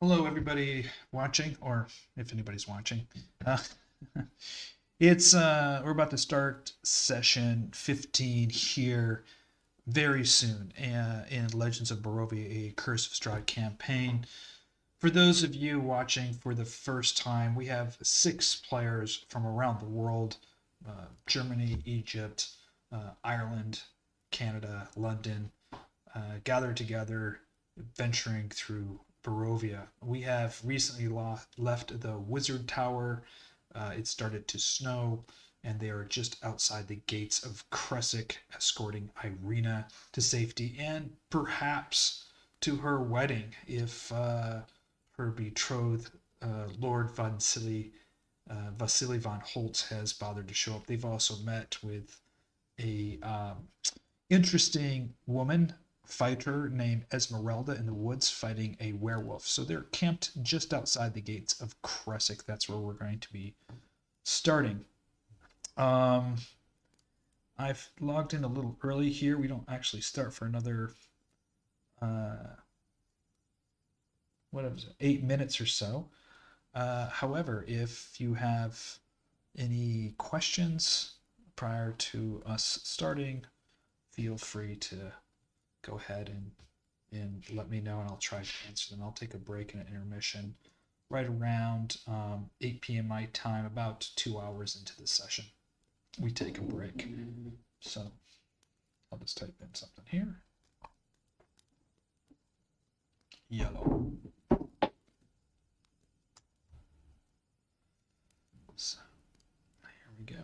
Hello, everybody watching, or if anybody's watching. Uh, we're about to start session 15 here very soon in Legends of Barovia, a Curse of Strad campaign. For those of you watching for the first time, we have 6 players from around the world: Germany, Egypt, Ireland, Canada, London, gathered together, venturing through Barovia. We have recently left the Wizard Tower. It started to snow, and they are just outside the gates of Krezk, escorting Irina to safety and perhaps to her wedding if her betrothed, Lord Vasily von Holtz, has bothered to show up. They've also met with a interesting woman fighter named Ezmeralda in the woods fighting a werewolf. So they're camped just outside the gates of Krezk. That's where we're going to be starting. I've logged in a little early here. We don't actually start for another, what was it, 8 minutes or so. However, if you have any questions prior to us starting, feel free to go ahead and let me know, and I'll try to answer them. I'll take a break and an intermission right around 8 p.m. my time, about 2 hours into the session. We take a break. So I'll just type in something here. Yellow. So here we go.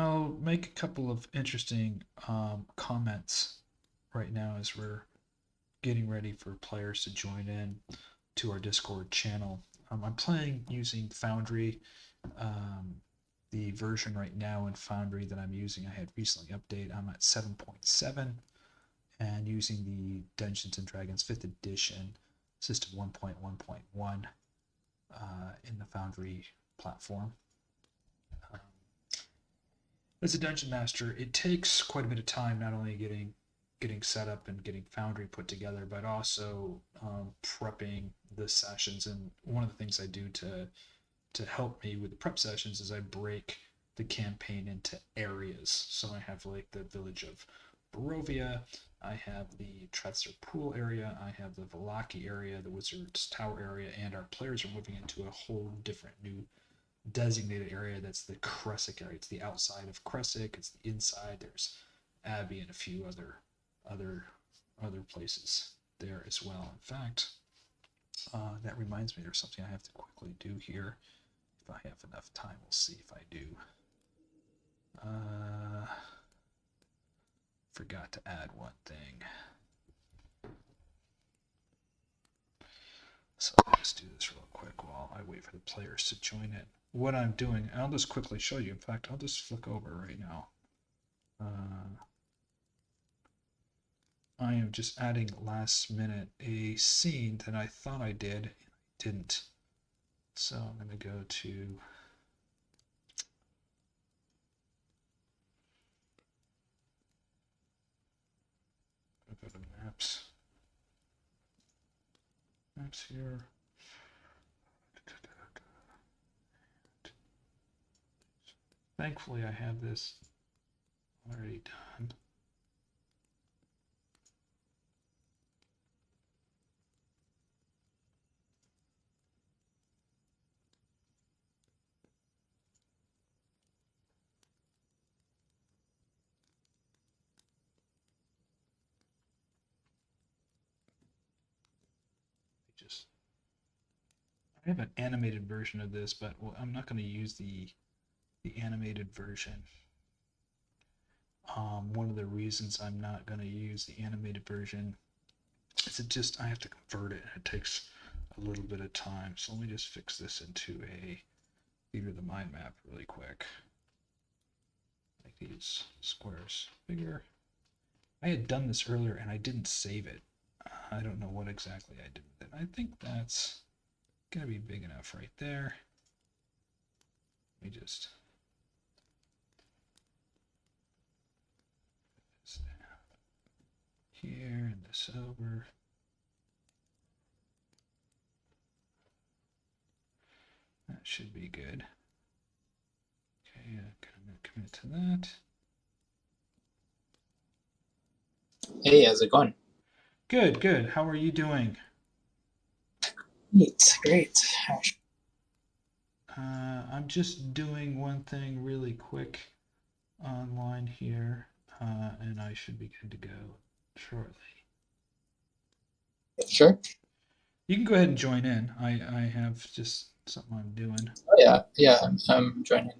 I'll make a couple of interesting comments right now as we're getting ready for players to join in to our Discord channel. I'm playing using Foundry. The version right now in Foundry that I'm using, I had recently updated. I'm at 7.7 and using the Dungeons and Dragons 5th edition system 1.1.1 in the Foundry platform. As a dungeon master, it takes quite a bit of time, not only getting set up and getting Foundry put together, but also prepping the sessions. And one of the things I do to help me with the prep sessions is I break the campaign into areas. So I have like the village of Barovia, I have the Tretzer Pool area, I have the Valaki area, the Wizard's Tower area, and our players are moving into a whole different new designated area. That's the Krezk area. It's the outside of Krezk. It's the inside. There's Abbey and a few other places there as well. In fact, that reminds me, there's something I have to quickly do here. If I have enough time, we'll see if I do. Forgot to add one thing. So let's do this real quick while I wait for the players to join in. What I'm doing, I'll just quickly show you. In fact, I'll just flick over right now. I am just adding last minute a scene that I thought I did and I didn't. So I'm going to go to maps. Maps here. Thankfully, I have this already done. I have an animated version of this, but I'm not going to use the animated version. One of the reasons I'm not going to use the animated version is I have to convert it, and it takes a little bit of time. So let me just fix this into a Theater of the Mind map really quick. Like these squares bigger. I had done this earlier and I didn't save it. I don't know what exactly I did with it. I think that's gonna be big enough right there. Let me just here and this over. That should be good. Okay, I'm gonna commit to that. Hey, how's it going? Good, good. How are you doing? Neat, great. I'm just doing one thing really quick online here, and I should be good to go shortly. Sure. You can go ahead and join in. I have just something I'm doing. Oh, yeah, I'm joining.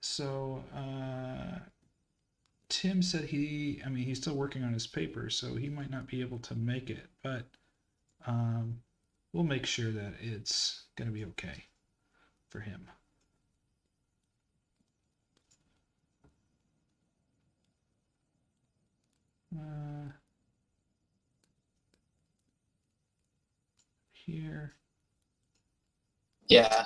So, Tim said he's still working on his paper, so he might not be able to make it, but we'll make sure that it's going to be okay for him. Here. Yeah.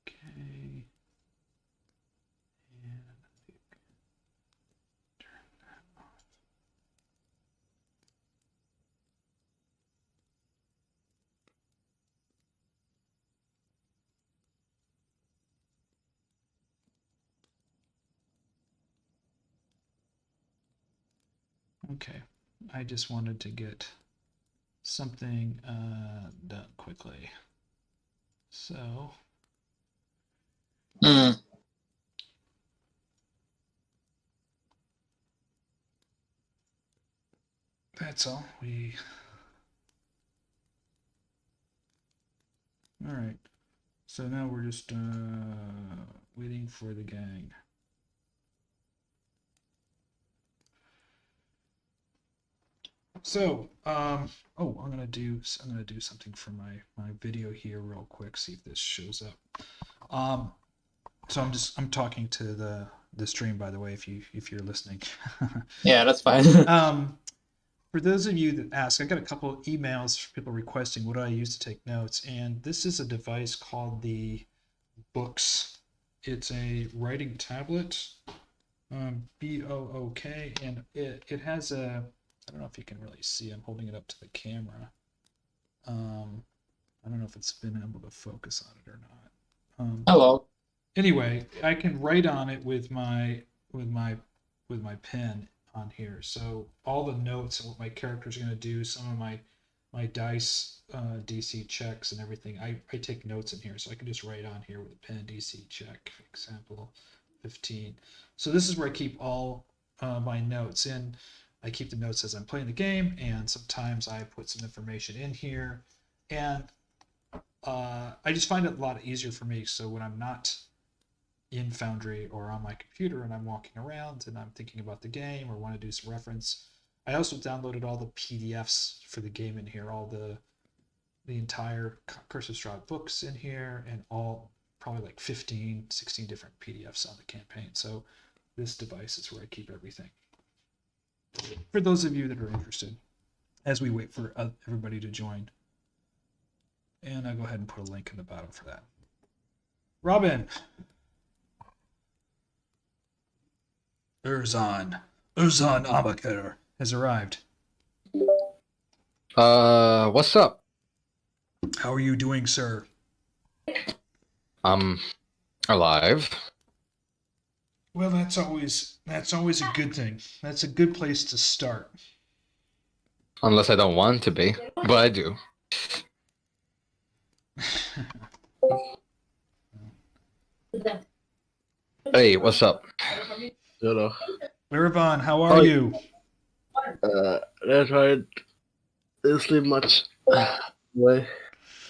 Okay. And turn that off. Okay, I just wanted to get something done quickly. So, that's all. All right. So now we're just waiting for the gang. So, I'm gonna do something for my video here real quick. See if this shows up. So I'm talking to the stream, by the way, if you're listening. Yeah, that's fine. For those of you that ask, I got a couple of emails from people requesting what do I use to take notes, and this is a device called the Books. It's a writing tablet, Book, and it has a, I don't know if you can really see, I'm holding it up to the camera. I don't know if it's been able to focus on it or not. Hello. Anyway, I can write on it with my pen on here. So all the notes and what my character's going to do, some of my dice DC checks and everything, I take notes in here. So I can just write on here with a pen, DC check, for example, 15. So this is where I keep all my notes in. I keep the notes as I'm playing the game, and sometimes I put some information in here. And I just find it a lot easier for me. So when I'm not in Foundry or on my computer and I'm walking around and I'm thinking about the game or want to do some reference, I also downloaded all the PDFs for the game in here, all the entire Curse of Strad books in here, and all probably like 15, 16 different PDFs on the campaign. So this device is where I keep everything. For those of you that are interested, as we wait for everybody to join. And I'll go ahead and put a link in the bottom for that. Robin. Erzan Amakar has arrived. What's up? How are you doing, sir? I'm alive. Well, that's always a good thing. That's a good place to start. Unless I don't want to be, but I do. Hey, what's up? Hello. Ervan, how are you? That's right. Didn't sleep much. Way.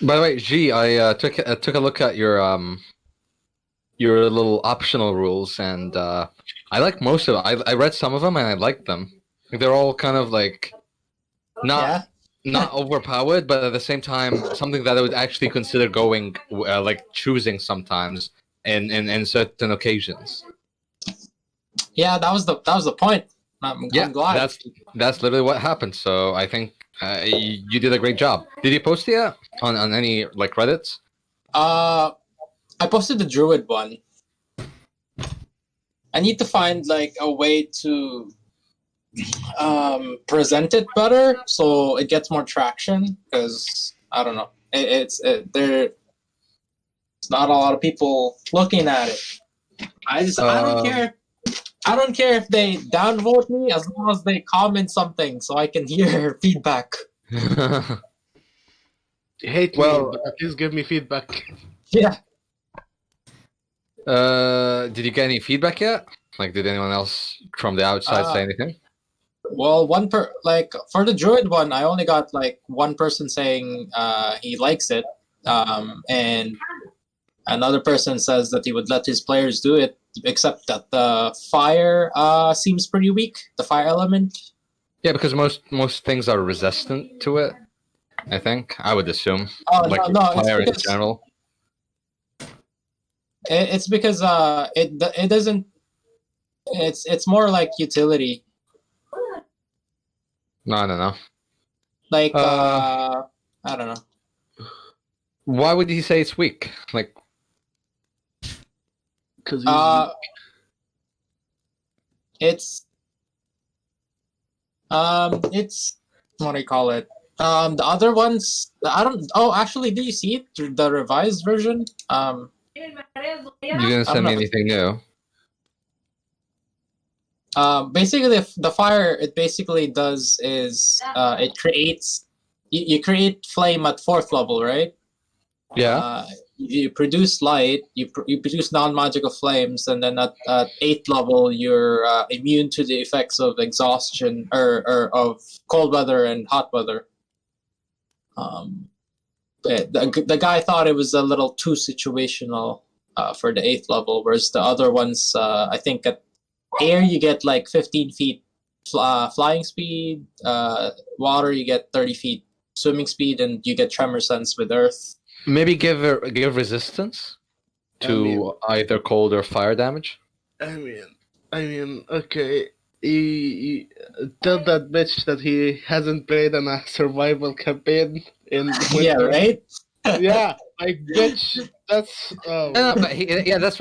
By the way, G, I took a look at your your little optional rules, and I like most of it. I read some of them and I like them. Like, they're all kind of like not not overpowered, but at the same time something that I would actually consider going like choosing sometimes in certain occasions. Yeah, that was the point. I'm glad. That's literally what happened. So I think you did a great job. Did you post it yet on any like Reddits? I posted the Druid one. I need to find like a way to present it better so it gets more traction, because I don't know, it's not a lot of people looking at it. I don't care. I don't care if they downvote me as long as they comment something so I can hear feedback. Hate me, but at least give me feedback. Yeah. Did you get any feedback yet? Like, did anyone else from the outside say anything? Well, for the Druid one, I only got like one person saying he likes it, and another person says that he would let his players do it, except that the fire seems pretty weak. The fire element. Yeah, because most things are resistant to it. I think I would assume. Oh like no, fire it's in general. It's because it doesn't. It's more like utility. No. Like I don't know. Why would he say it's weak? Like, Because it's what do you call it? The other ones, I don't. Oh, actually, do you see it? The revised version. you didn't send me anything new. Basically, the fire it basically does is it creates. You create flame at 4th level, right? Yeah. You produce light. You produce non-magical flames, and then at 8th level, you're immune to the effects of exhaustion or of cold weather and hot weather. The guy thought it was a little too situational for the 8th level, whereas the other ones, I think at air you get like 15 feet flying speed, water you get 30 feet swimming speed, and you get tremor sense with earth. Maybe give resistance to either cold or fire damage. I mean, okay. He tell that bitch that he hasn't played in a survival campaign in winter. Yeah, right. Yeah, like bitch. That's No, but that's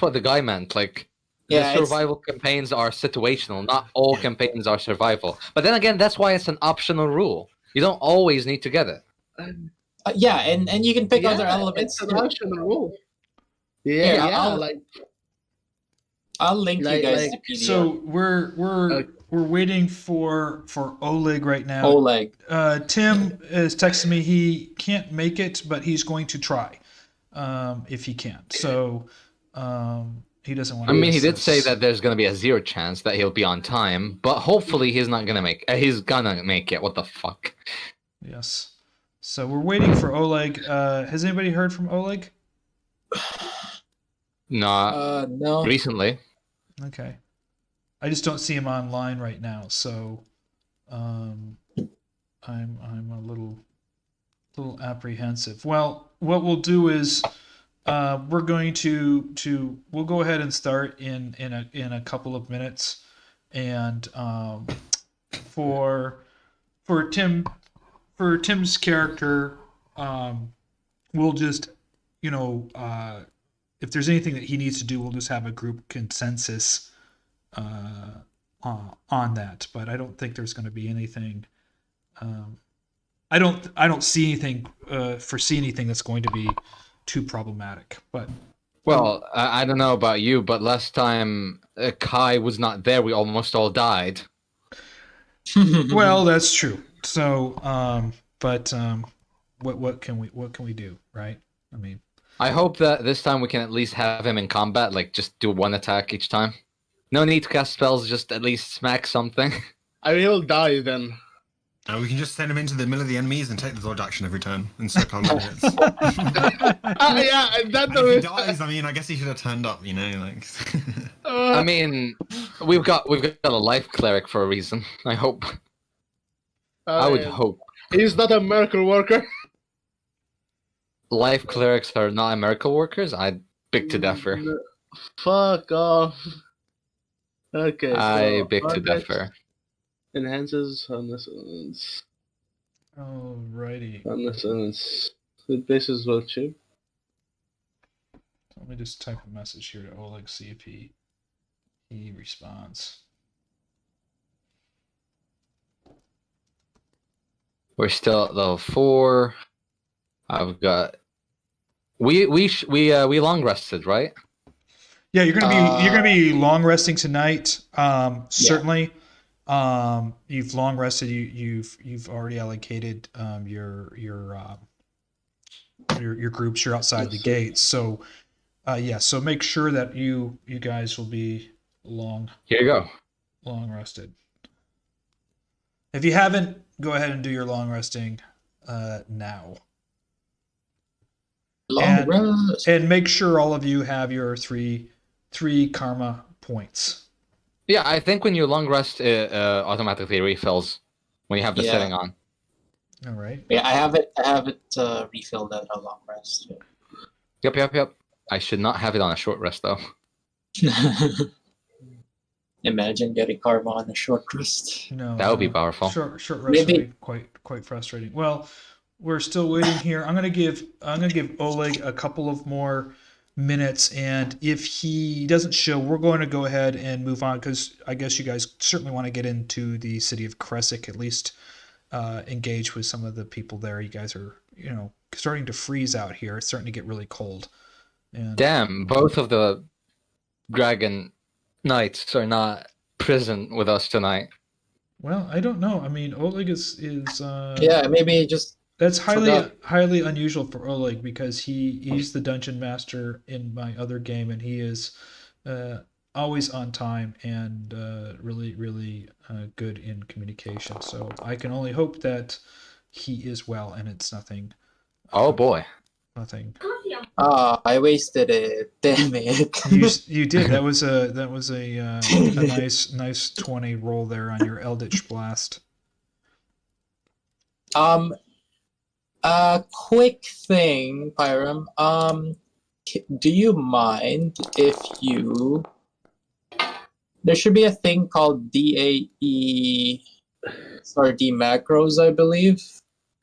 what the guy meant. Like, Yeah, the survival campaigns are situational. Not all campaigns are survival. But then again, that's why it's an optional rule. You don't always need to get it. Yeah, and you can pick other elements. It's an optional rule. Here, Yeah, I'll link you guys to PDF. So we're waiting for Oleg right now. Oleg. Tim is texting me he can't make it, but he's going to try if he can. So he doesn't want to. I mean, he did say that there's going to be a 0 chance that he'll be on time, but hopefully he's not going to make. He's gonna make it. What the fuck? Yes. So we're waiting for Oleg. Has anybody heard from Oleg? No. Recently. Okay. I just don't see him online right now, so I'm a little apprehensive. Well, what we'll do is we're going to we'll go ahead and start in a couple of minutes, and for Tim's character, we'll just if there's anything that he needs to do, we'll just have a group consensus on that. But I don't think there's going to be anything. I don't see anything, foresee anything that's going to be too problematic. But well, I don't know about you, but last time Kai was not there, we almost all died. Well, that's true. So, what can we do, right? I mean, I hope that this time we can at least have him in combat, like just do 1 attack each time. No need to cast spells, just at least smack something. I will die then. We can just send him into the middle of the enemies and take the dodge action every turn and suck on minutes. Yeah, that If he dies, I mean, I guess he should have turned up, you know, like. I mean, we've got a life cleric for a reason. I hope. I would hope. He's not a miracle worker. Life clerics are not miracle workers. I beg to differ. Fuck off. Okay. I so beg to target differ. Enhances on this sentence. Alrighty. On this sentence. The bases will chip. Let me just type a message here to Oleg, see if he responds. We're still at level 4. I've got. We long rested, right? Yeah, you're gonna be long resting tonight. Certainly. You've long rested. You've already allocated your groups. You're outside the gates. So so make sure that you guys will be long Here you go. rested. If you haven't, go ahead and do your long resting now. Long rest. And make sure all of you have your three karma points. Yeah, I think when you long rest, it automatically refills when you have the setting on. All right. Yeah, I have it refilled at a long rest. Yep. I should not have it on a short rest though. Imagine getting karma on a short rest. No, That would be powerful. Short rest would be quite frustrating. Well, we're still waiting here. I'm gonna give Oleg a couple of more minutes, and if he doesn't show, we're going to go ahead and move on, because I guess you guys certainly want to get into the city of Krezk, at least engage with some of the people there. You guys are, starting to freeze out here. It's starting to get really cold. And Damn, both of the dragon knights are not present with us tonight. well, I don't know. I mean, Oleg is Yeah, maybe just that's forgot. highly unusual for Oleg, because he's the dungeon master in my other game, and he is always on time and really good in communication. So I can only hope that he is well, and it's nothing. Oh boy. Nothing. I wasted it. Damn it. You did. That was a nice 20 roll there on your Eldritch Blast. Quick thing, Pyram. Do you mind if you? There should be a thing called DAE, D macros, I believe.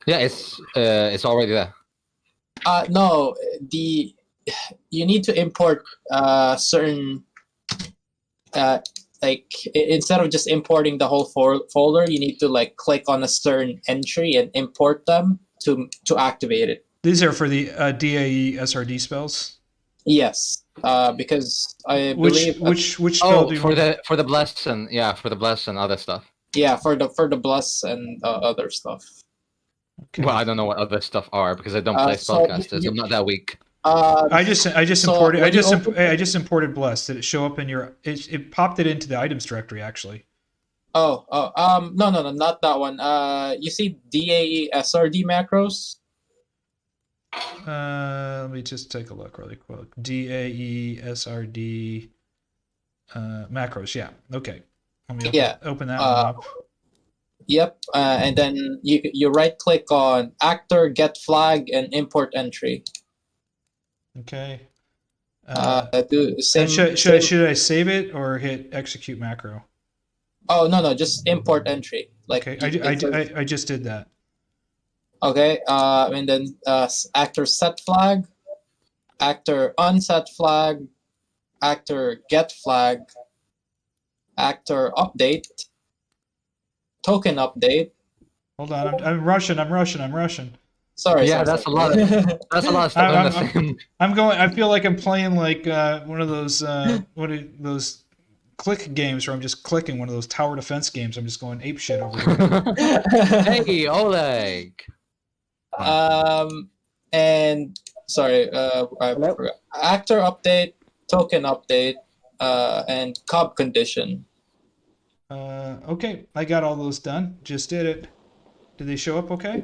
Yeah, it's already there. No, you need to import certain instead of just importing the whole folder, you need to click on a certain entry and import them to activate it. These are for the DAE SRD spells. Yes, because I believe which spell do you for the bless and for the bless and other stuff. Yeah, for the bless and other stuff. Okay. Well, I don't know what other stuff are because I don't play spellcasters. I'm not that weak. I just imported Bless. Did it show up in your? It popped it into the items directory actually. No, not that one. You see DAE SRD macros? Let me just take a look really quick. DAE SRD macros. Yeah. Okay. Let me open that one up. Yep, and then you right click on actor, get flag, and import entry. Okay. Should I save it or hit execute macro? Oh no, just import entry. Okay, I just did that. Okay, and then actor set flag, actor unset flag, actor get flag, actor update, token update. Hold on, I'm rushing. Sorry. That's a lot of stuff. I feel like I'm playing like one of those those click games where I'm just clicking, one of those tower defense games. I'm just going ape shit over here. Hey, Oleg. And sorry, I forgot. Actor update, token update, and cob condition. Okay, I got all those done. Just did it. Did they show up okay?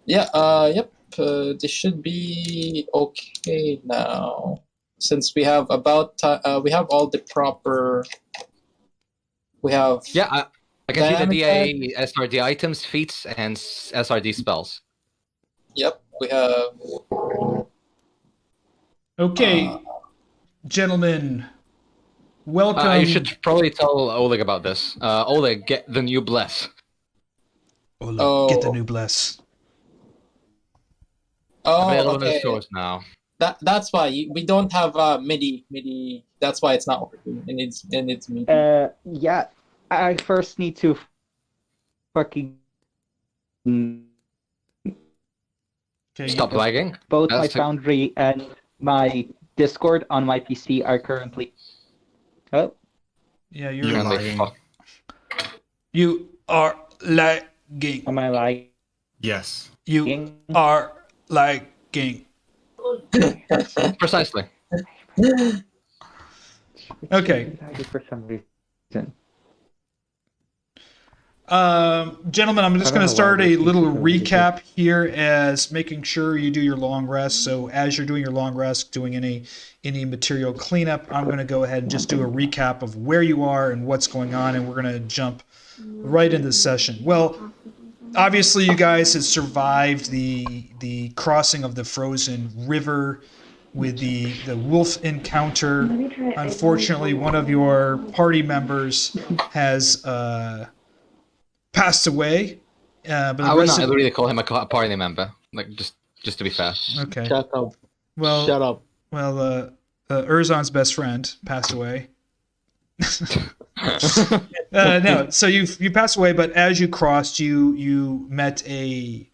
Yeah. Yep. They should be okay now, since we have we have all the proper. We have. Yeah, I can see the Dynamic DA, SRD items, feats, and SRD spells. Yep. We have. Okay, gentlemen. Welcome. You should probably tell Oleg about this. Oleg, get the new bless. Oleg, get the new bless. Oh, Available in the okay. stores now. That's why we don't have MIDI. That's why it's not working. It needs MIDI. Yeah. I first need to fucking Okay, Stop lagging. both my That's Foundry and my Discord on my PC are currently. Oh, Yeah, You're you're lagging. Fuck. you are lagging. am I lagging? Yes. You are lagging. Precisely. Okay. Lagging for some reason. Gentlemen, I'm just I don't going to know start why a this little is so ridiculous. recap here as making sure you do your long rest. So as you're doing your long rest, doing any material cleanup, I'm going to go ahead and just do a recap of where you are and what's going on, and we're going to jump right into the session. Well, obviously you guys have survived the crossing of the frozen river with the wolf encounter. Unfortunately, one of your party members has passed away. But the I would rest not of- really call him a party member. Like just to be fair. Okay. Shut up. Well, Shut up. well, Erzan's best friend passed away. No, so you passed away, but as you crossed, you met a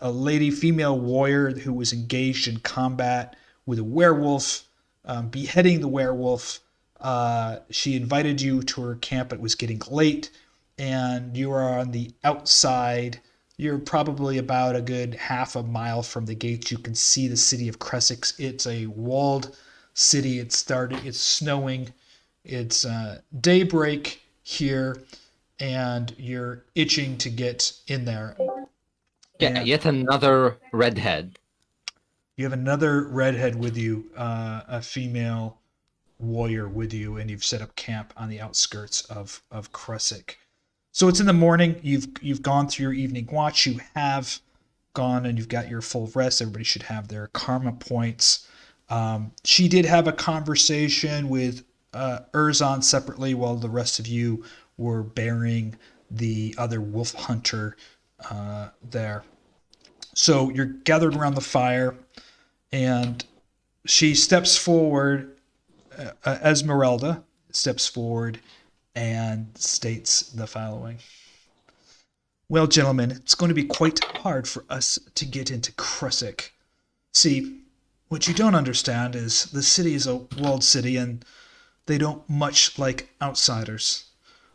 lady, female warrior who was engaged in combat with a werewolf, beheading the werewolf. She invited you to her camp. It was getting late, and you are on the outside. You're probably about a good half a mile from the gates. You can see the city of Krezk. It's a walled city. It's snowing. It's daybreak here, and you're itching to get in there. Yeah, And yet another redhead. you have another redhead with you, a female warrior with you, and you've set up camp on the outskirts of Krezk. So it's in the morning. You've gone through your evening watch. You have gone and you've got your full rest. Everybody should have their karma points. She did have a conversation with Erzan separately while the rest of you were burying the other wolf hunter there. So you're gathered around the fire, and she steps forward. Ezmeralda steps forward and states the following. Well, gentlemen, it's going to be quite hard for us to get into Krezk. See, what you don't understand is the city is a walled city, and they don't much like outsiders.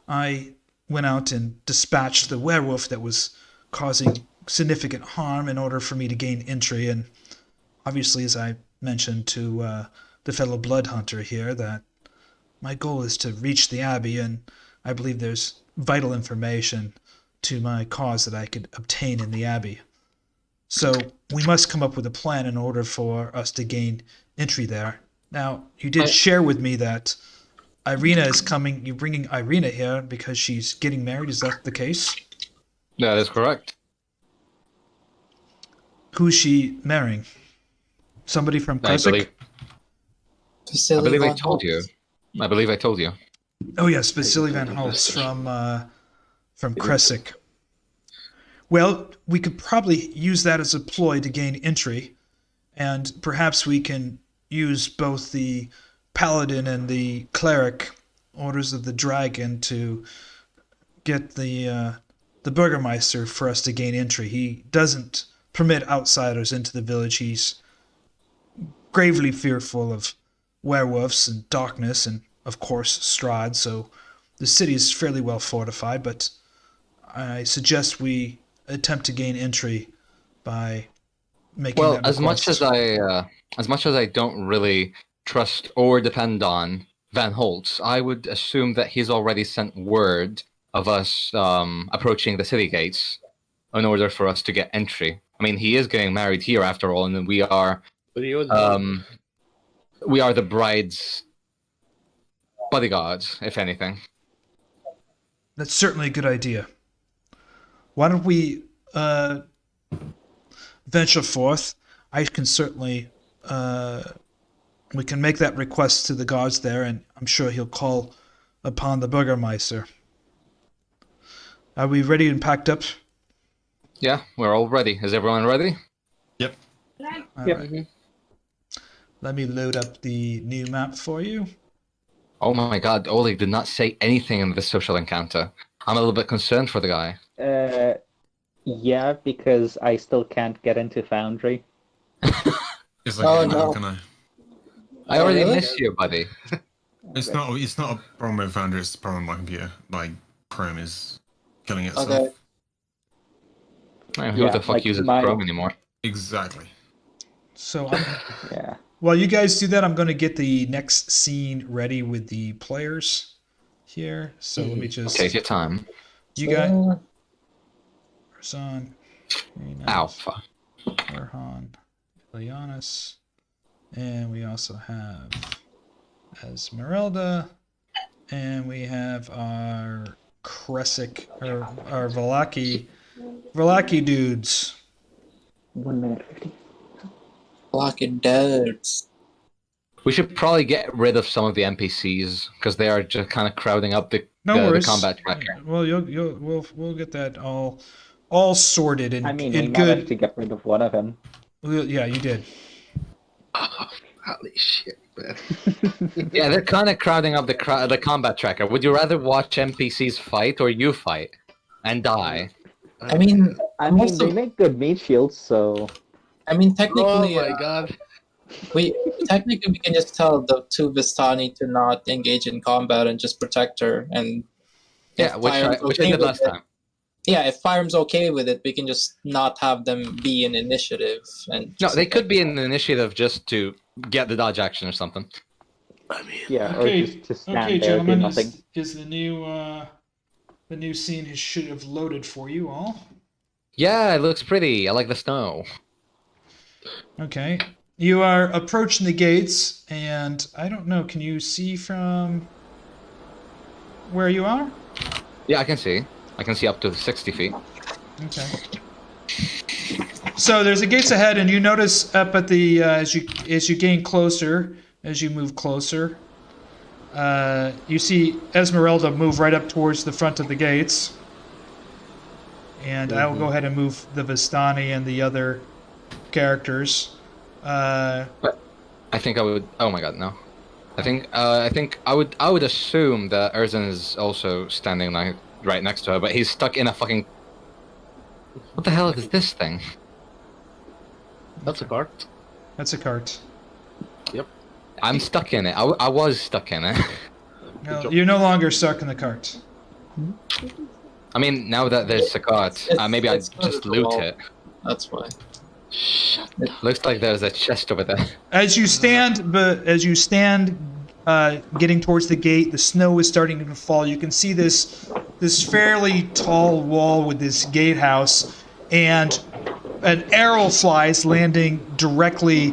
I went out and dispatched the werewolf that was causing significant harm in order for me to gain entry, and obviously, as I mentioned to the fellow Bloodhunter here, that my goal is to reach the Abbey, and I believe there's vital information to my cause that I could obtain in the Abbey. So we must come up with a plan in order for us to gain entry there. Now, you did share with me that Irina is coming. You're bringing Irina here because she's getting married. Is that the case? That is correct. Who's she marrying? Somebody from I Krezk? believe I told you. I believe I told you. Oh yes, Vasily Van Holtz from Krezk. Well, we could probably use that as a ploy to gain entry, and perhaps we can use both the Paladin and the Cleric, Orders of the Dragon, to get the Burgomaster for us to gain entry. He doesn't permit outsiders into the village. He's gravely fearful of werewolves and darkness and, of course, Strad, so the city is fairly well fortified, but I suggest we attempt to gain entry by making Well, that as much request. as I don't really trust or depend on Van Holtz, I would assume that he's already sent word of us approaching the city gates in order for us to get entry. I mean, he is getting married here after all, and we are the bride's bodyguards, if anything. That's certainly a good idea. Why don't we venture forth? I can certainly we can make that request to the guards there, and I'm sure he'll call upon the Burgomaster. Are we ready and packed up? Yeah, we're all ready. Is everyone ready? Yep. All right. Let me load up the new map for you. Oh my god, Oleg did not say anything in this social encounter. I'm a little bit concerned for the guy. Yeah, because I still can't get into Foundry. It's like, Oh, no. can I? I already really? miss you, buddy. It's not a problem with Founder, it's a problem with my computer. Like, Chrome is killing itself. Okay. Who Yeah, the fuck like uses my- Chrome anymore? Exactly. So Yeah. while you guys do that, I'm going to get the next scene ready with the players here. So let me just... Take your time. You got Erzan, Ow, fuck. Herjann, Ileanys, and we also have Ezmeralda, and we have our Krezk, or our Valaki dudes. 1 minute 50. Blocking dudes. We should probably get rid of some of the NPCs because they are just kind of crowding up the No worries. combat tracker. Well, we'll get that all sorted and I mean, we and managed good. to get rid of one of them. Yeah, you did. Oh, holy shit, man. Yeah, they're kind of crowding up the combat tracker. Would you rather watch NPCs fight or you fight and die? I mean, I mean, most they of- make good meat shields, so... oh technically, Oh my god. we can just tell the two Vistani to not engage in combat and just protect her. And Yeah, if which I Fyram's did with last it- time. Yeah, if Fyram's okay with it, we can just not have them be in initiative. And No, just- they could be in the initiative just to get the dodge action or something. I mean, Yeah, Okay, or just stand okay, there, do gentlemen, nothing. is the new scene should have loaded for you all. Yeah, it looks pretty. I like the snow. Okay, you are approaching the gates, and I don't know. Can you see from where you are? Yeah, I can see. I can see up to 60 feet. Okay. So there's the gates ahead, and you notice up at the as you gain closer, as you move closer, you see Ezmeralda move right up towards the front of the gates. And I will go ahead and move the Vistani and the other characters. I think I would. Oh my god, no. I think I would assume that Erzan is also standing right next to her, but he's stuck in a fucking. What the hell is this thing? that's a cart. That's a cart. I'm stuck in it. I was stuck in it. No, you're no longer stuck in the cart. I mean, now that there's a cart, maybe I it's just the loot wall. it. That's why. Looks like there's a chest over there. As you stand, getting towards the gate, the snow is starting to fall. You can see this fairly tall wall with this gatehouse, and an arrow flies, landing directly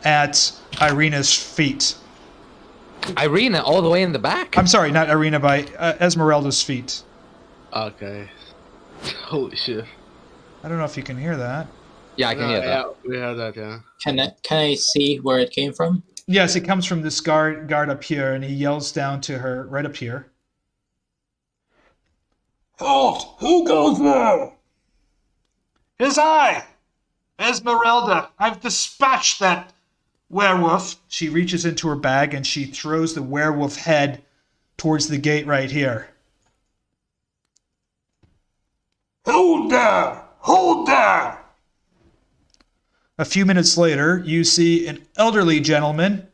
at Irina's feet. Irina, all the way in the back. I'm sorry, not Irina, by Esmeralda's feet. Okay. Holy shit. I don't know if you can hear that. Yeah, I can hear that. Yeah, we heard that, yeah. Can I see where it came from? Yes, it comes from this guard up here, and he yells down to her right up here. Halt! Who goes there? His I, Esmeralda. I've dispatched that werewolf. She reaches into her bag and she throws the werewolf head towards the gate right here. Hold there! Hold there! A few minutes later, you see an elderly gentleman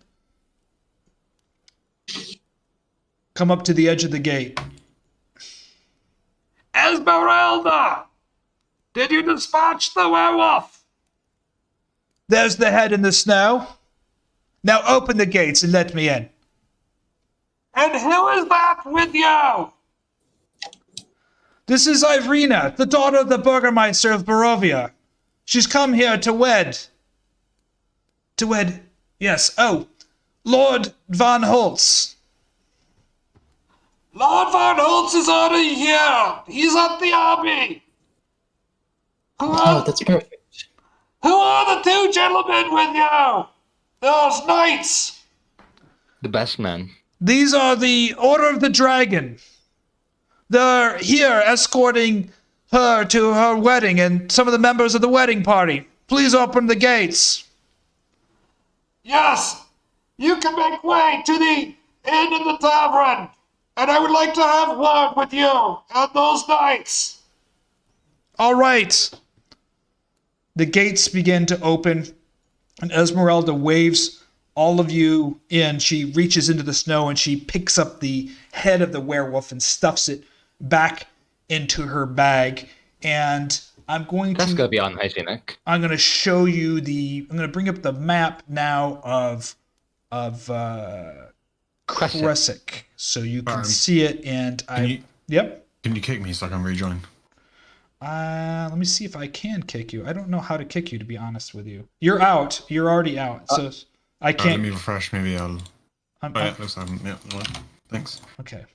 come up to the edge of the gate. Esmeralda! Did you dispatch the werewolf? There's the head in the snow. Now open the gates and let me in. And who is that with you? This is Irina, the daughter of the Burgomaster of Barovia. She's come here to wed. To wed, yes. Oh, Lord Van Holtz. Lord Van Holtz is already here. He's at the Abbey. Oh, that's perfect. Who are the two gentlemen with you? Those knights. The best man. These are the Order of the Dragon. They're here escorting her to her wedding and some of the members of the wedding party. Please open the gates. Yes, you can make way to the inn in the tavern. And I would like to have word with you and those knights. All right. The gates begin to open, and Ezmeralda waves all of you in. She reaches into the snow and she picks up the head of the werewolf and stuffs it back into her bag. And I'm going That's gonna be unhygienic. I'm going to show you I'm going to bring up the map now of Krezk, so you can see it. And yep. Can you kick me so I can rejoin? Let me see if I can kick you. I don't know how to kick you, to be honest with you. You're out. You're already out. So I can't. Let me refresh. Maybe I'll. Yeah, looks like yeah. Thanks. Okay.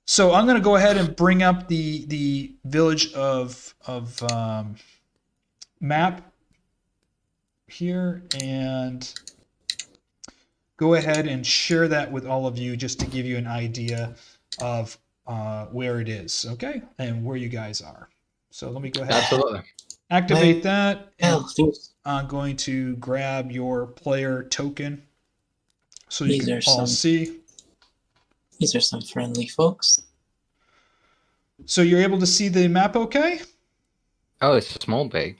So I'm going to go ahead and bring up the village of map here and go ahead and share that with all of you just to give you an idea of where it is, okay, and where you guys are. So let me go ahead Absolutely. activate that. And Thanks. I'm going to grab your player token so you These can are all some- see. These are some friendly folks. So you're able to see the map okay? Oh, it's a small bay.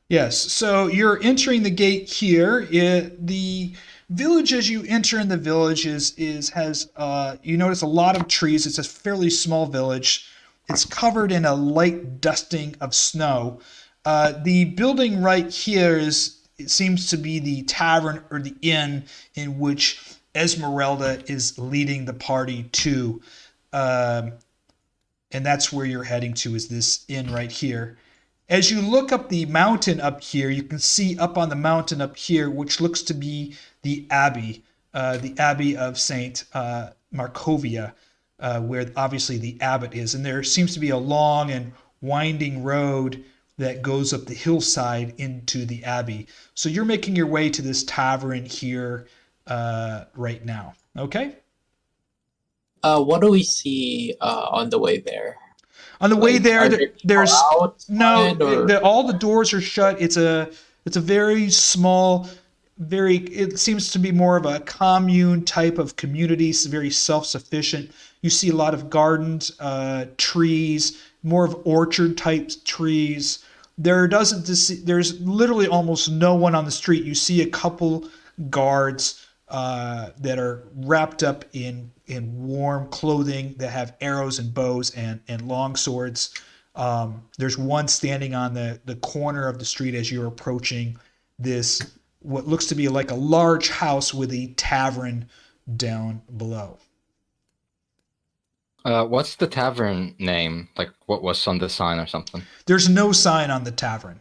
Yes, so you're entering the gate here. The village, as you enter in the village, has you notice a lot of trees. It's a fairly small village. It's covered in a light dusting of snow. The building right here it seems to be the tavern or the inn in which Esmeralda is leading the party to. And that's where you're heading to, is this inn right here. As you look up the mountain up here, you can see up on the mountain up here, which looks to be the Abbey of Saint Markovia, where obviously the Abbot is. And there seems to be a long and winding road that goes up the hillside into the Abbey. So you're making your way to this tavern here right now. Okay? What do we see on the way there? On the way there, there's all the doors are shut. It's a very small, it seems to be more of a commune type of community. It's very self-sufficient. You see a lot of gardens, trees, more of orchard type trees. There's literally almost no one on the street. You see a couple guards that are wrapped up in warm clothing that have arrows and bows and long swords. There's one standing on the corner of the street as you're approaching this, what looks to be like a large house with a tavern down below. What's the tavern name? Like, what was on the sign or something? There's no sign on the tavern.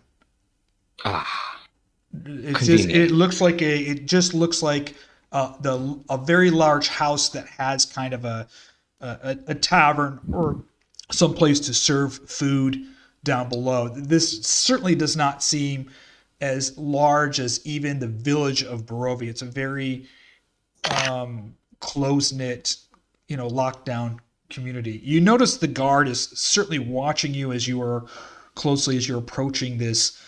It's just, it just looks like a very large house that has kind of a tavern or some place to serve food down below. This certainly does not seem as large as even the village of Barovia. It's a very close-knit, lockdown community. You notice the guard is certainly watching you as you are approaching this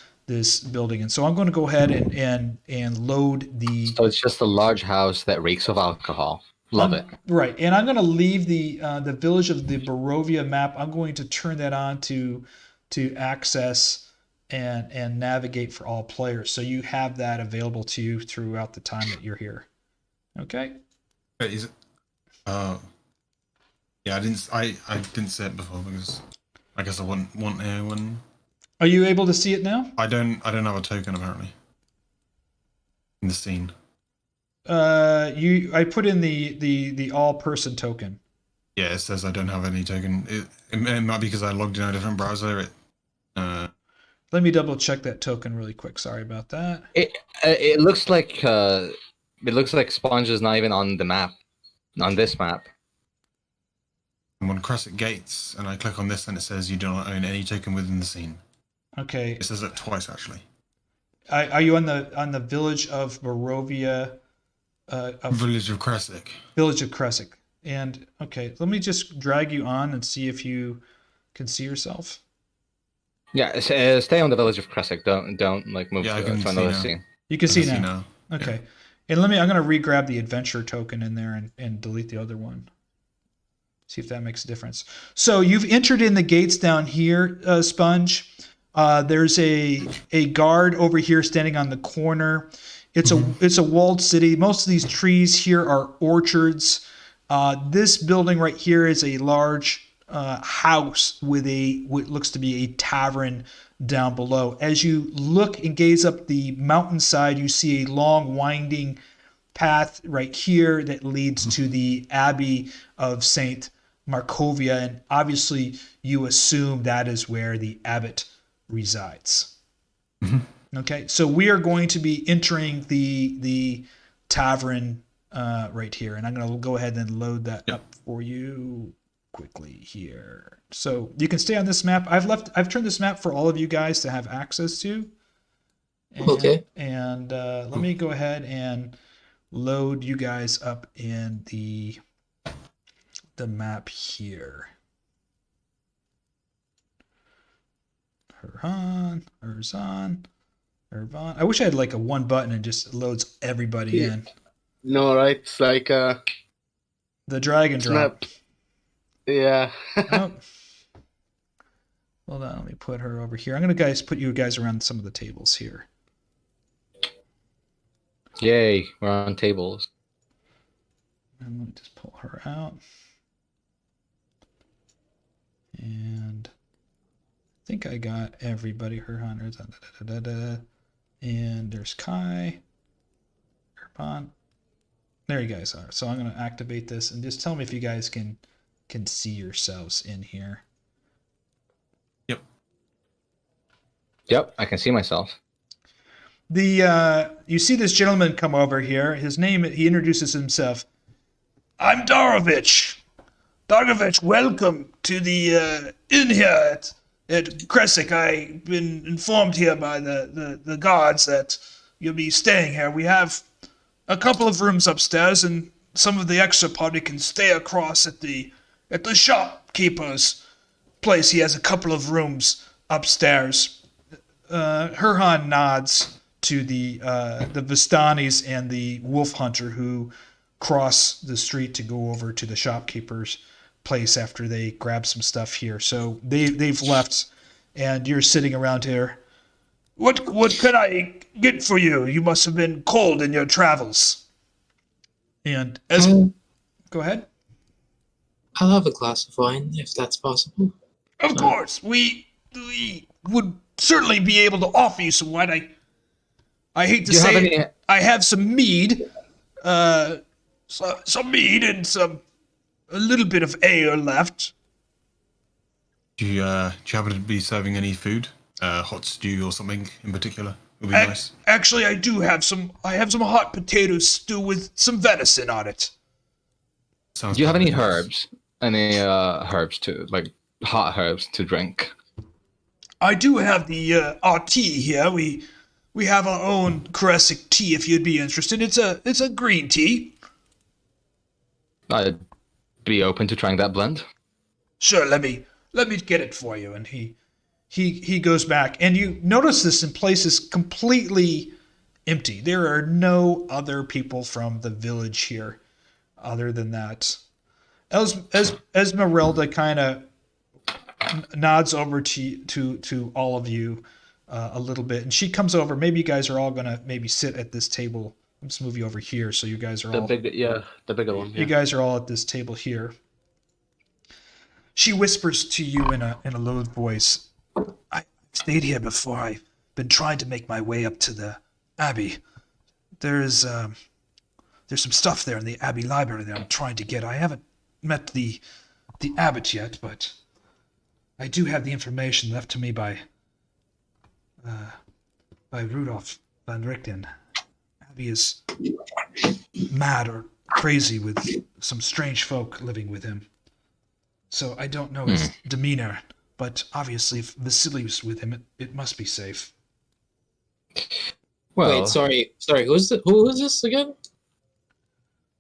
building. And so I'm going to go ahead and load the... So it's just a large house that reeks of alcohol. Love it. Right. And I'm going to leave the village of the Barovia map. I'm going to turn that on to access and navigate for all players. So you have that available to you throughout the time that you're here. Okay? Is it? Yeah, I didn't say it before because I guess I wouldn't want anyone. Are you able to see it now? I don't have a token apparently. In the scene. I put in the all person token. Yeah, it says I don't have any token. It might be because I logged in a different browser. Let me double check that token really quick. Sorry about that. It looks like Sponge is not even on the map, on this map. I'm on Krezk Gates, and I click on this, and it says you do not own any token within the scene. Okay. It says it twice actually. Are you on the village of Barovia? Village of Krezk. Village of Krezk. And okay, let me just drag you on and see if you can see yourself. Yeah, stay on the village of Krezk. Don't like move Yeah, I to can see another now. scene. You can I see can now. Yeah. Okay. And I'm gonna re-grab the adventure token in there and delete the other one. See if that makes a difference. So you've entered in the gates down here, Sponge. There's a guard over here standing on the corner. It's a walled city. Most of these trees here are orchards. This building right here is a large house with what looks to be a tavern down below. As you look and gaze up the mountainside, you see a long winding path right here that leads to the Abbey of Saint Markovia, and obviously you assume that is where the abbot resides. Okay, so we are going to be entering the tavern right here, and I'm going to go ahead and load that up for you quickly here. So you can stay on this map. I've turned this map for all of you guys to have access to. And, Okay. And let me go ahead and load you guys up in the map here. Herjann, Erzan, Ervan. I wish I had like a one button and just loads everybody in. No, right? It's like The drag and drop. snap. Yeah. Oh. Hold on, let me put her over here. I'm gonna put you guys around some of the tables here. Yay, we're on tables. And let me just pull her out. And I think I got everybody. Herjann, Erzan, and there's Kai, Ervan. There you guys are. So I'm going to activate this and just tell me if you guys can see yourselves in here. Yep, I can see myself. You see this gentleman come over here. His name, he introduces himself. I'm Darovich. Darovich, welcome to the inn here at Krezk. I've been informed here by the guards that you'll be staying here. We have a couple of rooms upstairs, and some of the extra party can stay across at the shopkeeper's place. He has a couple of rooms upstairs. Herjann nods to the Vistanis and the wolf hunter who cross the street to go over to the shopkeeper's place after they grab some stuff here. So they've left, and you're sitting around here. What can I get for you? You must have been cold in your travels. And go ahead. I'll have a glass of wine if that's possible. Of course, we would certainly be able to offer you some wine. I hate to say it, I have some mead, some mead and a little bit of ale left. Do you happen to be serving any food? Hot stew or something in particular would be nice. Actually, I do have some. I have some hot potato stew with some venison on it. Sounds Do you have any perfect. herbs? Any herbs to like hot herbs to drink? I do have our tea here. We have our own Krezk tea. If you'd be interested, it's a green tea. I'd be open to trying that blend. Sure, let me get it for you. And he goes back, and you notice this place is completely empty. There are no other people from the village here, other than that. Esmeralda kind of nods over to all of you a little bit, and she comes over. Maybe you guys are all gonna maybe sit at this table. Let's move you over here, so you guys are The all bigger one. you guys are all at this table here. She whispers to you in a low voice. I stayed here before. I've been trying to make my way up to the Abbey. There's some stuff there in the Abbey library that I'm trying to get. I haven't met the the Abbot yet, but I do have the information left to me by Rudolph van Richten. Abbey is mad or crazy with some strange folk living with him. So I don't know his demeanor, but obviously if Vasili's with him, it must be safe. Well, Wait, sorry. Who is this again?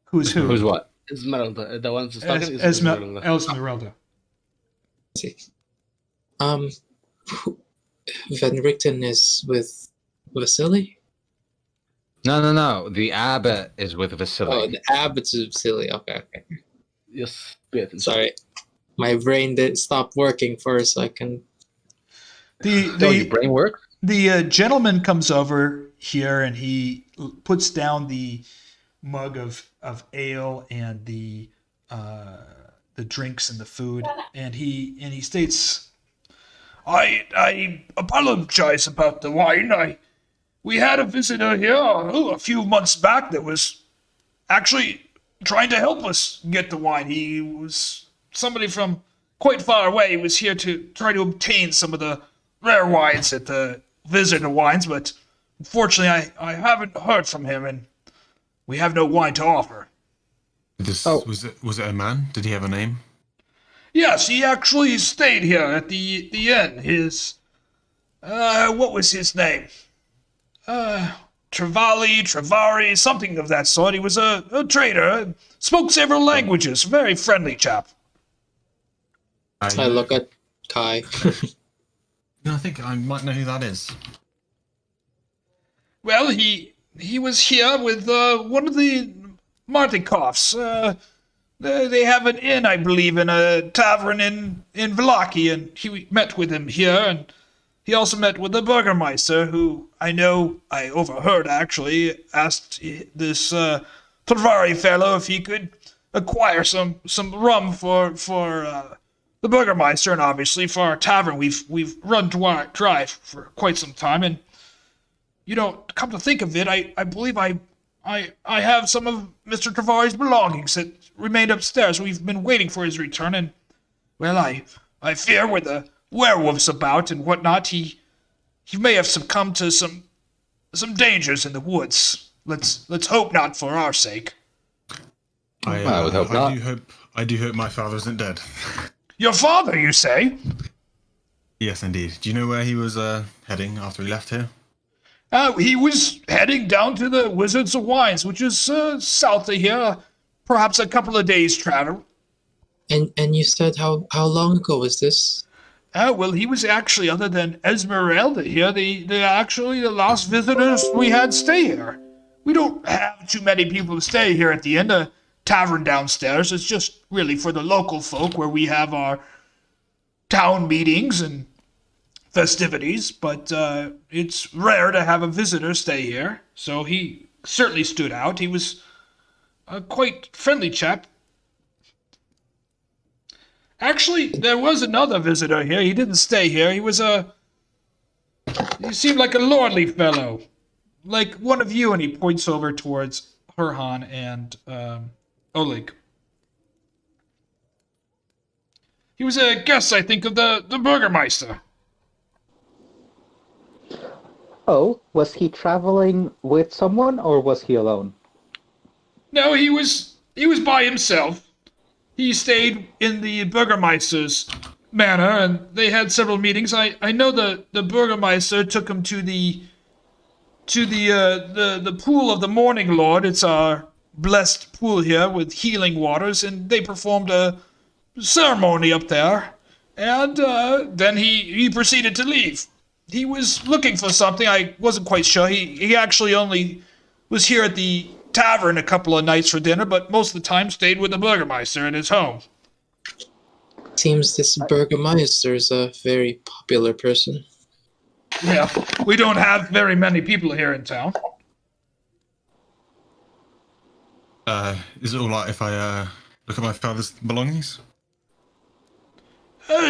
Who's who? who's what? Esmeralda, the one who's talking is Esmeralda. Esmeralda. See. Van Richten is with Vasily? No. The abbot is with Vasily. Oh, the Abbot's of Vasily. Okay. Yes, wait. Sorry. My brain did stop working for a second. Your brain works? The gentleman comes over here and he puts down the mug of ale and the drinks and the food, and he states, I apologize about the wine. We had a visitor here a few months back that was actually trying to help us get the wine. He was somebody from quite far away. He was here to try to obtain some of the rare wines at the visitor wines, but unfortunately I haven't heard from him, and we have no wine to offer. Was it a man? Did he have a name? Yes, he actually stayed here at the inn. His what was his name? Travari, something of that sort. He was a trader, spoke several languages, very friendly chap. I look at Kai. I think I might know who that is. Well, he was here with one of the Martikoffs. They have an inn, I believe, in a tavern in Vallaki, and he met with him here, and he also met with the Burgomaster, who I overheard actually, asked this Tovar fellow if he could acquire some rum for the Burgomaster, and obviously for our tavern. We've run dry for quite some time, and come to think of it, I believe I have some of Mr. Travari's belongings that remained upstairs. We've been waiting for his return, and, well, I fear with the werewolves about and whatnot, he may have succumbed to some dangers in the woods. Let's hope not for our sake. I would hope not. I do hope my father isn't dead. Your father, you say? Yes, indeed. Do you know where he was heading after he left here? He was heading down to the Wizards of Wines, which is south of here, perhaps a couple of days' travel. And you said how long ago was this? Well, he was actually, other than Ezmeralda here, the last visitors we had stay here. We don't have too many people stay here at the inn. The tavern downstairs is just really for the local folk, where we have our town meetings and festivities, but it's rare to have a visitor stay here, so he certainly stood out. He was a quite friendly chap. Actually, there was another visitor here. He didn't stay here. He seemed like a lordly fellow, like one of you, and he points over towards Herjann and Oleg. He was a guest, I think, of the Burgomaster. Oh, was he traveling with someone or was he alone? No, he was by himself. He stayed in the Burgomaster's manor, and they had several meetings. I know the Burgomaster took him to the pool of the Morning Lord. It's our blessed pool here with healing waters, and they performed a ceremony up there. And then he proceeded to leave. He was looking for something. I wasn't quite sure. He actually only was here at the tavern a couple of nights for dinner, but most of the time stayed with the Burgomaster at his home. Seems this Burgomaster is a very popular person. Yeah, we don't have very many people here in town. Is it all right if I look at my father's belongings?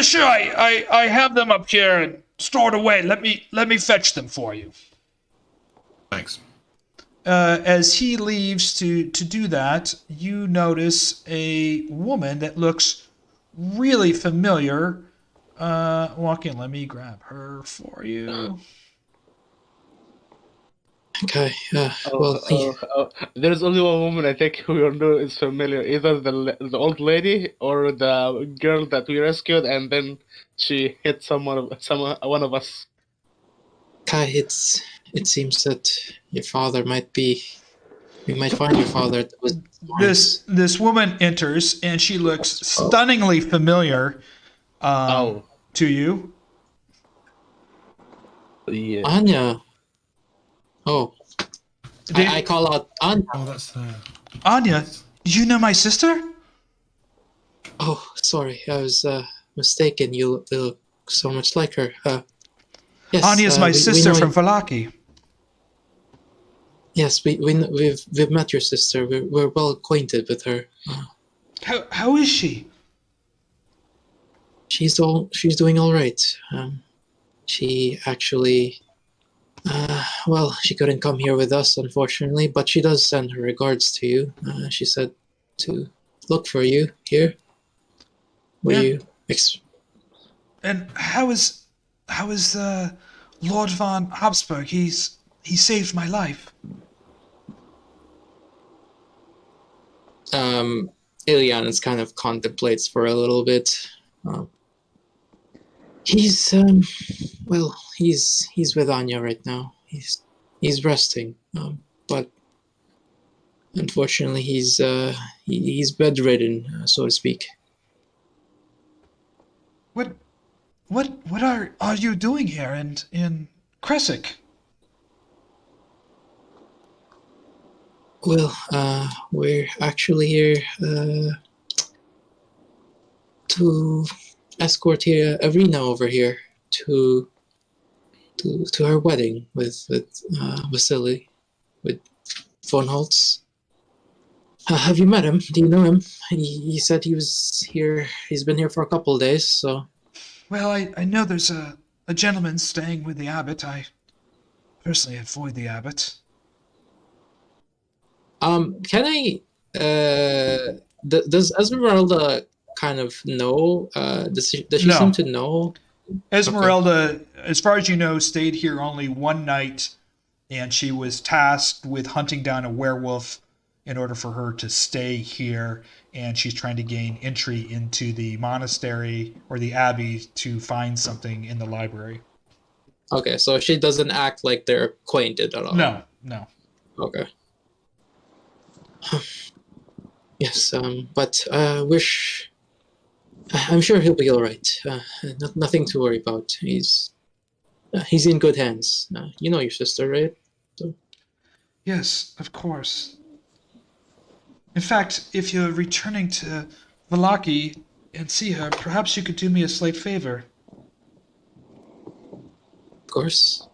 Sure, I have them up here and stored away. Let me fetch them for you. Thanks. As he leaves to do that, you notice a woman that looks really familiar. Walk in. Let me grab her for you. Okay. There's only one woman I think who you know is familiar. Either the old lady or the girl that we rescued, and then she hit one of us. Kai, it seems that your father might be. We might find your father. This woman enters and she looks stunningly familiar to you. Yeah. Anya. Oh. I call out Anya. Oh, that's Anya, you know my sister? Oh, sorry, I was mistaken. You look so much like her. Yes, Anya's my sister from Vallaki. Yes, we've met your sister. We're well acquainted with her. How is she? She's doing all right. She actually, she couldn't come here with us, unfortunately, but she does send her regards to you. She said to look for you here. And how is Lord von Habsburg? He saved my life. Ileanys kind of contemplates for a little bit. He's with Anya right now. He's resting, but unfortunately he's bedridden, so to speak. What are you doing here in Krezk? Well, we're actually here to escort here Arena over here to her wedding with Vasily, with von Holtz. Have you met him? Do you know him? He said he was here. He's been here for a couple of days, so. Well, I know there's a gentleman staying with the Abbot. I personally avoid the Abbot. Can I? Does Esmeralda kind of know? Does she seem to know? Ezmeralda, as far as you know, stayed here only one night, and she was tasked with hunting down a werewolf in order for her to stay here, and she's trying to gain entry into the monastery or the abbey to find something in the library. Okay, so she doesn't act like they're acquainted at all. No. Okay. Yes, but I'm sure he'll be all right. Nothing to worry about. He's in good hands. You know your sister, right? So. Yes, of course. In fact, if you're returning to Vallaki and see her, perhaps you could do me a slight favor. Of course.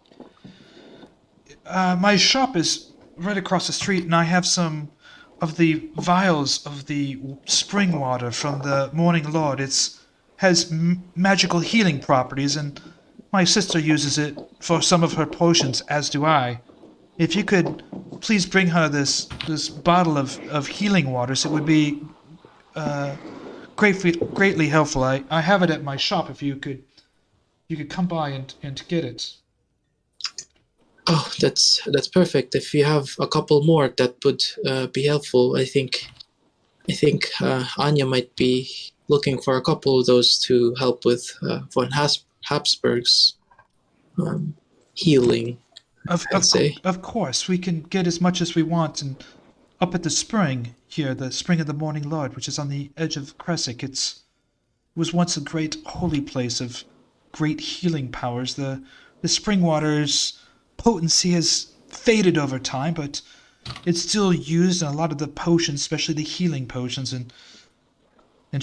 My shop is right across the street, and I have some of the vials of the spring water from the Morning Lord. It has magical healing properties, and my sister uses it for some of her potions, as do I. If you could please bring her this bottle of healing waters, it would be greatly helpful. I have it at my shop. If you could come by and get it. Oh, that's perfect. If you have a couple more, that would be helpful. I think Anya might be looking for a couple of those to help with von Habsburg's healing. Of course, we can get as much as we want, and up at the spring here, the Spring of the Morning Lord, which is on the edge of Krezk, it was once a great holy place of great healing powers. The spring water's potency has faded over time, but it's still used in a lot of the potions, especially the healing potions, and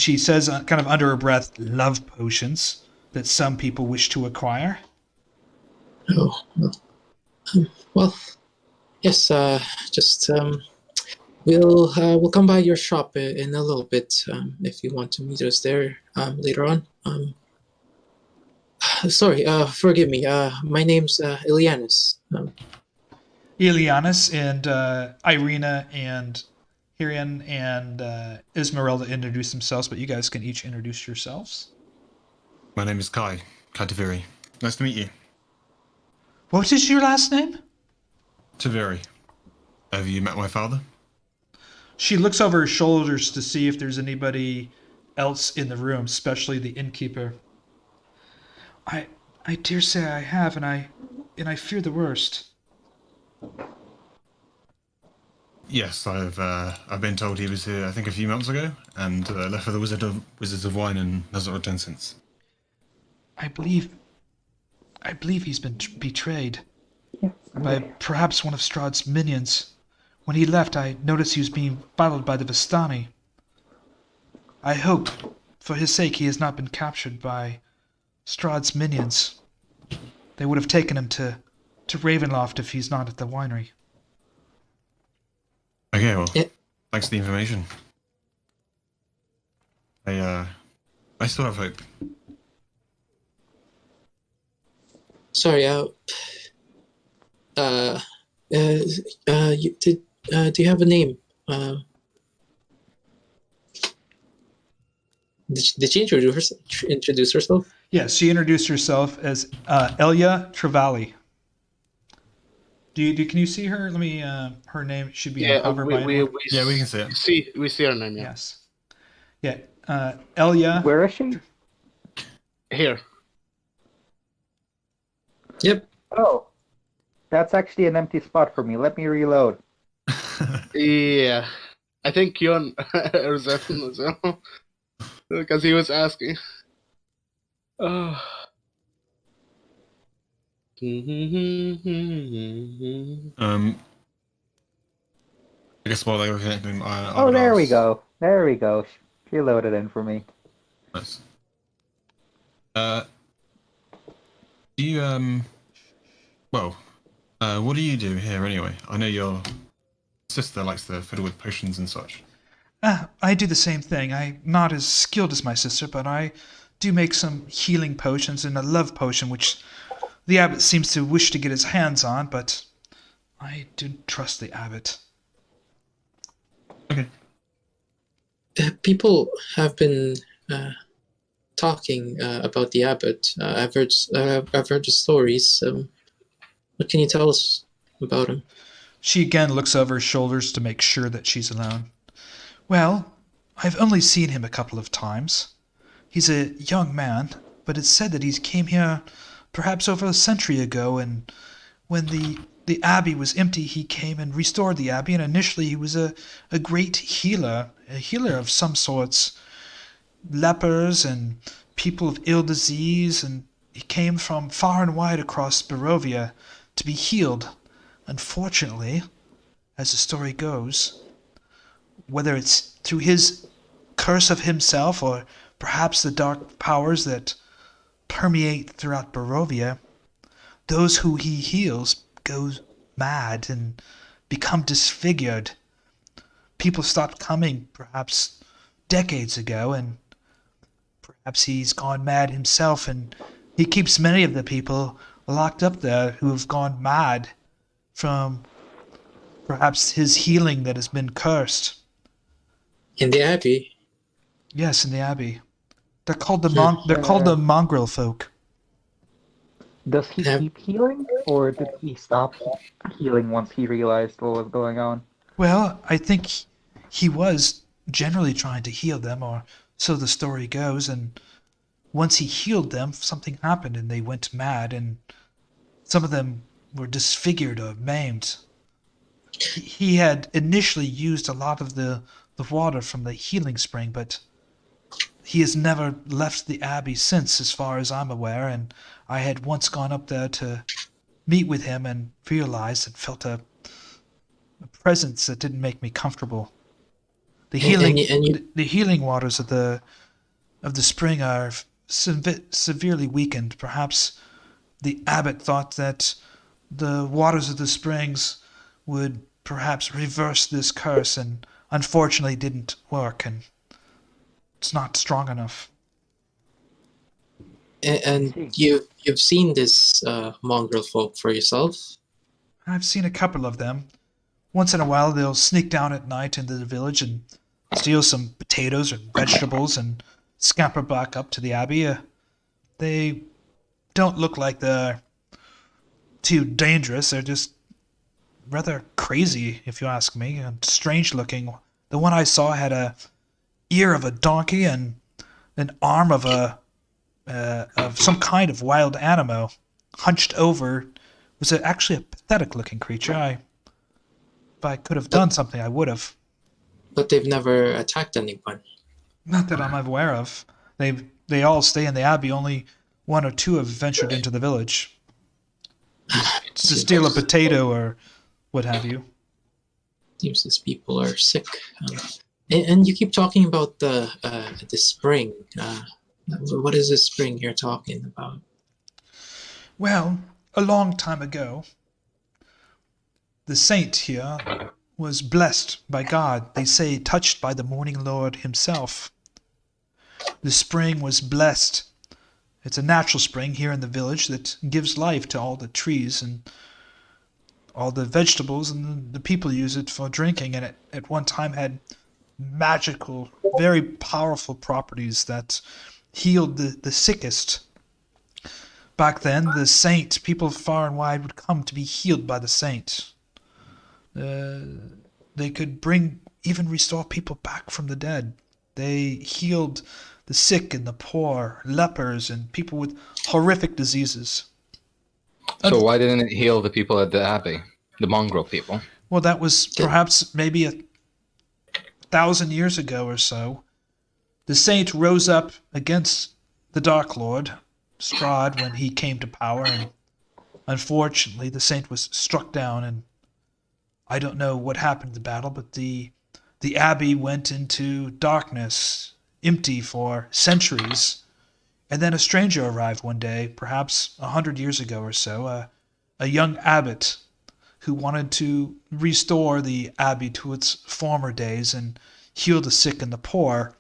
she says, kind of under her breath, love potions that some people wish to acquire. Oh, well, yes. Just we'll come by your shop in a little bit if you want to meet us there later on. Sorry, forgive me. My name's Ileanys. Ileanys and Irina and Herjann and Ezmeralda introduce themselves, but you guys can each introduce yourselves. My name is Kai Taveri. Nice to meet you. What is your last name? Taveri. Have you met my father? She looks over her shoulders to see if there's anybody else in the room, especially the innkeeper. I dare say I have, and I fear the worst. Yes, I've been told he was here, I think, a few months ago, and left for the Wizards of Wine and has not returned since. I believe he's been betrayed by perhaps one of Strad's minions. When he left, I noticed he was being followed by the Vistani. I hope, for his sake, he has not been captured by Strad's minions. They would have taken him to Ravenloft if he's not at the winery. Okay, well, thanks for the information. I still have hope. Sorry, do you have a name? Did she introduce herself? Yes, she introduced herself as Elia Trevally. Can you see her? Let me. Her name should be on cover by anyone. Yeah, we can see it. We see her name. Yeah. Yes. Yeah. Elia. Where is she? Here. Yep. Oh, that's actually an empty spot for me. Let me reload. Yeah, I think Yon Erzan as well, because he was asking. Oh. I guess while they were connecting, Oh, there we go. There we go. She loaded in for me. Nice. Do you, what do you do here anyway? I know your sister likes to fiddle with potions and such. I do the same thing. I'm not as skilled as my sister, but I do make some healing potions and a love potion, which the abbot seems to wish to get his hands on, but I do trust the abbot. Okay. People have been talking about the abbot. I've heard the stories. What can you tell us about him? She again looks over her shoulders to make sure that she's alone. Well, I've only seen him a couple of times. He's a young man, but it's said that he came here perhaps over a century ago, and when the Abbey was empty, he came and restored the Abbey, and initially he was a great healer, a healer of some sorts. Lepers and people of ill disease, and he came from far and wide across Barovia to be healed. Unfortunately, as the story goes, whether it's through his curse of himself or perhaps the dark powers that permeate throughout Barovia, those who he heals go mad and become disfigured. People stopped coming perhaps decades ago, and perhaps he's gone mad himself, and he keeps many of the people locked up there who have gone mad from perhaps his healing that has been cursed. In the Abbey? Yes, in the Abbey. They're called the mongrelfolk. Does he keep healing, or did he stop healing once he realized what was going on? Well, I think he was generally trying to heal them, or so the story goes, and once he healed them, something happened and they went mad, and some of them were disfigured or maimed. He had initially used a lot of the water from the healing spring, but he has never left the Abbey since, as far as I'm aware, and I had once gone up there to meet with him and realized and felt a presence that didn't make me comfortable. The healing waters of the spring are severely weakened. Perhaps the abbot thought that the waters of the springs would perhaps reverse this curse, and unfortunately didn't work, and it's not strong enough. And you've seen this mongrel folk for yourself? I've seen a couple of them. once in a while they'll sneak down at night into the village and steal some potatoes or vegetables and scamper back up to the Abbey. They don't look like they're too dangerous. They're just rather crazy, if you ask me, and strange looking. The one I saw had a ear of a donkey and an arm of of some kind of wild animal, hunched over. It was actually a pathetic looking creature. If I could have done something, I would have. But they've never attacked anyone. Not that I'm aware of. They all stay in the Abbey. Only one or two have ventured into the village to steal a potato or what have you. Seems these people are sick. And you keep talking about the spring. What is this spring you're talking about? Well, a long time ago, the saint here was blessed by God. They say touched by the Morning Lord himself. The spring was blessed. It's a natural spring here in the village that gives life to all the trees and all the vegetables, and the people use it for drinking. And it at one time had magical, very powerful properties that healed the sickest. Back then, the saint, people far and wide would come to be healed by the saint. They could even restore people back from the dead. They healed the sick and the poor, lepers, and people with horrific diseases. So why didn't it heal the people at the Abbey, the mongrel people? Well, that was perhaps maybe 1,000 years ago or so. The saint rose up against the Dark Lord, Strad, when he came to power, and unfortunately the saint was struck down, and I don't know what happened in the battle, but the Abbey went into darkness, empty for centuries. And then a stranger arrived one day, perhaps 100 years ago or so, a young abbot who wanted to restore the Abbey to its former days and heal the sick and the poor.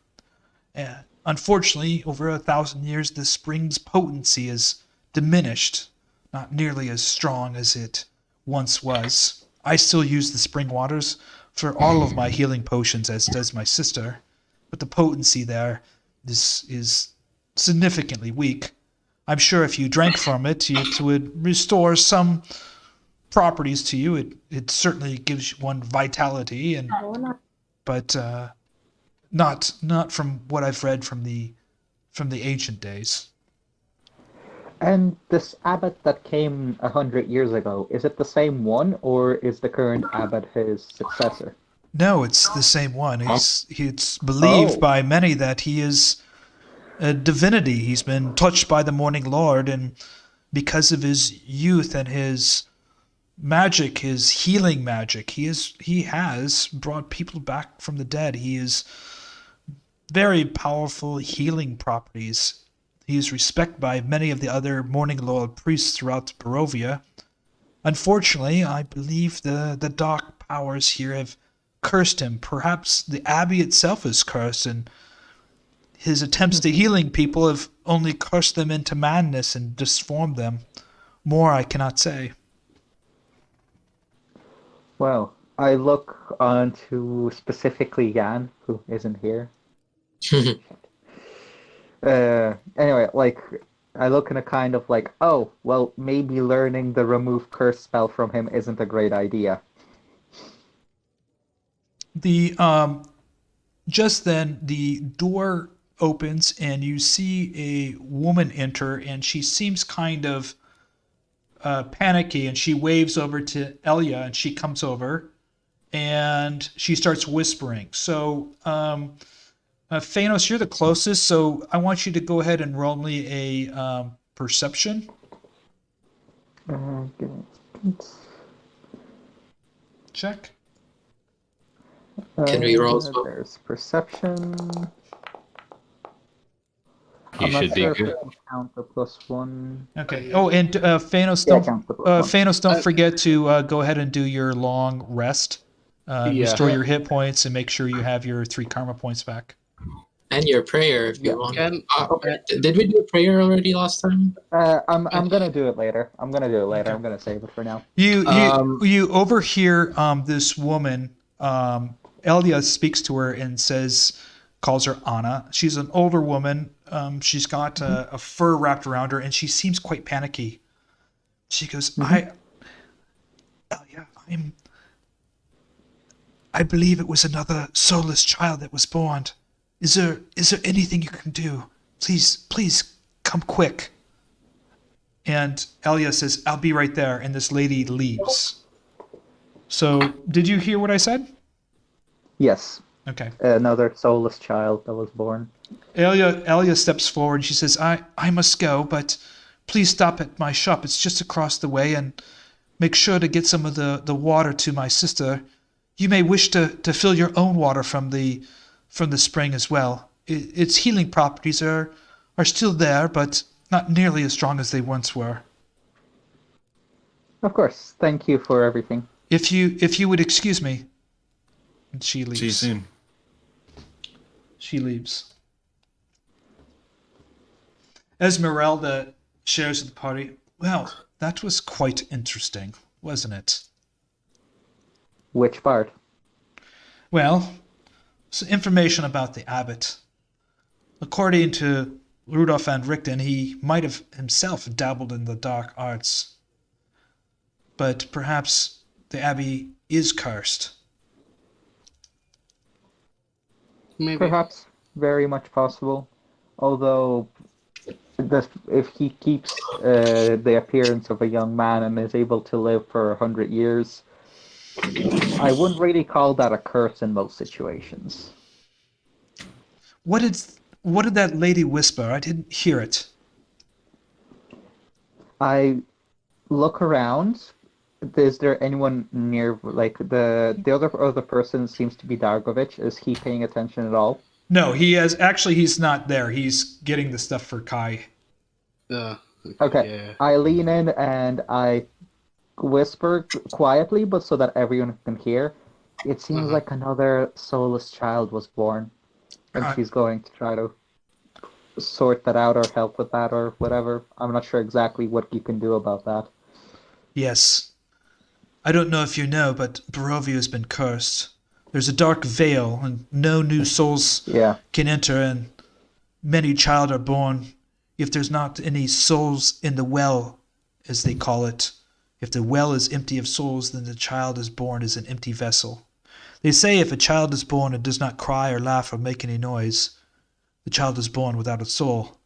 Unfortunately, over 1,000 years, the spring's potency is diminished, not nearly as strong as it once was. I still use the spring waters for all of my healing potions, as does my sister, but the potency there is significantly weak. I'm sure if you drank from it, it would restore some properties to you. It certainly gives one vitality, but not from what I've read from the ancient days. And this abbot that came 100 years ago, is it the same one, or is the current abbot his successor? No, it's the same one. It's believed by many that he is a divinity. He's been touched by the Morning Lord, and because of his youth and his magic, his healing magic, he has brought people back from the dead. He is very powerful healing properties. He is respected by many of the other Morning Lord priests throughout Barovia. Unfortunately, I believe the dark powers here have cursed him. Perhaps the Abbey itself is cursed, and his attempts to healing people have only cursed them into madness and disformed them. More I cannot say. Well, I look onto specifically Jan, who isn't here. Anyway, like, I look in a kind of like, oh, well, maybe learning the remove curse spell from him isn't a great idea. Just then the door opens and you see a woman enter, and she seems kind of panicky, and she waves over to Elia, and she comes over and she starts whispering. So Fiannos, you're the closest, so I want you to go ahead and roll me a perception. Give me a second. Check. Can we roll as well? There's perception. You I'm not should be sure if good. I can count the +1. Okay. Oh, and Fiannos, Yeah, don't count the +1. Fiannos, don't forget to go ahead and do your long rest. Yeah. Restore your hit points and make sure you have your 3 karma points back. And your prayer, if you Yeah. want. Can Did we do a prayer already last time? I'm gonna do it later. I'm gonna do it later. Okay. I'm gonna save it for now. You overhear this woman. Elia speaks to her and calls her Anna. She's an older woman. She's got a fur wrapped around her, and she seems quite panicky. She goes, Elia, I believe it was another soulless child that was born. Is there anything you can do? Please come quick. And Elia says, I'll be right there. And this lady leaves. So, did you hear what I said? Yes, Okay. another soulless child that was born. Elia steps forward. She says, I must go, but please stop at my shop. It's just across the way, and make sure to get some of the water to my sister. You may wish to fill your own water from the spring as well. Its healing properties are still there, but not nearly as strong as they once were. Of course. Thank you for everything. If you would excuse me. And she leaves. See you soon. She leaves. Esmeralda shares with the party. Well, that was quite interesting, wasn't it? Which part? Well, some information about the abbot. According to Rudolf van Richten, he might have himself dabbled in the dark arts. But perhaps the abbey is cursed. maybe Perhaps. Very much possible. Although, if he keeps the appearance of a young man and is able to live for 100 years, I wouldn't really call that a curse in most situations. What did that lady whisper? I didn't hear it. I look around. Is there anyone near? Like the other person seems to be Dargovich. Is he paying attention at all? No, he's not there. He's getting the stuff for Kai. Okay. Yeah. I lean in and I whisper quietly, but so that everyone can hear. It seems like another soulless child was born, and she's going to try to sort that out or help with that or whatever. I'm not sure exactly what you can do about that. Yes. I don't know if you know, but Barovia has been cursed. There's a dark veil, and no new souls can enter, and many child are born. If there's not any souls in the well, as they call it, if the well is empty of souls, then the child is born as an empty vessel. They say if a child is born and does not cry or laugh or make any noise, the child is born without a soul.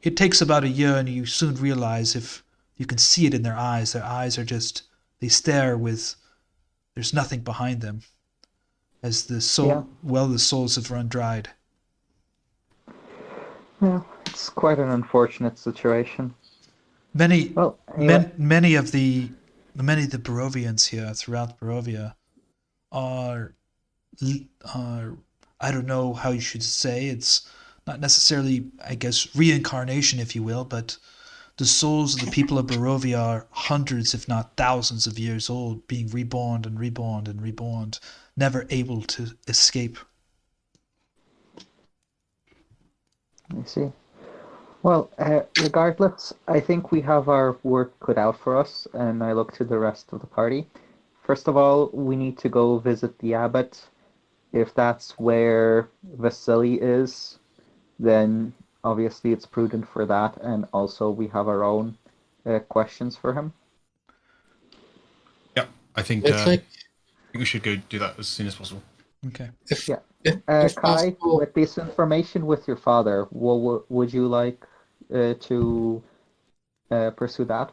It takes about a year, and you soon realize if you can see it in their eyes. Their eyes are just, they stare with, there's nothing behind them, as the souls have run dried. Yeah, it's quite an unfortunate situation. Many Well, many of the Barovians here throughout Barovia are I don't know how you should say, it's not necessarily, I guess, reincarnation, if you will, but the souls of the people of Barovia are hundreds, if not thousands of years old, being reborn and reborn and reborn, never able to escape. I see. Well, regardless, I think we have our work cut out for us, and I look to the rest of the party. First of all, we need to go visit the Abbot. If that's where Vasily is, then obviously it's prudent for that, and also we have our own questions for him. Yeah, I think we should go do that as soon as possible. Okay. If Kai, possible, with this information with your father, would you like to pursue that?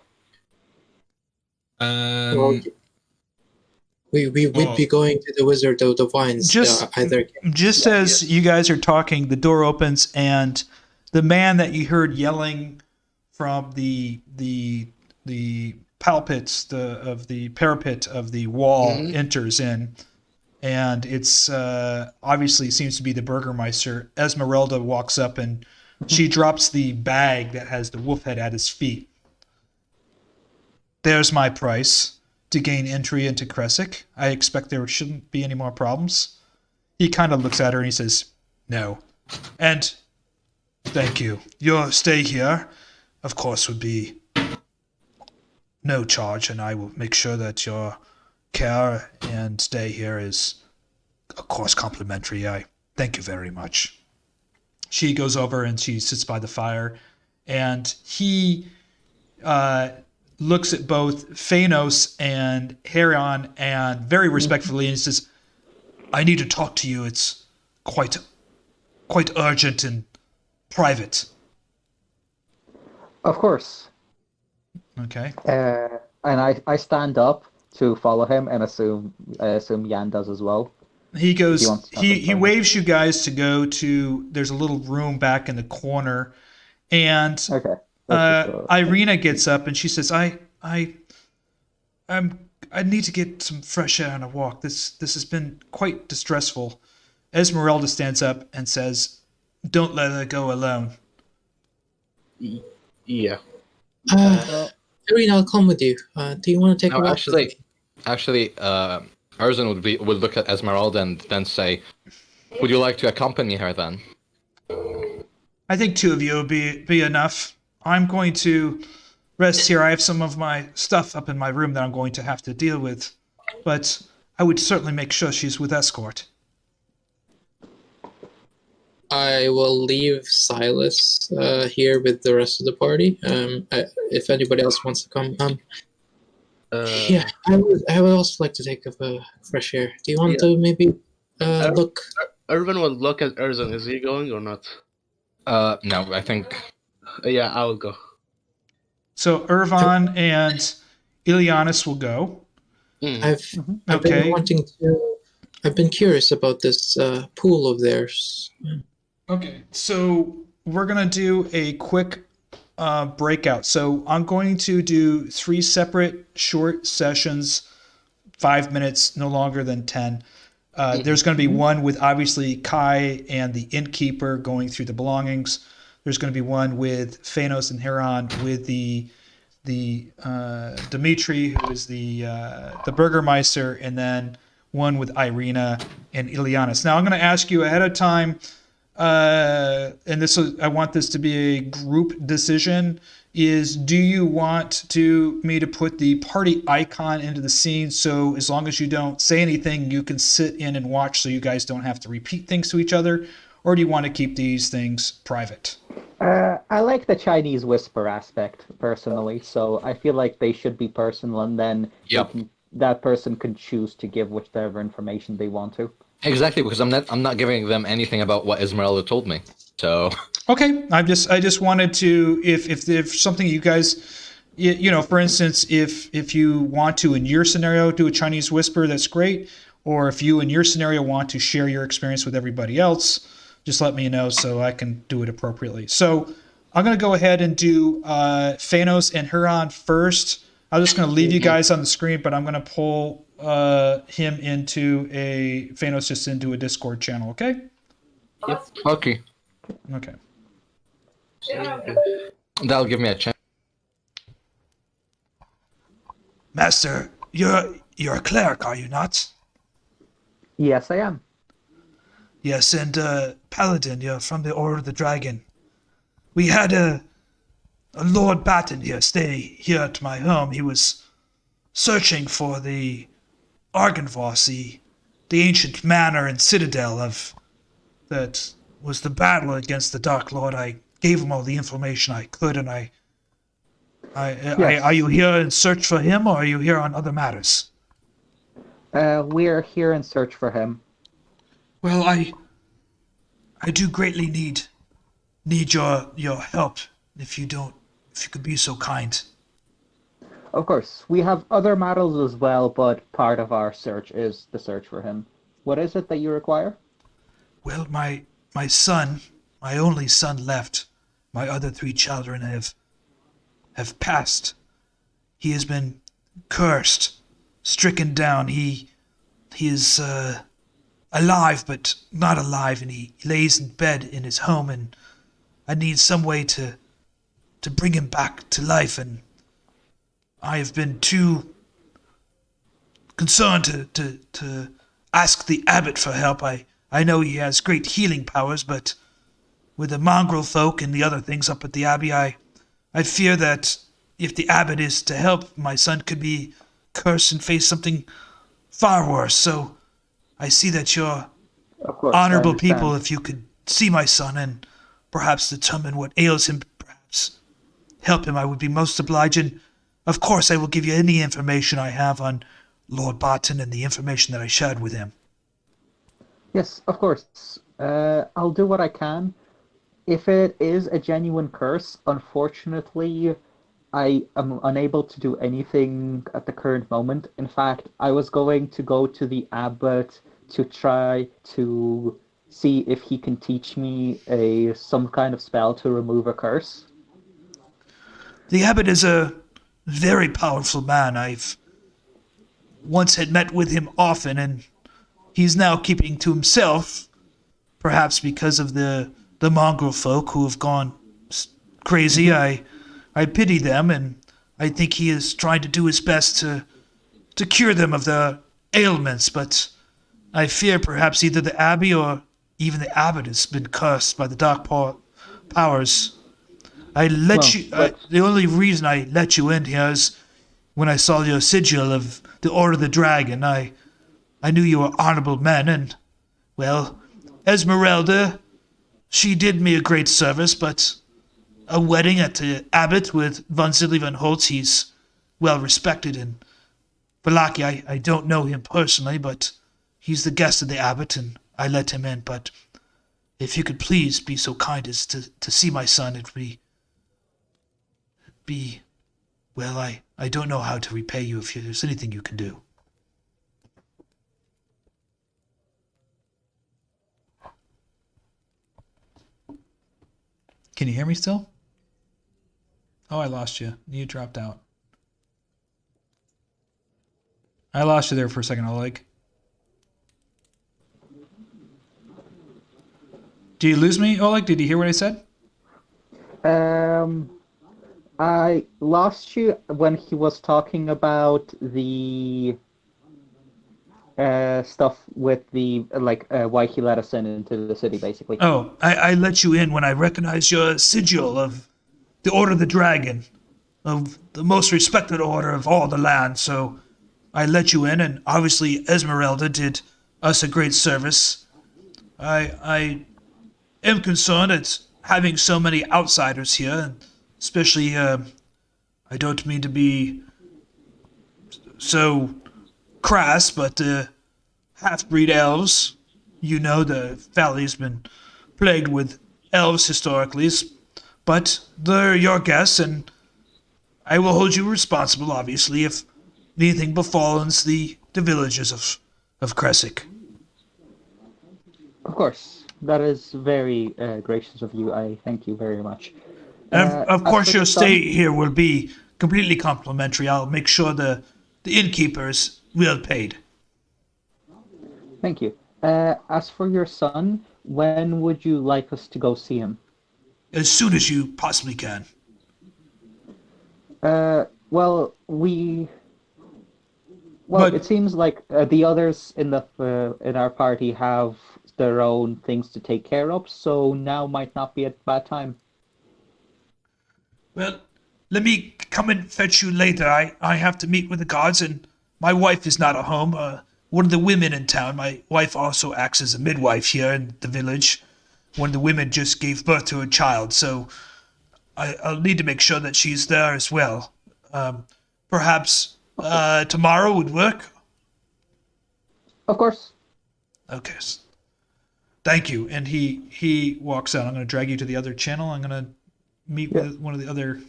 we would be going to the Wizard of the Vines. Just as you guys are talking, the door opens and the man that you heard yelling from the parapet of the wall enters in, and it's obviously seems to be the Burgomaster. Ezmeralda walks up and she drops the bag that has the wolf head at his feet. There's my price to gain entry into Krezk. I expect there shouldn't be any more problems. He kind of looks at her and he says, No. And thank you. Your stay here, of course, would be no charge, and I will make sure that your care and stay here is, of course, complimentary. I thank you very much. She goes over and she sits by the fire, and he looks at both Fiannos and Herjann and very respectfully and says, I need to talk to you. It's quite urgent and private. Of course. Okay. And I stand up to follow him and I assume Jan does as well. He goes, he further. waves you guys to go to, there's a little room back in the corner, and Okay. Irina gets up and she says, I need to get some fresh air and a walk. This has been quite distressful. Ezmeralda stands up and says, don't let her go alone. Yeah. Irina, I'll come with you. Do you want to take a No, walk? actually, Erzan would look at Esmeralda and then say, would you like to accompany her then? I think 2 of you will be enough. I'm going to rest here. I have some of my stuff up in my room that I'm going to have to deal with, but I would certainly make sure she's with escort. I will leave Silas here with the rest of the party. If anybody else wants to come, yeah, I would also like to take a fresh air. Do you want to maybe look? Ervan will look at Erzan. Is he going or not? No, I think... Yeah, I will go. So Ervan and Ileanys will go. I've Okay. been wanting to. I've been curious about this pool of theirs. Okay, so we're going to do a quick breakout. So I'm going to do 3 separate short sessions, 5 minutes, no longer than 10. There's going to be one with obviously Kai and the innkeeper going through the belongings. There's going to be one with Fiannos and Herjann with the Dimitri, who is the Burgomaster, and then one with Irina and Ileanys. Now I'm going to ask you ahead of time, and I want this to be a group decision. Do you want me to put the party icon into the scene, so as long as you don't say anything, you can sit in and watch, so you guys don't have to repeat things to each other? Or do you want to keep these things private? I like the Chinese whisper aspect personally, so I feel like they should be personal, and then that person can choose to give whichever information they want to. Exactly, because I'm not giving them anything about what Esmeralda told me. So okay, I just wanted to, if something you guys, for instance, if you want to in your scenario do a Chinese whisper, that's great. Or if you in your scenario want to share your experience with everybody else, just let me know so I can do it appropriately. So I'm going to go ahead and do Fiannos and Herjann first. I'm just going to leave you guys on the screen, but I'm going to pull him Fiannos just into a Discord channel, okay? Yep. Okay. Okay. That'll give me a chance. Master, you're a cleric, are you not? Yes, I am. Yes, and Paladin, you're from the Order of the Dragon. We had a Lord Batten here stay here at my home. He was searching for the Argynvoss, the ancient manor and citadel that was the battle against the Dark Lord. I gave him all the information I could, and are you here in search for him, or are you here on other matters? We are here in search for him. Well, I do greatly need your help. If you could be so kind. Of course, we have other matters as well, but part of our search is the search for him. What is it that you require? Well, my son, my only son left. My other 3 children have passed. He has been cursed, stricken down. He is alive, but not alive, and he lays in bed in his home, and I need some way to bring him back to life, and I have been too concerned to ask the Abbot for help. I I know he has great healing powers, but with the mongrel folk and the other things up at the Abbey, I fear that if the Abbot is to help, my son could be cursed and face something far worse. So I see that you're Of course, I honorable understand. people. If you could see my son and perhaps determine what ails him, perhaps help him, I would be most obliged. And of course, I will give you any information I have on Lord Barton and the information that I shared with him. Yes, of course. I'll do what I can. If it is a genuine curse, unfortunately, I am unable to do anything at the current moment. In fact, I was going to go to the Abbot to try to see if he can teach me some kind of spell to remove a curse. The Abbot is a very powerful man. I've once had met with him often, and he's now keeping to himself, perhaps because of the mongrel folk who have gone crazy. I pity them, and I think he is trying to do his best to cure them of their ailments, but I fear perhaps either the Abbey or even the Abbot has been cursed by the dark powers. The only reason I let you in here is when I saw your sigil of the Order of the Dragon. I knew you were honorable men, and, well, Ezmeralda, she did me a great service, but a wedding at the Abbot with von Zilli von Holtz, he's well respected, and Valaki, I don't know him personally, but he's the guest of the Abbot, and I let him in. But if you could please be so kind as to see my son, it would be well, I don't know how to repay you if there's anything you can do. Can you hear me still? Oh, I lost you. You dropped out. I lost you there for a second, Oleg. Did you lose me, Oleg? Did you hear what I said? I lost you when he was talking about the stuff with the why he let us in into the city, basically. Oh, I let you in when I recognized your sigil of the Order of the Dragon, of the most respected order of all the land, so I let you in, and obviously Esmeralda did us a great service. I am concerned at having so many outsiders here, and especially, I don't mean to be so crass, but half-breed elves. You know the valley's been plagued with elves historically, but they're your guests, and I will hold you responsible, obviously, if anything befalls the villages of Krezk. Of course, that is very gracious of you. I thank you very much. And of course, as for your the son- stay here will be completely complimentary. I'll make sure the innkeeper is well paid. Thank you. As for your son, when would you like us to go see him? As soon as you possibly can. Well, But- it seems like the others in our party have their own things to take care of, so now might not be a bad time. Well, let me come and fetch you later. I have to meet with the guards, and my wife is not at home. One of the women in town, my wife also acts as a midwife here in the village. One of the women just gave birth to a child, so I'll need to make sure that she's there as well. Perhaps tomorrow would work? Of course. Okay. Thank you. And he walks out. I'm going to drag you to the other channel. I'm going to meet with one of the other...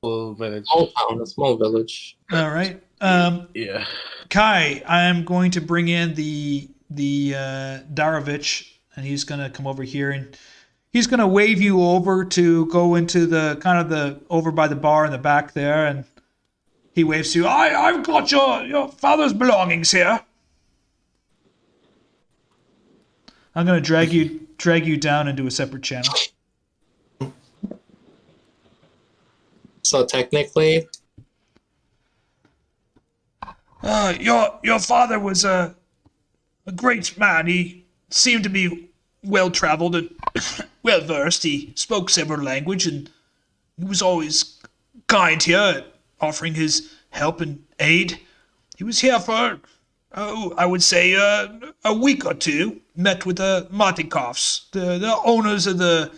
Full village. Small town, a small village. All right. Yeah. Kai, I'm going to bring in the Darovich, and he's going to come over here, and he's going to wave you over to go into the over by the bar in the back there, and he waves to you. I've got your father's belongings here. I'm going to drag you down into a separate channel. So technically, Your father was a great man. He seemed to be well-traveled and well-versed. He spoke several languages, and he was always kind here, offering his help and aid. He was here for, I would say, a week or two. Met with the Martikoffs, the owners of the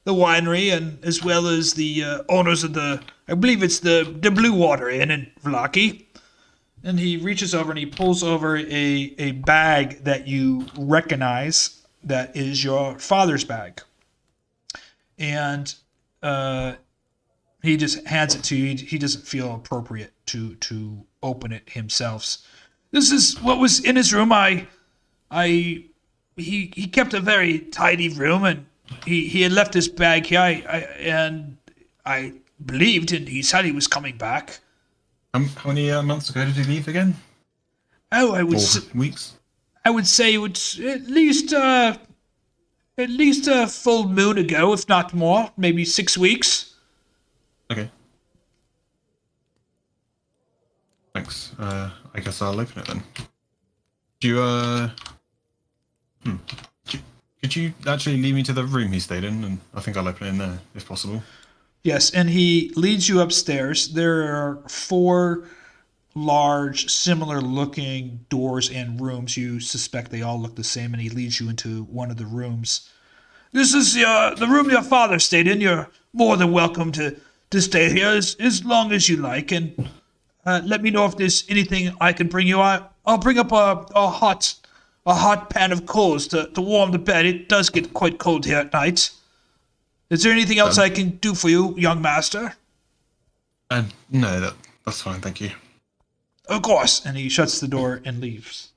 winery, and as well as the owners of I believe it's the Blue Water Inn in Vlaki. And he reaches over and he pulls over a bag that you recognize that is your father's bag. And he just hands it to you. He doesn't feel appropriate to open it himself. This is what was in his room. He kept a very tidy room, and he had left his bag here. I believed, and he said he was coming back. How many months ago did he leave again? Oh, Weeks. I would say it was at least a full moon ago, if not more, maybe 6 weeks. Okay. Thanks. I guess I'll open it then. Do you could you actually lead me to the room he stayed in, and I think I'll open it in there if possible. Yes, and he leads you upstairs. There are 4 large, similar-looking doors and rooms. You suspect they all look the same, and he leads you into one of the rooms. This is the room your father stayed in. You're more than welcome to stay here as long as you like, and let me know if there's anything I can bring you. I'll bring up a hot pan of coals to warm the bed. It does get quite cold here at night. Is there anything else I can do for you, young master? No, that's fine, thank you. Of course. And he shuts the door and leaves.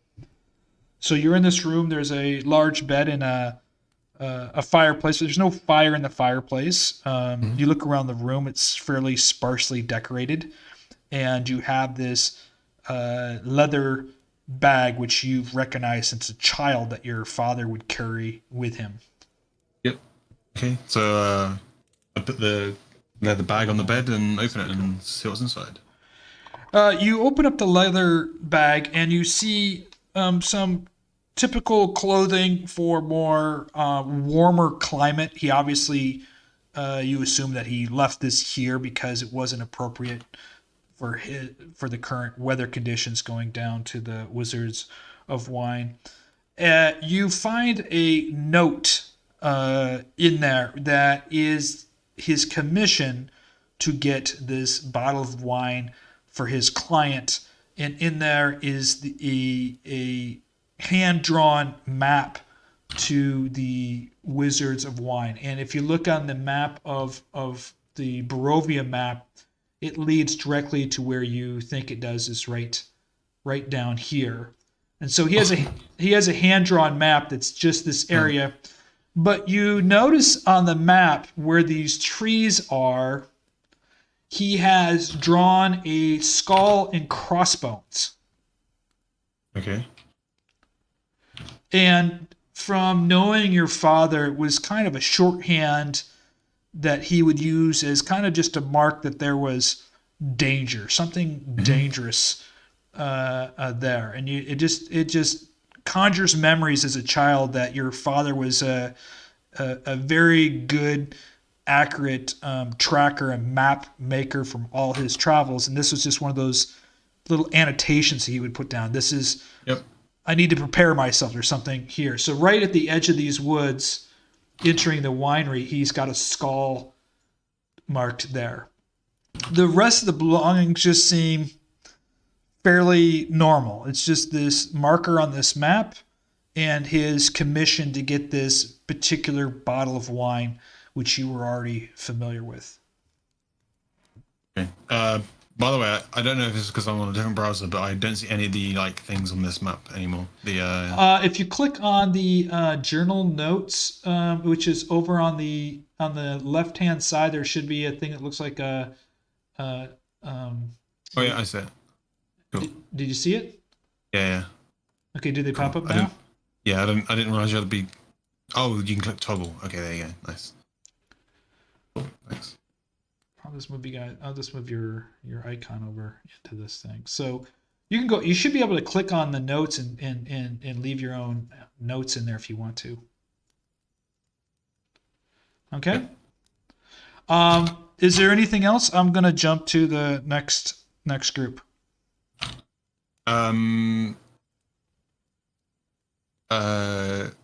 So you're in this room. There's a large bed and a fireplace. There's no fire in the fireplace. You look around the room. It's fairly sparsely decorated. And you have this leather bag, which you've recognized since a child that your father would carry with him. Yep. Okay, so I put the leather bag on the bed and open it and see what's inside. You open up the leather bag and you see some typical clothing for more warmer climate. He obviously, you assume that he left this here because it wasn't appropriate for the current weather conditions going down to the Wizards of Wine. You find a note in there that is his commission to get this bottle of wine for his client, and in there is a hand-drawn map to the Wizards of Wine. And if you look on the map of the Barovia map, it leads directly to where you think it does, is right down here. And so he has a hand-drawn map that's just this area. But you notice on the map where these trees are, he has drawn a skull and crossbones. Okay. And from knowing your father, it was kind of a shorthand that he would use as kind of just a mark that there was danger, something dangerous there. And it just conjures memories as a child that your father was a very good, accurate tracker and map maker from all his travels, and this was just one of those little annotations he would put down. This is, yep, I need to prepare myself or something here. So right at the edge of these woods, entering the winery, he's got a skull marked there. The rest of the belongings just seem fairly normal. It's just this marker on this map and his commission to get this particular bottle of wine, which you were already familiar with. Okay. By the way, I don't know if this is because I'm on a different browser, but I don't see any of the things on this map anymore. If you click on the journal notes, which is over on the left-hand side, there should be a thing that looks like a. Oh yeah, I see it. Cool. Did you see it? Yeah. Okay. Did they pop up now? I didn't realize you had to be. Oh, you can click toggle. Okay, there you go. Nice. Cool. Thanks. I'll just move your icon over into this thing. So You can go. You should be able to click on the notes and leave your own notes in there if you want to. Okay. Is there anything else? I'm gonna jump to the next group.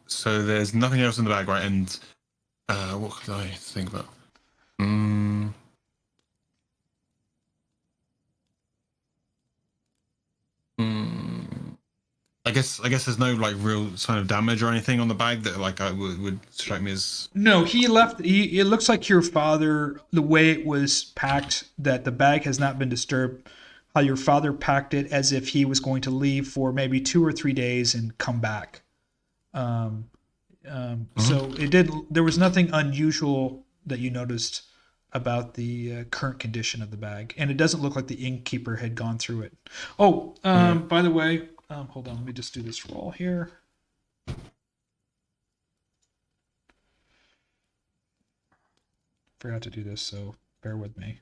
So there's nothing else in the bag, right? And what could I think about? I guess there's no like real sign of damage or anything on the bag that like I would strike me as. No, he left. It looks like your father, the way it was packed, that the bag has not been disturbed. How your father packed it as if he was going to leave for maybe 2 or 3 days and come back. So it did. There was nothing unusual that you noticed about the current condition of the bag, and it doesn't look like the innkeeper had gone through it. Oh, by the way, hold on. Let me just do this roll here. Forgot to do this, so bear with me.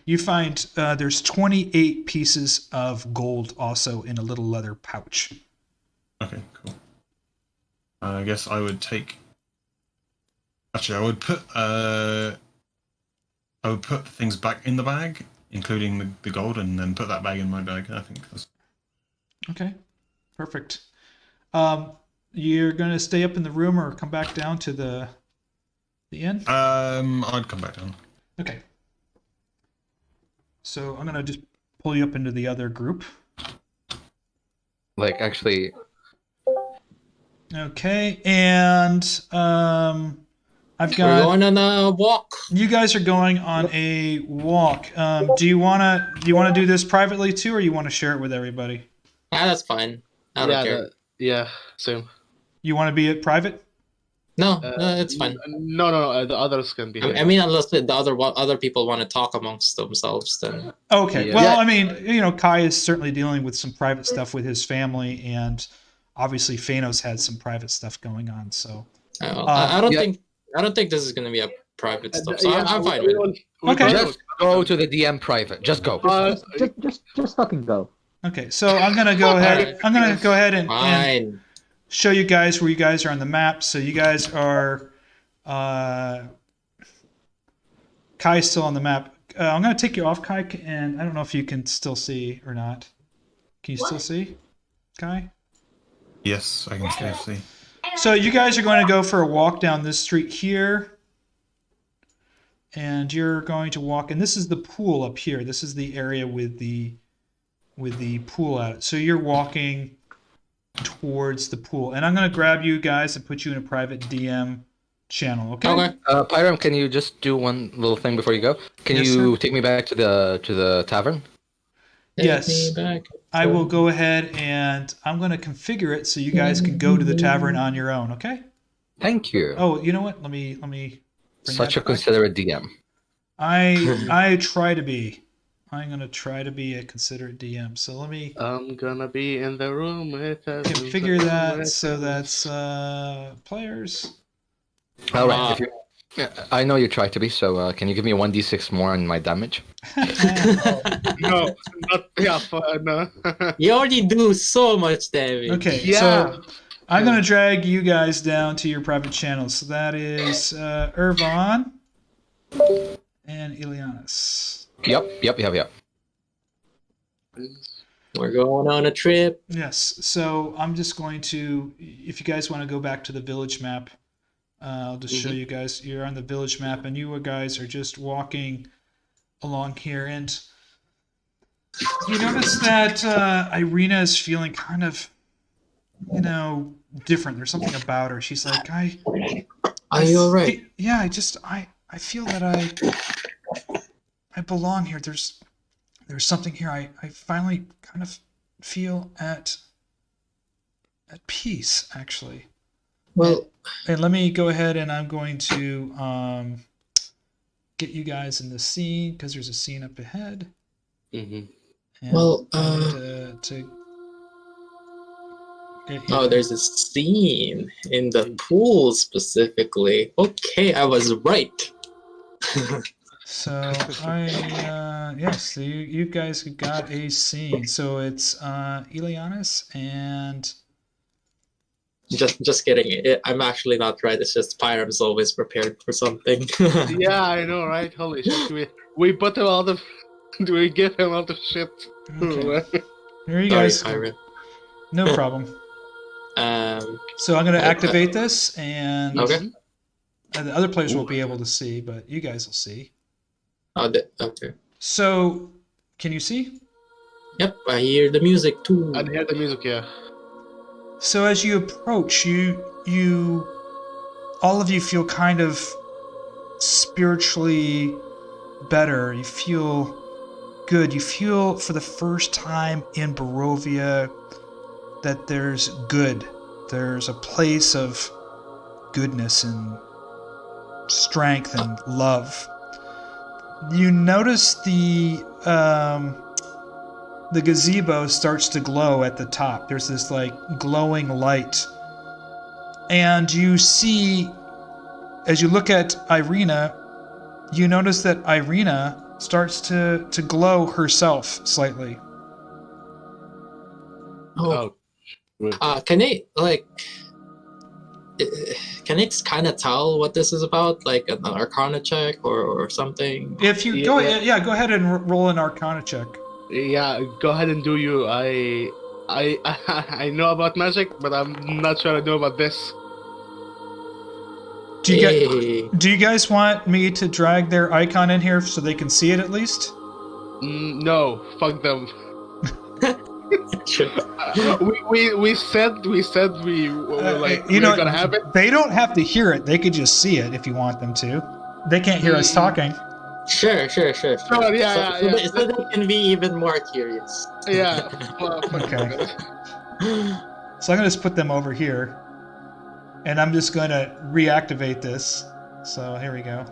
You find there's 28 pieces of gold also in a little leather pouch. Okay, cool. I guess I would take. Actually, I would put things back in the bag, including the gold, and then put that bag in my bag. I think that's. Okay, perfect. You're gonna stay up in the room or come back down to the inn? I'd come back down. Okay. So I'm gonna just pull you up into the other group. Like, actually, Okay, and I've We're got. going on a walk. You guys are going on a walk. Do you wanna do this privately too, or you want to share it with everybody? Ah, that's fine. I don't care. Yeah, same. You want to be it private? No, it's fine. No. The others can be. I mean, unless the other people want to talk amongst themselves, then. Okay. Yeah. Well, I mean, Kai is certainly dealing with some private stuff with his family, and obviously Fiannos had some private stuff going on. So. I don't think this is gonna be a private stuff. So I'm fine with it. Okay. just go to the DM private. Just go. Just fucking go. Okay. So I'm gonna go ahead. I'm gonna go ahead and Fine. show you guys where you guys are on the map. So you guys are. Kai's still on the map. I'm gonna take you off, Kai, and I don't know if you can still see or not. Can you still see, Kai? Yes, I can still see. So you guys are going to go for a walk down this street here. And you're going to walk, and this is the pool up here. This is the area with the pool at it. So you're walking towards the pool. And I'm going to grab you guys and put you in a private DM channel, okay? Okay. Pyram, can you just do one little thing before you go? Can Yes, you sir. take me back to the tavern? Yes. Take me back. I will go ahead and I'm going to configure it so you guys can go to the tavern on your own, okay? Thank you. Oh, you know what? Let me bring Such that a back. considerate DM. I try to be. I'm going to try to be a considerate DM. So let me I'm gonna be in the room with us. configure that so that's players. All right. If you, I know you try to be, so can you give me a 1d6 more on my damage? No, not no. You already do so much damage. Okay, Yeah. so I'm going to drag you guys down to your private channels. So that is Ervan and Ileanys. Yep. We're going on a trip. Yes, so I'm just going to, if you guys want to go back to the village map, I'll just show you guys. You're on the village map, and you guys are just walking along here. And you notice that Irina is feeling kind of, different. There's something about her. She's like, Are you alright? Yeah, I feel that I belong here. There's something here. I finally kind of feel at peace, actually. Well, And let me go ahead and I'm going to get you guys in the scene because there's a scene up ahead. Mm-hmm. And Well, to get you- oh, there's a scene in the pool specifically. Okay, I was right. So yes, so you guys got a scene. So it's Ileanys and Just kidding. I'm actually not right. It's just Pyram's always prepared for something. Yeah, I know, right? Holy shit, we put him out of... we give him out of shit. Okay. Here you Sorry, guys. Pyram. No problem. So I'm going to activate this, and Okay. the other players won't be able to see, but you guys will see. Okay. So, can you see? Yep, I hear the music too. I hear the music, yeah. So as you approach, you all of you feel kind of spiritually better. You feel good. You feel for the first time in Barovia that there's good. There's a place of goodness and strength and love. You notice the gazebo starts to glow at the top. There's this like glowing light. And you see, as you look at Irina, you notice that Irina starts to glow herself slightly. Oh. Can I kind of tell what this is about, like an Arcana check or something? If you go ahead and roll an Arcana check. Yeah, go ahead and do you. I know about magic, but I'm not sure I know about this. Do you guys want me to drag their icon in here so they can see it at least? No, fuck them. Sure. we said we were like we're gonna have it. They don't have to hear it. They could just see it if you want them to. They can't hear us talking. Sure. Oh, yeah, So they can be even more curious. Yeah. Okay. So I'm gonna just put them over here, and I'm just gonna reactivate this. So here we go.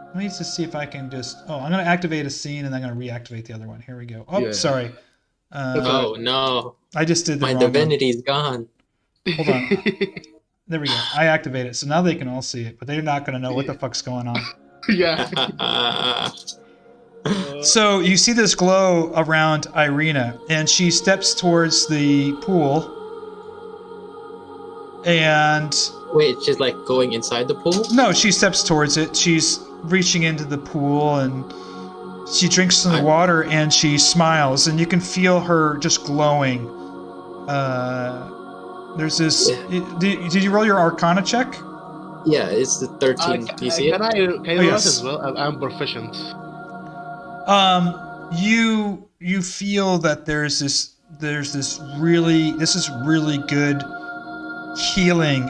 Let me just see if I can just. Oh, I'm gonna activate a scene, and I'm gonna reactivate the other one. Here we go. Oh, Yeah. sorry. Oh no! I just did the My wrong divinity's gone. one. Hold on. There we go. I activate it, so now they can all see it, but they're not gonna know what the fuck's going on. Yeah. So you see this glow around Irina, and she steps towards the pool. And Wait, she's like going inside the pool? no, she steps towards it. She's reaching into the pool, and she drinks some water, and she smiles, and you can feel her just glowing. There's this. Did you roll your Arcana check? Yeah, it's the 13. Do you see it? Can I do that yes. as well? I'm proficient. You feel that this is really good healing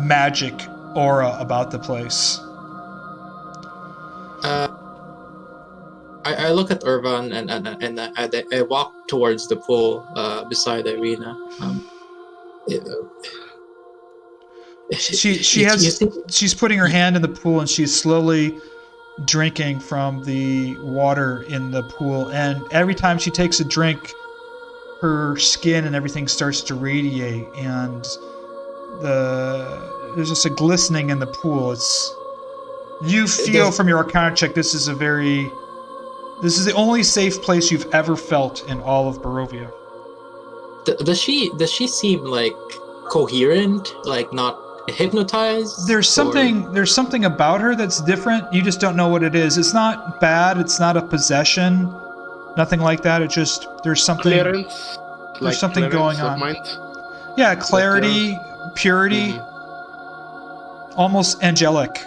magic aura about the place. I look at Ervan and I walk towards the pool beside Irina. She's putting her hand in the pool, and she's slowly drinking from the water in the pool, and every time she takes a drink, her skin and everything starts to radiate, and there's just a glistening in the pool. You feel from your Arcana check this is the only safe place you've ever felt in all of Barovia. Does she seem like coherent, like not hypnotized? There's something about her that's different. You just don't know what it is. It's not bad. It's not a possession. Nothing like that. It just there's something. Clearance. There's something going on. Mind. Yeah, clarity, purity, almost angelic.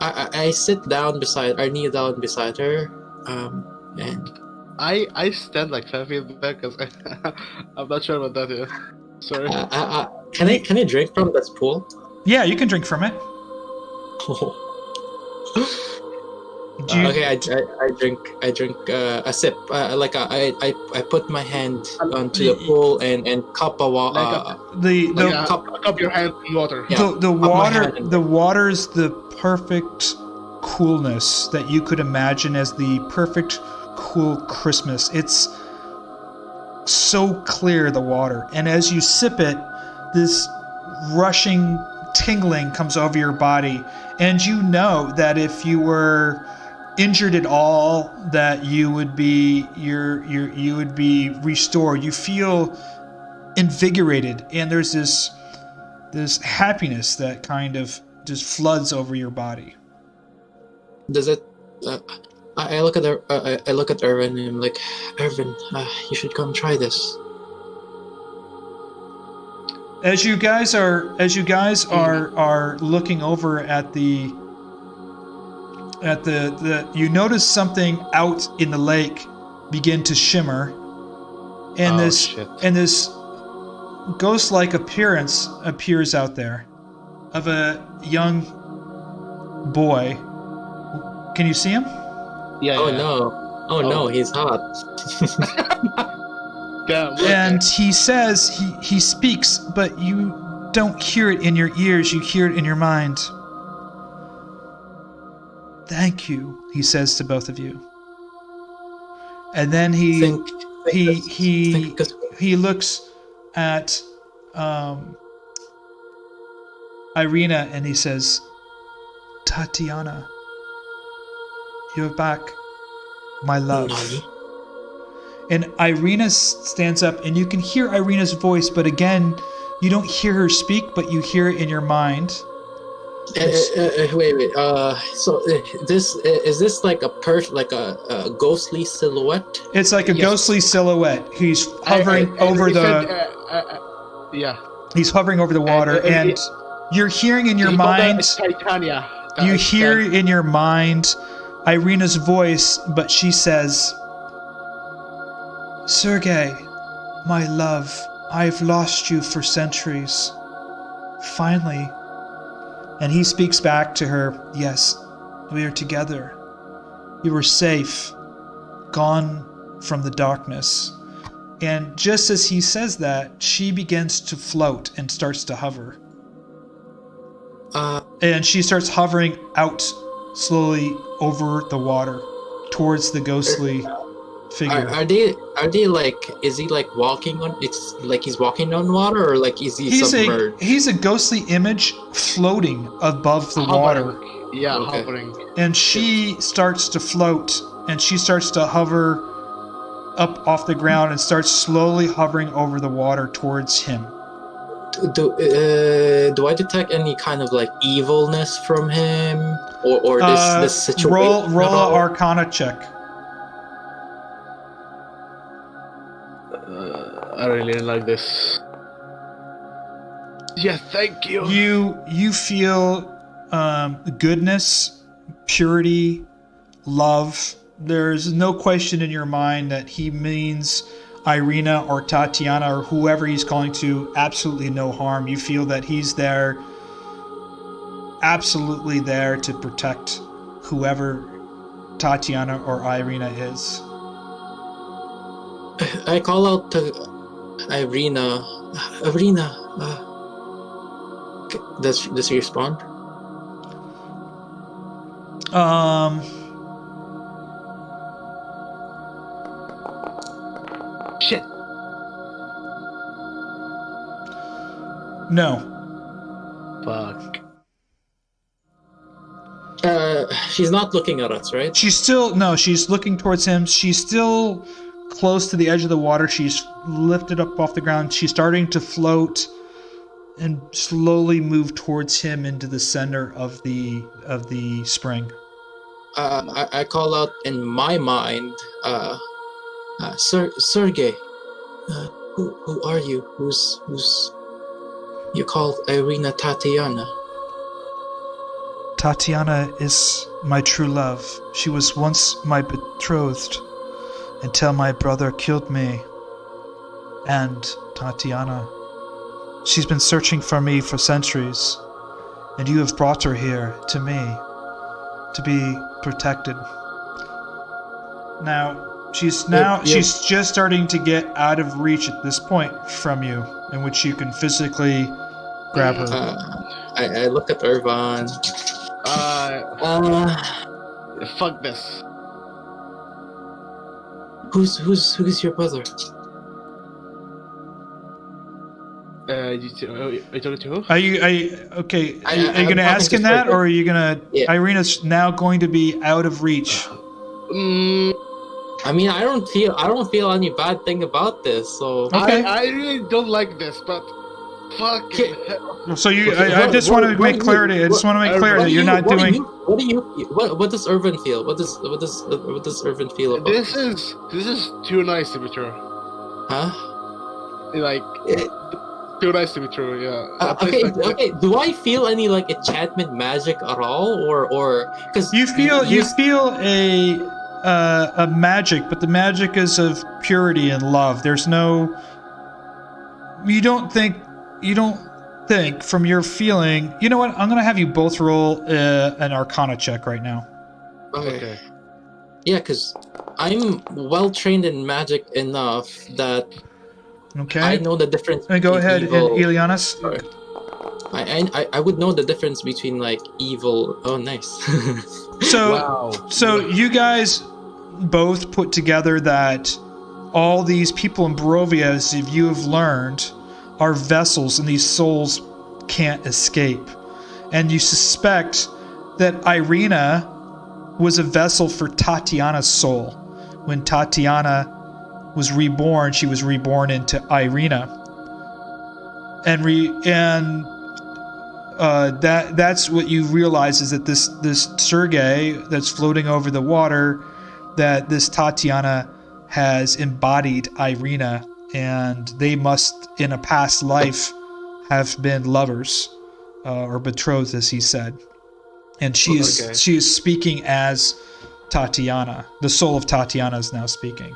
I sit down beside, I kneel down beside her, and I stand like 5 feet back because I'm not sure about that yet. Sorry. can I drink from this pool? Yeah, you can drink from it. Okay, I drink a sip. I put my hand onto the pool and cup of water. Cup your hand in water. Yeah, the water's the perfect coolness that you could imagine as the perfect cool Christmas. It's so clear, the water, and as you sip it, this rushing tingling comes over your body, and you know that if you were injured at all, that you would be you would be restored. You feel invigorated, and there's this happiness that kind of just floods over your body. Does it? I look at I look at Ervan and I'm like, Ervan, you should come try this. As you guys are looking over at the you notice something out in the lake begin to shimmer, and this ghost-like appearance appears out there of a young boy. Can you see him? Yeah. Oh yeah. no! Oh no! He's hot. Yeah, And he says, he speaks, but you don't hear it in your ears, you hear it in your mind. Thank you, he says to both of you. And then he looks at Irina and he says, Tatiana, you're back, my love. And Irina stands up, and you can hear Irina's voice, but again, you don't hear her speak, but you hear it in your mind. Wait. So this is this like a ghostly silhouette? It's like a ghostly silhouette. He's hovering over the. He's hovering over the water, and you're hearing in your mind. Titania. You hear in your mind Irina's voice, but she says, Sergey, my love, I've lost you for centuries. Finally. And he speaks back to her, yes, we are together. You were safe, gone from the darkness. And just as he says that, she begins to float and starts to hover. And she starts hovering out slowly over the water towards the ghostly figure. Are they like, is he like walking on, it's like he's walking on water, or like is he submerged? He's a ghostly image floating above the water. Yeah, okay. Hovering. And she starts to float, and she starts to hover up off the ground and starts slowly hovering over the water towards him. Do I detect any kind of like evilness from him, or this situation? Roll a Arcana check. I really like this. Yeah, thank you. You feel goodness, purity, love. There's no question in your mind that he means Irina or Tatiana or whoever he's calling to absolutely no harm. You feel that he's there, absolutely there to protect whoever Tatiana or Irina is. I call out to Irina. Irina, does he respond? Shit. No. Fuck. She's not looking at us, right? She's looking towards him. She's still close to the edge of the water. She's lifted up off the ground. She's starting to float and slowly move towards him into the center of the spring. I call out in my mind, Sergey, who are you? Who's you called Irina Tatiana? Tatiana is my true love. She was once my betrothed until my brother killed me and Tatiana. She's been searching for me for centuries, and you have brought her here to me to be protected. She's just starting to get out of reach at this point from you, in which you can physically grab her. I look at Ervan. Fuck this. Who's your brother? You talking to who? Are you okay? Are you I'm going to talking ask to him that, Sergey. or are you going to? Yeah. Irina's now going to be out of reach. I mean, I don't feel any bad thing about this. So Okay. I really don't like this, but fuck. So I just want to make clarity. I just want to make clear that you're not doing. What does Ervan feel? What does Ervan feel about This is too nice to be true. Huh? Like too nice to be true. Yeah. Okay. Do I feel any like enchantment magic at all, or because You feel a magic, but the magic is of purity and love. There's no. You don't think from your feeling. You know what? I'm gonna have you both roll an Arcana check right now. Okay. Yeah, because I'm well trained in magic enough that Okay. I know the difference. And go between ahead, evil- Ileanys. I would know the difference between like evil. Oh, nice. So, Wow. so you guys both put together that all these people in Barovia, as you have learned, are vessels, and these souls can't escape. And you suspect that Irina was a vessel for Tatiana's soul. When Tatiana was reborn, she was reborn into Irina. That's what you realize, is that this Sergey that's floating over the water, that this Tatiana has embodied Irina, and they must in a past life have been lovers or betrothed, as he said. And she is speaking as Tatiana. The soul of Tatiana is now speaking.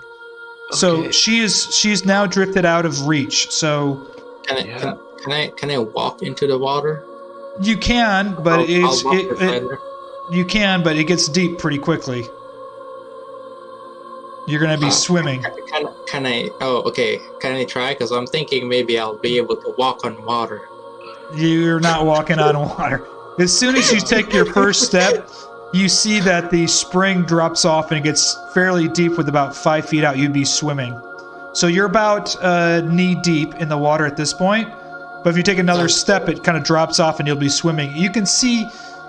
So she's now drifted out of reach. So Can I walk into the water? you can, but I'll walk beside her. you can, but it gets deep pretty quickly. You're gonna be swimming. Can I? Oh, okay. Can I try? Because I'm thinking maybe I'll be able to walk on water. You're not walking on water. As soon as you take your first step, you see that the spring drops off and it gets fairly deep with about 5 feet out. You'd be swimming. So you're about knee deep in the water at this point. But if you take another step, it kind of drops off and you'll be swimming. You can see,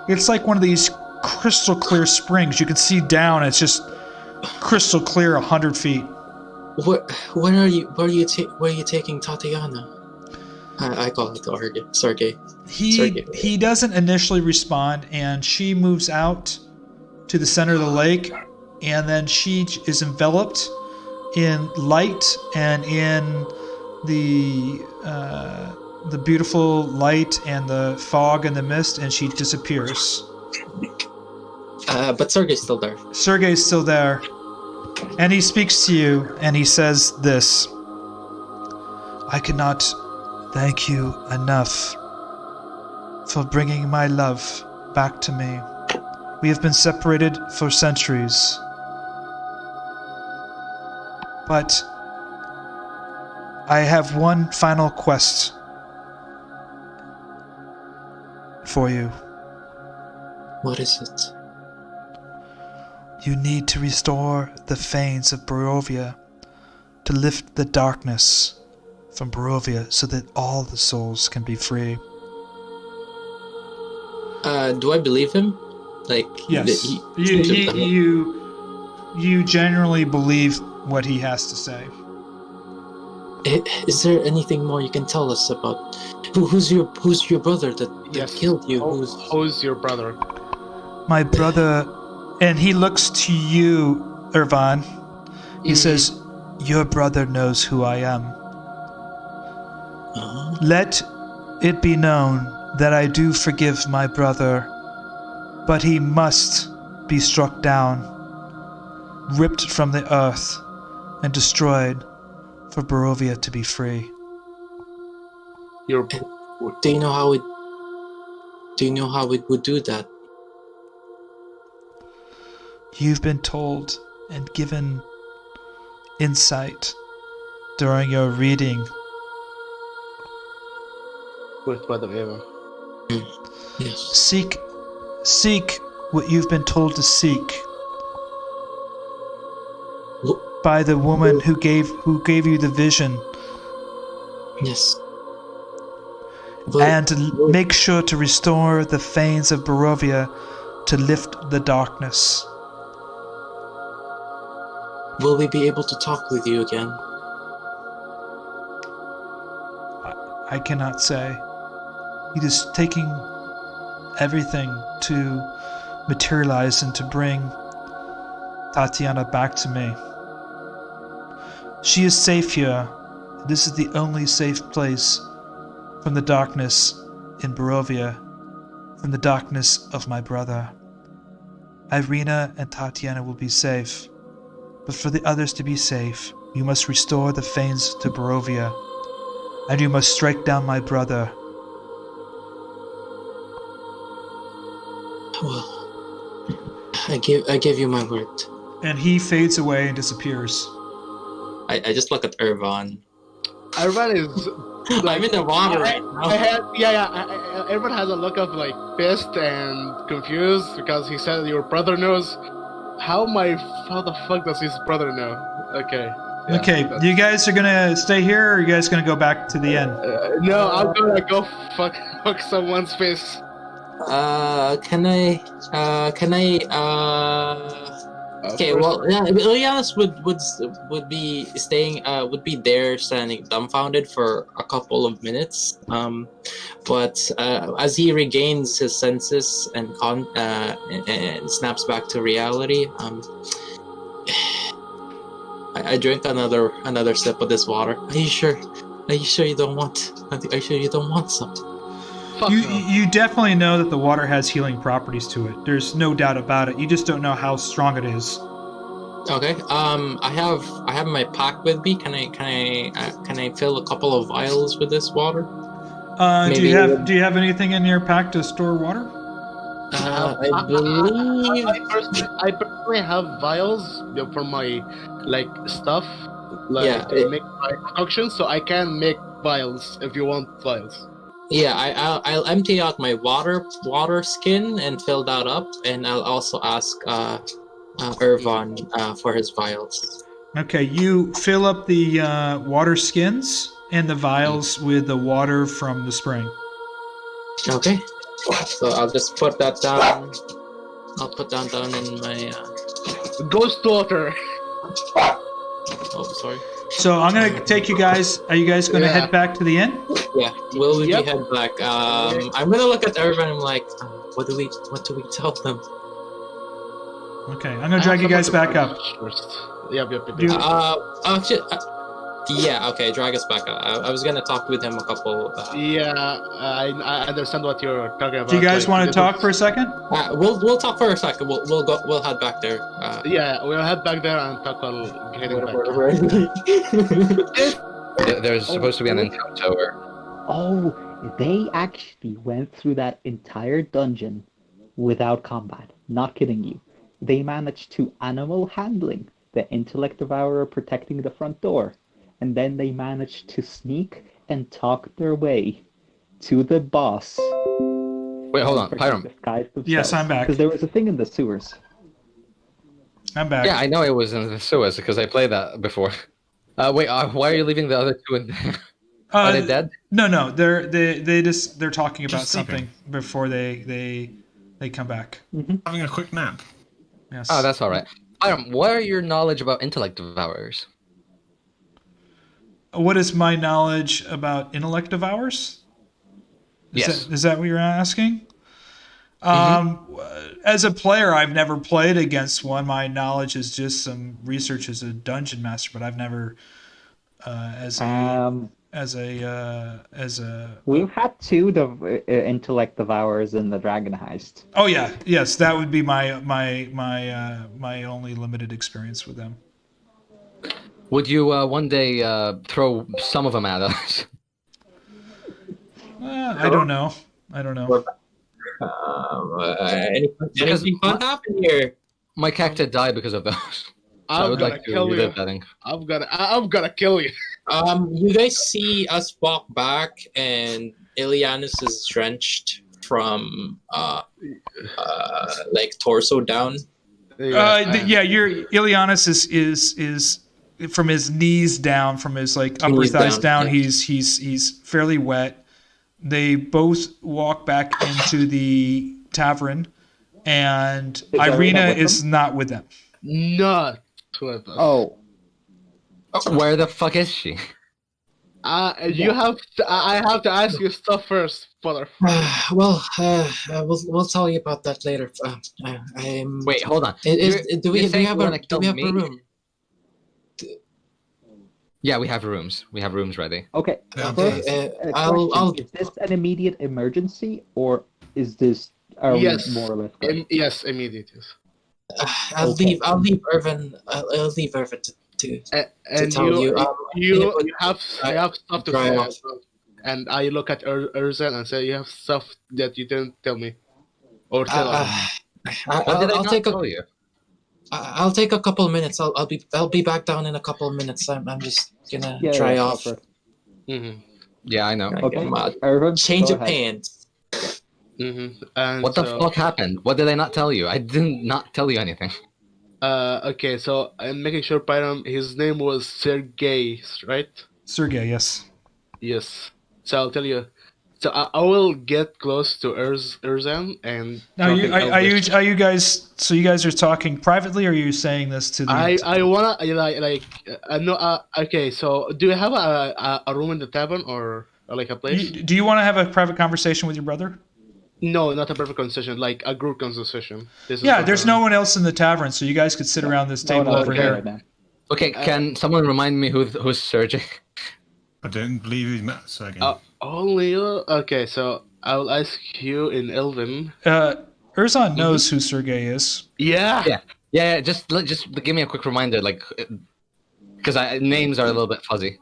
it's like one of these crystal clear springs. You can see down, it's just crystal clear 100 feet. Where are you taking Tatiana? I call it Sergey. He doesn't initially respond, and she moves out to the center of the lake, and then she is enveloped in light and in the beautiful light and the fog and the mist, and she disappears. But Sergey's still there. Sergey's still there, and he speaks to you, and he says this: I cannot thank you enough for bringing my love back to me. We have been separated for centuries, but I have one final quest for you. What is it? You need to restore the fanes of Barovia, to lift the darkness from Barovia so that all the souls can be free. Do I believe him? Like, Yes. You generally believe what he has to say. Is there anything more you can tell us about who's your brother that killed you? Who's your brother? My brother, and he looks to you, Ervan. He says, your brother knows who I am. Let it be known that I do forgive my brother, but he must be struck down, ripped from the earth, and destroyed for Barovia to be free. Do you know how it would do that? You've been told and given insight during your reading. With whatever. Yes. Seek what you've been told to seek by the woman who gave you the vision. Yes. and to make sure to restore the fanes of Barovia to lift the darkness. Will we be able to talk with you again? I cannot say. It is taking everything to materialize and to bring Tatiana back to me. She is safe here. This is the only safe place from the darkness in Barovia, from the darkness of my brother. Irina and Tatiana will be safe, but for the others to be safe, you must restore the fanes to Barovia, and you must strike down my brother. Well, I give you my word. And he fades away and disappears. I just look at Ervan. Ervan is. I'm in the water right now. Everyone has a look of like pissed and confused because he said your brother knows. How the fuck does his brother know? Okay. Yeah, Okay, you guys are gonna stay here, or are you guys gonna go back to the inn? No, I'm gonna go fuck someone's face. Can I? Okay, well, yeah, Ileanys would be staying, would be there, standing dumbfounded for a couple of minutes. But as he regains his senses and snaps back to reality, I drink another sip of this water. Are you sure? Are you sure you don't want? Are you sure you don't want some? You definitely know that the water has healing properties to it. There's no doubt about it. You just don't know how strong it is. Okay. I have my pack with me. Can I fill a couple of vials with this water? Do you have anything in your pack to store water? I believe I personally have vials for my stuff, to make my concoction, so I can make vials if you want vials. Yeah, I'll empty out my water skin and fill that up, and I'll also ask Ervan for his vials. Okay, you fill up the water skins and the vials with the water from the spring. Okay, so I'll just put that down. I'll put that down in my ghost water. Oh, sorry. So I'm gonna take you guys. Are you guys gonna head back to the inn? Yeah, will we head back? I'm gonna look at everyone. I'm like, what do we tell them? Okay, I'm gonna drag you guys back up. First. Yep. Yeah, okay, drag us back up. I was gonna talk with him a couple. I understand what you're talking about. Do you guys want to talk for a second? We'll talk for a second. We'll head back there. We'll head back there and talk while heading back. There's supposed to be an encounter. Oh, they actually went through that entire dungeon without combat. Not kidding you. They managed to animal handling the intellect devourer protecting the front door. And then they managed to sneak and talk their way to the boss. Wait, hold on, Pyram. Yes, I'm back. Because there was a thing in the sewers. I'm back. Yeah, I know it was in the sewers because I played that before. Wait, why are you leaving the other two in there? Are they dead? No, they're talking about something before they come back. Mm-hmm. Having a quick nap. Yes. Oh, that's all right. Pyram, what are your knowledge about intellect devourers? What is my knowledge about intellect devourers? Is that what you're asking? As a player, I've never played against one. My knowledge is just some research as a dungeon master, but I've never We've had two intellect devourers in the Dragon Heist. Oh yeah, yes, that would be my only limited experience with them. Would you one day throw some of them at us? I don't know. Anything fun happened here? My character died because of those. So I would like to relive that. I'm gonna kill you. You guys see us walk back, and Ileanys is drenched from torso down. Ileanys is from his knees down, from his upper thighs down. Yeah. He's fairly wet. they both walk back into the tavern, and Is Irina Irina with is them? not with them. Not with us. Oh, Where the fuck is she? You have to, I have to ask you stuff first, brother. We'll tell you about that later. Wait, hold on. Do we saying have you a wanna kill me? room? Yeah, we have rooms. We have rooms ready. okay. Yeah, First, I'll- question, is this an immediate emergency, or is this... Are Yes. we more or less good? Yes, immediate. Yes. I'll Okay. leave Ervan. I'll leave Ervan to And tell you, you have stuff to dry say. off. as well. And I look at Erzan and say, you have stuff that you didn't tell me, or tell us. What did I I'll not take a tell you? I'll take a couple minutes. I'll be back down in a couple of minutes. I'm just gonna dry off. sure. Mm-hmm. Yeah, I know. Okay, Come on. Ervan, Change go of ahead. pants. Mm-hmm. And What the so, fuck happened? What did I not tell you? I did not tell you anything. Okay, so I'm making sure, Pyram, his name was Sergey, right? Sergey, yes. Yes. So I'll tell you. So I will get close to Erzan and. Now, talk in Elvish. are you guys? So you guys are talking privately, or are you saying this to the? I wanna okay. So do you have a room in the tavern or like a place? Do you want to have a private conversation with your brother? No, not a perfect concession. Like a group concession. This is Yeah, the there's tavern. no one else in the tavern, so you guys could sit around this No, table no, over okay, here. right now. Okay, can someone remind me who's Sergey? I don't believe he's met Sergey. Only you? Okay, so I will ask you in Elven. Erzan knows who Sergey is. Yeah. Yeah. Just give me a quick reminder, like, because names are a little bit fuzzy.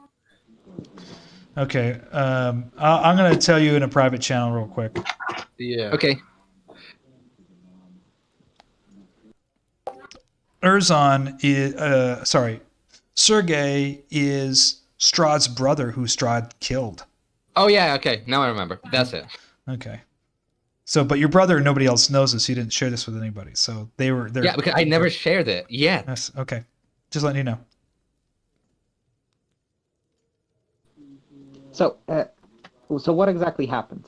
Okay, I'm gonna tell you in a private channel real quick. Yeah. Okay. Erzan is Sergey is Strad's brother, who Strad killed. Oh yeah. Okay. Now I remember. That's it. Okay. So, but your brother and nobody else knows this. He didn't share this with anybody. So they're Yeah, because I never shared it yet. Yes. Okay. Just letting you know. So, so what exactly happened?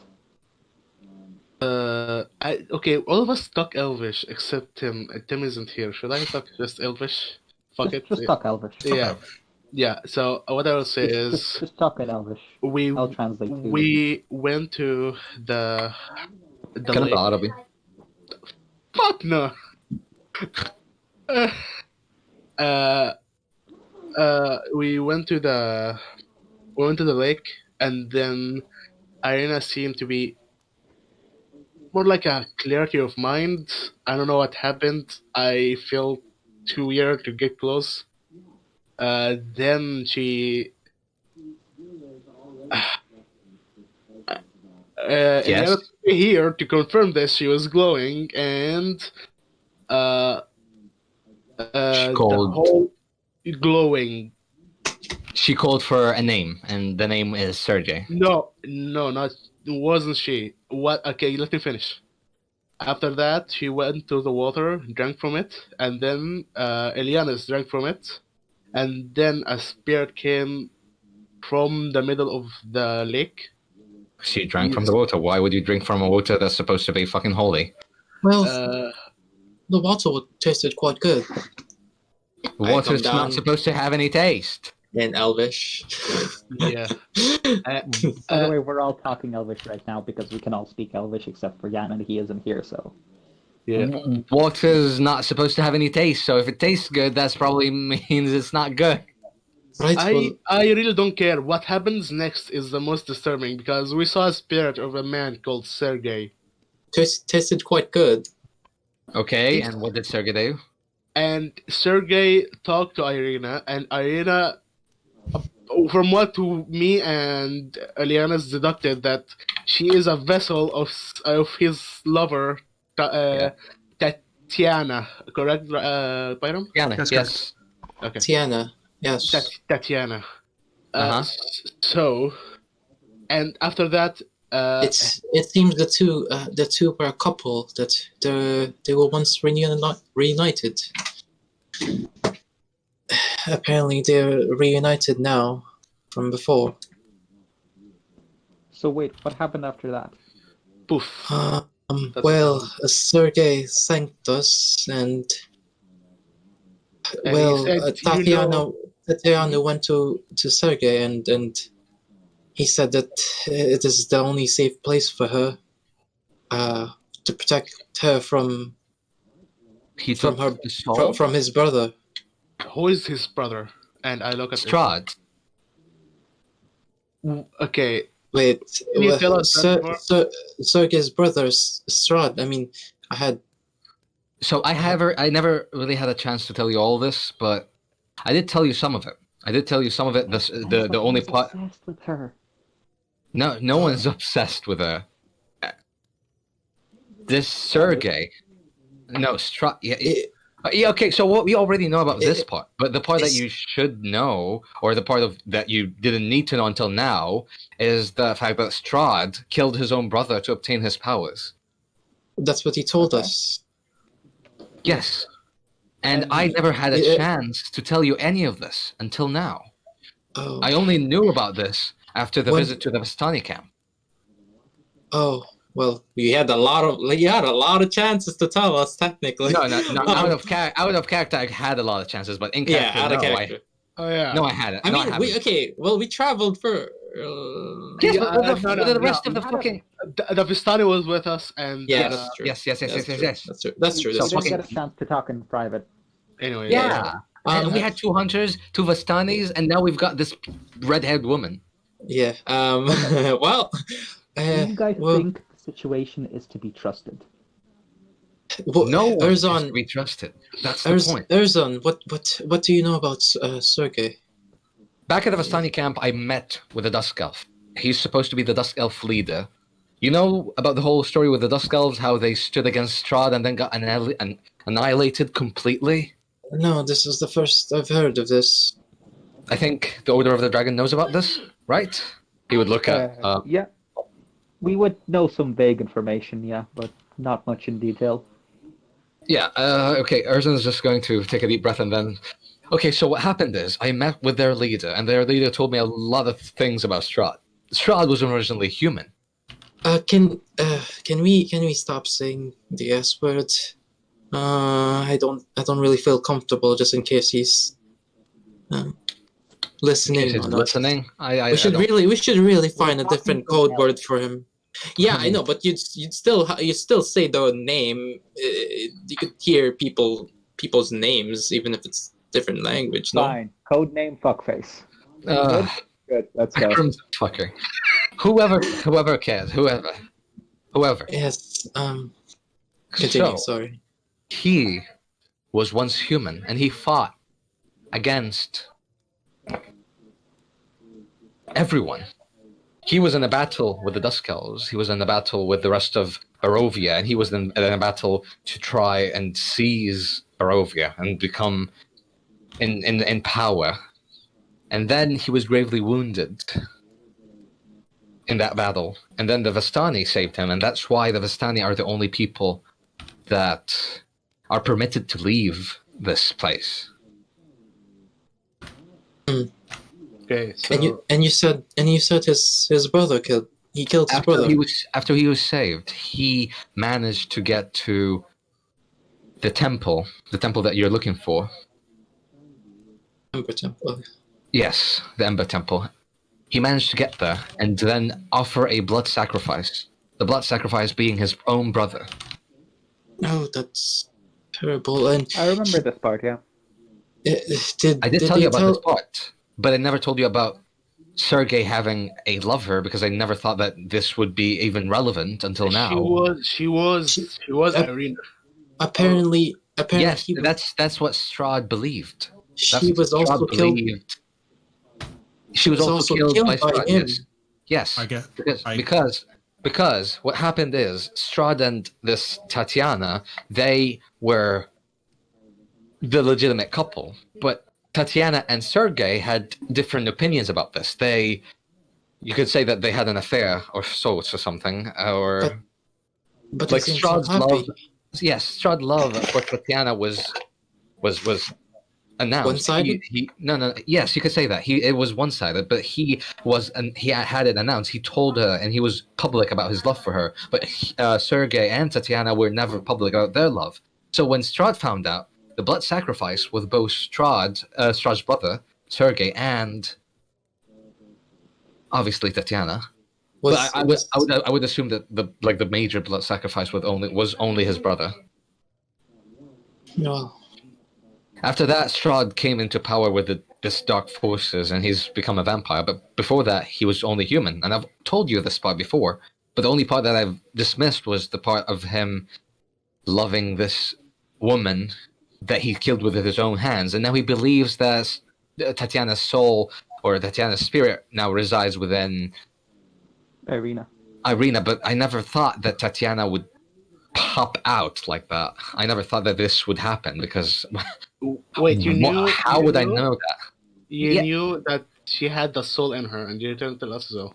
Okay, all of us talk Elvish except Tim. Tim isn't here. Should I talk just Elvish? Fuck it. Just talk Elvish. Yeah. Yeah. So what I will say is Just talk in Elvish. I'll translate to you. we went to the كلام lake. بالعربي. Fuck no. We went to the lake, and then Irina seemed to be more like a clarity of mind. I don't know what happened. I felt too weird to get close. Then she. Yes. Here to confirm this, she was glowing, and the called- whole glowing. She called for a name, and the name is Sergey. No, not wasn't she. What? Okay, let me finish. After that, she went to the water, drank from it, and then Ileanys drank from it, and then a spirit came from the middle of the lake. She drank from the water. Why would you drink from a water that's supposed to be fucking holy? Well, Uh, the water tasted quite good Water's come down. not supposed to have any taste. in Elvish. yeah. By the way, we're all talking Elvish right now because we can all speak Elvish except for Jan, and he isn't here, so... Yeah. Water's not supposed to have any taste, so if it tastes good, that's probably means it's not good. Right. I really don't care. What happens next is the most disturbing because we saw a spirit of a man called Sergey. Tasted quite good. Okay, and what did Sergey do? And Sergey talked to Irina, and Irina, from what to me and Ileanys deducted, that she is a vessel of his lover, Tatiana. Correct, Byram? Yana, That's yes. Okay. Tiana. Yes. Tatiana. Uh-huh. So, and after that, It seems the two were a couple that they were once reunited. Apparently they're reunited now from before. So wait, what happened after that? Poof. Well, Sergey thanked us, and And he said, Tatiana went to Sergey, and he said that it is the only safe place for her, to protect her from his brother. Who is his brother? And I look at Strad. Okay. Wait, Can you tell us that more? Sergey's brother, Strad. I mean, I had. So I never really had a chance to tell you all this, but I did tell you some of it. The only part. Obsessed with her. No one's obsessed with her. This Sergey. No, Strad. Yeah, okay, so what we already know about this part, but the part that you should know, or the part of that you didn't need to know until now, is the fact that Strad killed his own brother to obtain his powers. That's what he told us. Yes. And I never had a chance to tell you any of this until now. Oh. I only knew about this after the visit to the Vistani camp. Oh. Well, you had a lot of chances to tell us, technically. No. Out of character, I had a lot of chances, but in character, out of character. No, I hadn't. I mean, we traveled for. Yes, but the rest of the fucking. The Vistani was with us, and that's true. Yes. That's true. So we didn't get a chance to talk in private. Anyway. Yeah. And we had 2 hunters, 2 Vistanis, and now we've got this red-haired woman. Yeah. Well. Do you guys think the situation is to be trusted? No one Erzan, is to be trusted. That's the point. Erzan, what do you know about Sergey? Back at the Vistani camp, I met with the Dusk Elf. He's supposed to be the Dusk Elf leader. You know about the whole story with the Dusk Elves, how they stood against Strad and then got annihilated completely? No, this is the first I've heard of this. I think the Order of the Dragon knows about this, right? He would look at... Yeah. We would know some vague information, yeah, but not much in detail. Yeah, okay, Erzan's just going to take a deep breath and then... Okay, so what happened is, I met with their leader, and their leader told me a lot of things about Strad. Strad was originally human. Can we stop saying the S word? I don't really feel comfortable, just in case he's listening. He's listening? We should really find a different code word for him. Yeah, I know, but you'd still say the name. You could hear people's names, even if it's different language. No? Fine. Code name fuckface. Good. Let's go. Fucker. Whoever cares. Whoever. Yes. Continue. Sorry. He was once human, and he fought against everyone. He was in a battle with the Dusk Elves. He was in a battle with the rest of Barovia, and he was in a battle to try and seize Barovia and become in power. And then he was gravely wounded in that battle. And then the Vistani saved him, and that's why the Vistani are the only people that are permitted to leave this place. Okay, so... And you said his brother killed his brother. After he was saved, he managed to get to the temple that you're looking for. Ember Temple. Yes, the Ember Temple. He managed to get there and then offer a blood sacrifice. The blood sacrifice being his own brother. Oh, that's terrible. And I remember this part, yeah. I did tell you about this part, but I never told you about Sergey having a lover because I never thought that this would be even relevant until now. She was Irene. Apparently, yes, that's what Strad believed. She was also killed. She was also killed by Strad. him. Yes. Because what happened is Strad and this Tatiana, they were the legitimate couple, but Tatiana and Sergey had different opinions about this. You could say that they had an affair or sorts or something, or but like Strad's love. Yes, Strad's love for Tatiana was announced. One-sided? Yes, you could say that. It was one-sided, but he had it announced. He told her, and he was public about his love for her. But Sergey and Tatiana were never public about their love. So when Strad found out, the blood sacrifice with both Strad's brother Sergey and obviously Tatiana. But I would assume that the major blood sacrifice was only his brother. No. After that, Strad came into power with this dark forces, and he's become a vampire. But before that, he was only human. And I've told you this part before, but the only part that I've dismissed was the part of him loving this woman that he killed with his own hands. And now he believes that Tatiana's soul, or Tatiana's spirit, now resides within Irina. But I never thought that Tatiana would pop out like that. I never thought that this would happen, because Wait, you knew? How would I know that? You knew that she had the soul in her, and you didn't tell us so.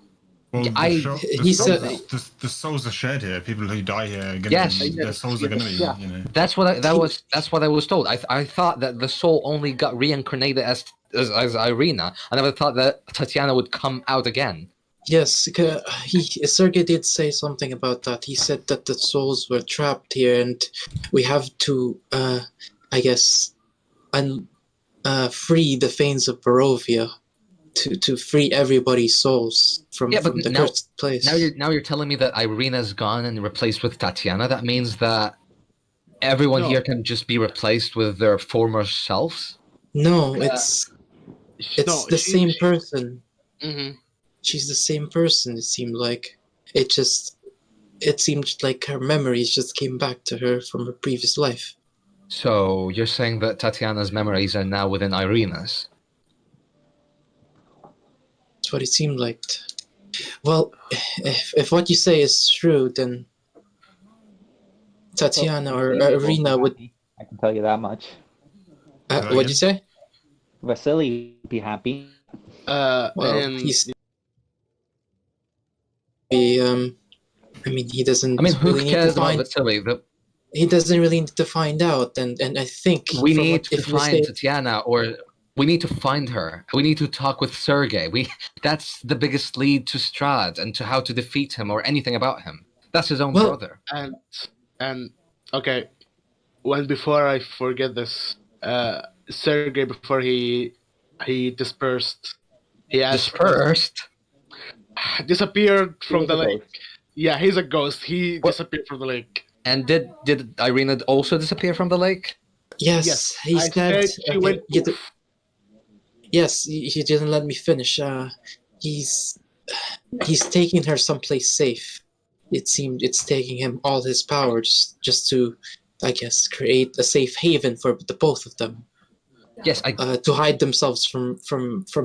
Well, the souls are shared here. People who die here are their souls are going to be. Yeah. You know. That's what I was told. I thought that the soul only got reincarnated as Irina. I never thought that Tatiana would come out again. Yes, Sergey did say something about that. He said that the souls were trapped here, and we have to, I guess, free the Fanes of Barovia to free everybody's souls from the cursed place. Now you're telling me that Irina's gone and replaced with Tatiana. That means that everyone here can just be replaced with their former selves? No, it's the same person. Mm-hmm. She's the same person, it seemed like. It seemed like her memories just came back to her from her previous life. So you're saying that Tatiana's memories are now within Irina's? That's what it seemed like. Well, if what you say is true, then Tatiana or Irina would... I can tell you that much. What'd you say? Vasily would be happy. He's... he doesn't. Who really cares need to about find, Vasily? He doesn't really need to find out, and I think we need to find Tatiana, or we need to find her. We need to talk with Sergey. That's the biggest lead to Strad and to how to defeat him or anything about him. That's his own brother. And okay, before I forget this, Sergey, before he dispersed, he asked, disappeared from the lake. Yeah, he's a ghost. He disappeared from the lake. And did Irina also disappear from the lake? Yes, he said he went. Yes, he didn't let me finish. He's taking her someplace safe. It seemed it's taking him all his powers just to, I guess, create a safe haven for the both of them. Yes, to hide themselves from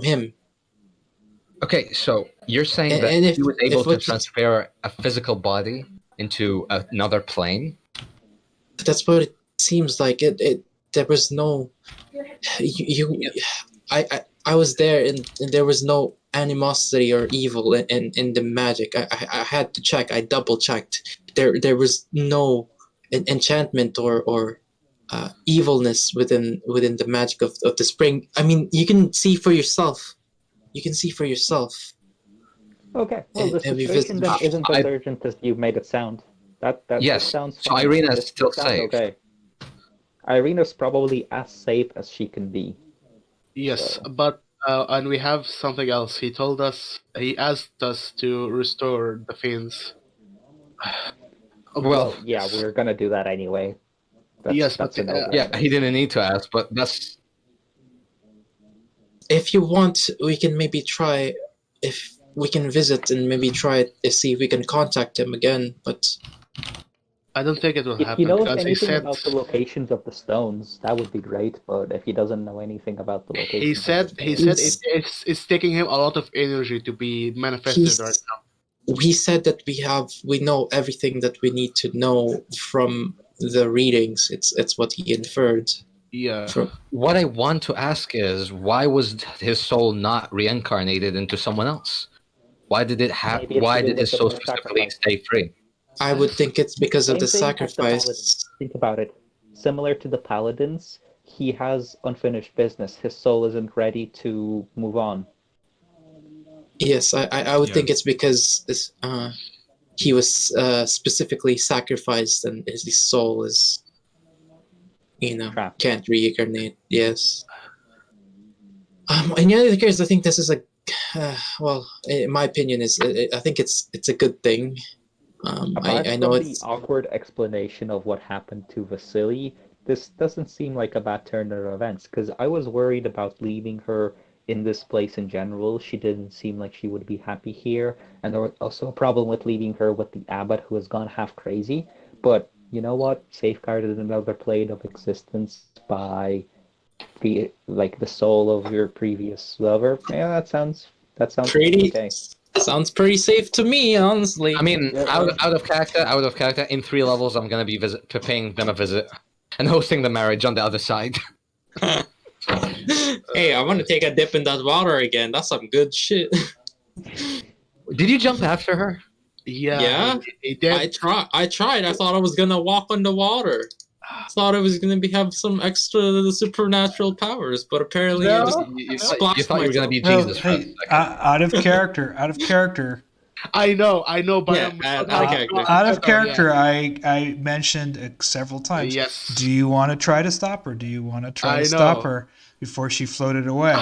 him. Okay, so you're saying that he was able to transfer a physical body into another plane? That's what it seems like. There was no... I was there, and there was no animosity or evil in the magic. I had to check. I double-checked. There was no enchantment or evilness within the magic of the spring. You can see for yourself. Okay, well, the situation then isn't as urgent as you made it sound. That sounds fine. So Irina's still safe. Okay. Irina's probably as safe as she can be. Yes, but and we have something else. He asked us to restore the Fiends. Well, yeah, we're gonna do that anyway. He didn't need to ask, but that's... If you want, we can maybe try, if we can visit and maybe try to see if we can contact him again, but... I don't think it will happen. If you know anything about the locations of the stones, that would be great, but if he doesn't know anything about the locations... He said it's taking him a lot of energy to be manifested right now. He said that we know everything that we need to know from the readings. It's what he inferred. Yeah. What I want to ask is, why was his soul not reincarnated into someone else? Why did his soul specifically stay free? I would think it's because of the sacrifice. Think about it. Similar to the Paladins, he has unfinished business. His soul isn't ready to move on. Yes, I would Yeah. think it's because he was specifically sacrificed, and his soul is, Trapped. can't reincarnate. Yes. In the other case, I think this is well, in my opinion, I think it's a good thing. Apart I know from it's the awkward explanation of what happened to Vasily, this doesn't seem like a bad turn of events, because I was worried about leaving her in this place in general. She didn't seem like she would be happy here, and there was also a problem with leaving her with the abbot who has gone half crazy. But you know what? Safeguarded another plane of existence by the soul of your previous lover. Yeah, that sounds pretty. okay. Sounds pretty safe to me, honestly. I mean, Yeah. out of character, in 3 levels, I'm gonna be paying them a visit and hosting the marriage on the other side. Hey, I want to take a dip in that water again. That's some good shit. Did you jump after her? Yeah? He did. I tried. I thought I was gonna walk on the water. I thought I was gonna have some extra supernatural powers, but apparently I just You splashed thought you were gonna be Well, Jesus for a hey, second. out of character. I know, but Yeah, I'm out of character. Out of character, I mentioned several times. Yes. Do you want to try to stop her? Do you want to try I to stop know. her before she floated away?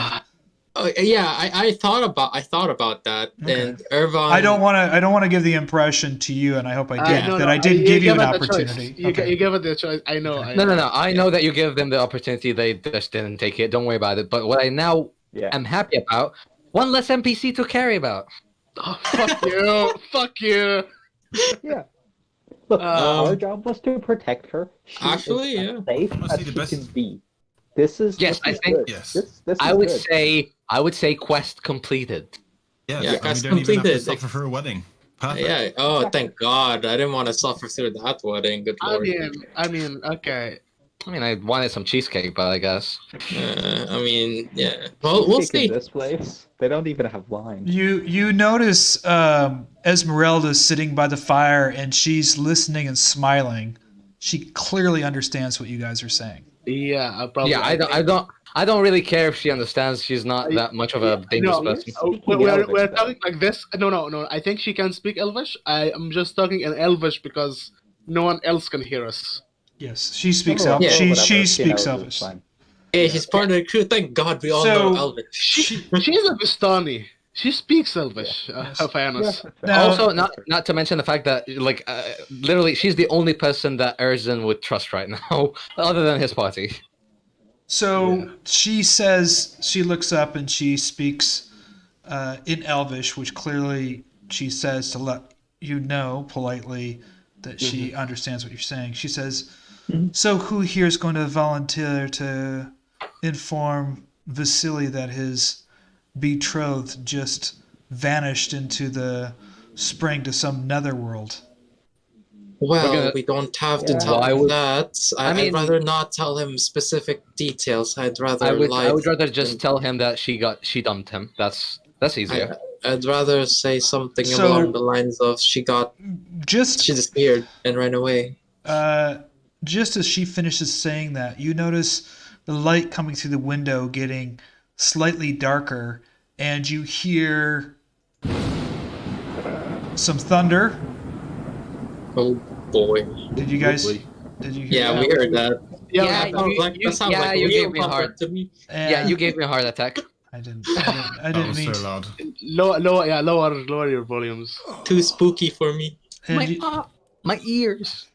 Oh, yeah, I thought about that, Okay. and Ervan. I don't want to give the impression to you, and I hope I did that I did give you an opportunity. You gave it the choice. I know. No. I know that you give them the opportunity. They just didn't take it. Don't worry about it. But what I now am happy about, one less NPC to carry about. Oh, fuck you! Fuck you! Yeah. Look, our job was to protect her. She Actually, is yeah. as safe Honestly, as the she best- can be. This is Yes, this I is think- good. yes. This is I would good. say quest completed. Yeah, Yeah, and that's we don't even have to completed. suffer for a wedding. Perfect. Yeah. Oh, thank God! I didn't want to suffer through that wedding. Good I lord. mean, okay. I mean, I wanted some cheesecake, but I guess. Yeah. Well, we'll Cheesecake in see. this place, they don't even have wine. You notice Esmeralda sitting by the fire, and she's listening and smiling. She clearly understands what you guys are saying. Yeah, I probably. Yeah, I don't really care if she understands. She's not that much of a dangerous no, person. Speaking We're Elvish, though. talking like this. No. I think she can speak Elvish. I'm just talking in Elvish because no one else can hear us. Yes, she speaks Oh, Elvish. well, She whatever. speaks knows, Elvish. it's fine. Hey, she's part of the crew. Thank God we all So- know Elvish. She's a Vistani. She speaks Elvish. Yes. Fiannos. Yeah, fair. Now- Also, not to mention the fact that literally, she's the only person that Erzan would trust right now, other than his party. So she says, she looks up and she speaks in Elvish, which clearly she says to let you know politely that she understands what you're saying. She says, so who here is going to volunteer to inform Vasily that his betrothed just vanished into the spring to some netherworld? Well, we don't have to Yeah. tell Why him would- that. I mean- I'd rather not tell him specific details. I'd rather I would lie. rather just tell him that she dumped him. That's easier. I'd rather say something So- along the lines of she Just disappeared and ran away. just as she finishes saying that, you notice the light coming through the window getting slightly darker, and you hear some thunder. Oh boy. Did you guys? Did you hear Yeah, that? we heard that. Yeah, that sounds like you real gave me a comfort heart. to me. Yeah, you gave me a heart attack. I didn't That was mean. so loud. Lower your volumes. Too spooky for me. And My ears.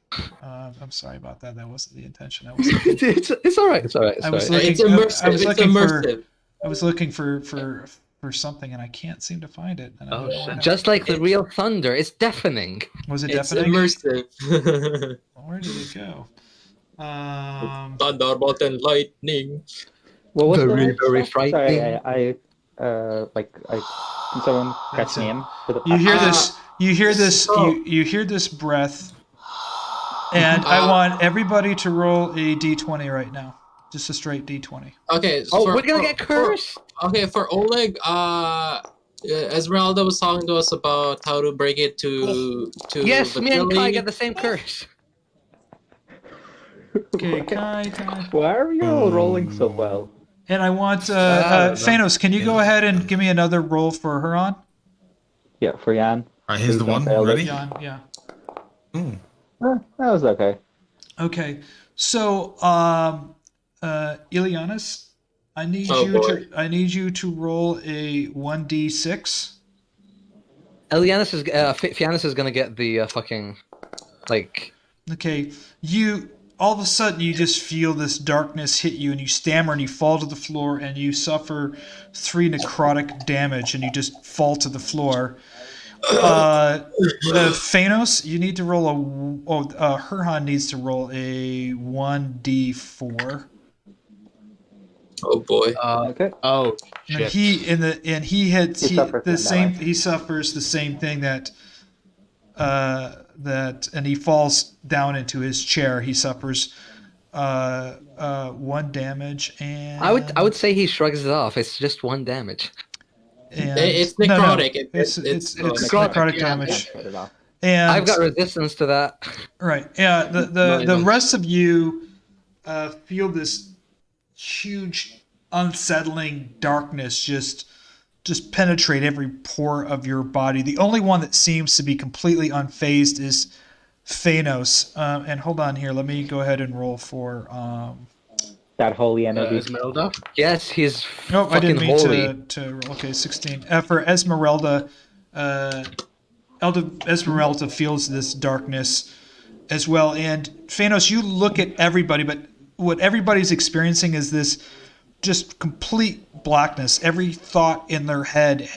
I'm sorry about that. That wasn't the intention. It's all right. It's all right. It's I all was right. looking- It's immersive. I was It's looking for- immersive. I was looking for something, and I can't seem to find it. And I Oh, don't know shit. what Just like the real thunder, it's deafening. was it It's deafening? immersive. Where did it go? Thunderbolt and lightning. What was Very, the very Sorry, frightening. can someone That's catch me it. in? For the- You hear this? You hear this? so- You hear this breath, and I want everybody to roll a d20 right now. Just a straight d20. Okay. Oh, for- we're gonna for- get cursed. Okay, for Oleg, Esmeralda was talking to us about how to break it to Yes, me and Kai Vasily. get the same curse. Okay, Kai. Why are you all rolling so well? And I want don't know. Fiannos. Can you go ahead and give me another roll for Herjann? Yeah, for Jan. Alright, here's Please the don't one. fail this. Ready? Jan, yeah. Ooh. That was okay. Okay. So, Ileanys, I need you to roll a 1d6. Elianis is Fiannos is gonna get the fucking like. Okay, you all of a sudden you just feel this darkness hit you, and you stammer, and you fall to the floor, and you suffer 3 necrotic damage, and you just fall to the floor. Fiannos, you need to roll Herjann needs to roll a 1d4. Oh boy. Okay. Oh And shit. he hits He suffers the from same. that, He suffers the same thing that and he falls down into his chair. He suffers 1 damage, and I would say he shrugs it off. It's just 1 damage. and, It's no, necrotic. it's necrotic, necrotic yeah. damage. Shut it off. And I've got resistance to that. right, yeah. No, you The don't. rest of you feel this huge, unsettling darkness just penetrate every pore of your body. The only one that seems to be completely unfazed is Fiannos. And hold on here. Let me go ahead and roll for. That holy energy. Esmeralda. Yes, he's No, I didn't fucking mean holy. to roll. Okay, 16. For Esmeralda, Esmeralda feels this darkness as well. And Fiannos, you look at everybody, but what everybody's experiencing is this just complete blackness. Every thought in their head,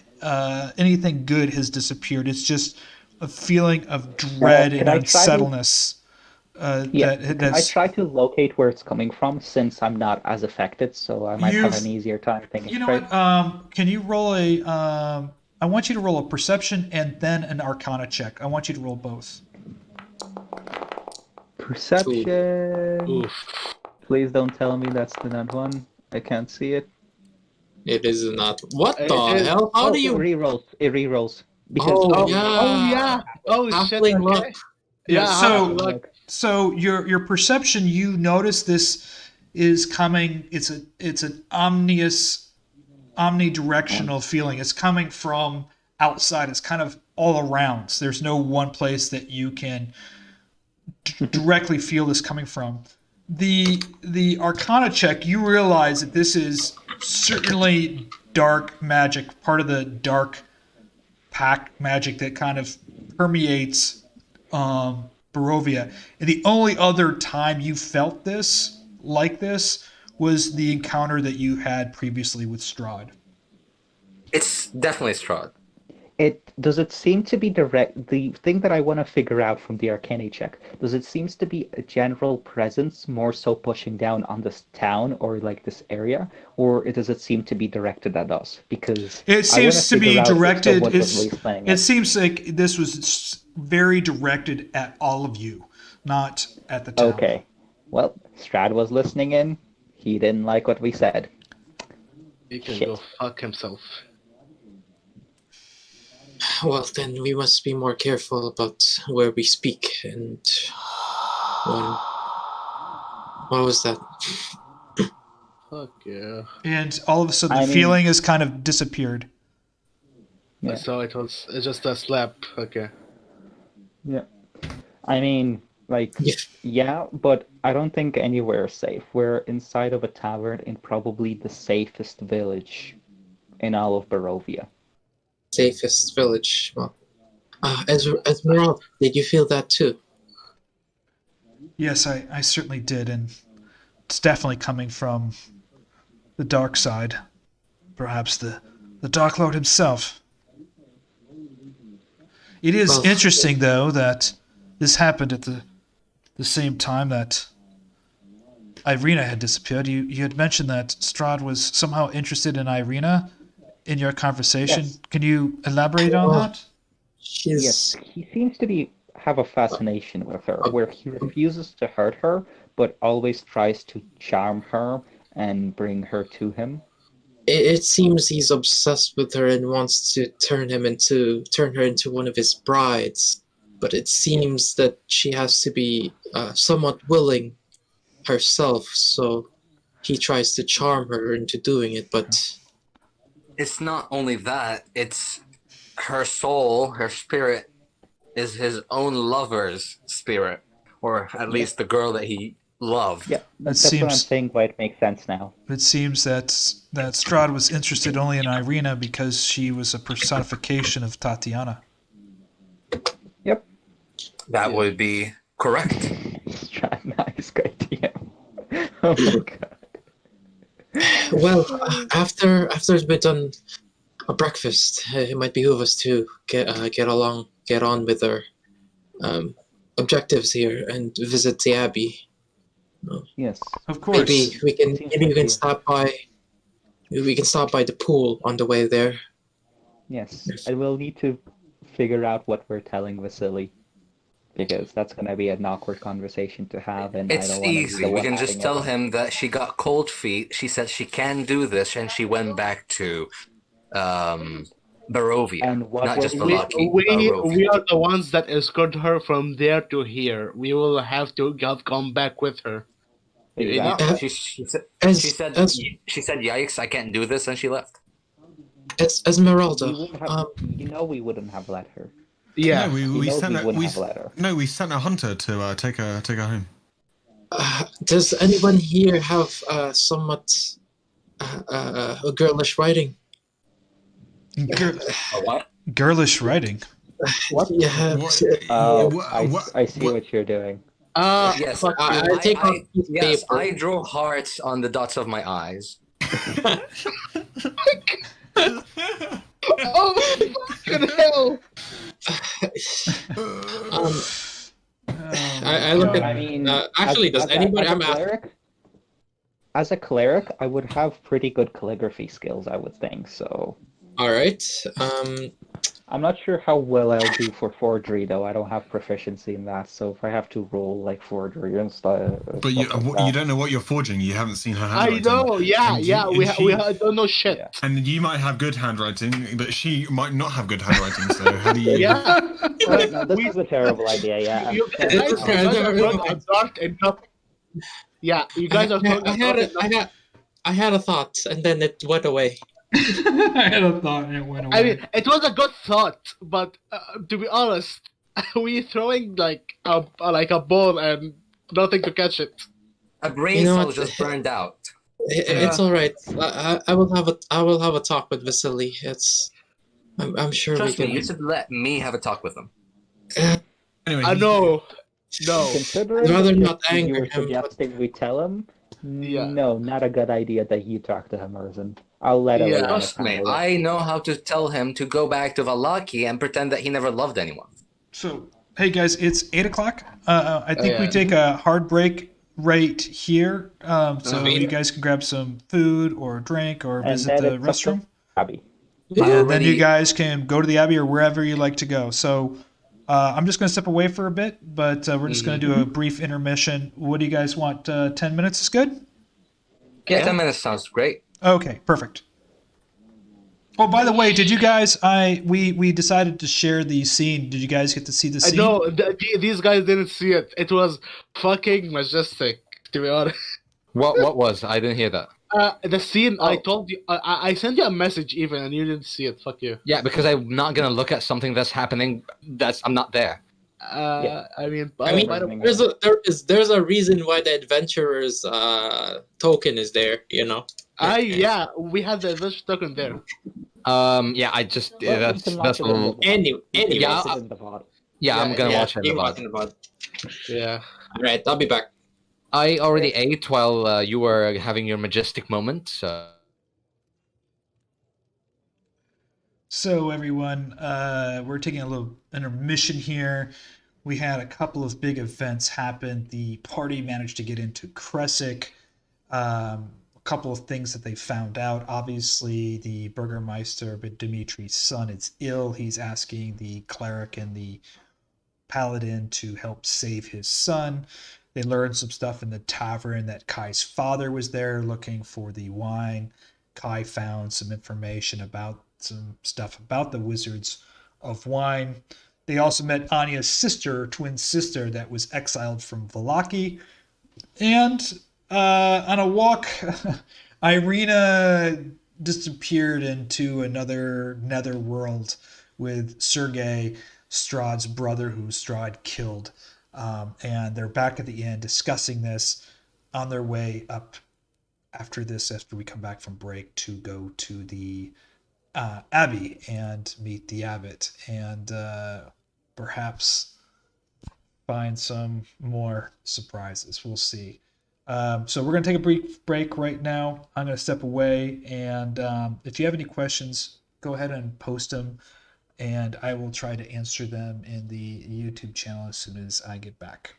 anything good has disappeared. It's just a feeling of dread and can I try to- unsettledness. Yeah, I That's try to locate where it's coming from since I'm not as affected, so I might have You've- an easier time thinking you know straight. what? Can you roll a? I want you to roll a perception and then an Arcana check. I want you to roll both. Perception. Oof. Please don't tell me that's the nut one. I can't see it. It is not. What the It is- hell? How do It you? rerolls. It rerolls. Because Oh, Oh yeah. Oh shit. Halfling Okay. luck. Yeah. So- halfling luck. So your perception, you notice this is coming. It's an omnidirectional feeling. It's coming from outside. It's kind of all around. So there's no one place that you can directly feel this coming from. The Arcana check, you realize that this is certainly dark magic, part of the dark pack magic that kind of permeates Barovia. And the only other time you felt this like this was the encounter that you had previously with Strad. It's definitely Strad. Does it seem to be direct? The thing that I want to figure out from the Arcana check, does it seems to be a general presence more so pushing down on this town or like this area, or does it seem to be directed at us? Because It seems to be directed. What was Lee's playing It at. seems like this was very directed at all of you, not at the town. Okay, well, Strad was listening in. He didn't like what we said. He can Shit. go fuck himself. Well, then we must be more careful about where we speak. And what was that? Fuck yeah. And all of a sudden, I the mean- feeling has kind of disappeared. Yeah. So it's just a slap. Okay. Yeah. I mean, like, yeah, but I don't think anywhere is safe. We're inside of a tavern in probably the safest village in all of Barovia. Safest village. Well, Esmeralda, did you feel that too? Yes, I certainly did, and it's definitely coming from the dark side. Perhaps the Dark Lord himself. It is Well- interesting, though, that this happened at the same time that Irina had disappeared. You had mentioned that Strad was somehow interested in Irina in your conversation. Yes. Can you elaborate on that? She's Yes, he seems to have a fascination with her, where he refuses to hurt her, but always tries to charm her and bring her to him. It seems he's obsessed with her and wants to turn her into one of his brides. But it seems that she has to be somewhat willing herself, so he tries to charm her into doing it, but It's not only that, it's her soul, her spirit is his own lover's spirit, or at least the girl that he loved. Yeah, that's what I'm seems- saying. Why it makes sense now. It seems that Strad was interested only in Irina because she was a personification of Tatiana. Yep. That would be correct. Nice good idea. Oh my god. well, after we've done a breakfast, it might behoove us to get on with our objectives here and visit the Abbey. Yes. Of course. Maybe we can Seems maybe we like can you- stop by. We can stop by the pool on the way there. Yes. I will need to figure out what we're telling Vasily. Because that's going to be an awkward conversation to have, and I It's don't want to be easy. the We one can just having tell it. him that she got cold feet. She said she can do this, and she went back to Barovia, And what not was just we- Valaki. We Barovia. are the ones that escort her from there to here. We will have to come back with her. Exactly. No, she said, As she said, as she said, "Yikes! I can't do this," and she left. as Esmeralda, We wouldn't have, we wouldn't have let her. Yeah. No, we knows sent we a, wouldn't have let her. no, we sent a hunter to take her home. does anyone here have somewhat a girlish writing? What? Girlish writing. Yeah. What? Oh, What- I see what- what you're doing. Yes, fuck you. I take out a piece of yes, paper. I drew hearts on the dots of my eyes. Oh my fucking hell! I look at. I mean, Actually, does anybody? I'm asking. cleric? As a cleric, I would have pretty good calligraphy skills, I would think. So All right. I'm not sure how well I'll do for forgery, though. I don't have proficiency in that. So if I have to roll like forgery and stuff, But you don't know what you're forging. You haven't seen her I handwriting. know. Yeah, And yeah. you- We and she- don't know shit. Yeah. And you might have good handwriting, but she might not have good handwriting. So how do you? Yeah. no, this is a terrible idea. Yeah. You guys It's are okay, throwing a dart and not. Yeah, you guys are throwing a dart and not. I had a thought, and then it went away. I had a thought and it went away. I mean, it was a good thought, but to be honest, we throwing like a ball and nothing to catch it. A brain You know cell what? just burned out. It's all right. I will have a talk with Vasily. I'm sure Trust we me, can. you should let me have a talk with him. Anyway, No. Considering Rather that not you anger were him, but- suggesting we tell him, Yeah. no, not a good idea that you talk to him, Erzan. I'll let Yeah. Ileanys Trust me, handle it. I know how to tell him to go back to Valaki and pretend that he never loved anyone. So, hey guys, it's 8 o'clock. I think we yeah. take a hard break right here, so Okay. you guys can grab some food or drink or And visit then the it's up to restroom. Abbey. And then you guys can go to the Abbey or wherever you like to go. So I'm just going to step away for a bit, but we're just going to do a brief intermission. What do you guys want? 10 minutes is good? Yeah, 10 minutes sounds great. Okay, perfect. Oh, by the way, did you guys? We decided to share the scene. Did you guys get to see the I scene? know these guys didn't see it. It was fucking majestic, to be honest. What was? I didn't hear that. The scene I told you, I sent you a message even, and you didn't see it. Fuck you. Yeah, because I'm not gonna look at something that's happening. I'm not there. I mean, I mean, by the way, there's a reason why the adventurer's token is there. You know. yeah, we had the adventure token there. Yeah, I just Well, you that's can watch that's it a in the little. VOD. Anyway, You can Yeah, watch it in the VOD. Yeah, I'm gonna watch it. you in the watch VOD. in the VOD. Yeah. All right, I'll be back. I already ate while you were having your majestic moment. So everyone, we're taking a little intermission here. We had a couple of big events happen. The party managed to get into Krezk. A couple of things that they found out. Obviously, the Burgomaster, but Dimitri's son, is ill. He's asking the Cleric and the Paladin to help save his son. They learned some stuff in the tavern that Kai's father was there looking for the wine. Kai found some information about some stuff about the Wizards of Wine. They also met Anya's sister, twin sister, that was exiled from Valaki. And on a walk, Irina disappeared into another nether world with Sergey, Strad's brother, who Strad killed. And they're back at the inn discussing this on their way up after we come back from break to go to the Abbey and meet the Abbot and perhaps find some more surprises. We'll see. So we're going to take a brief break right now. I'm going to step away, and if you have any questions, go ahead and post them, and I will try to answer them in the YouTube channel as soon as I get back.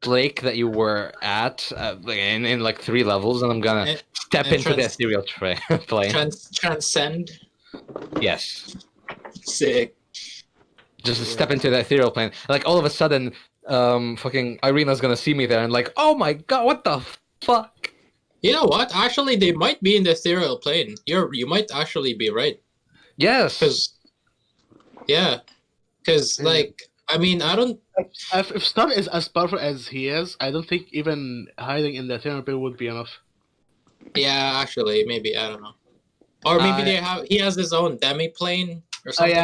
Lake that you were at in like 3 levels, and I'm gonna step into the ethereal plane. Transcend. Yes. Sick. Just step into the ethereal plane. Like all of a sudden, fucking Irina's gonna see me there and like, oh my god, what the fuck? You know what? Actually, they might be in the ethereal plane. You might actually be right. Yes. Because like, I mean, I don't. If Strad is as powerful as he is, I don't think even hiding in the ethereal plane would be enough. Yeah, actually, maybe I don't know. Or maybe he has his own demi plane or something.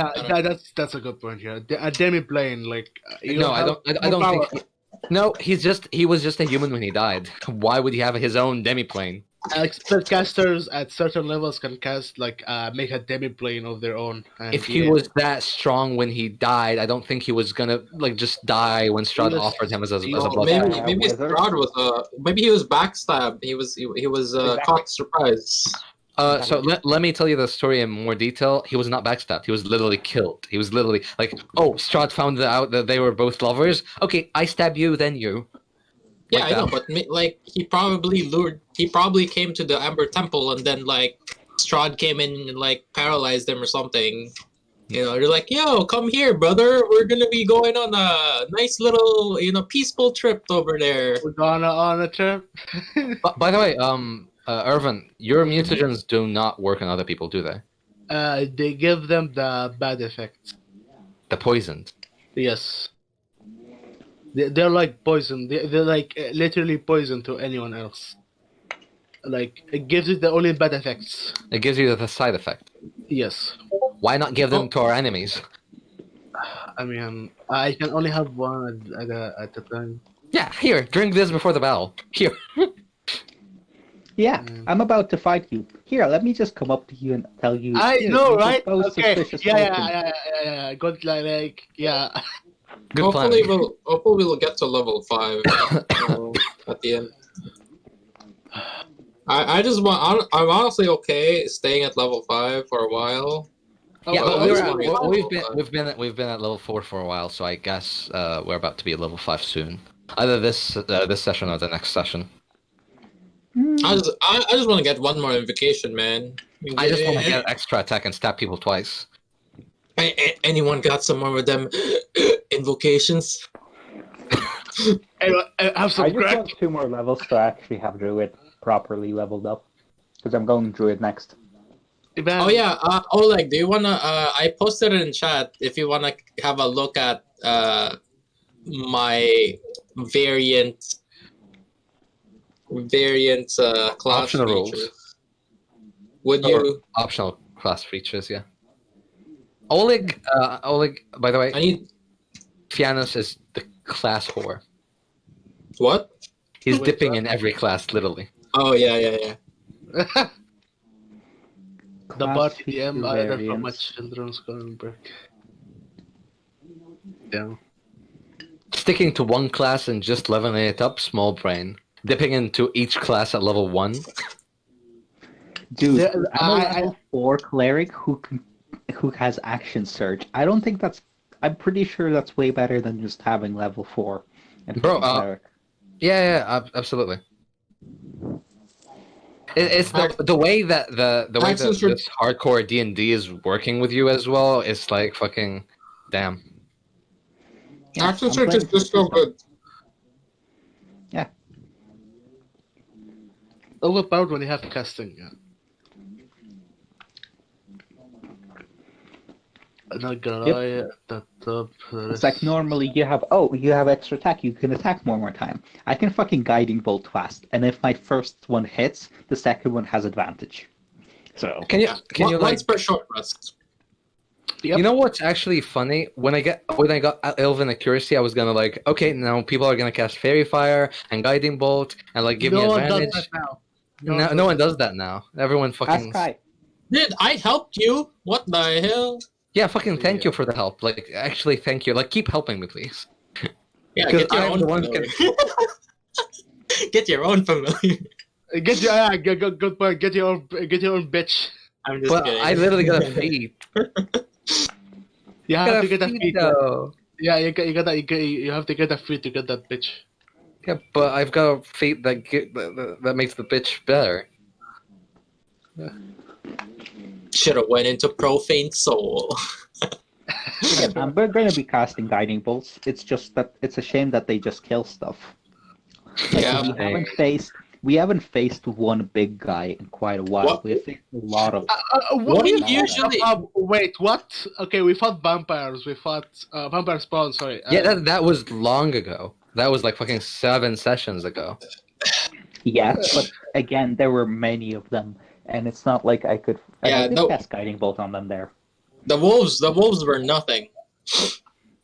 That's a good point here. A demi plane, like I don't think. No, he was just a human when he died. Why would he have his own demi plane? Spellcasters at certain levels can cast make a demi-plane of their own. And If he was that strong when he died, I don't think he was gonna just die when Strad offered him as a blood. Maybe wizard. Strad was maybe he was backstabbed. He was caught surprise. So let me tell you the story in more detail. He was not backstabbed. He was literally killed. He was literally like, oh, Strad found out that they were both lovers. Okay, I stab you, then you. Yeah, Like I know, but he probably came to the Amber Temple and then Strad came in and paralyzed him or something. You know, you're like, yo, come here, brother. We're gonna be going on a nice little, peaceful trip over there. We're gonna on a trip. By the way, Ervan, your mutagens do not work on other people, do they? They give them the bad effects. The poisoned. Yes. They're like poison. They're literally poison to anyone else. It gives it the only bad effects. It gives you the side effect. Yes. Why not give them to our enemies? I mean, I can only have one at a time. Yeah, here, drink this before the battle. Here. Yeah, I'm about to fight you. Here, let me just come up to you and tell you. I "Here, know, you right? propose Okay. suspicious Yeah. items." Good, yeah. Good Hopefully plan. we'll get to level 5 at the end. I'm honestly okay staying at level 5 for a while. Yeah, Oh, but we've we've been at level 4 for a while, so I guess we're about to be at level 5 soon. Either this session or the next session. I just want to get one more invocation, man. I just want to get extra attack and stab people twice. Anyone got some more of them invocations? Anyway, have some I just crack. want 2 more levels to actually have Druid properly leveled up. Because I'm going Druid next. Oh yeah, Oleg, do you wanna? I posted it in chat. If you wanna have a look at my variant class Optional rules. features. Would you? Optional class features, yeah. Oleg, by the way, I need Fiannos is the class whore. what? He's Wait, dipping what? in every class, literally. Oh yeah. The Class bot feature PM either variants. from much children's going back. Yeah. Sticking to one class and just leveling it up, small brain. Dipping into each class at level 1. Dude, There- I'm a I- level 4 cleric who has action surge. I don't think that's. I'm pretty sure that's way better than just having level 4. And Bro, cleric. Absolutely. It's the way that the way Action that surge- this hardcore D&D is working with you as well. It's like fucking damn. Yeah, Action I'm search is playing just so good. Yeah. Overpowered when you have casting. Yeah. I'm not gonna Yep. lie. It's like normally you have extra attack, you can attack one more time. I can fucking guiding bolt fast, and if my first one hits, the second one has advantage. So Can you like Once per short rest. Yep. you know what's actually funny? When I got Elven Accuracy, I was gonna okay, now people are gonna cast Fairy Fire and Guiding Bolt and give me No one does advantage. that No now. no one does that now. Everyone ask fucking Kai. Dude, I helped you. What the hell? yeah, fucking thank you for the help. Actually thank you. Keep helping me, please. Yeah, Because get your I'm own the one familiar. Get your own familiar. Get your good point. Get your own bitch. I'm just But kidding. I literally got a feed. You have to get a feed feed. though. Yeah, you have to get a feed to get that bitch. Yeah, but I've got a feat that makes the bitch better. Should have went into Profane Soul. Again, I'm going to be casting guiding bolts. It's just that it's a shame that they just kill stuff. Yeah. We haven't faced one big guy in quite a while. What? We've faced a lot of. What we usually? Wait, what? Okay, we fought vampires. We fought vampire spawn. Sorry. Yeah, that was long ago. That was fucking 7 sessions ago. Yeah, but again, there were many of them, and it's not like I could. Yeah, I did no. cast guiding bolt on them there. The wolves were nothing.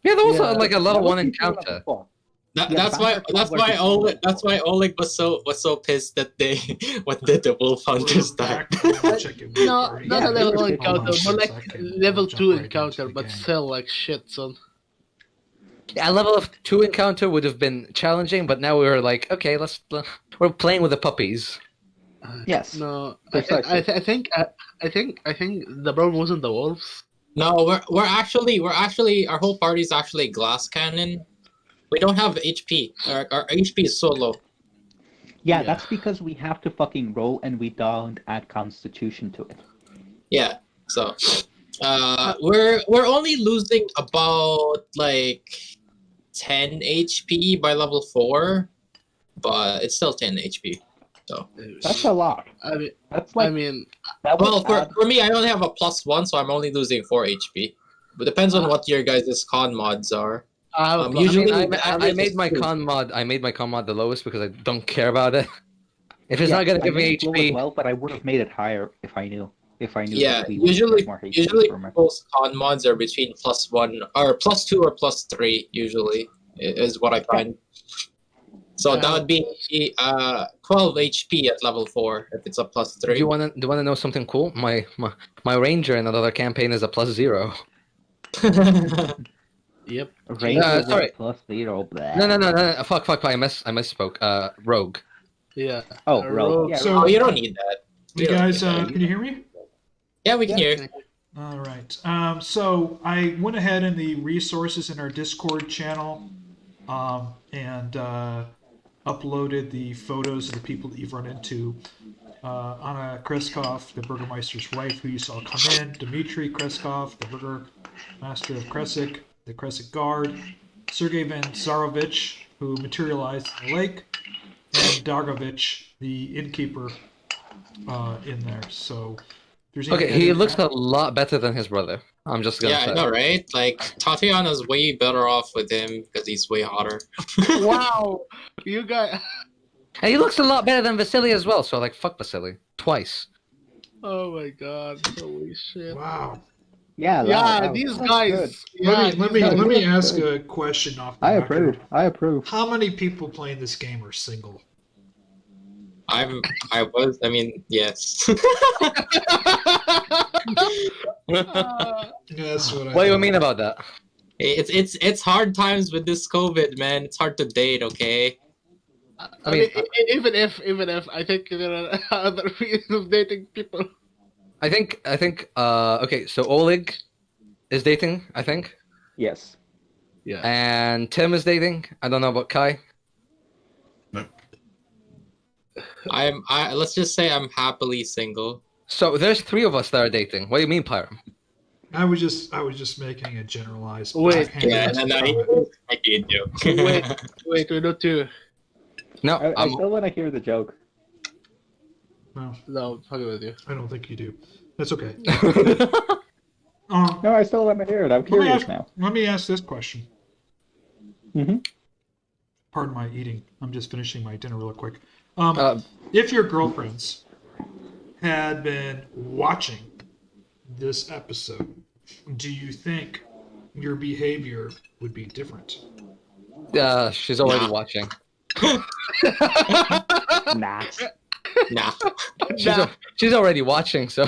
Yeah, that was Yeah. a level That 1 was before encounter. level 4. That's why Oleg was so pissed that they what did the wolf hunters die. No, not a level 1 Hold on encounter, a more like second. level I'll jump 2 right into encounter, the but game. still like shit, son. Yeah, a level of 2 encounter would have been challenging, but now we're like, okay, we're playing with the puppies. Yes. No, Precisely. I think the problem wasn't the wolves. No, we're actually our whole party's actually glass cannon. We don't have HP. Our HP is so low. Yeah, Yeah. that's because we have to fucking roll and we don't add Constitution to it. Yeah. So, we're only losing about like 10 HP by level 4, but it's still 10 HP. So, That's a lot. That's like that well, would add- for me, I only have a +1, so I'm only losing 4 HP. But depends on what your guys' con mods are. Usually, I made my con mod. I made my con mod the lowest because I don't care about it. If it's not gonna I give me made it low as HP, well, but I would have made it higher if I knew. Yeah, that we would usually get more HP from it. people's con mods are between +1 or +2 or +3. Usually is what I find. So that would be 12 HP at level 4 if it's a +3. do you wanna know something cool? My ranger in another campaign is a +0. Yep. Range sorry. +0. Blah. No. Fuck. I misspoke. Rogue. Yeah. Oh, rogue. Yeah, So- Oh, you don't need that. You guys, can you hear me? Yeah, we can hear. All right. So I went ahead in the resources in our Discord channel and uploaded the photos of the people that you've run into. Anna Krezk, the Burgomaster's wife, who you saw come in. Dmitry Krezk, the Burgomaster of Krezk, the Krezk guard. Sergey Zarovich, who materialized in the lake. And Dargovich, the innkeeper, in there. So there's Okay, he looks a lot better than his brother. I'm just gonna Yeah, say. I know, right? Like Tatiana's way better off with him because he's way hotter. Wow, you guys. And he looks a lot better than Vasily as well. So like, fuck Vasily twice. Oh my god! Holy shit! Wow. Yeah, Yeah, these guys. Yeah, Let me ask a question off the I record. approve. I approve. How many people playing this game are single? Yes. That's what I What do you thought. mean about that? It's hard times with this COVID, man. It's hard to date, okay? I mean, even if I think there are other ways of dating people. I think okay, so Oleg is dating, I think. Yes. Yeah. And Tim is dating. I don't know about Kai. Nope. Let's just say I'm happily single. So there's 3 of us that are dating. What do you mean, Pyram? I was just making a generalized. Wait, backhanded Yeah, and then comment. I did do. Wait, we don't do. No, I still want to hear the joke. No, No, fucking with you. I don't think you do. That's okay. No, I still want to hear it. I'm curious now. Let me ask this question. Mm-hmm. Pardon my eating. I'm just finishing my dinner real quick. Uh, If your girlfriends had been watching this episode, do you think your behavior would be different? she's already Nah. watching. Nah. Nah. She's already watching, so.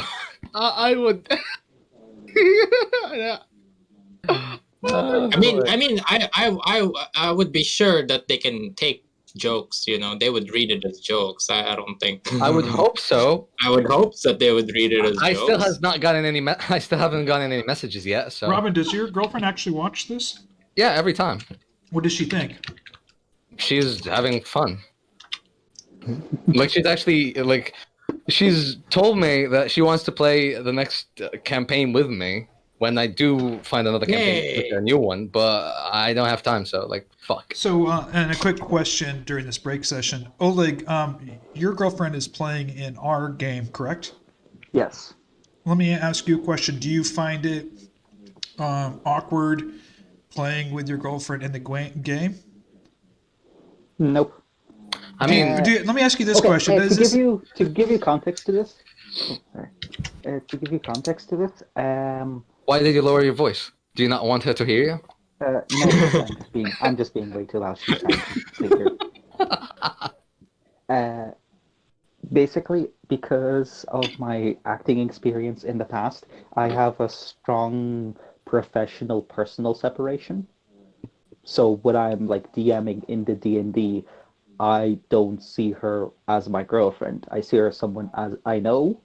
I would. Yeah. I would be sure that they can take jokes. You know, they would read it as jokes. I don't think. I would hope so. I would hope that they would read it as I jokes. still has not gotten any. I still haven't gotten any messages yet. So. Robin, does your girlfriend actually watch this? Yeah, every time. What does she think? She's having fun. Like she's actually like, she's told me that she wants to play the next campaign with me when I do find another campaign, Yay. a new one. But I don't have time, so like fuck. So, and a quick question during this break session, Oleg, your girlfriend is playing in our game, correct? Yes. Let me ask you a question. Do you find it awkward playing with your girlfriend in the game? Nope. I mean, Let me ask you this Okay, question. to Is this, give you context to this. To give you context to this, why did you lower your voice? Do you not want her to hear you? No, I'm just being way too loud. She's trying to sleep here. Basically, because of my acting experience in the past, I have a strong professional personal separation. So when I'm like DMing in the D&D, I don't see her as my girlfriend. I see her as someone as I know,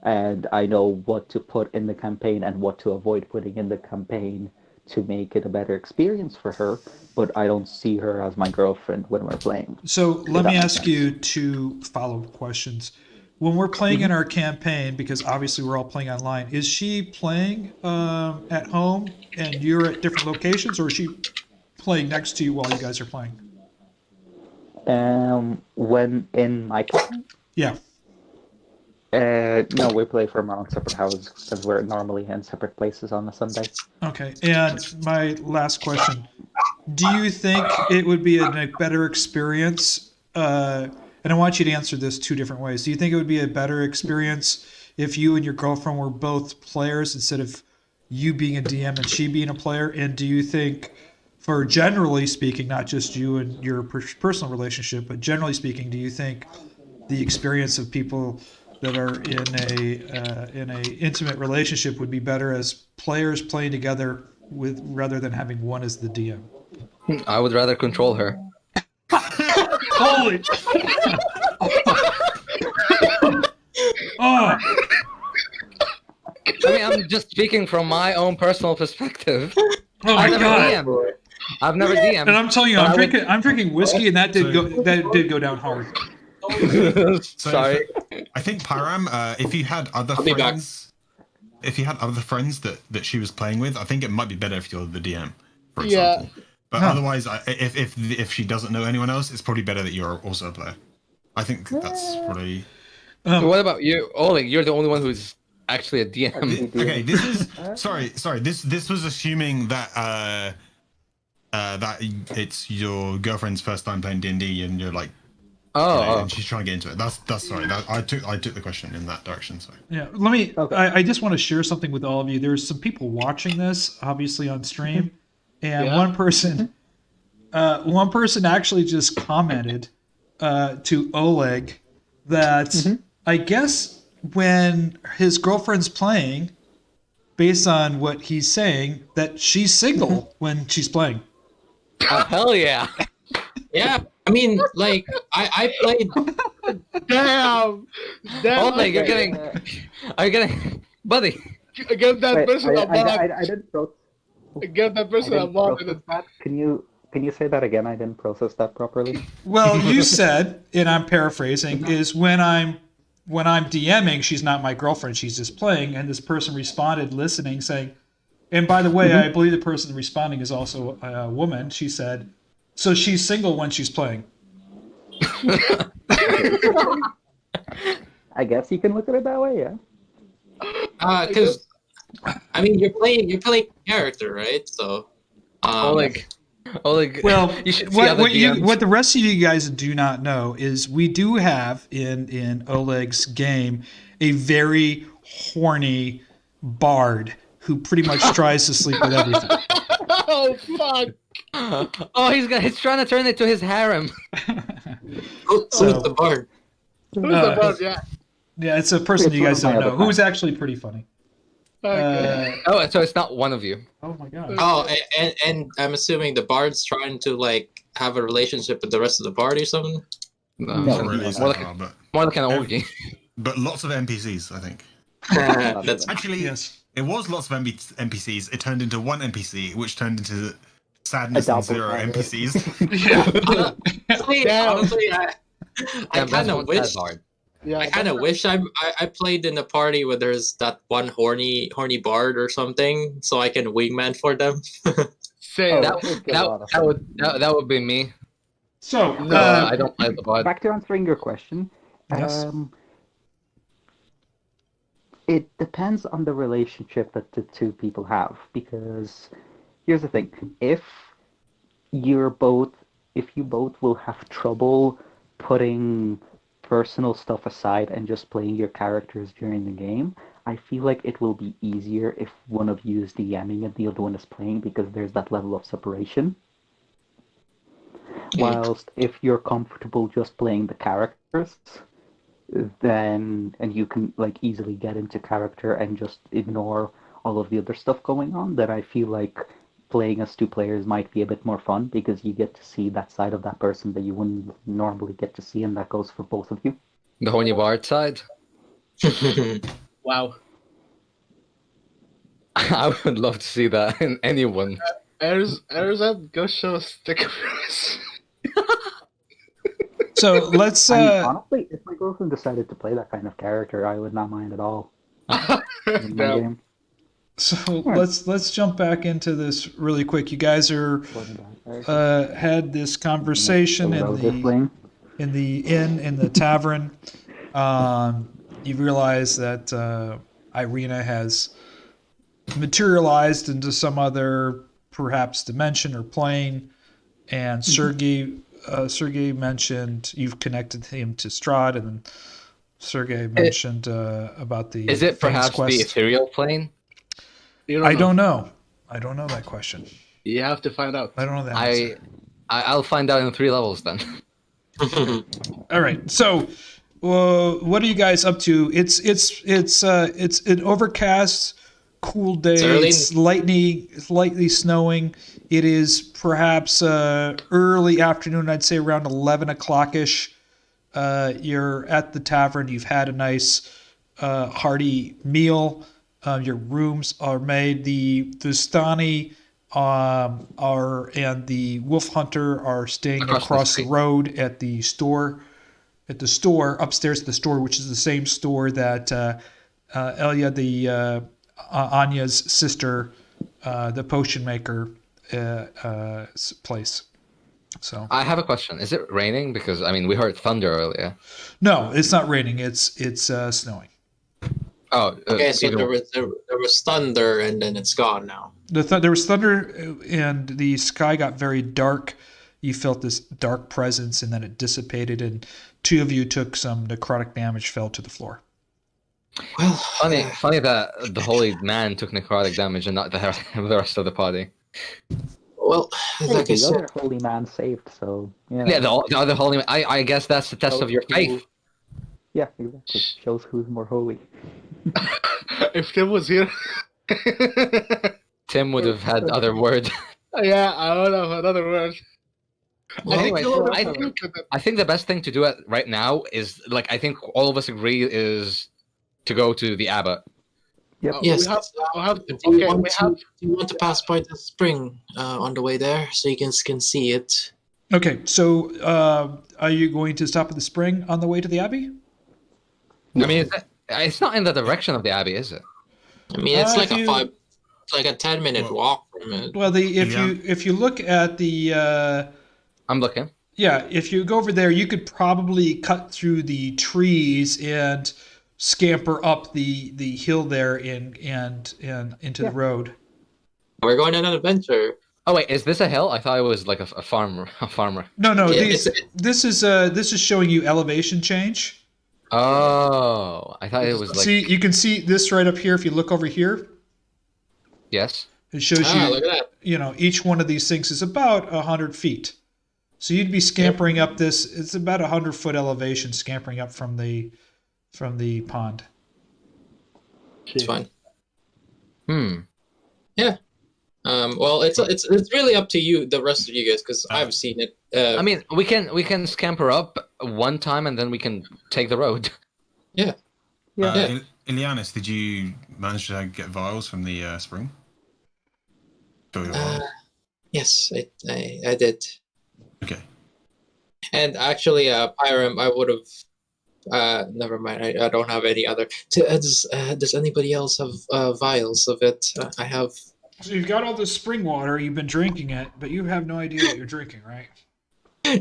and I know what to put in the campaign and what to avoid putting in the campaign to make it a better experience for her, but I don't see her as my girlfriend when we're playing. So let me ask you two follow-up questions. When we're playing in our campaign, because obviously we're all playing online, is she playing at home and you're at different locations, or is she playing next to you while you guys are playing? When in my campaign? Yeah. No, we play from our own separate houses because we're normally in separate places on a Sunday. Okay. And my last question: do you think it would be a better experience? And I want you to answer this two different ways. Do you think it would be a better experience if you and your girlfriend were both players instead of you being a DM and she being a player? And do you think, for generally speaking, not just you and your personal relationship, but generally speaking, do you think the experience of people that are in a intimate relationship would be better as players playing together with rather than having one as the DM? I would rather control her. Holy! Oh! I mean, I'm just speaking from my own personal perspective. Oh my God! I've never DM'd. And I'm telling you, I'm drinking whiskey, and that did go down hard. Sorry. I think Pyram, if you had other friends, that she was playing with, I think it might be better if you're the DM, for example. But otherwise, if she doesn't know anyone else, it's probably better that you're also a player. I think that's probably. What about you, Oleg? You're the only one who's actually a DM. Okay, this is sorry. This was assuming that that it's your girlfriend's first time playing D&D, and you're like. And she's trying to get into it. That's sorry. I took the question in that direction. So yeah, let me. Okay. I just want to share something with all of you. There's some people watching this, obviously on stream, and one person actually just commented to Oleg that I guess when his girlfriend's playing, based on what he's saying, that she's single when she's playing. Oh, hell yeah! Yeah, I mean, like, I played. Damn! Oleg, are you getting, buddy? Get that person a mod. I didn't process. Get that person a mod. Can you say that again? I didn't process that properly. Well, you said, and I'm paraphrasing, is when I'm DMing, she's not my girlfriend, she's just playing, and this person responded, listening, saying, and by the way, I believe the person responding is also a woman. She said, so she's single when she's playing. I guess you can look at it that way, yeah. Because I mean, you're playing character, right? So, Oleg. Well, you should see what the rest of you guys do not know is we do have in Oleg's game a very horny bard who pretty much tries to sleep with everything. Oh fuck! Oh, he's trying to turn it to his harem. Who's the bard? Who's the bard? Yeah. Yeah, it's a person you guys don't know who's actually pretty funny. Okay. So it's not one of you. Oh my god. Oh, and I'm assuming the bard's trying to like have a relationship with the rest of the party or something. not really so far, but More like an orgy. But lots of NPCs, I think. That's Actually, Yes. it was lots of NPCs. It turned into one NPC, which turned into sadness and zero NPCs. honestly, I kind of wish. Yeah, I kind of wish I played in a party where there's that one horny bard or something, so I can wingman for them. Same. That would be me. So I don't play the bard. Back to answering your question. Yes. It depends on the relationship that the two people have, because here's the thing: if you both will have trouble putting personal stuff aside and just playing your characters during the game, I feel like it will be easier if one of you is DMing and the other one is playing because there's that level of separation. Whilst if you're comfortable just playing the characters, then and you can like easily get into character and just ignore all of the other stuff going on, then I feel like playing as two players might be a bit more fun because you get to see that side of that person that you wouldn't normally get to see, and that goes for both of you. The horny bard side. Wow. I would love to see that in anyone. Erzan, go show us stick of yours. So let's. I mean, honestly, if my girlfriend decided to play that kind of character, I would not mind at all. In my game. So let's jump back into this really quick. You guys are had this conversation in the inn in the tavern. You realize that Irina has materialized into some other perhaps dimension or plane, and Sergey mentioned you've connected him to Strad, and then Sergey mentioned about the. Is it perhaps quest. the ethereal plane? I don't know. I don't know that question. You have to find out. I don't know that answer. I'll find out in 3 levels then. All right. So, what are you guys up to? It's an overcast, cool day. It's lightly snowing. It is perhaps early afternoon. I'd say around 11 o'clock ish. You're at the tavern. You've had a nice hearty meal. Your rooms are made. The Stani and the Wolf Hunter are staying across the road at the store. Upstairs at the store, which is the same store that Elia, Anya's sister, the potion maker, place. So I have a question. Is it raining? Because I mean, we heard thunder earlier. No, it's not raining. It's snowing. Oh, okay. So there was thunder, and then it's gone now. There was thunder, and the sky got very dark. You felt this dark presence, and then it dissipated, and 2 of you took some necrotic damage, fell to the floor. Well, funny that the holy man took necrotic damage and not the rest of the party. Well, like I the said, other holy man saved, so yeah. Yeah, the other holy man. I guess that's the test of your faith. Yeah, exactly. Shows who's more holy. If Tim was here, Tim would have had other words. Yeah, I would have another word. I think the best thing to do right now is, like, I think all of us agree is to go to the Abbot. Yep. Yes. Do you want to pass by the spring on the way there so you can see it? Okay, so are you going to stop at the spring on the way to the Abbey? I mean, it's not in the direction of the Abbey, is it? I mean, it's like a 10-minute walk from it. Well, if you look at the, I'm looking. Yeah, if you go over there, you could probably cut through the trees and scamper up the hill there and into the road. We're going on an adventure. Oh wait, is this a hill? I thought it was like a farmer. No. Yeah, this is showing you elevation change. Oh, I thought it was like. See, you can see this right up here. If you look over here, Yes. it shows you. Look at that. You know, each one of these things is about 100 feet. So you'd be scampering up this. It's about 100-foot elevation, scampering up from the pond. It's fine. Yeah. Well, it's really up to you, the rest of you guys, because I've seen it. I mean, we can scamper up one time and then we can take the road. Yeah. Ileanys, did you manage to get vials from the spring? Yes, I did. Okay. And actually, Pyram, I would have. Never mind. I don't have any other. Does anybody else have vials of it? I have. So you've got all this spring water. You've been drinking it, but you have no idea what you're drinking, right?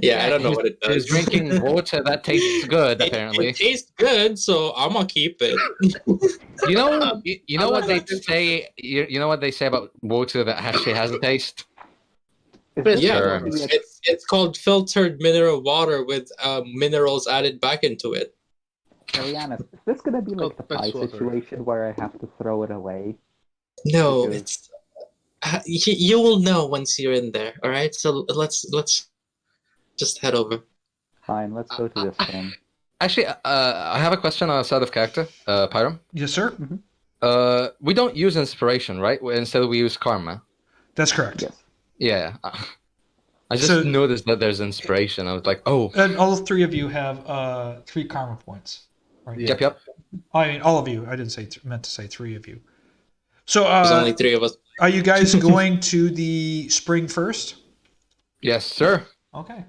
Yeah, I don't know what it does. He's drinking water that tastes good, apparently. It tastes good, so I'm gonna keep it. You know what they say. You know what they say about water that actually has a taste. Yeah, it's called filtered mineral water with minerals added back into it. Ileanys, is this gonna be like the fetch pie water. situation where I have to throw it away? No, Because- it's you will know once you're in there. All right, so let's just head over. Fine, let's go to this thing. Actually, I have a question outside of character, Pyram. Yes, sir. We don't use inspiration, right? Instead, we use karma. That's correct. Yes. Yeah. I just So- noticed that there's inspiration. I was like, oh. And all three of you have 3 karma points. Right? Yep. I mean, all of you. I didn't say meant to say 3 of you. So, There's only 3 of us. are you guys going to the spring first? Yes, sir. Okay.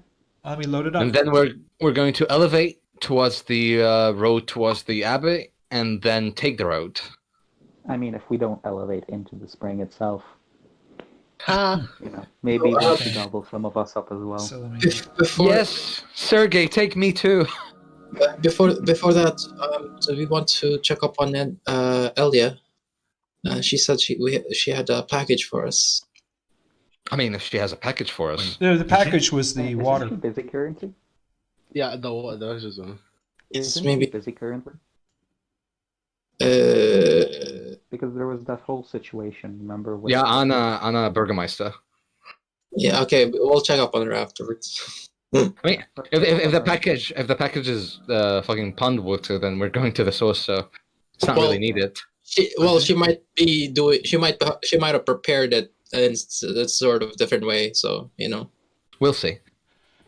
Let me load it up. And then we're going to elevate towards the road towards the Abbey, and then take the road. I mean, if we don't elevate into the spring itself, Ha! maybe we'll double some of us up as well. So let me. Before Yes, Sergey, take me too. before that, so we want to check up on Elia. She said she had a package for us. I mean, if she has a package for us. The package was the Isn't water. she busy currently? Yeah, the was just one. It's Isn't maybe she busy currently? Because there was that whole situation, remember? With Yeah, Anna Burgomaster. yeah. Okay, we'll check up on her afterwards. I mean, if the package is fucking pond water, then we're going to the source, so it's not Well- really needed. She might be doing. She might have prepared it in a sort of different way. So We'll see.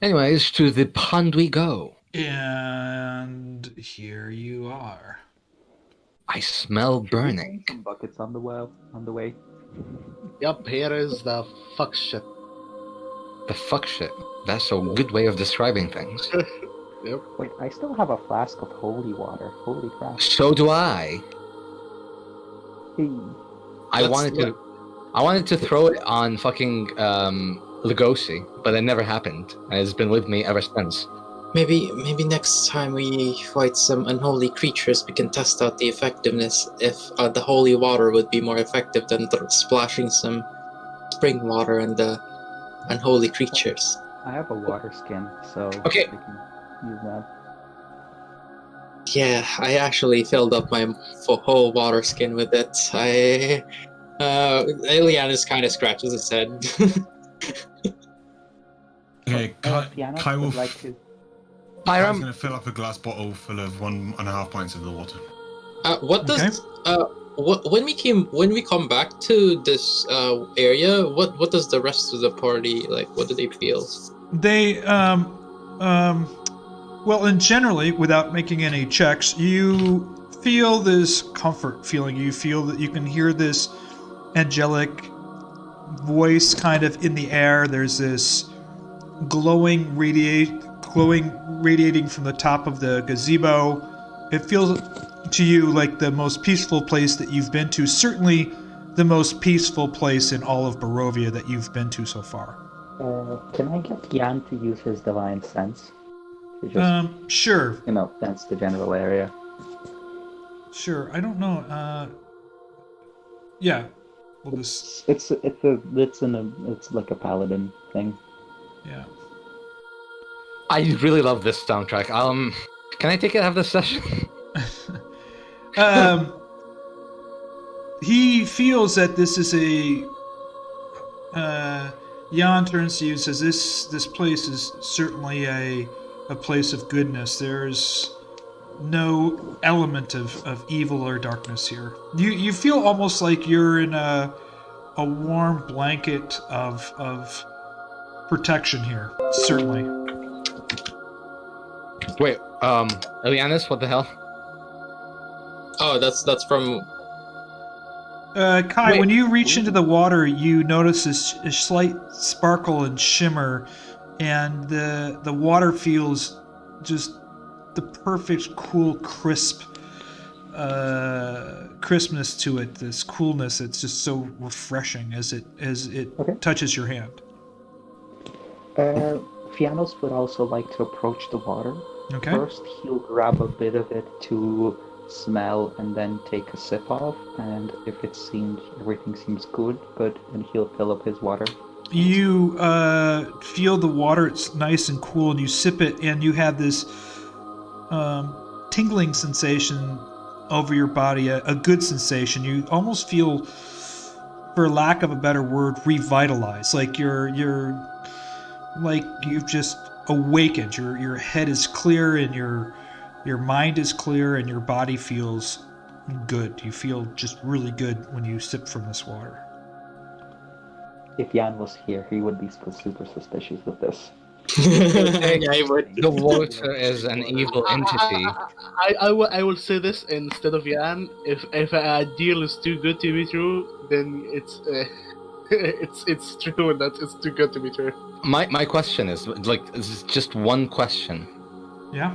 Anyways, to the pond we go. And here you are. I smell burning. Some buckets on the way. Yep, here is the fuck shit. The fuck shit. That's a good way of describing things. Yep. Wait, I still have a flask of holy water. Holy crap. So do I. Hey. I wanted to throw it on fucking Lugosi, but it never happened, and it's been with me ever since. maybe next time we fight some unholy creatures, we can test out the effectiveness. If the holy water would be more effective than splashing some spring water and the unholy creatures. I have a water skin, so Okay. we can use that. Yeah, I actually filled up my whole water skin with it. Ileanys kind of scratches his head. Okay, Fiannos Kai will would like to. Kai's Pyram, going to fill up a glass bottle full of 1.5 pints of the water. What does when we come back to this area? What does the rest of the party like? What do they feel? They, well, and generally, without making any checks, you feel this comfort feeling. You feel that you can hear this angelic voice kind of in the air. There's this glowing radiating from the top of the gazebo. It feels to you like the most peaceful place that you've been to. Certainly the most peaceful place in all of Barovia that you've been to so far. Can I get Jan to use his divine sense? To just, Sure. sense the general area. Sure. I don't know. Yeah. We'll just. It's like a paladin thing. Yeah. I really love this soundtrack. Can I take it out of this session? He feels that this is a. Jan turns to you and says, "This place is certainly a place of goodness. There's no element of evil or darkness here. You feel almost like you're in a warm blanket of protection here. Certainly." Wait, Ileanys, what the hell? Oh, that's from. Kai, Wait. when you reach into the water, you notice this a slight sparkle and shimmer, and the water feels just the perfect, cool, crisp crispness to it. This coolness, it's just so refreshing as it Okay. touches your hand. Fiannos would also like to approach the water. Okay. First, he'll grab a bit of it to smell and then take a sip of, and if everything seems good, then he'll fill up his water. You feel the water, it's nice and cool, and you sip it, and you have this tingling sensation over your body, a good sensation. You almost feel, for lack of a better word, revitalized. Like you're like you've just awakened. Your head is clear and your mind is clear and your body feels good. You feel just really good when you sip from this water. If Jan was here, he would be super suspicious with this. Yeah, I would. The water is an evil entity. I will say this instead of Jan. If a deal is too good to be true, then it's it's true, and that it's too good to be true. My question is, like, this is just one question. Yeah.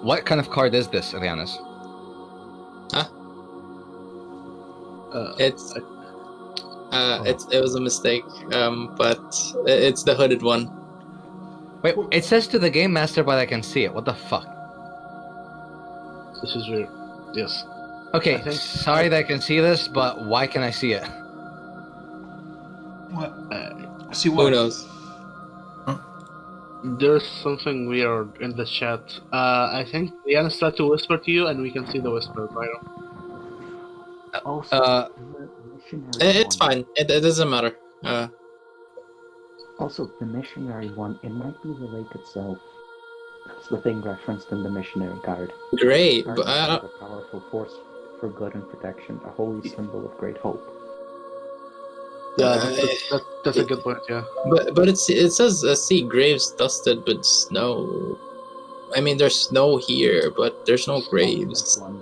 What kind of card is this, Ileanys? It was a mistake, but it's the hooded one. Wait, it says to the game master, but I can see it. What the fuck? This is weird. Yes. Okay, sorry that I can see this, but why can I see it? What? See what? Who knows? There's something weird in the chat. I think Ian started to whisper to you, and we can see the whisper right now. Also, It's fine. It doesn't matter. Also, the missionary one, it might be the lake itself. That's the thing referenced in the missionary card. Great, Card but is a powerful force for good and protection, a holy symbol of great hope. Yeah, that's a good point. Yeah. But it says see graves dusted with snow. I mean, there's snow here, but there's no graves. One.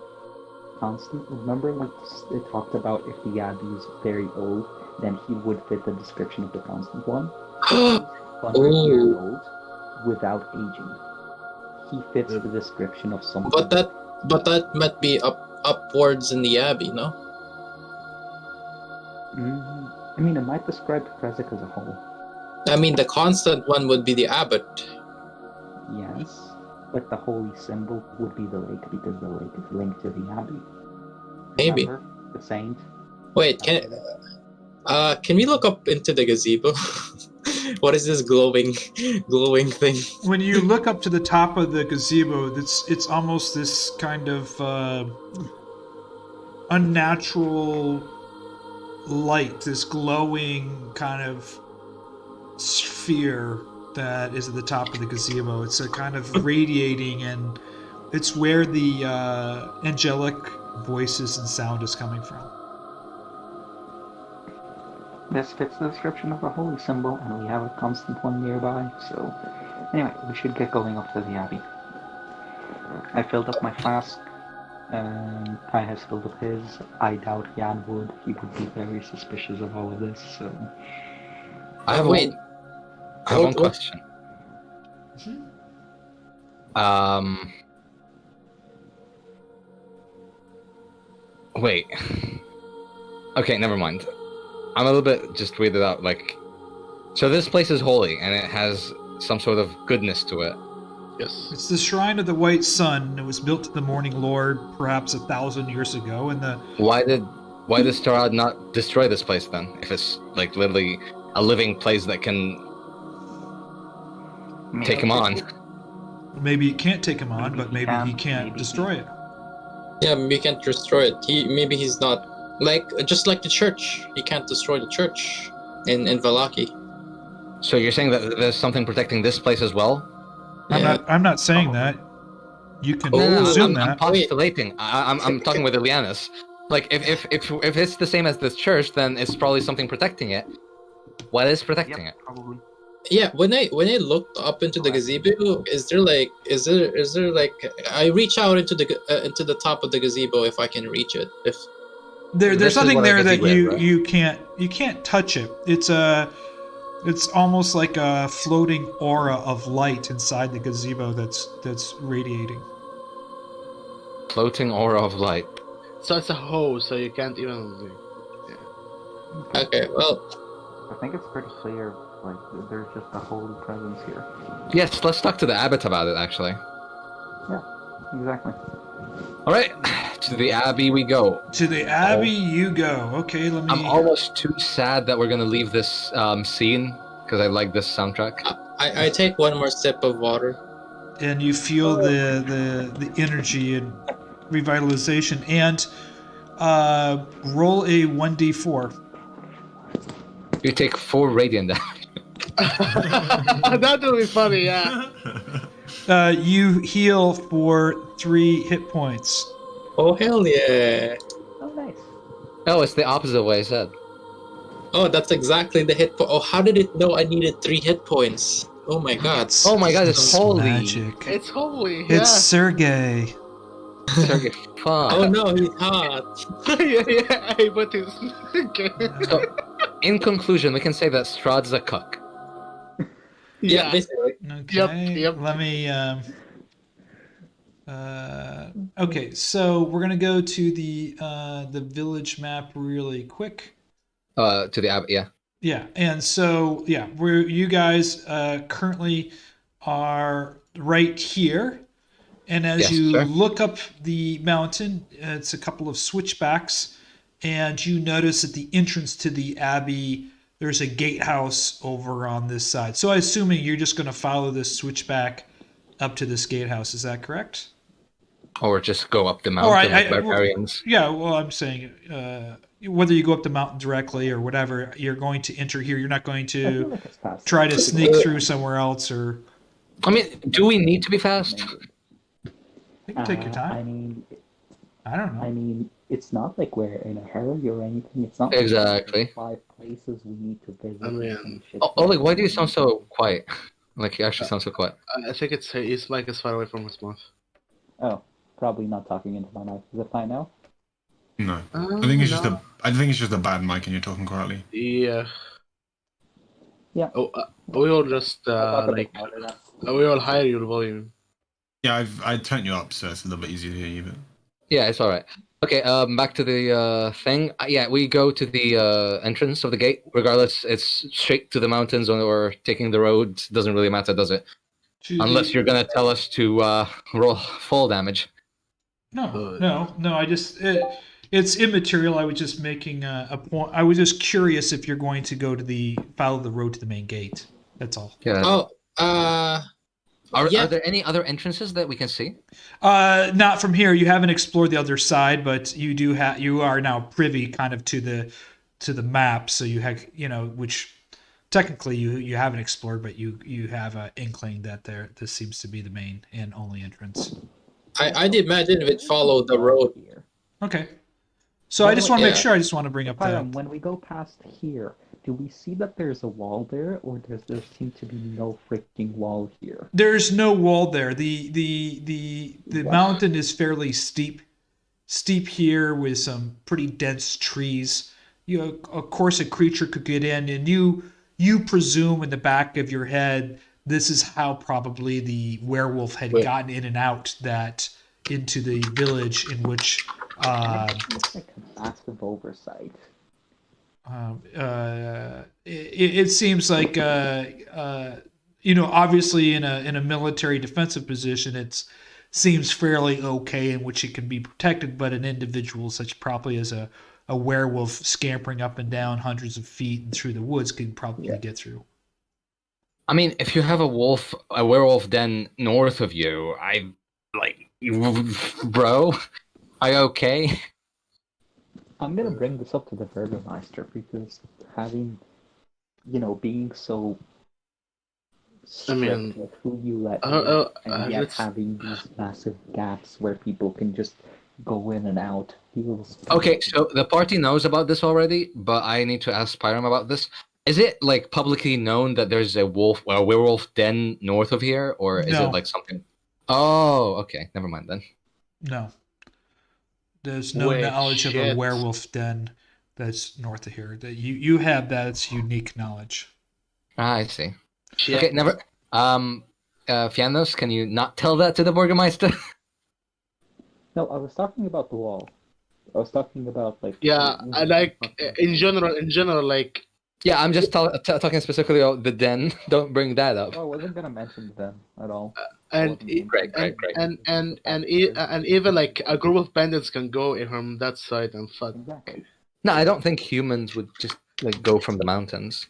Constant. Remember, like they talked about, if the Abbey is very old, then he would fit the description of the constant one. 100 years old without aging. He fits the description of something. But that might be upwards in the Abbey, no? I mean, it might describe Krezk as a whole. I mean, the constant one would be the Abbot. Yes, but the holy symbol would be the lake, because the lake is linked to the Abbey. Maybe. Remember, the saint. Wait, can we look up into the gazebo? What is this glowing thing? When you look up to the top of the gazebo, it's almost this kind of unnatural light, this glowing kind of sphere that is at the top of the gazebo. It's a kind of radiating, and it's where the angelic voices and sound is coming from. This fits the description of the holy symbol, and we have a constant one nearby, so... Anyway, we should get going up to the Abbey. I filled up my flask. Kai has filled up his. I doubt Jan would. He would be very suspicious of all of this, so... I have one question. Wait. Okay, never mind. I'm a little bit just weirded out, like... So this place is holy, and it has some sort of goodness to it. Yes. It's the Shrine of the White Sun. It was built to the Morning Lord perhaps 1,000 years ago, and the... Why did Strad not destroy this place then? If it's, like, literally a living place that can take him on. Maybe it can't take him on, but maybe he can't destroy it. Yeah, maybe he can't destroy it. Maybe he's not... just like the church. He can't destroy the church in Valaki. So you're saying that there's something protecting this place as well? I'm not saying that. You can No, assume that. I'm postulating. I'm talking with Ileanys. Like, if it's the same as this church, then it's probably something protecting it. What is protecting it? Probably. Yeah, when I looked up into the gazebo, is there like I reach out into the top of the gazebo if I can reach it. If There's something there that right? you can't touch it. It's almost like a floating aura of light inside the gazebo that's radiating. Floating aura of light. So it's a hose, so you can't even... Yeah. Okay, well... I think it's pretty clear, like, there's just a holy presence here. Yes, let's talk to the Abbot about it, actually. Yeah, exactly. Alright, to the Abbey we go. To the Abbey you go. Okay, let me... I'm almost too sad that we're gonna leave this scene, because I like this soundtrack. I take one more sip of water. and you feel the energy and revitalization. And roll a 1d4. You take 4 radiant damage. That would be funny, yeah. You heal for 3 hit points. Oh, hell yeah. Oh, nice. Oh, it's the opposite way I said. Oh, that's exactly the hit point. Oh, how did it know I needed 3 hit points? Oh my god. Oh my god, it's holy. Magic. It's holy, yeah. It's Sergey. Sergey, fuck. Oh no, he's hot. yeah, but it's... So, in conclusion, we can say that Strad's a cuck. Yeah, basically. Okay. Yep. Let me. Okay, so we're gonna go to the village map really quick. To the Abbey, yeah. Yeah, and so yeah, you guys currently are right here, and as Yes, you sir. look up the mountain, it's a couple of switchbacks, and you notice at the entrance to the Abbey, there's a gatehouse over on this side. So I'm assuming you're just going to follow this switchback up to this gatehouse. Is that correct? Or just go up the mountain All right, like barbarians. Yeah, well, I'm saying whether you go up the mountain directly or whatever, you're going to enter here. You're not going I feel to like it's past. try to sneak through somewhere else, or I mean, do we need to be fast? you can take your I time. mean, I don't know. it's not like we're in a hurry or anything. It's not like Exactly. there's 5 places we need to visit. I mean- and shit. Oh, Oleg, why do you sound so quiet? Like, you actually sound so quiet. I think his mic is far away from his mouth. Oh, probably not talking into my mic. Is it fine now? No, I think it's just a bad mic, and you're talking quietly. Yeah. Yeah. Oh, we all just I'll talk a bit like louder now. we all higher your volume. Yeah, I turned you up, so it's a little bit easier to hear you. But Yeah, it's all right. Okay, back to the thing. Yeah, we go to the entrance of the gate. Regardless, it's straight to the mountains or taking the road. Doesn't really matter, does it? Unless you're gonna tell us to roll fall damage. No. I just it's immaterial. I was just making a point. I was just curious if you're going to go to follow the road to the main gate. That's all. Yeah. Oh, Are yeah. there any other entrances that we can see? Not from here. You haven't explored the other side, but you do have. You are now privy, kind of, to the map. So you have, which technically you haven't explored, but you have an inkling that this seems to be the main and only entrance. I'd imagine if it followed the road. Here. Okay. So I just want to make Yeah. sure. I just want to bring up Hiram, that. when we go past here, do we see that there's a wall there, or does there seem to be no freaking wall here? There's no wall there. The mountain is fairly steep here with some pretty dense trees. Of course, a creature could get in, and you presume in the back of your head this is how probably the werewolf had gotten in and out into the village in which. It's like a massive oversight. It seems like obviously in a military defensive position, it seems fairly okay in which it can be protected, but an individual such probably as a werewolf scampering up and down hundreds of feet and through the woods could probably get through. I mean, if you have a werewolf den north of you, bro, are you okay? I'm gonna bring this up to the Burgomaster because being so strict with who you let in, and yet having these massive gaps where people can just go in and out feels... Okay, so the party knows about this already, but I need to ask Pyram about this. Is it like publicly known that there's a werewolf den north of here, or is No. it like something? Oh, okay, never mind then. No. There's no knowledge of a werewolf den that's north of here. That you have that. It's unique knowledge. I see. Shit. Okay, never. Fiannos, can you not tell that to the Burgomaster? No, I was talking about the wall. I was talking about in general, like. Yeah, I'm just talking specifically about the den. Don't bring that up. I wasn't gonna mention them at all. Great. And even like a group of bandits can go in from that side and fuck. Exactly. No, I don't think humans would just like go from the mountains.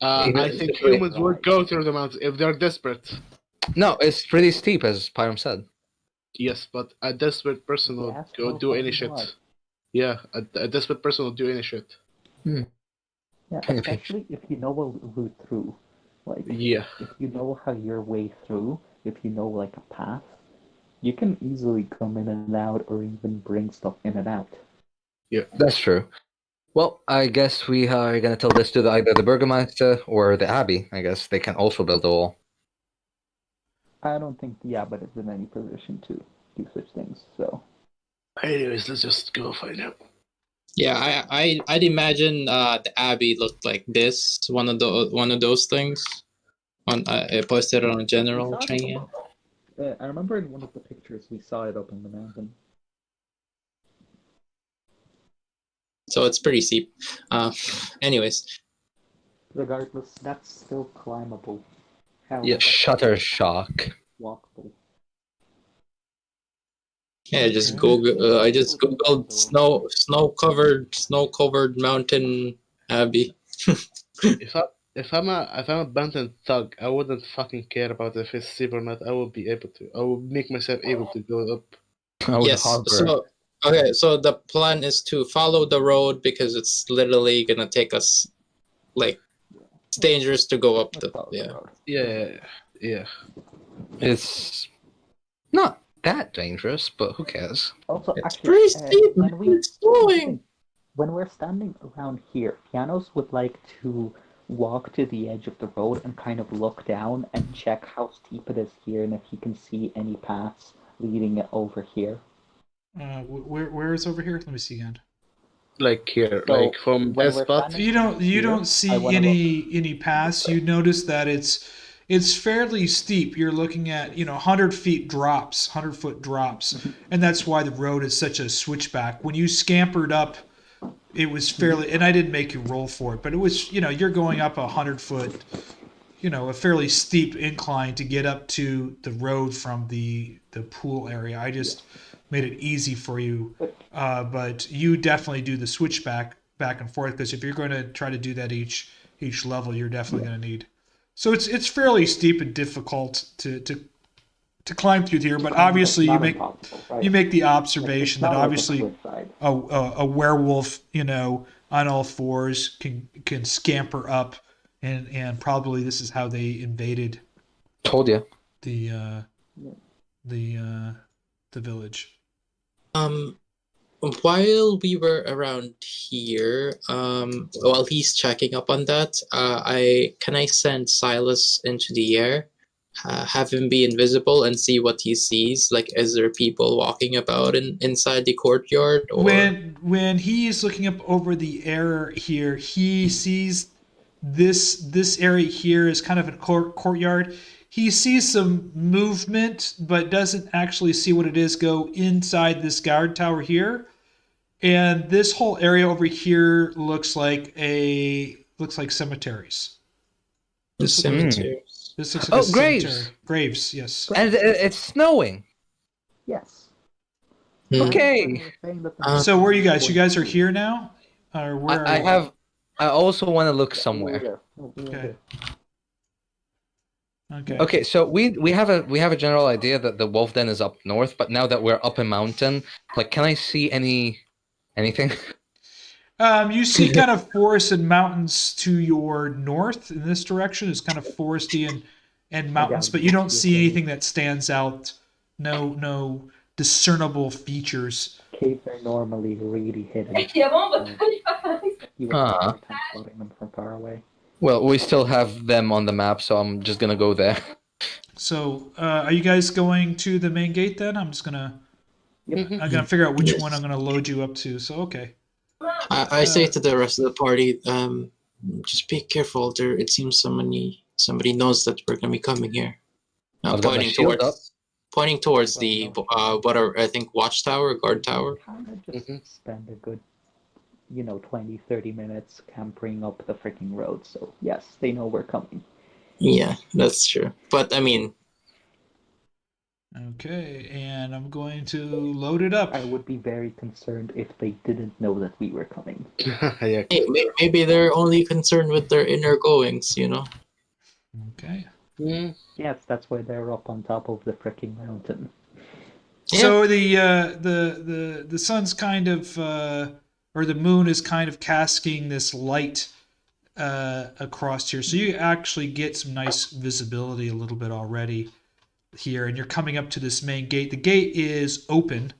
I think humans would go through the mountains if they're desperate. No, it's pretty steep, as Pyram said. Yes, but a desperate person will Yes, go no do any fucking shit. God. Yeah, a desperate person will do any shit. Yeah, Can you finish? especially if you know a route through. Like, Yeah. if you know how your way through, if you know like a path, you can easily come in and out or even bring stuff in and out. That's true. Well, I guess we are gonna tell this to either the Burgomaster or the Abbey. I guess they can also build a wall. I don't think the Abbot is in any position to do such things, so. Anyways, let's just go find out. Yeah, I'd imagine the Abbey looked like this. One of those things. I posted it on a general chain. I remember in one of the pictures we saw it up in the mountain. So it's pretty steep. Anyways, Regardless, that's still climbable. Hell, Yeah, that's Shuttershock. walkable. yeah, just Google. I just googled snow covered mountain Abbey. If I'm a Bantam thug, I wouldn't fucking care about if it's steep or not. I will be able to. I will make myself able to go up. I would Yes. hover. So okay. So the plan is to follow the road because it's literally gonna take us like it's dangerous to go up Let's the follow the road. Yeah. It's not that dangerous, but who cares? Also, It's actually, pretty steep. when we It's going. when we're standing around here, Fiannos would like to walk to the edge of the road and kind of look down and check how steep it is here and if he can see any paths leading it over here. Where is over here? Let me see again. Like here, So, like from when that we're spot. standing- You Here, don't see I wanna any paths. You notice that it's fairly steep. You're looking at 100 feet drops, 100-foot drops, and that's why the road is such a switchback. When you scampered up, it was fairly, and I didn't make you roll for it, but it was you're going up 100-foot, a fairly steep incline to get up to the road from the pool area. I just made it easy for you, but you definitely do the switchback back and forth because if you're going to try to do that each level, you're definitely going to need. So it's fairly steep and difficult to climb through here, but obviously Not you make impossible, right? you make the Like, observation it's that not like a obviously cliffside. a werewolf, on all fours can scamper up, and probably this is how they invaded Told you. the village. While we were around here, while he's checking up on that, I send Silas into the air, have him be invisible, and see what he sees. Like, is there people walking about inside the courtyard? Or When he is looking up over the air here, he sees this area here is kind of a courtyard. He sees some movement, but doesn't actually see what it is go inside this guard tower here. And this whole area over here looks like cemeteries. cemeteries? This looks like a graves. cemetery. Graves, yes. And it's snowing. Yes. Hmm. Okay. So where are you guys? You guys are here now, or where? I also want to look somewhere. Okay. Okay. Okay, so we have a general idea that the wolf den is up north, but now that we're up a mountain, like, can I see anything? You see kind of forests and mountains to your north in this direction. It's kind of foresty and mountains, but you don't see anything that stands out. No discernible features. Caves are normally really hidden. You would Ah. have a hard time spotting them from far away. Well, we still have them on the map, so I'm just gonna go there. So, are you guys going to the main gate then? I'm gonna figure out which one I'm gonna load you up to. So, okay. I say to the rest of the party, just be careful. It seems somebody knows that we're gonna be coming here. Now, I've got my shield up. pointing towards the whatever, I think, watchtower, guard tower. Kind of just spend a good, 20, 30 minutes camping up the freaking road. So yes, they know we're coming. Yeah, that's true. But I mean, Okay, and I'm going to load it up. I would be very concerned if they didn't know that we were coming. Yeah. hey, maybe they're only concerned with their inner goings, Okay. Yes, that's why they're up on top of the freaking mountain. So the sun's kind of or the moon is kind of casting this light across here, so you actually get some nice visibility a little bit already here, and you're coming up to this main gate. The gate is open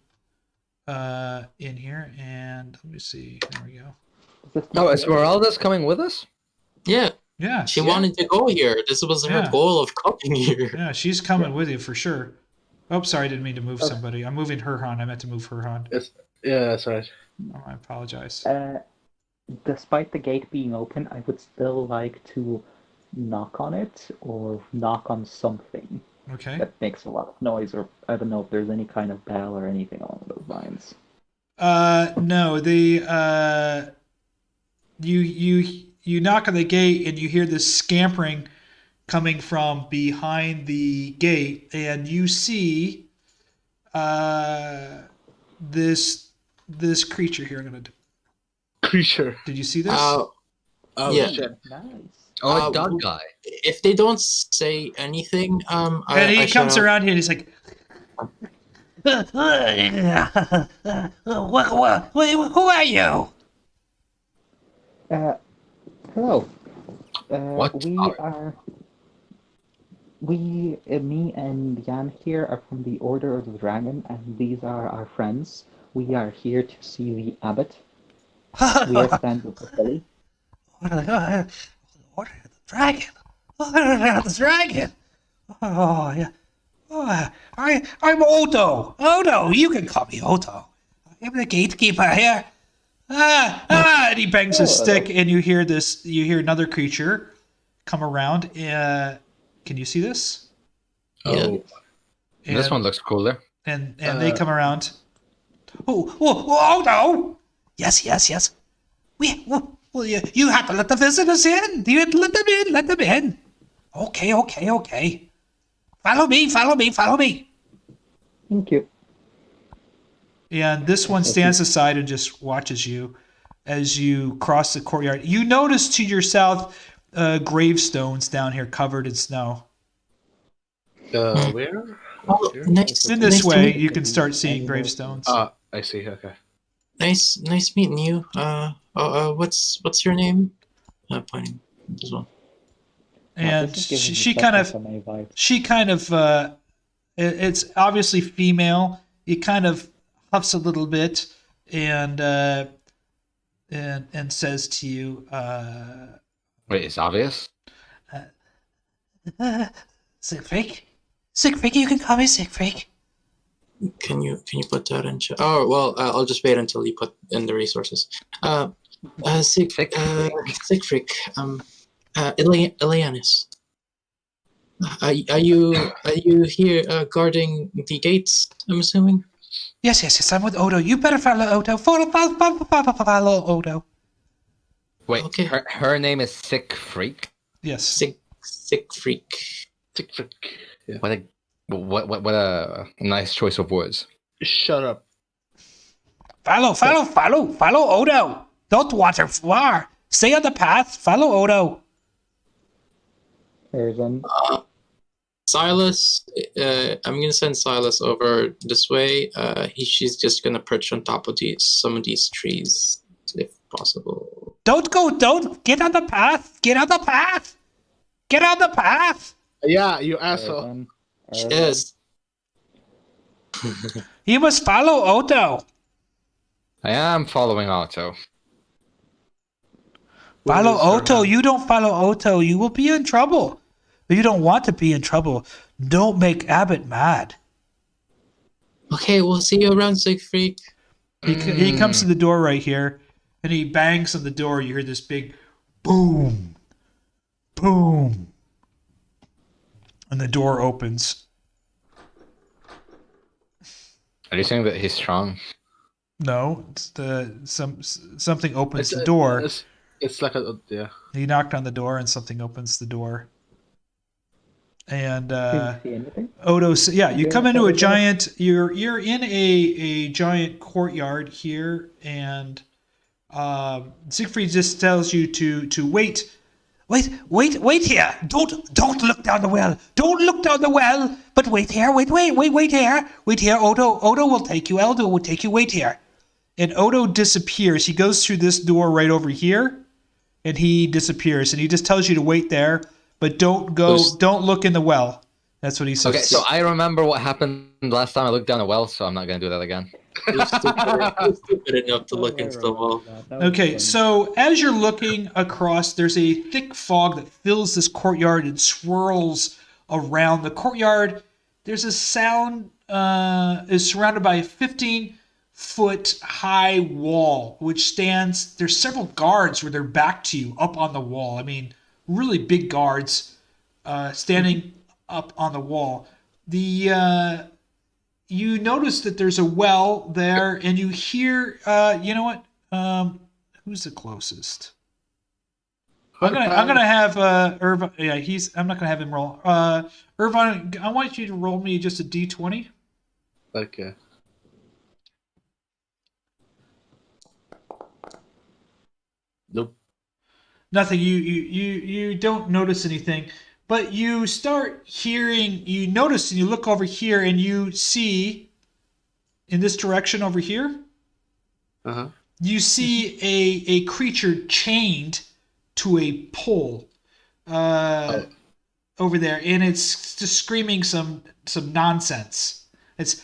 in here, and let me see. There we go. Oh, Esmeralda's coming with us? Yeah. Yeah, She wanted to go here. This was her goal of coming here. Yeah, she's coming with you for sure. Oh, sorry, I didn't mean to move somebody. I'm moving Herjann. I meant to move Herjann. Yeah, that's right. Oh, I apologize. Despite the gate being open, I would still like to knock on it or knock on something Okay. that makes a lot of noise, or I don't know if there's any kind of bell or anything along those lines. No, you knock on the gate and you hear this scampering coming from behind the gate, and you see this creature here. Creature. Did you see this? Oh Yeah. shit. Nice. Oh, a dog guy. If they don't say anything, and he comes around here and he's like, Who are you? Hello. What? Me and Jan here are from the Order of the Dragon, and these are our friends. We are here to see the Abbot. We are stand with the Philly. Order of the Dragon. Order of the Dragon. Oh, yeah. Oh, I'm Odo. Odo, you can call me Odo. I'm the gatekeeper here. And he bangs his stick, and you hear another creature come around. Can you see this? Oh, And, this one looks cooler. And they come around. Odo. Yes. Well, you have to let the visitors in. You have to let them in. Okay. Follow me. Thank you. And this one stands aside and just watches you as you cross the courtyard. You notice to your south gravestones down here covered in snow. Where? In this way, you can start seeing gravestones. I see. Okay. Nice meeting you. What's your name? Pointing as well. And This is giving she me kind of, vibe. it's obviously female. He kind of huffs a little bit and says to you, Wait, it's obvious? Siegfried, you can call me Siegfried. Can you put that in chat? Oh well, I'll just wait until you put in the resources. Siegfried. Ileanys. Are you here guarding the gates? I'm assuming. Yes. I'm with Odo. You better follow Odo. Follow Odo. Wait, Okay. her name is Sick Freak? yes. Sick freak. Yeah. What a nice choice of words. Shut up. Follow Odo. Don't wander far. Stay on the path. Follow Odo. Erzan. Silas, I'm gonna send Silas over this way. She's just gonna perch on top of some of these trees, if possible. Don't get on the path. Get on the path. Yeah, you asshole. Erzan. Yes. You must follow Odo. I am following Otto. Follow Odo. You don't follow Odo, you will be in trouble. You don't want to be in trouble. Don't make Abbot mad. Okay, we'll see you around, Siegfried. He comes to the door right here, and he bangs on the door. You hear this big boom, boom, and the door opens. Are you saying that he's strong? No, it's something opens the door. It's like a yeah. He knocked on the door, and something opens the door. And Didn't see anything? Odo, you come into a giant. You're in a giant courtyard here, and Siegfried just tells you to wait Wait here. Don't look down the well. Don't look down the well. But wait here. Wait here. Wait here. Odo will take you. Eldo will take you. Wait here. And Odo disappears. He goes through this door right over here, and he disappears. And he just tells you to wait there, but don't look in the well. That's what he says. Okay, so I remember what happened last time I looked down a well, so I'm not gonna do that again. You're stupid enough to look into the wall. Okay, so as you're looking across, there's a thick fog that fills this courtyard and swirls around the courtyard. There's a sound is surrounded by a 15-foot high wall, which stands. There's several guards with their back to you up on the wall. I mean, really big guards standing up on the wall. You notice that there's a well there, and you hear, you know what? Who's the closest? I'm gonna have Ervan. Yeah, I'm not gonna have him roll. Ervan, I want you to roll me just a d20. Okay. Nope. Nothing. You don't notice anything. But you start hearing, you notice, and you look over here, and you see, in this direction over here, you see a creature chained to a pole over there, and it's just screaming some nonsense. It's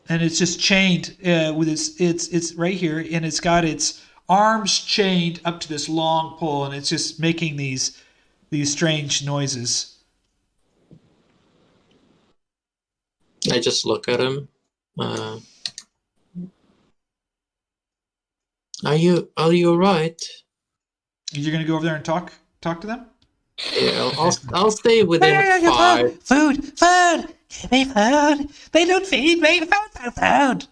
and it's just chained with it's right here, and it's got its arms chained up to this long pole, and it's just making these strange noises. I just look at him. Are you alright? You're gonna go over there and talk to them? Yeah, I'll stay within 5. Food! Give me food! They don't feed me! Food!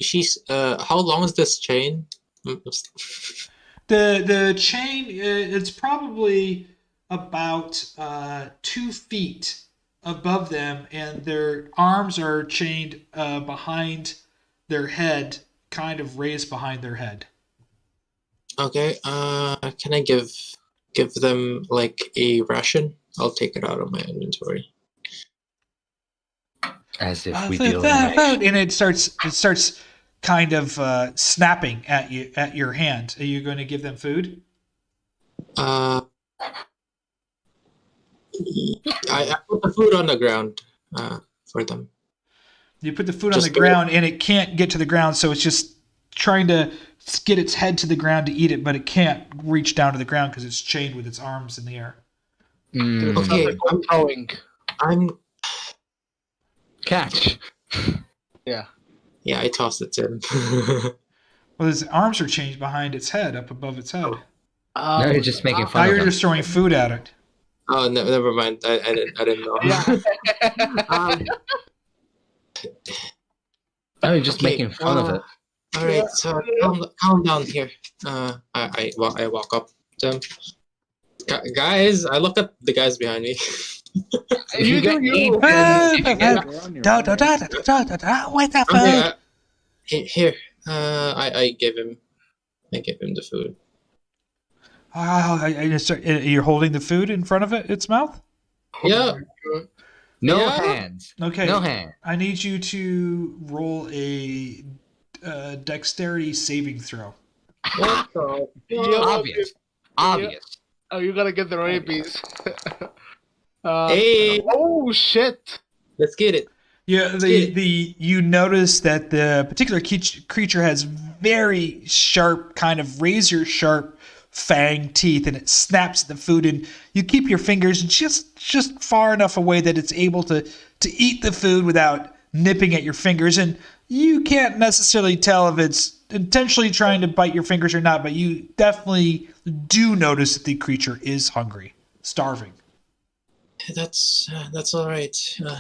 She's how long is this chain? The chain, it's probably about 2 feet above them, and their arms are chained behind their head, kind of raised behind their head. Okay, can I give them like a ration? I'll take it out of my inventory. As if we deal food, and it starts kind of snapping at your hand. Are you going to give them food? I put the food on the ground for them. You put the food on the ground, and it can't get to the ground, so it's just trying to get its head to the ground to eat it, but it can't reach down to the ground because it's chained with its arms in the air. Okay, I'm throwing. Catch. Yeah, I tossed it to him. Well, its arms are chained behind its head, up above its head. Now you're just making fun Now of you're him. just throwing food at it. Oh, never mind. I didn't know. Now you're just making fun of it. All right, so calm down here. I walk up to him. Guys, I look at the guys behind me. If you get eaten, Wait the food. Here, I gave him the food. You're holding the food in front of its mouth? Yeah. no hands. Okay. No hand. I need you to roll a dexterity saving throw. What the? Obvious. Oh, you gotta get the rabies. Hey. Oh shit! Let's get it. Yeah, you notice that the particular creature has very sharp, kind of razor sharp fang teeth, and it snaps at the food, and you keep your fingers just far enough away that it's able to eat the food without nipping at your fingers, and you can't necessarily tell if it's intentionally trying to bite your fingers or not, but you definitely do notice that the creature is hungry, starving. That's all right.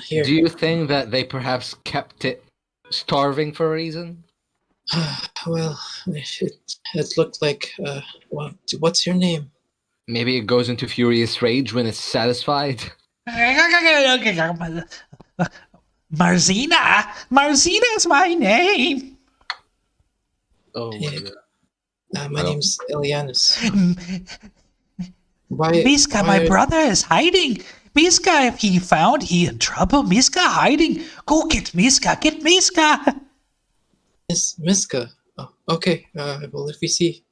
Here. Do you think that they perhaps kept it starving for a reason? Well, it looked like. What's your name? Maybe it goes into furious rage when it's satisfied. Marzina is my name. Oh my god. My Hello. name's Ileanys. Miska, my brother is hiding. Miska, if he in trouble. Miska hiding. Go get Miska. Get Miska. Yes, Miska. Oh, okay. Well, if we see,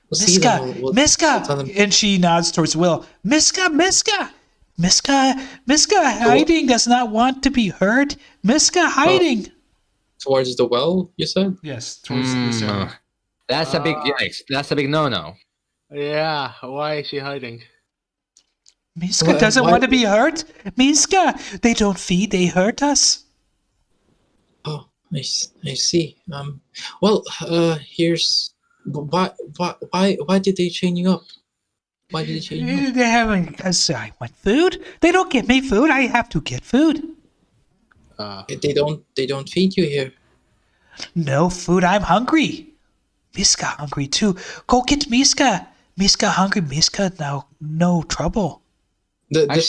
we'll see Miska, them. We'll Miska. tell them. And she nods towards Will. Miska. Miska hiding does not want to be hurt. Miska hiding. Towards the well, you said? Yes, towards this area. That's a big yikes. That's a big no-no. Yeah, why is she hiding? Miska doesn't want to be hurt. Miska, they don't feed, they hurt us. Oh, I see. Well, here's why did they chain you up? Why did they chain you up? They haven't, because I want food. They don't give me food. I have to get food. They don't feed you here. No food. I'm hungry. Miska hungry too. Go get Miska. Miska hungry. Miska now no trouble. Does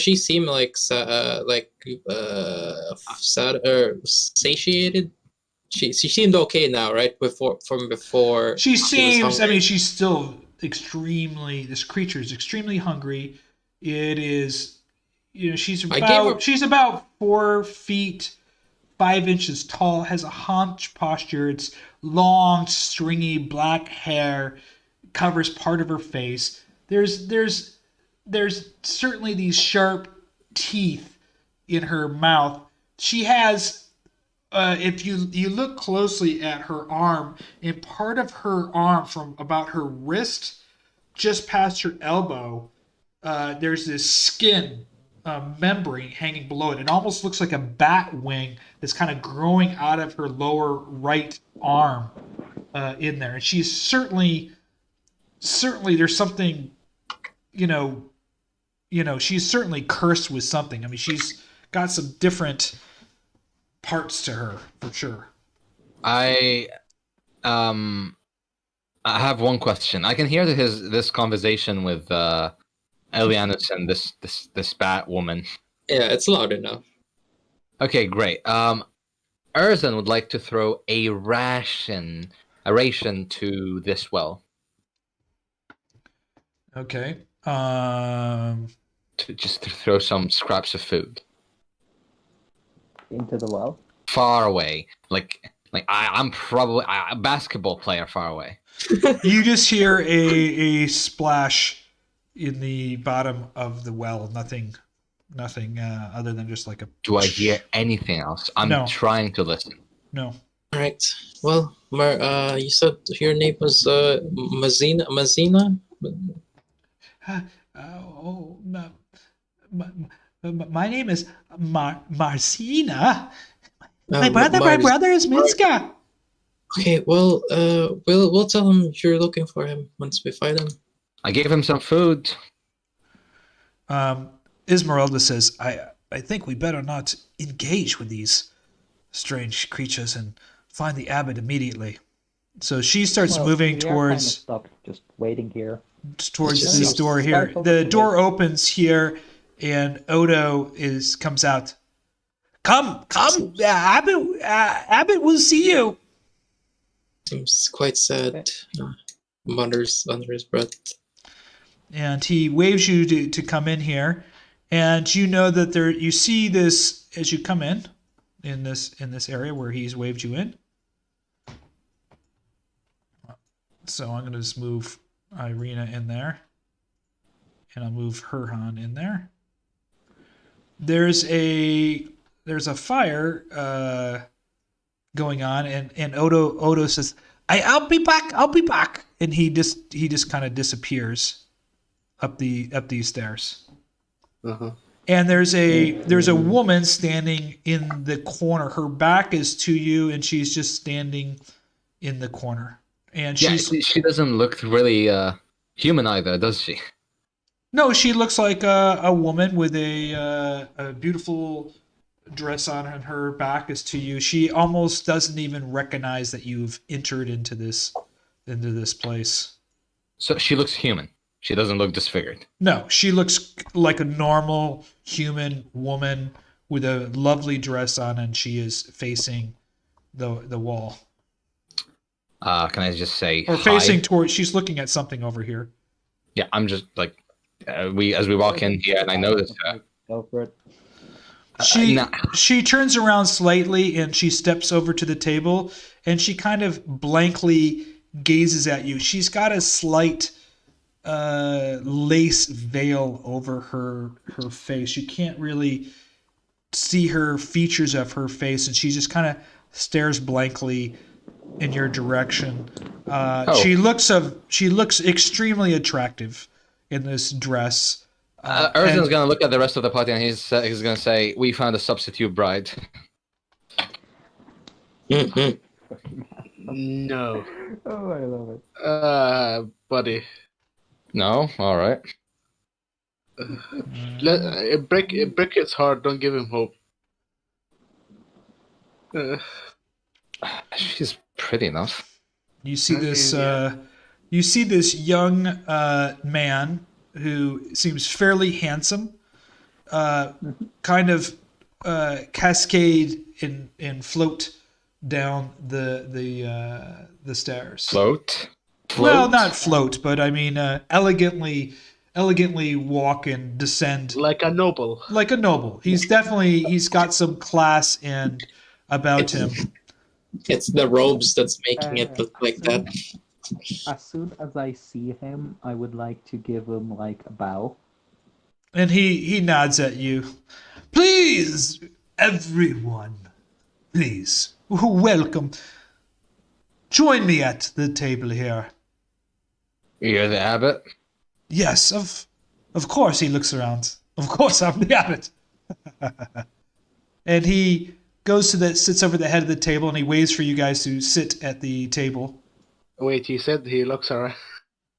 she seem like sad or satiated? She seemed okay now, right? Before She was seems. I hungry. mean, she's still extremely. This creature is extremely hungry. It is. She's about 4 feet 5 inches tall. Has a hunched posture. It's long, stringy black hair covers part of her face. There's certainly these sharp teeth in her mouth. She has, if you look closely at her arm, in part of her arm from about her wrist, just past her elbow, there's this skin membrane hanging below it. It almost looks like a bat wing that's kind of growing out of her lower right arm in there. And she's certainly there's something, she's certainly cursed with something. I mean, she's got some different parts to her for sure. I have one question. I can hear this conversation with Elianus and this bat woman. Yeah, it's loud enough. Okay, great. Erzan would like to throw a ration to this well. Okay. To throw some scraps of food Into the well. far away, I'm probably a basketball player far away. You just hear a splash in the bottom of the well. Nothing other than just like a. Do I hear anything else? I'm No. trying to listen. No. All right. Well, you said your name was Mazina. No. My name is Marcina. My brother is Minska. Okay. Well, we'll tell him you're looking for him once we find him. I gave him some food. Esmeralda says, I think we better not engage with these strange creatures and find the abbot immediately. So she starts moving we are kind of towards stuck just waiting here. this door here. The door opens here, and Odo comes out. Come, Abbot will see you. Seems quite sad. Mutters under his breath. And he waves you to come in here, and you know that you see this as you come in this area where he's waved you in. So I'm going to just move Irina in there, and I'll move Herjann in there. There's a fire going on, and Odo says, I'll be back, and he just kind of disappears up these stairs. Uh-huh. And there's a woman standing in the corner. Her back is to you, and she's just standing in the corner. And she doesn't look really human either, does she? No, she looks like a woman with a beautiful dress on, and her back is to you. She almost doesn't even recognize that you've entered into this place. So she looks human. She doesn't look disfigured. No, she looks like a normal human woman with a lovely dress on, and she is facing the wall. Can I just say Or hi? facing towards, she's looking at something over here. Yeah, I'm just like as we walk in here, and I notice her. Go for it. She turns around slightly and she steps over to the table and she kind of blankly gazes at you. She's got a slight lace veil over her face. You can't really see her features of her face, and she just kind of stares blankly in your direction. She looks extremely attractive in this dress. Erzan's gonna look at the rest of the party and he's gonna say, "We found a substitute bride." No. Oh, I love it. Buddy. No, all right. Break his heart. Don't give him hope. She's pretty enough. You see this young man who seems fairly handsome, kind of cascade and float down the stairs. Float? Well, not float, but I mean elegantly walk and descend Like a noble. like a noble. He's got some class and about him. It's the robes that's making it look like that. As soon as I see him, I would like to give him like a bow. And he nods at you. Please, everyone, please, welcome. Join me at the table here. You're the abbot? Yes, of course. He looks around. Of course, I'm the abbot. And he goes sits over the head of the table, and he waits for you guys to sit at the table. Wait, he said he looks around.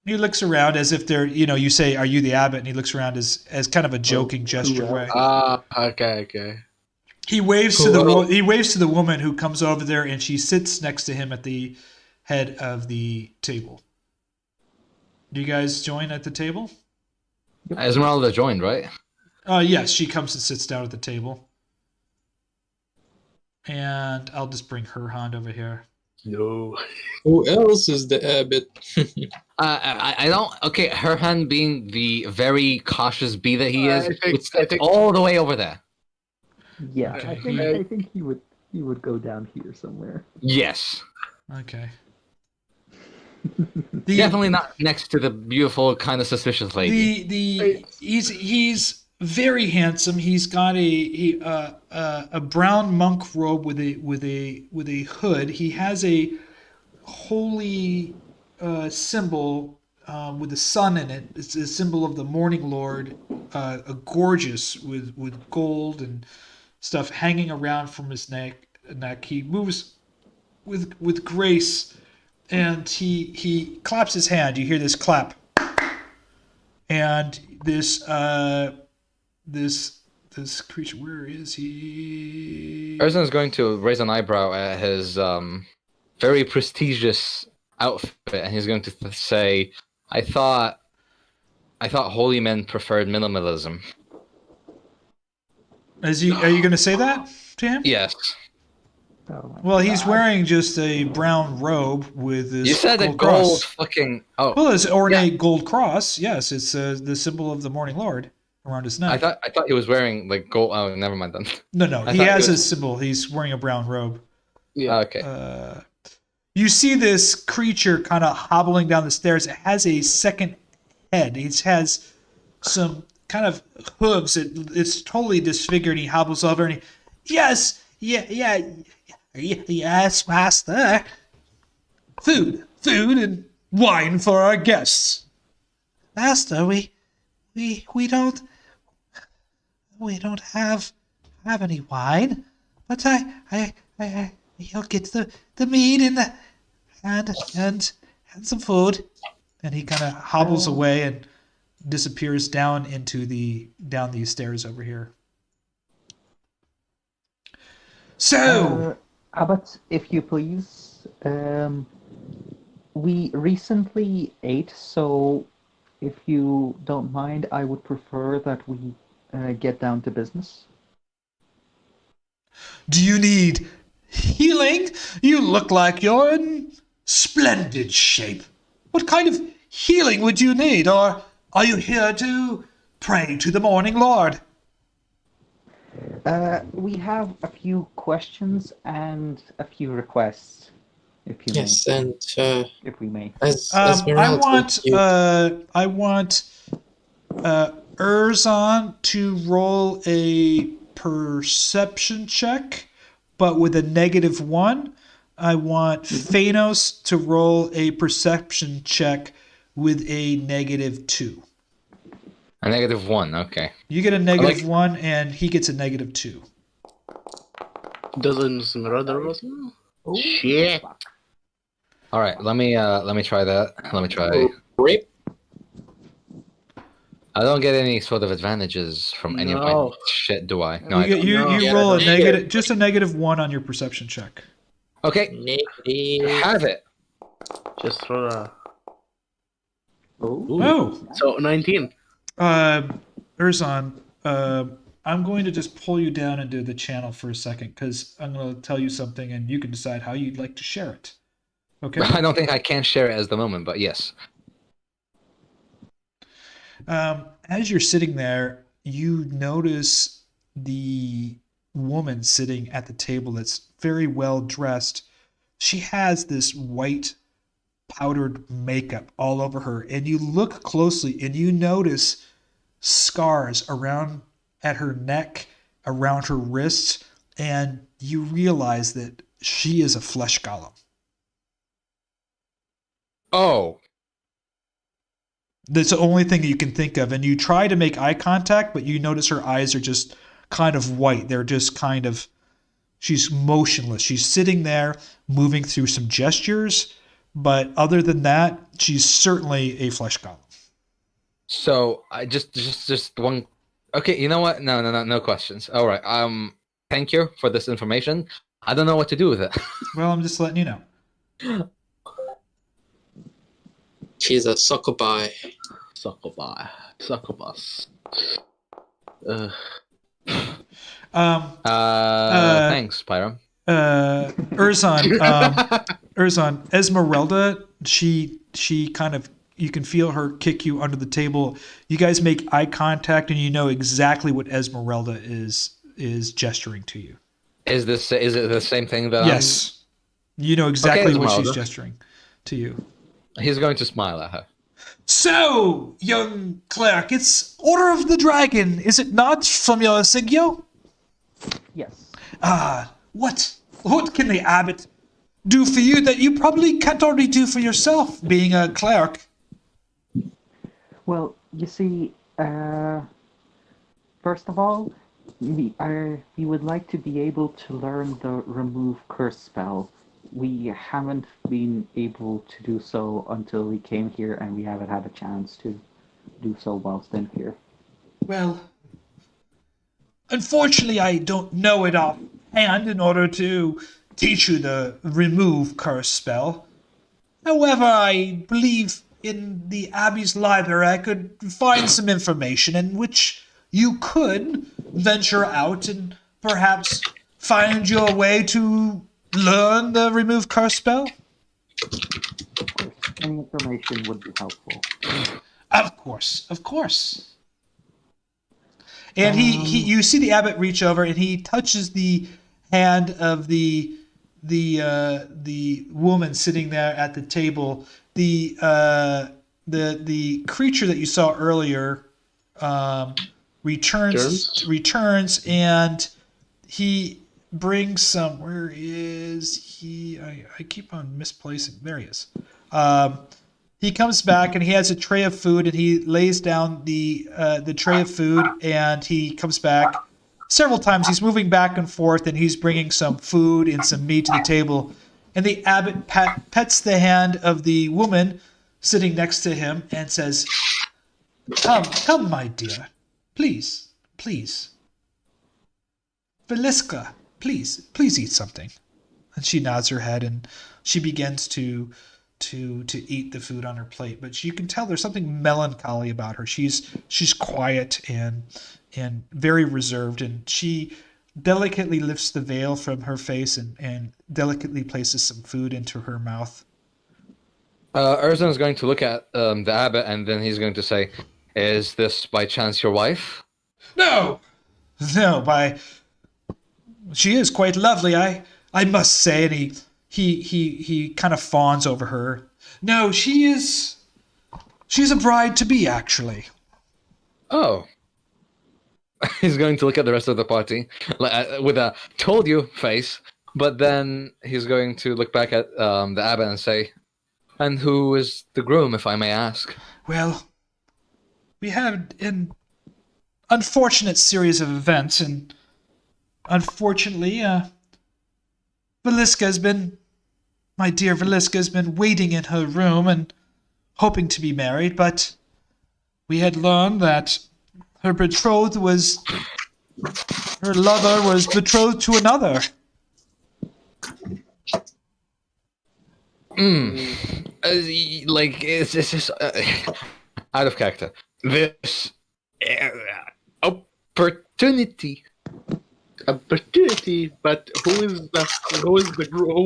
He looks around as if they're, you say, "Are you the abbot?" And he looks around as kind of a joking gesture way. Okay. He waves to the woman who comes over there, and she sits next to him at the head of the table. Do you guys join at the table? Ezmeralda joined, right? Yes, she comes and sits down at the table. And I'll just bring Herjann over here. No. Who else is the abbot? I don't. Okay, Herjann being the very cautious bee that he is, I think all the way over there. Yeah, Okay. I think he would go down here somewhere. Yes. Okay. Definitely not next to the beautiful, kind of suspicious lady. He's very handsome. He's got a brown monk robe with a hood. He has a holy symbol with the sun in it. It's a symbol of the Morning Lord, gorgeous with gold and stuff hanging around from his neck. He moves with grace, and he claps his hand. You hear this clap, and this creature. Where is he? Erzan is going to raise an eyebrow at his very prestigious outfit, and he's going to say, "I thought holy men preferred minimalism." Are you going to say that to him? Yes. Oh my Well, he's God. wearing just a brown robe with this. You said a gold gold cross. fucking. Oh, Well, it's ornate gold cross. Yes, it's the symbol of the Morning Lord around his neck. I thought he was wearing like gold. Oh, never mind then. No, I he thought has it was- his symbol. He's wearing a brown robe. Yeah. Okay. You see this creature kind of hobbling down the stairs. It has a second head. It has some kind of hooves. It's totally disfigured. He hobbles over and yes, master. Food and wine for our guests. Master, we don't have any wine, but he'll get the meat and some food. And he kind of hobbles away and disappears down these stairs over here. So, Abbot, if you please, we recently ate, so if you don't mind, I would prefer that we get down to business. do you need healing? You look like you're in Splendid shape. What kind of healing would you need, or are you here to pray to the Morning Lord? We have a few questions and a few requests, if you Yes, may. and If we may. as I Esmeralda, want Erzan to roll a perception check, but with a -1. I want Fiannos to roll a perception check with a -2. A -1. Okay. You get a -1, and he gets a -2. Doesn't Esmeralda roll? Shit. All right. Let me try that. Let me try. Rip. I don't get any sort of advantages from any of my No. shit, do I? No, I You, don't. you, No. you Yeah, roll a negative. negative, just a -1 on your perception check. Okay. Negative. Have it. Just roll a. Ooh. Oh, So 19. Erzan, I'm going to just pull you down into the channel for a second because I'm going to tell you something and you can decide how you'd like to share it. Okay? I don't think I can share it at the moment, but yes. As you're sitting there, you notice the woman sitting at the table that's very well dressed. She has this white powdered makeup all over her, and you look closely and you notice scars around at her neck, around her wrists, and you realize that she is a flesh golem. Oh. That's the only thing you can think of, and you try to make eye contact, but you notice her eyes are just kind of white. They're just kind of, she's motionless. She's sitting there moving through some gestures, but other than that, she's certainly a flesh golem. So I just one. Okay, you know what? No questions. All right. Thank you for this information. I don't know what to do with it. Well, I'm just letting you know. She's a succubi. Succubus. Thanks, Pyram. Erzan, Esmeralda, she kind of, you can feel her kick you under the table. You guys make eye contact, and you know exactly what Esmeralda is gesturing to you. Is it the same thing that? Yes, you know exactly what she's Esmeralda. gesturing to you. He's going to smile at her. So, young cleric, it's Order of the Dragon, is it not, from your Sigio? Yes. What can the abbot do for you that you probably can't already do for yourself, being a cleric? Well, you see, first of all, we would like to be able to learn the remove curse spell. We haven't been able to do so until we came here, and we haven't had a chance to do so whilst in here. Well, unfortunately, I don't know it offhand in order to teach you the remove curse spell. However, I believe in the Abbey's library I could find some information in which you could venture out and perhaps find your way to learn the remove curse spell. Of course, any information would be helpful. Of course. And he you see the abbot reach over and he touches the hand of the woman sitting there at the table. The creature that you saw earlier returns and he brings some. Where is he? I keep on misplacing. There he is. He comes back and he has a tray of food and he lays down the tray of food and he comes back several times. He's moving back and forth and he's bringing some food and some meat to the table. And the abbot pets the hand of the woman sitting next to him and says, Come, my dear. Please. Veliska, please eat something. And she nods her head and she begins to eat the food on her plate, but you can tell there's something melancholy about her. She's quiet and very reserved, and she delicately lifts the veil from her face and delicately places some food into her mouth. Erzan is going to look at the abbot, and then he's going to say, "Is this by chance your wife?" No, she is quite lovely. I must say, and he kind of fawns over her. No, she's a bride to be, actually. Oh. He's going to look at the rest of the party with a "told you" face, but then he's going to look back at the abbot and say, "And who is the groom, if I may ask?" Well, we had an unfortunate series of events, and unfortunately, my dear Valiska has been waiting in her room and hoping to be married, but we had learned that her lover was betrothed to another. It's just out of character. This opportunity. But who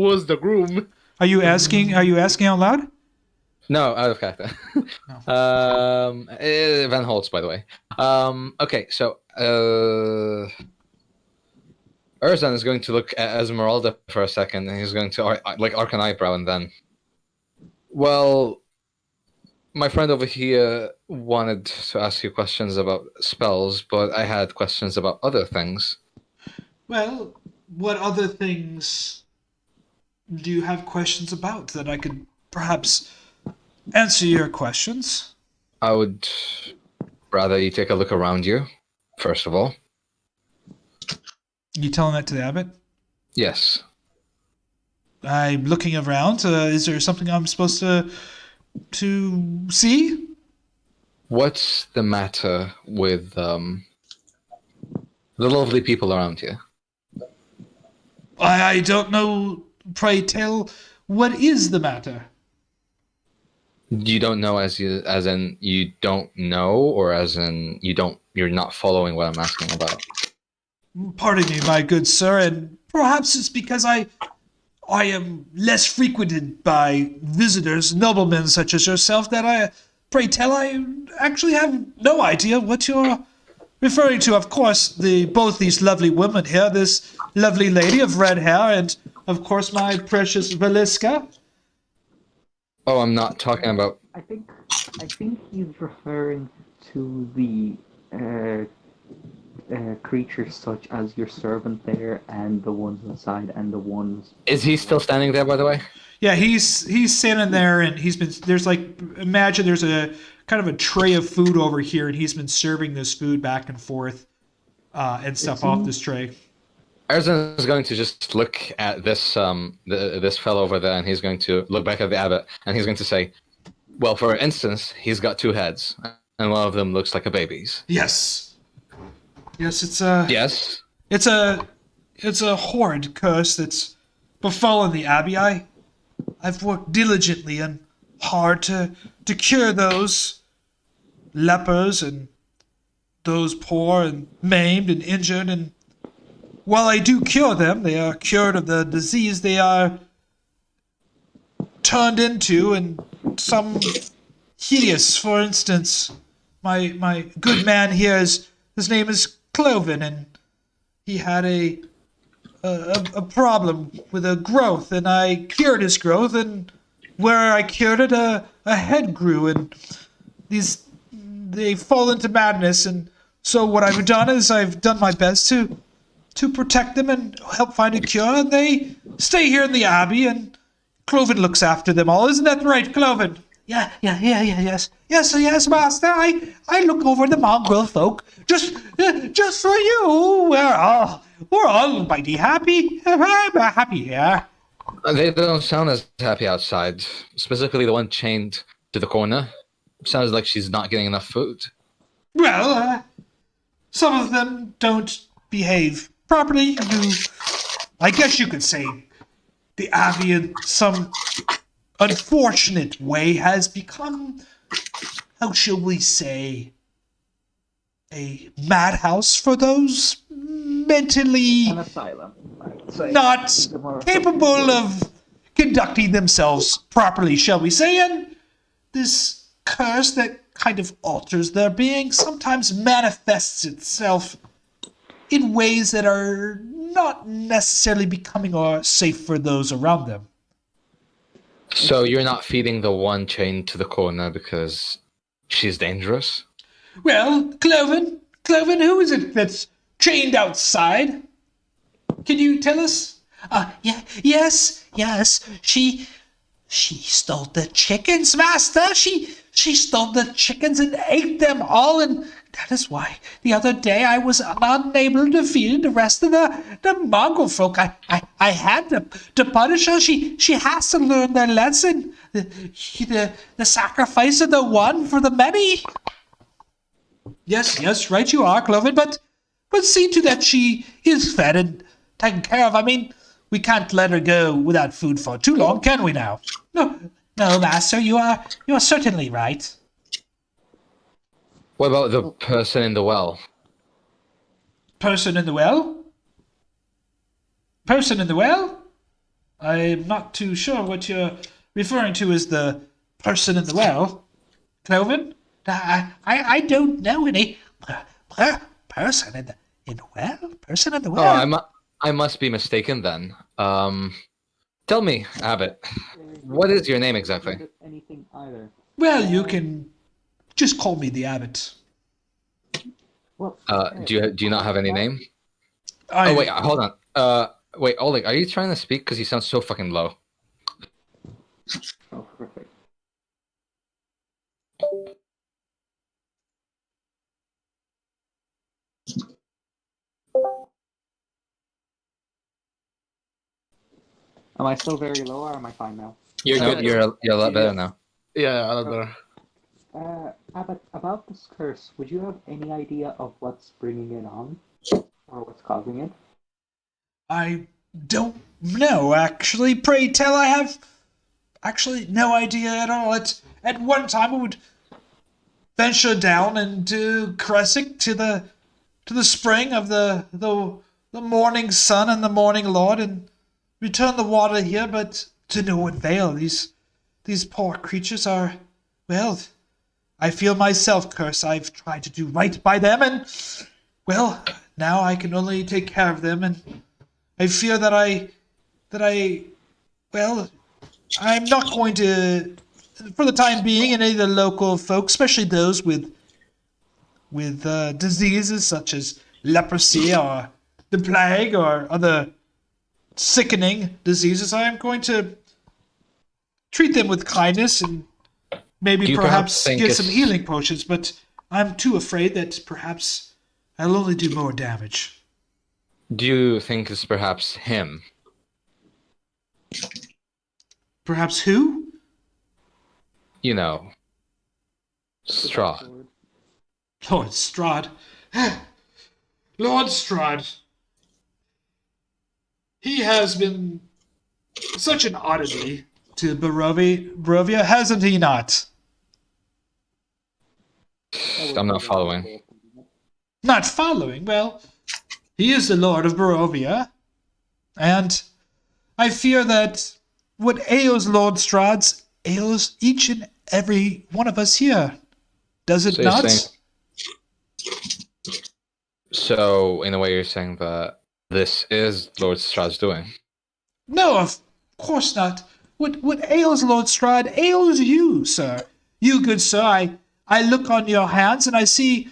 was the groom? Are you asking out loud? No, out of character. Van Holtz, by the way. Okay, so Erzan is going to look at Ezmeralda for a second, and he's going to arc an eyebrow, and then, well, my friend over here wanted to ask you questions about spells, but I had questions about other things. Well, what other things do you have questions about that I could perhaps answer your questions? I would rather you take a look around you, first of all. You telling that to the abbot? Yes. I'm looking around. Is there something I'm supposed to see? What's the matter with the lovely people around here? I don't know. Pray tell, what is the matter? You don't know as in you don't know, or as in you're not following what I'm asking about? Pardon me, my good sir, and perhaps it's because I am less frequented by visitors, noblemen such as yourself, that I actually have no idea what you're referring to. Of course, both these lovely women here, this lovely lady of red hair, and of course my precious Valiska. Oh, I'm not talking about... I think he's referring to the creatures such as your servant there, and the ones inside, and the ones... Is he still standing there, by the way? Yeah, he's standing there, and there's imagine there's a kind of a tray of food over here, and he's been serving this food back and forth and stuff off this tray. Erzan is going to just look at this this fellow over there, and he's going to look back at the abbot, and he's going to say, well, for instance, he's got two heads, and one of them looks like a baby's. Yes, it's Yes? It's a horrid curse that's befallen the Abbey. I've worked diligently and hard to cure those lepers and those poor and maimed and injured, and while I do cure them, they are cured of the disease they are turned into, and some hideous, for instance, my good man here, his name is Cloven, and he had a problem with a growth, and I cured his growth, and where I cured it, a head grew, and they fall into madness, and so what I've done is I've done my best to protect them and help find a cure, and they stay here in the Abbey, and Cloven looks after them all. Isn't that right, Cloven? Yes, master. I look over the mongrelfolk just for you. We're all mighty happy. I'm happy here. They don't sound as happy outside, specifically the one chained to the corner. Sounds like she's not getting enough food. Well, some of them don't behave properly. I guess you could say the Abbey in some unfortunate way has become, how shall we say, a madhouse for those mentally An asylum, I'd say. not capable of conducting themselves properly, shall we say, and this curse that kind of alters their being sometimes manifests itself in ways that are not necessarily becoming or safe for those around them. So you're not feeding the one chained to the corner because she's dangerous? Well, Cloven, who is it that's chained outside? Can you tell us? Yes. She stole the chickens, master. She stole the chickens and ate them all, and that is why the other day I was unable to feed the rest of the mongrelfolk. I had to punish her. She has to learn their lesson. The sacrifice of the one for the many. Yes, right you are, Cloven, but see to that she is fed and taken care of. I mean, we can't let her go without food for too long, can we now? No, master, you are certainly right. What about the person in the well? Person in the well? Person in the well? I'm not too sure what you're referring to as the person in the well. Cloven? I don't know any person in the well? Person in the well? Oh, I must be mistaken then. Tell me, Abbot, what is your name exactly? Anything either. Well, you can just call me the Abbot. Well, Do you not have any name? I, Oh wait, hold on. Wait, Oleg, are you trying to speak? Because you sound so fucking low. Oh, perfect. Am I still very low, or am I fine now? You're No, good. you're a lot better now. Yeah, a lot better. Abbott, about this curse, would you have any idea of what's bringing it on? Or what's causing it? I don't know, actually. Pray tell, I have actually no idea at all. At one time I would venture down into Krezk to the spring of the morning sun and the morning lord and return the water here, but to no avail. These poor creatures are, well, I feel myself cursed. I've tried to do right by them, and, well, now I can only take care of them, and I fear that I'm not going to, for the time being, any of the local folk, especially those with diseases such as leprosy or the plague or other sickening diseases, I am going to treat them with kindness and maybe perhaps get some healing potions, but I'm too afraid that perhaps I'll only do more damage. Do you think it's perhaps him? Perhaps who? You know, Strad. Lord Strad. Lord Strad. He has been such an oddity to Barovia, hasn't he not? I'm not following. Not following? Well, he is the Lord of Barovia, and I fear that what ails Lord Strad's ails each and every one of us here. Does it not? So, in a way, you're saying that this is Lord Strad's doing? No, of course not. What ails Lord Strad ails you, sir. You, good sir, I look on your hands and I see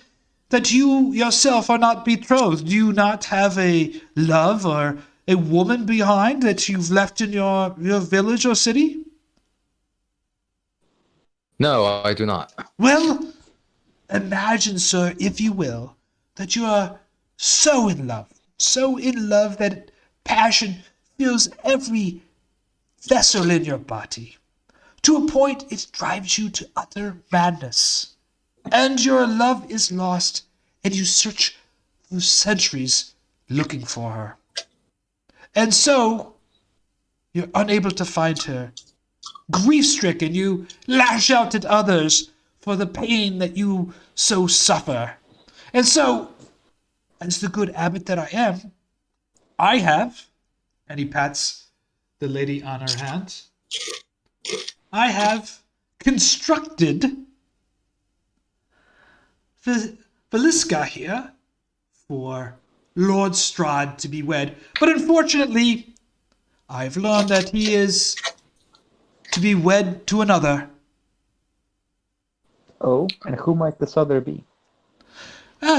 that you yourself are not betrothed. Do you not have a love or a woman behind that you've left in your village or city? No, I do not. Well, imagine, sir, if you will, that you are so in love that passion fills every vessel in your body. To a point, it drives you to utter madness. And your love is lost, and you search for centuries looking for her. And so, you're unable to find her. Grief-stricken, you lash out at others for the pain that you so suffer. And so, as the good abbot that I am, I have, and he pats the lady on her hand. I have constructed Veliska here for Lord Strad to be wed. But unfortunately, I've learned that he is to be wed to another. Oh, and who might this other be?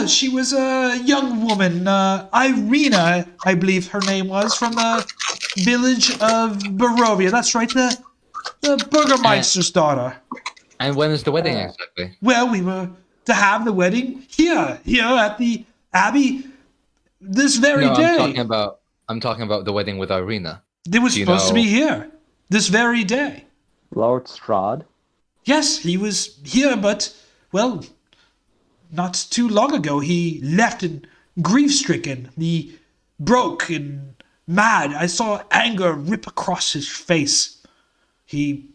She was a young woman, Irina, I believe her name was, from the village of Barovia. That's right, the Burgomaster's daughter. And when is the wedding exactly? Well, we were to have the wedding here at the Abbey this very day. I'm talking about the wedding with Irina. It was supposed to be here this very day. Lord Strad? Yes, he was here, but, well, not too long ago he left and grief-stricken. He broke and mad. I saw anger rip across his face. He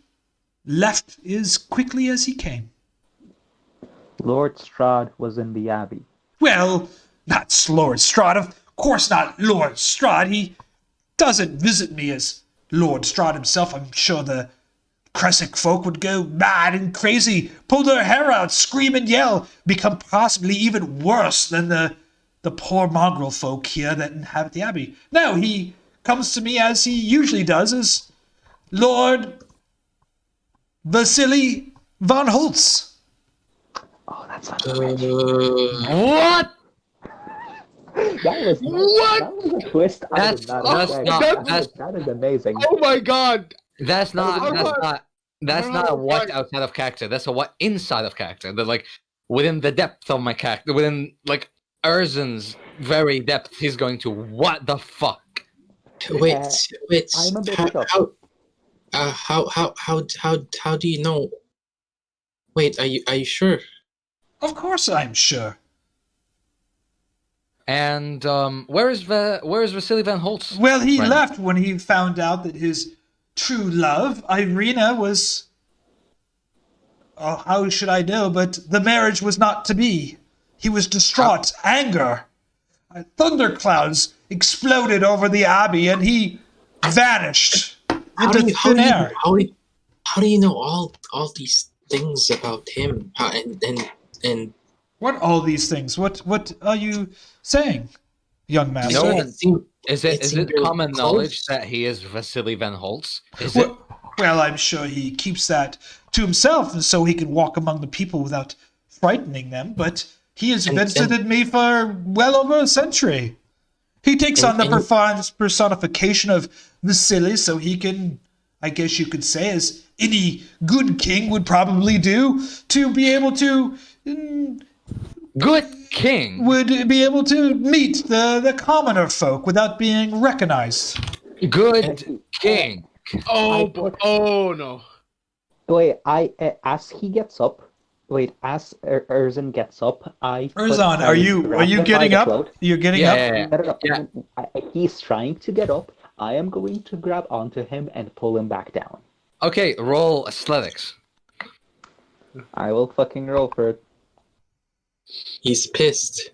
left as quickly as he came. Lord Strad was in the Abbey. Well, not Lord Strad. Of course not Lord Strad. He doesn't visit me as Lord Strad himself. I'm sure the Krezk folk would go mad and crazy, pull their hair out, scream and yell, become possibly even worse than the poor mongrel folk here that inhabit the Abbey. No, he comes to me as he usually does, as Lord Vasily von Holtz. Oh, that's not right. What? That was a twist I did not expect. That is amazing. Oh my god! That's not a what outside of character. That's a what inside of character. They're like within the depth of my character, within like Erzan's very depth. He's going to what the fuck? Wait. I'm a bit shocked. How do you know? Wait, are you sure? Of course I'm sure. And where is Vasily van Holtz? Well, he left when he found out that his true love, Irina, was... Oh, how should I know? But the marriage was not to be. He was distraught. Anger. Thunderclouds exploded over the Abbey, and he vanished into thin air. How do you know all these things about him? And What all these things? What are you saying, young master? No one, is it common knowledge that he is Vasily van Holtz? Is it? Well, I'm sure he keeps that to himself, and so he can walk among the people without frightening them. But he has visited me for well over a century. He takes on the personification of Vasily, so he can, I guess you could say, as any good king would probably do, to be able to. Good king would be able to meet the commoner folk without being recognized. Good king. Oh no. Wait, as he gets up. Wait, as Erzan gets up, Erzan, are you getting up? Float. You're getting up? No. He's trying to get up. I am going to grab onto him and pull him back down. Okay, roll athletics. I will fucking roll for it. He's pissed.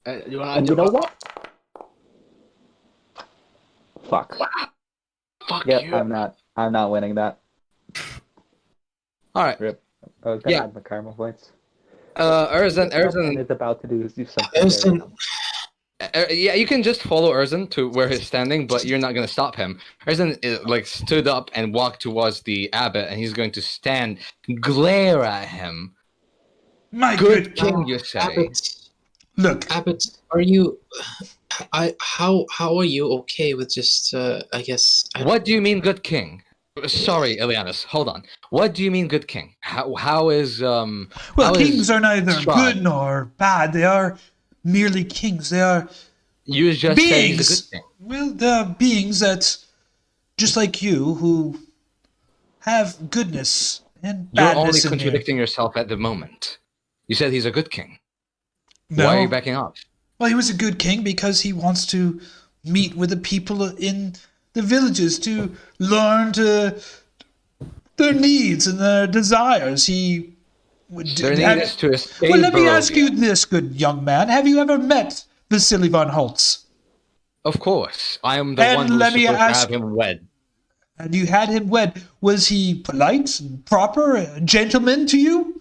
You know what? Fuck. Fuck yeah, you. I'm not winning that. All right. Rip. I was gonna add my karma points. Erzan is about to do something. Yeah, you can just follow Erzan to where he's standing, but you're not going to stop him. Erzan stood up and walked towards the abbot, and he's going to stand, glare at him. My good king, you say? Abbot, look, Abbot, are you? How are you okay with just? I guess. What do you mean, good king? Sorry, Ileanys, hold on. What do you mean, good king? How is Well, how kings are neither Strad? good nor bad. They are merely kings. They are you just beings. Say he's a good king. Well, they're beings that, just like you, who have goodness and You're badness only in contradicting yourself at the moment. You said he's a good king. No. Why are you backing off? Well, he was a good king because he wants to meet with the people in the villages to learn to their needs and their desires. He would Their need is to escape Well, let me Barovia. ask you this, good young man. Have you ever met Vasily von Holtz? Of course, I am the And one who's let me supposed ask- to have him wed. And you had him wed. Was he polite, proper, a gentleman to you?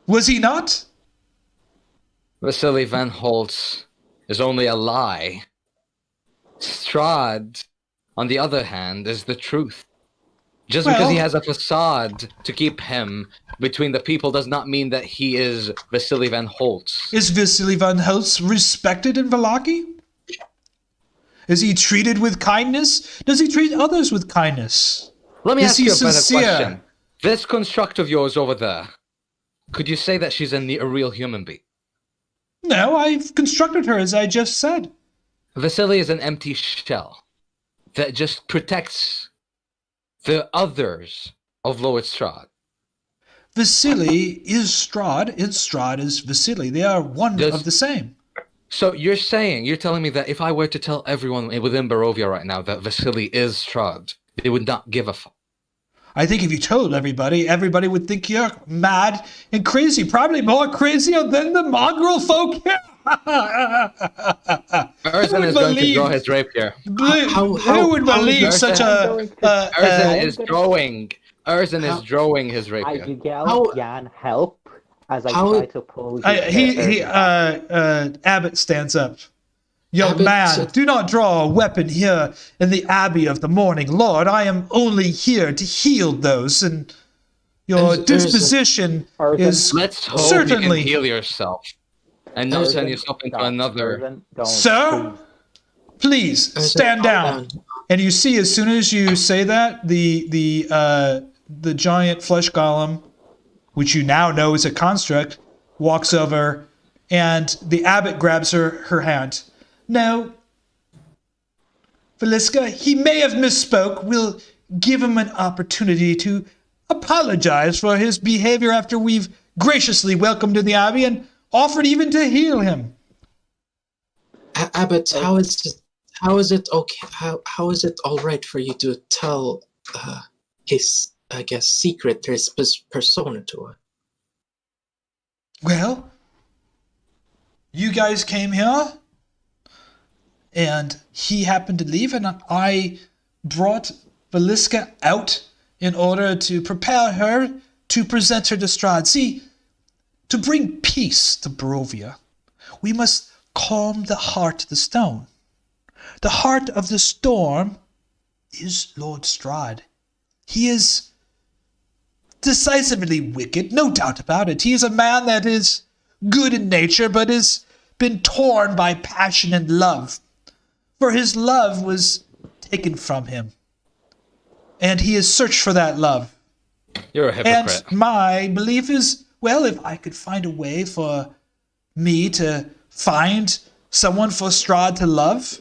Was he not? Vasily van Holtz is only a lie. Strad, on the other hand, is the truth. Just because he Well- has a facade to keep him between the people does not mean that he is Vasily van Holtz. Is Vasily von Holtz respected in Vallaki? Is he treated with kindness? Does he treat others with kindness? Let me Is ask he you a better sincere? question. This construct of yours over there, could you say that she's a real human being? No, I've constructed her as I just said. Vasily is an empty shell that just protects the others of Lord Strad. Vasily is Strad, and Strad is Vasily. They are one of the same. So you're telling me that if I were to tell everyone within Barovia right now that Vasily is Strad, they would not give a fuck? I think if you told everybody, everybody would think you're mad and crazy. Probably more crazier than the mongrel folk here. Erzan is going to draw his rapier. Who would believe Erzan- such a... Erzan is drawing his I rapier. yell, Jan, help, as I try to pull you. Abbot stands up. Young Abbot man, said- do not draw a weapon here in the Abbey of the Morning Lord. I am only here to heal those, and your Erzan- disposition is Let's hope certainly... you can heal yourself and not turn yourself into another. Sir? Please, stand down. And you see, as soon as you say that, the giant flesh golem, which you now know is a construct, walks over, and the abbot grabs her hand. No, Valiska, he may have misspoke. We'll give him an opportunity to apologize for his behavior after we've graciously welcomed him to the Abbey and offered even to heal him. Abbot, how is it okay? How is it all right for you to tell his, I guess, secret, his persona to her? Well, you guys came here, and he happened to leave, and I brought Valiska out in order to prepare her to present her to Strad. See, to bring peace to Barovia, we must calm the heart of the stone. The heart of the storm is Lord Strad. He is decisively wicked, no doubt about it. He is a man that is good in nature, but has been torn by passion and love. For his love was taken from him, and he has searched for that love. You're a hypocrite. And my belief is, well, if I could find a way for me to find someone for Strad to love,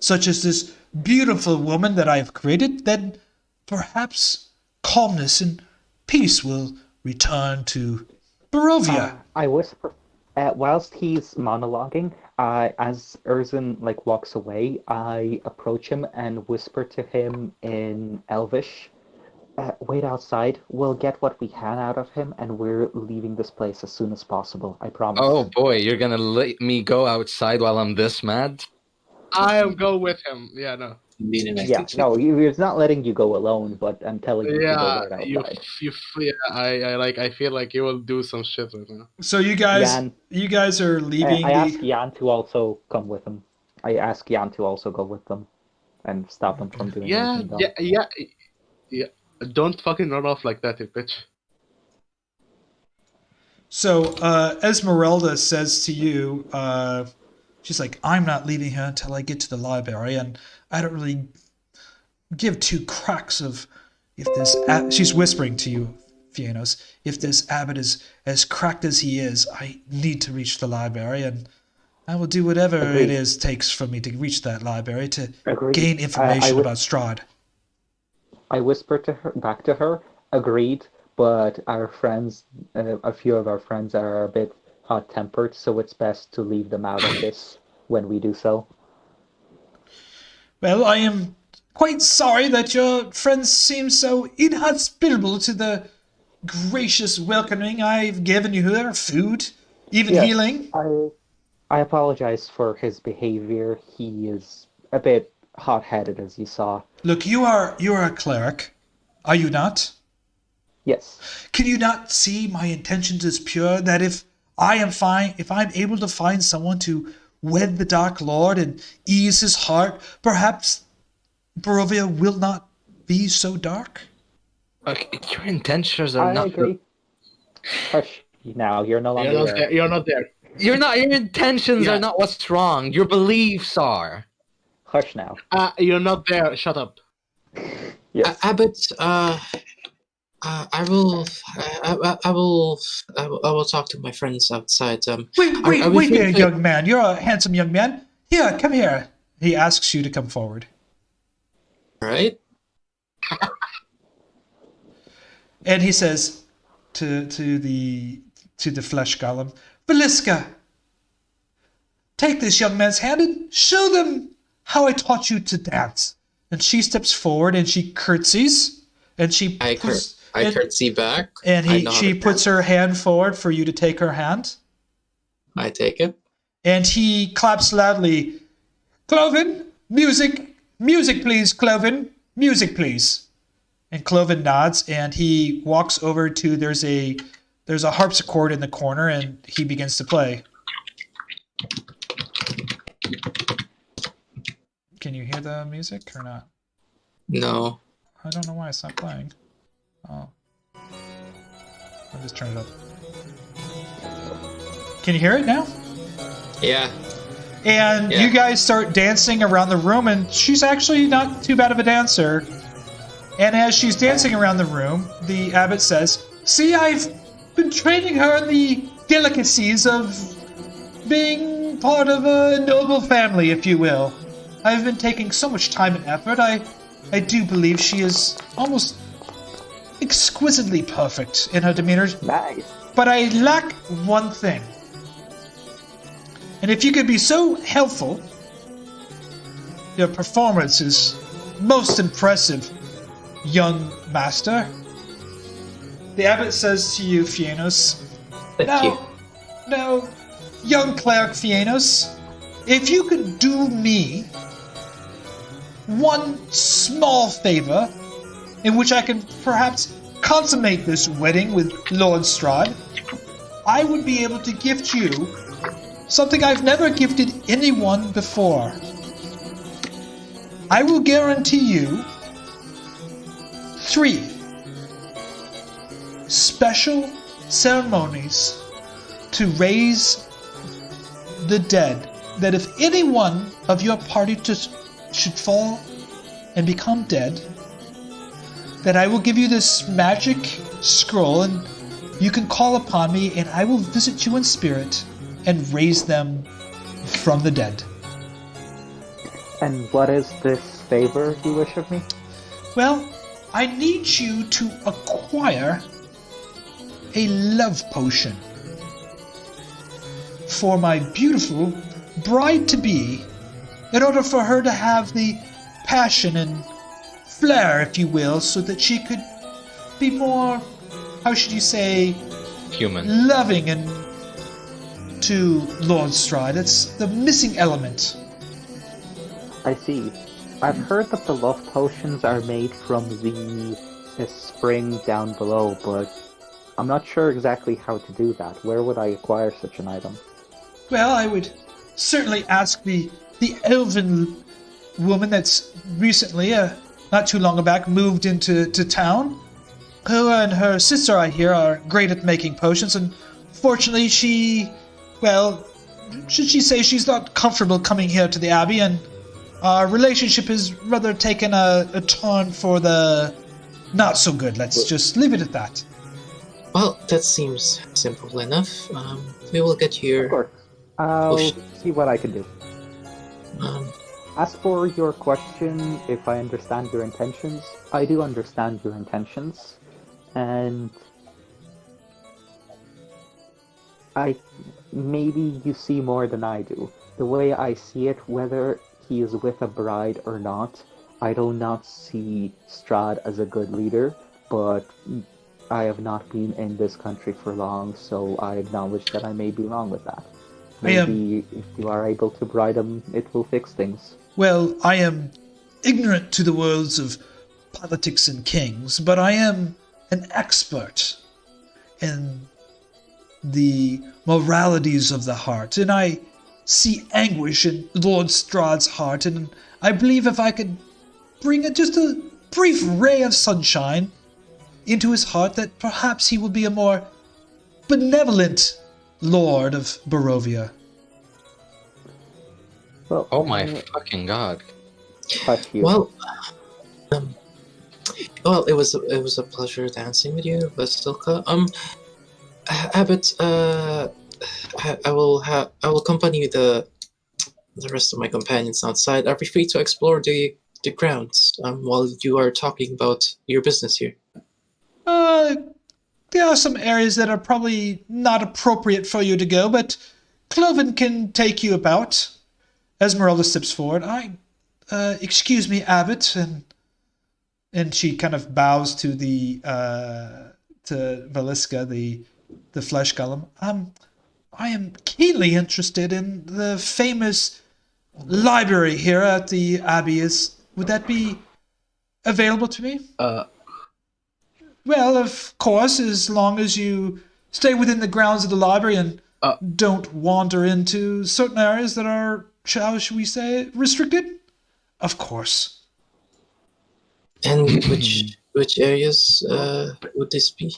such as this beautiful woman that I have created, then perhaps calmness and peace will return to Barovia. I whisper, whilst he's monologuing, as Erzan walks away, I approach him and whisper to him in Elvish, wait outside, we'll get what we can out of him, and we're leaving this place as soon as possible, I promise. Oh boy, you're gonna let me go outside while I'm this mad? I'll go with him. Yeah, no. Yeah, no, he's not letting you go alone, but I'm telling you to go right you, outside. I feel like you will do some shit with him. So you guys are leaving. I ask Jan to also come with him. I ask Jan to also go with them and stop them from doing anything dumb. Yeah. Don't fucking run off like that, you bitch. So Esmeralda says to you, she's like, I'm not leaving here until I get to the library, and I don't really give two cracks of if this... She's whispering to you, Fiannos. If this abbot is as cracked as he is, I need to reach the library, and I will do whatever it is takes for me to reach that library to gain information about Strad. I whispered to her, back to her, agreed, but our friends, a few of our friends are a bit hot-tempered, so it's best to leave them out of this when we do so. Well, I am quite sorry that your friends seem so inhospitable to the gracious welcoming I've given you here, food, even healing. I apologize for his behavior. He is a bit hot-headed, as you saw. Look, you are a cleric, are you not? Yes. Can you not see my intentions as pure? That if I'm able to find someone to wed the Dark Lord and ease his heart, perhaps Barovia will not be so dark? Your intentions are I not. agree. Hush. Now, you're no longer there. You're not there. You're not. Your intentions Yeah. are not what's wrong. Your beliefs are. Hush now. You're not there. Shut up. Yes. Abbot, I will talk to my friends outside. Wait there, young man. You're a handsome young man. Here, come here. He asks you to come forward. All right. And he says to the flesh golem, Veliska, take this young man's hand and show them how I taught you to dance. And she steps forward and she curtsies, and she I curtsy back. and I know how she to puts her hand forward for you to take her hand. I take it. And he claps loudly, Cloven, music, please, Cloven, music, please. And Cloven nods, and he walks over to there's a harpsichord in the corner, and he begins to play. Can you hear the music or not? No. I don't know why it's not playing. Oh. I'll just turn it up. Can you hear it now? Yeah. And Yeah. you guys start dancing around the room, and she's actually not too bad of a dancer. And as she's dancing around the room, the abbot says, See, I've been training her in the delicacies of being part of a noble family, if you will. I've been taking so much time and effort. I do believe she is almost exquisitely perfect in her demeanor. Nice. But I lack one thing. And if you could be so helpful, your performance is most impressive, young master. The abbot says to you, Fiannos, Thank you. Now, young cleric Fiannos, if you could do me one small favor, in which I can perhaps consummate this wedding with Lord Strad, I would be able to gift you something I've never gifted anyone before. I will guarantee you 3 special ceremonies to raise the dead, that if any one of your party should fall and become dead, that I will give you this magic scroll, and you can call upon me, and I will visit you in spirit and raise them from the dead. And what is this favor you wish of me? Well, I need you to acquire a love potion for my beautiful bride-to-be, in order for her to have the passion and flair, if you will, so that she could be more, how should you say, Human. loving and to Lord Strad. It's the missing element. I see. I've heard that the love potions are made from the spring down below, but I'm not sure exactly how to do that. Where would I acquire such an item? Well, I would certainly ask the elven woman that's recently, not too long back, moved into town. Her and her sister, I hear, are great at making potions, and fortunately should she say she's not comfortable coming here to the Abbey, and our relationship has rather taken a turn for the not so good. Let's just leave it at that. Well, that seems simple enough. We will get Of your course. I'll Potion. see what I can do. um, As for your question, if I understand your intentions, I do understand your intentions, and maybe you see more than I do. The way I see it, whether he is with a bride or not, I do not see Strad as a good leader, but I have not been in this country for long, so I acknowledge that I may be wrong with that. Maybe if you are able to bribe him, it will fix things. Well, I am ignorant to the worlds of politics and kings, but I am an expert in the moralities of the heart, and I see anguish in Lord Strad's heart, and I believe if I could bring just a brief ray of sunshine into his heart, that perhaps he will be a more benevolent Lord of Barovia. Well, Oh my fucking god. But you. Well, well, it was a pleasure dancing with you, Vestilka. Abbot, I will accompany the rest of my companions outside. Are we free to explore the grounds while you are talking about your business here? There are some areas that are probably not appropriate for you to go, but Cloven can take you about. Ezmeralda steps forward. Excuse me, Abbot, and she kind of bows to to Valiska, the flesh golem. I am keenly interested in the famous library here at the Abbey. Would that be available to me? Well, of course, as long as you stay within the grounds of the library and don't wander into certain areas that are, shall we say, restricted. Of course. And which areas would this be?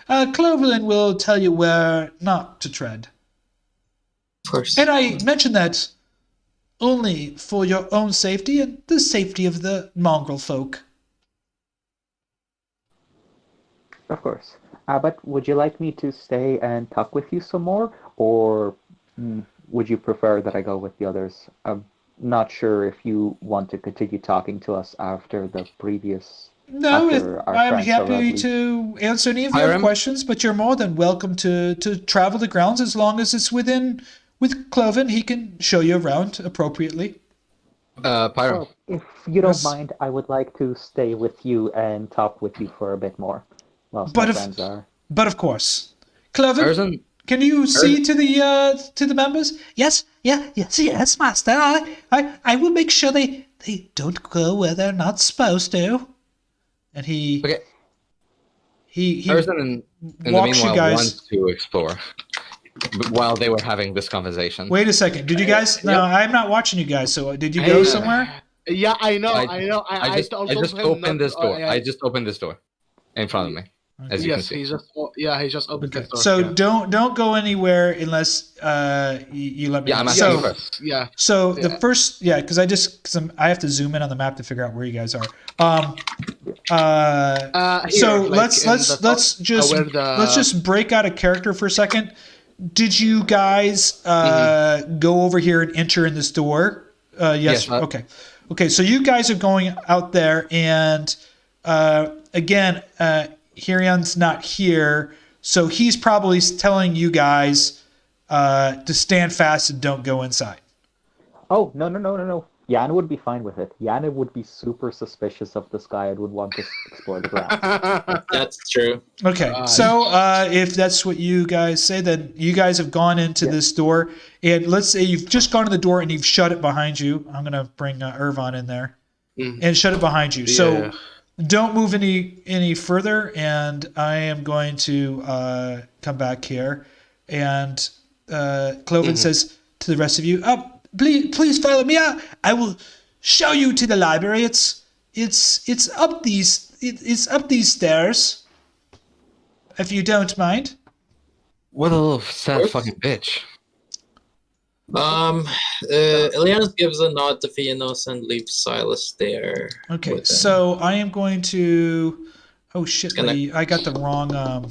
Clovelin will tell you where not to tread. Of course. And I mention that only for your own safety and the safety of the mongrel folk. Of course. But would you like me to stay and talk with you some more? Or would you prefer that I go with the others? I'm not sure if you want to continue talking to us after the previous... No, I'm friends are happy lovely. to answer any of your Hiram? questions, but you're more than welcome to travel the grounds as long as it's with Cloven. He can show you around appropriately. Pyro. Well, if you don't Yes. mind, I would like to stay with you and talk with you for a bit more. Whilst But my if- friends are... But of course, Cloven, Erzan, can you see to the members? Yes, yes, Master. I will make sure they don't go where they're not supposed to. And he okay. he Erzan in the walks you meanwhile guys. wants to explore while they were having this conversation. Wait a second. Did you guys? No, I'm not watching you guys. So did you go Hey, somewhere? Yeah, I know. I just told him opened not this to- door. yeah. I just opened this door in front of me, as you can Yes, see. he just opened Okay. the door. So yeah. don't go anywhere unless you let me. Yeah, I'm know. asking So you first. Yeah. so the Yeah. first because I have to zoom in on the map to figure out where you guys are. Here, So like let's in let's the just where the- let's just break out a character for a second. Did you guys go over here and enter in this door? Yes. Yes, Okay. So you guys are going out there, and again, Herjann's not here, so he's probably telling you guys to stand fast and don't go inside. Oh, no. Yana would be fine with it. Yana would be super suspicious of this guy and would want to explore the grounds. That's true. Okay, so if that's what you guys say, then you guys have gone into this door, and let's say you've just gone to the door and you've shut it behind you. I'm gonna bring Ervan in there and shut it behind you. So don't move any further, and I am going to come back here. And Cloven says to the rest of you, please follow me out. I will show you to the library. It's up these stairs. If you don't mind. What a little sad fucking bitch. Ileanys gives a nod to Fiannos and leaves Silas there. Okay, with him. so I am going to. Oh shit! Can I- I got the wrong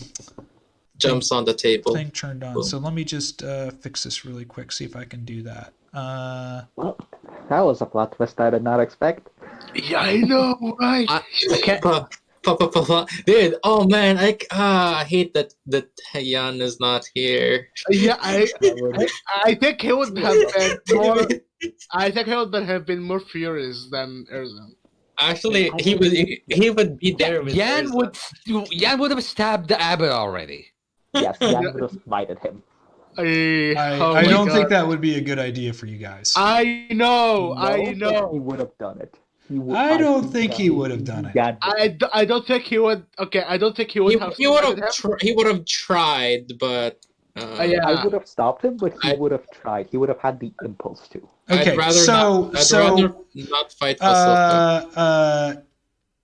Jumps on the table. thing turned on. Cool. So let me just fix this really quick. See if I can do that. Well, that was a plot twist I did not expect. Yeah, I know, right? I can't. Dude, oh man, I hate that Herjann is not here. Yeah, I think he would have been more. I think he would have been more furious than Erzan. Actually, he would be there with Yan Erzan. would have stabbed the abbot already. Yes, Yana would have smited him. I don't think that would be a good idea for you guys. I know. But he would have done it. I don't think he would have done it. I don't think he would. Okay, I don't think he would have. He would have tried, but yeah. I would have stopped him, but he would have tried. He would have had the impulse to. Okay, I'd rather not fight myself.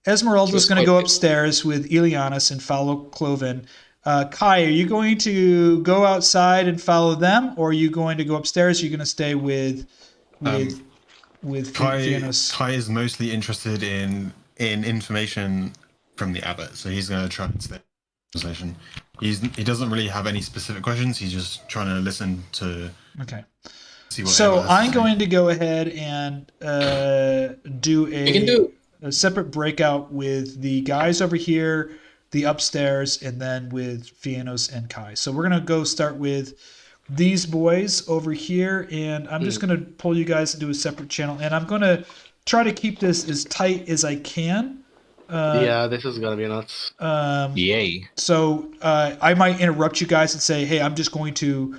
Esmeralda's going to go upstairs with Ileanys and follow Cloven. Kai, are you going to go outside and follow them, or are you going to go upstairs? Or are you going to stay with Fiannos? Kai is mostly interested in information from the Abbot, so he's going to try and stay in the conversation. He doesn't really have any specific questions. He's just trying to listen to. Okay. See what So I'm going to go ahead and do a separate breakout with the guys over here, the upstairs, and then with Fiannos and Kai. So we're going to go start with these boys over here, and I'm just going to pull you guys into a separate channel, and I'm going to try to keep this as tight as I can. Yeah, this is going to be nuts. Yay. So I might interrupt you guys and say, hey, I'm just going to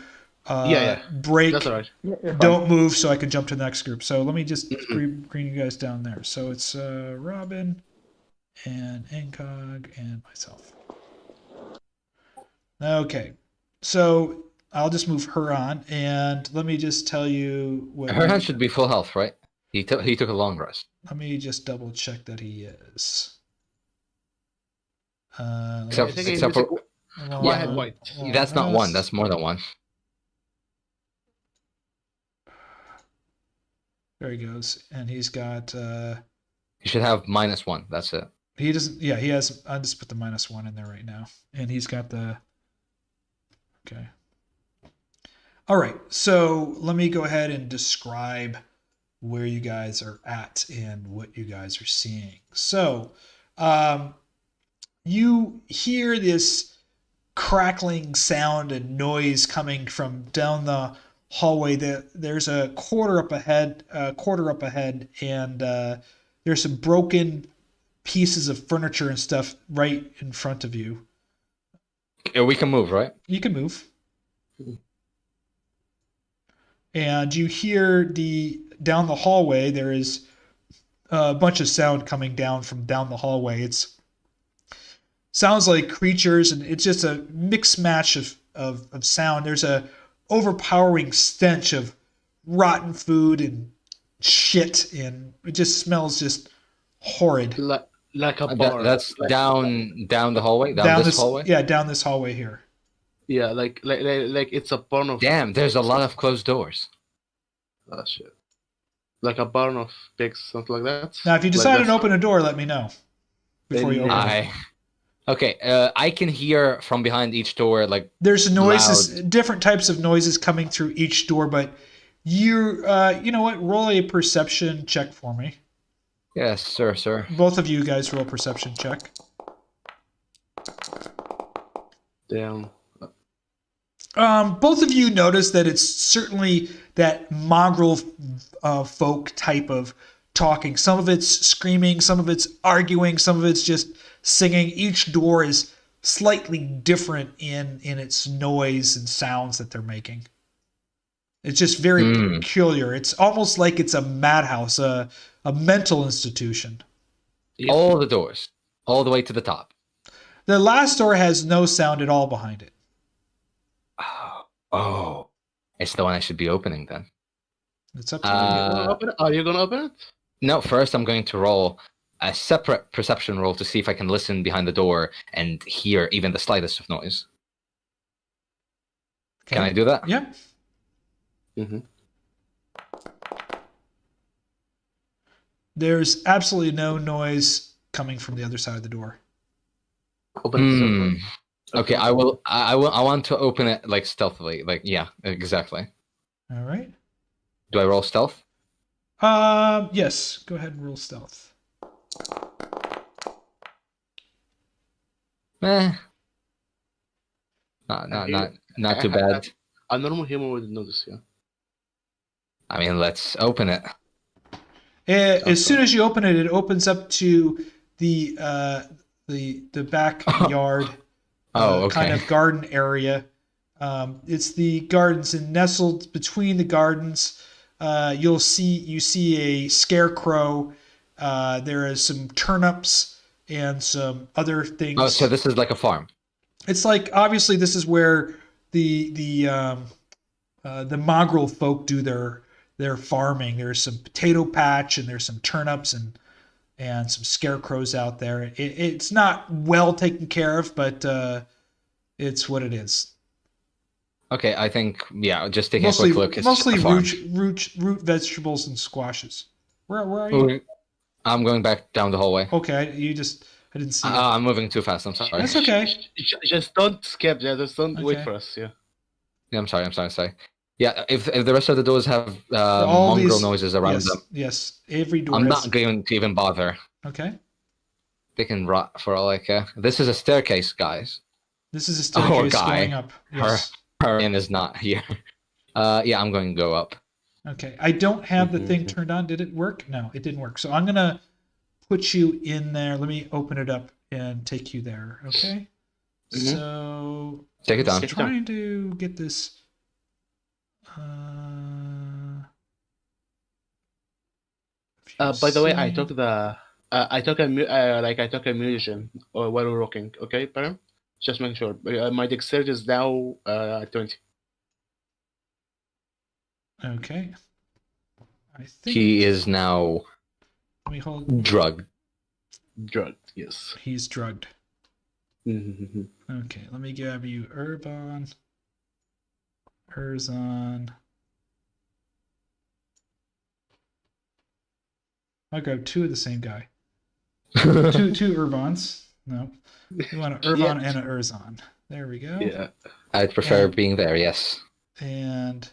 break. That's all right. Don't move so I can jump to the next group. So let me just green you guys down there. So it's Robin and Incog and myself. Okay. So I'll just move her on, and let me just tell you what. Herjann should be full health, right? He took a long rest. Let me just double check that he is. Except for white. That's not one. That's more than one. There he goes, and he's got. He should have -1. That's it. He doesn't. Yeah, he has. I just put the -1 in there right now, and he's got the. Okay. All right, so let me go ahead and describe where you guys are at and what you guys are seeing. So, you hear this crackling sound and noise coming from down the hallway. There's a quarter up ahead, and there's some broken pieces of furniture and stuff right in front of you. We can move, right? You can move. And you hear down the hallway, there is a bunch of sound coming down from down the hallway. It's sounds like creatures, and it's just a mixed match of sound. There's a overpowering stench of rotten food and shit, and it just smells just horrid. Like a bar. That's down the hallway. Down this hallway. Yeah, down this hallway here. Yeah, like it's a barn of. Damn, there's a lot of closed doors. Oh shit! Like a barn of pigs, something like that. Now, if you decide to open a door, let me know before you open it. Okay, I can hear from behind each door, like there's noises, loud. Different types of noises coming through each door. But you know what? Roll a perception check for me. Yes, sir. Both of you guys roll a perception check. Damn. Both of you notice that it's certainly that mongrel folk type of talking. Some of it's screaming, some of it's arguing, some of it's just singing. Each door is slightly different in its noise and sounds that they're making. It's just very peculiar. It's almost like it's a madhouse, a mental institution. All the doors, all the way to the top. The last door has no sound at all behind it. Oh, it's the one I should be opening then. It's up to you. Are you gonna open it? No, first I'm going to roll a separate perception roll to see if I can listen behind the door and hear even the slightest of noise. Okay. Can I do that? Yeah. Mm-hmm. There's absolutely no noise coming from the other side of the door. Open it. Okay, I want to open it like stealthily. Like, yeah, exactly. All right. Do I roll stealth? Yes. Go ahead and roll stealth. Not too bad. A normal human would notice, yeah. I mean, let's open it. As soon as you open it, it opens up to the backyard. Oh, okay. Kind of garden area. It's the gardens, and nestled between the gardens, you see a scarecrow. There is some turnips and some other things. Oh, so this is like a farm. It's like, obviously this is where the mongrel folk do their farming. There's some potato patch and there's some turnips and some scarecrows out there. It's not well taken care of, but it's what it is. Okay, I think just taking Mostly, a quick look. It's mostly a farm. root vegetables and squashes. Where are you? I'm going back down the hallway. Okay, I didn't see it. I'm moving too fast. I'm sorry. That's okay. Just don't skip. Yeah, just don't wait Okay. for us. Yeah. Yeah, I'm sorry. Yeah, if the rest of the doors have All mongrel these- noises around yes, them, Yes, every door. I'm has- not going to even bother. Okay. They can rot for all I care. This is a staircase, guys. This is a staircase guy. going up. Yes. Herjann is not here. Yeah, I'm going to go up. Okay. I don't have the thing turned on. Did it work? No, it didn't work. So I'm gonna put you in there. Let me open it up and take you there. Okay. So Take it down. I'm trying to get this. By the way, I took a musician while we were walking. Okay, Param? Just make sure. My dexterity is now 20. Okay. I think He is now let me hold. drugged. Drugged, yes. He's drugged. Mhm. Okay, let me grab you Ervan. Erzan. I'll grab two of the same guy. two Ervans. No. You want an Ervan and an Erzan. There we go. Yeah. I'd prefer And- being there, yes. And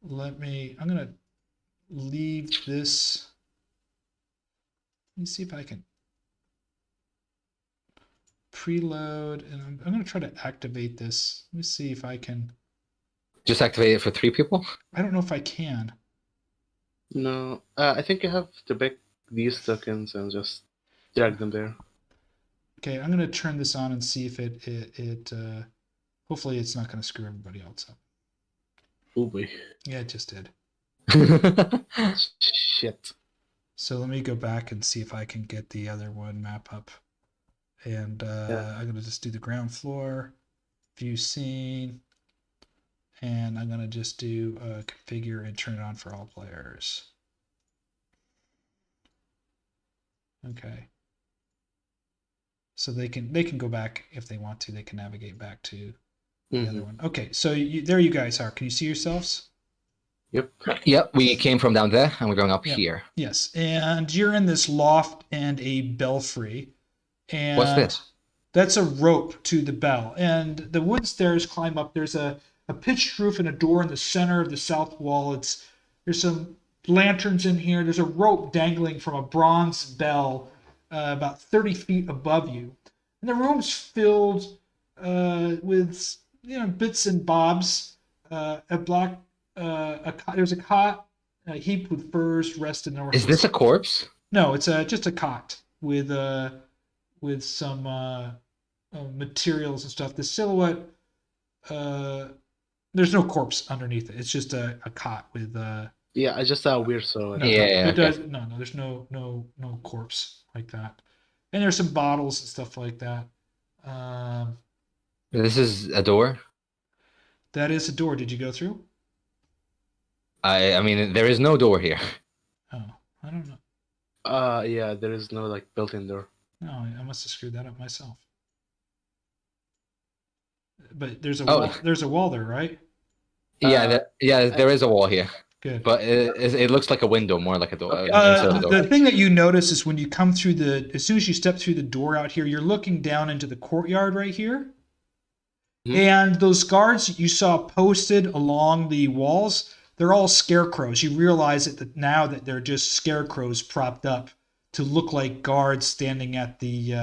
I'm gonna leave this. Let me see if I can preload, and I'm gonna try to activate this. Let me see if I can. Just activate it for 3 people? I don't know if I can. No, I think you have to pick these tokens and just drag them there. Okay, I'm gonna turn this on and see if it hopefully it's not gonna screw everybody else up. Oh boy. Yeah, it just did. Shit. So let me go back and see if I can get the other one map up. And I'm gonna just do the ground floor, view scene, and I'm gonna just do configure and turn it on for all players. Okay. So they can go back if they want to. They can navigate back to the other one. Okay, so there you guys are. Can you see yourselves? Yep. Yep, we came from down there and we're going up Yeah. here. Yes, and you're in this loft and a belfry. And What's this? That's a rope to the bell. And the wooden stairs climb up. There's a pitched roof and a door in the center of the south wall. There's some lanterns in here. There's a rope dangling from a bronze bell about 30 feet above you. And the room's filled with bits and bobs. There's a cot heaped with furs rested north. Is this a corpse? No, it's just a cot with some materials and stuff. The silhouette, there's no corpse underneath it. It's just a cot with Yeah, I just saw weird so. no, Yeah, it okay. does, no, there's no corpse like that. And there's some bottles and stuff like that. This is a door? That is a door. Did you go through? I mean, there is no door here. Oh, I don't know. Yeah, there is no like built-in door. No, I must have screwed that up myself. But there's a Oh. wall. There's a wall there, right? There is a wall here. Good. But it looks like a window, more like a door. instead of a door. The thing that you notice is when you come through as soon as you step through the door out here, you're looking down into the courtyard right here. Mhm. And those guards you saw posted along the walls, they're all scarecrows. You realize that now that they're just scarecrows propped up to look like guards standing at the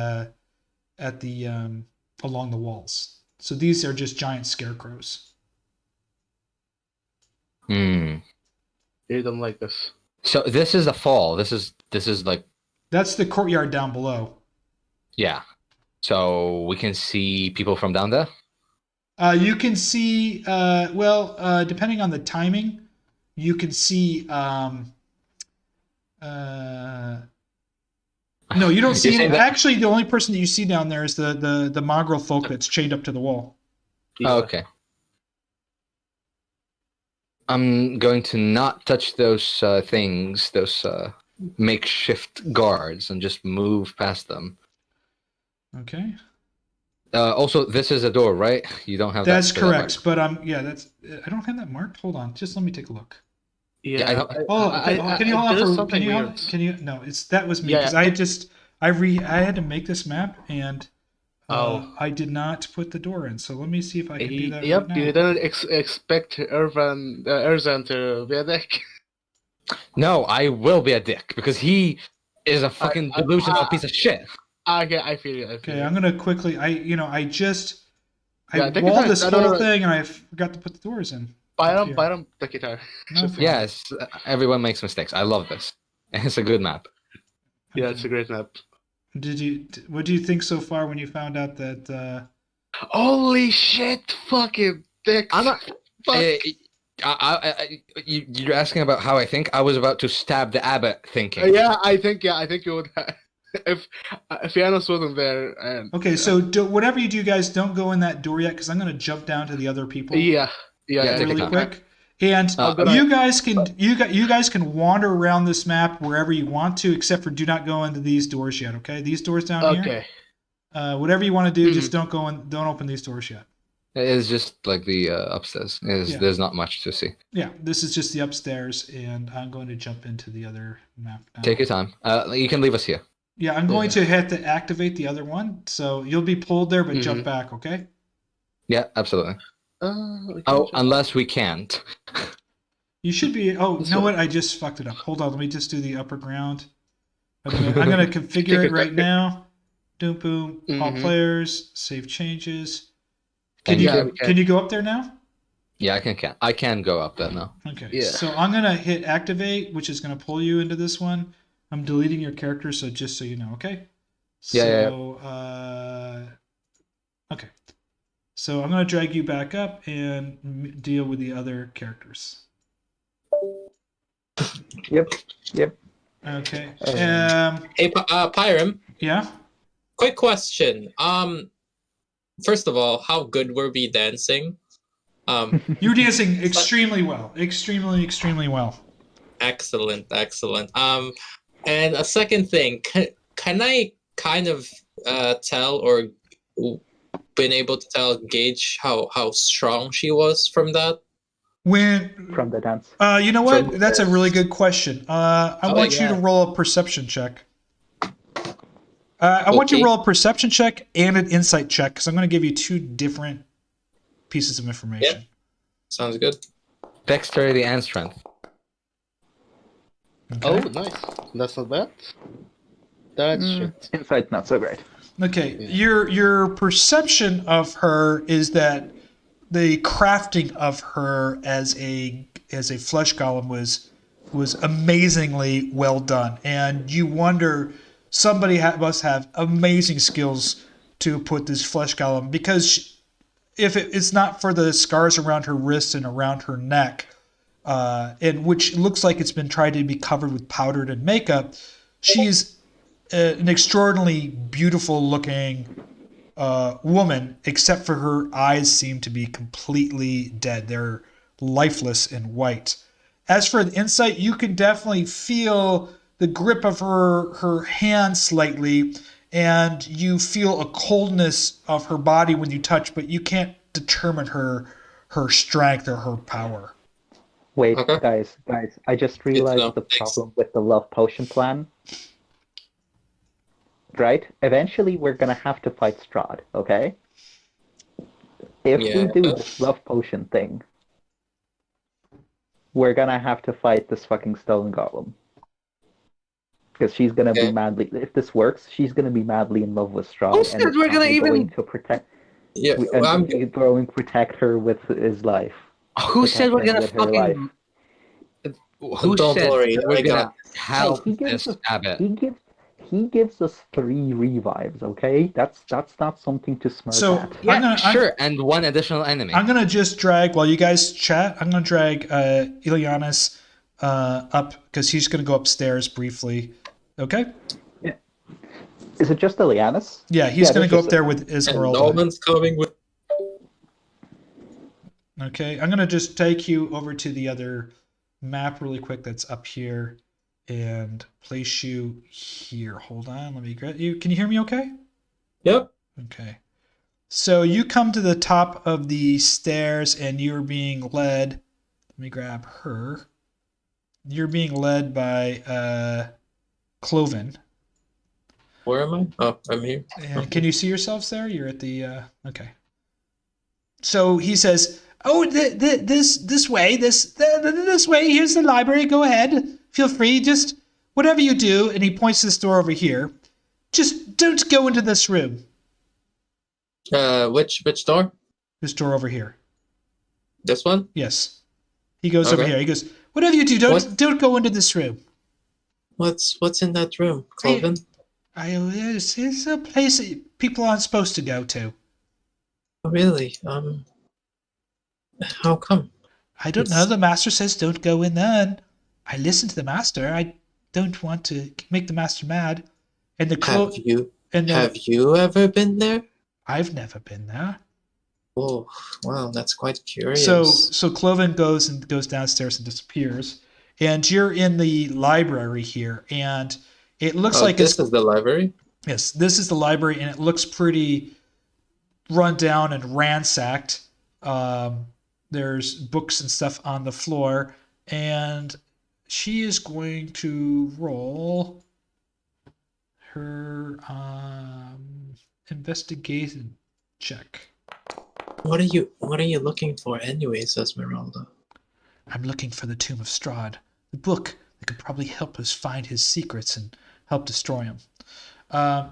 along the walls. So these are just giant scarecrows. Hmm. You don't like this. So this is a fall. This is like, That's the courtyard down below. yeah. So we can see people from down there? You can see, depending on the timing, you can see. No, you don't see. saying that- Actually, the only person that you see down there is the mongrelfolk that's chained up to the wall. Oh, okay. I'm going to not touch those things, those makeshift guards, and just move past them. Okay, Also, this is a door, right? You don't have that's that correct. But that's. I don't have that marked. Hold on, just let me take a look. Yeah, I don't- Can you hold on there's for? something Can you? weird. Can you? No, that was me Yeah, because I had to make this map and. I did not put the door in, so let me see if I can do that Yep, right now. you didn't expect Erzan to be a dick. No, I will be a dick because he is a fucking delusional piece of shit. Okay, I feel you. Okay, I'm gonna quickly. I Yeah, take your walled time. this No, no, whole no. thing and I forgot to put the doors in. Byram, the guitar. No, Yes, everyone makes mistakes. I love this. It's a good map. Yeah, it's a great map. What do you think so far when you found out that? Holy shit, fucking dicks. I'm not. Fuck. You're asking about how I think. I was about to stab the abbot thinking. Yeah, I think you would. If Fiannos wasn't there. And, Okay, so whatever you do, guys, don't go in that door yet because I'm gonna jump down to the other people. Yeah, take your really time. quick. And you guys can wander around this map wherever you want to, except for do not go into these doors yet. Okay, these doors down here. Okay. Whatever you want to do, just don't go in. Don't open these doors yet. It's just like the upstairs. There's not much to see. Yeah, this is just the upstairs, and I'm going to jump into the other map now. Take your time. You can leave us here. Yeah, I'm going to have to activate the other one, so you'll be pulled there, but jump back. Okay. Yeah, absolutely. Unless we can't. You should be. Oh, you know what? I just fucked it up. Hold on. Let me just do the upper ground. I'm gonna configure it right now. Boom, boom. All players. Save changes. Can you go up there now? Yeah, I can go up there now. Okay. Yeah. So I'm gonna hit activate, which is gonna pull you into this one. I'm deleting your character, so just so you know. Okay. So, okay. So I'm gonna drag you back up and deal with the other characters. Yep. Okay. Hey, Pyram, Yeah. quick question. First of all, how good were we dancing? You're dancing extremely well. Extremely well. Excellent. And a second thing, can I kind of tell or been able to gauge how strong she was from that? From the dance. You know what? That's a really good question. I want you to yeah. roll a perception check. I want you to roll a perception check and an insight check because I'm going to give you two different pieces of information. Yep. Sounds good. Dexterity and strength. Okay. Oh, nice. That's not bad. That's shit. Insight, not so great. Okay. Your perception of her is that the crafting of her as a flesh golem was amazingly well done, and you wonder somebody must have amazing skills to put this flesh golem because if it's not for the scars around her wrists and around her neck, and which looks like it's been tried to be covered with powdered and makeup, she's an extraordinarily beautiful looking woman, except for her eyes seem to be completely dead. They're lifeless and white. As for the insight, you can definitely feel the grip of her hand slightly, and you feel a coldness of her body when you touch, but you can't determine her strength or her power. Wait, Okay. guys, I just realized the problem with the love potion plan. Right? Eventually, we're gonna have to fight Strad, okay? If we do this love potion thing, we're gonna have to fight this fucking stone golem. Because she's gonna be madly. If this works, she's gonna be madly in love with Strad, Who and said it's we're gonna probably even- going to protect. Yeah. And he's going to protect her with his life. Who said we're gonna Protect her with her fucking? Who Don't said worry, we're I gonna got help He gives this us- abbot? he gives us 3 revives. Okay, that's not something to smirk So at. Yeah, sure, and one additional enemy. I'm gonna just drag while you guys chat. I'm gonna drag Ileanys up because he's gonna go upstairs briefly. Okay. Is it just Ileanys? Yeah, he's gonna there's go just up there with And Ezmeralda. Norman's coming with. Okay, I'm gonna just take you over to the other map really quick that's up here and place you here. Hold on, let me get you. Can you hear me okay? Yep. Okay. So you come to the top of the stairs and you're being led. Let me grab her. You're being led by Cloven. Where am I? Oh, I'm here. And can you see yourselves there? You're at the okay. So he says, "Oh, this way, this way. Here's the library. Go ahead. Feel free. Just whatever you do." And he points to this door over here. Just don't go into this room. Which door? This door over here. This one? Yes. He goes over Okay. here. He goes, "Whatever you do, don't go into this room." What's in that room, Cloven? It's a place that people aren't supposed to go to. Oh, really? How come? I don't know. The master says don't go in there. And I listen to the master. I don't want to make the master mad. And the Have you ever been there? I've never been there. Oh, wow, that's quite curious. So Cloven goes downstairs and disappears. And you're in the library here, and it looks like this is the library. Yes, this is the library, and it looks pretty run down and ransacked. There's books and stuff on the floor, and she is going to roll her investigation check. What are you looking for, anyways, Esmeralda? I'm looking for the Tomb of Strad, the book that could probably help us find his secrets and help destroy him.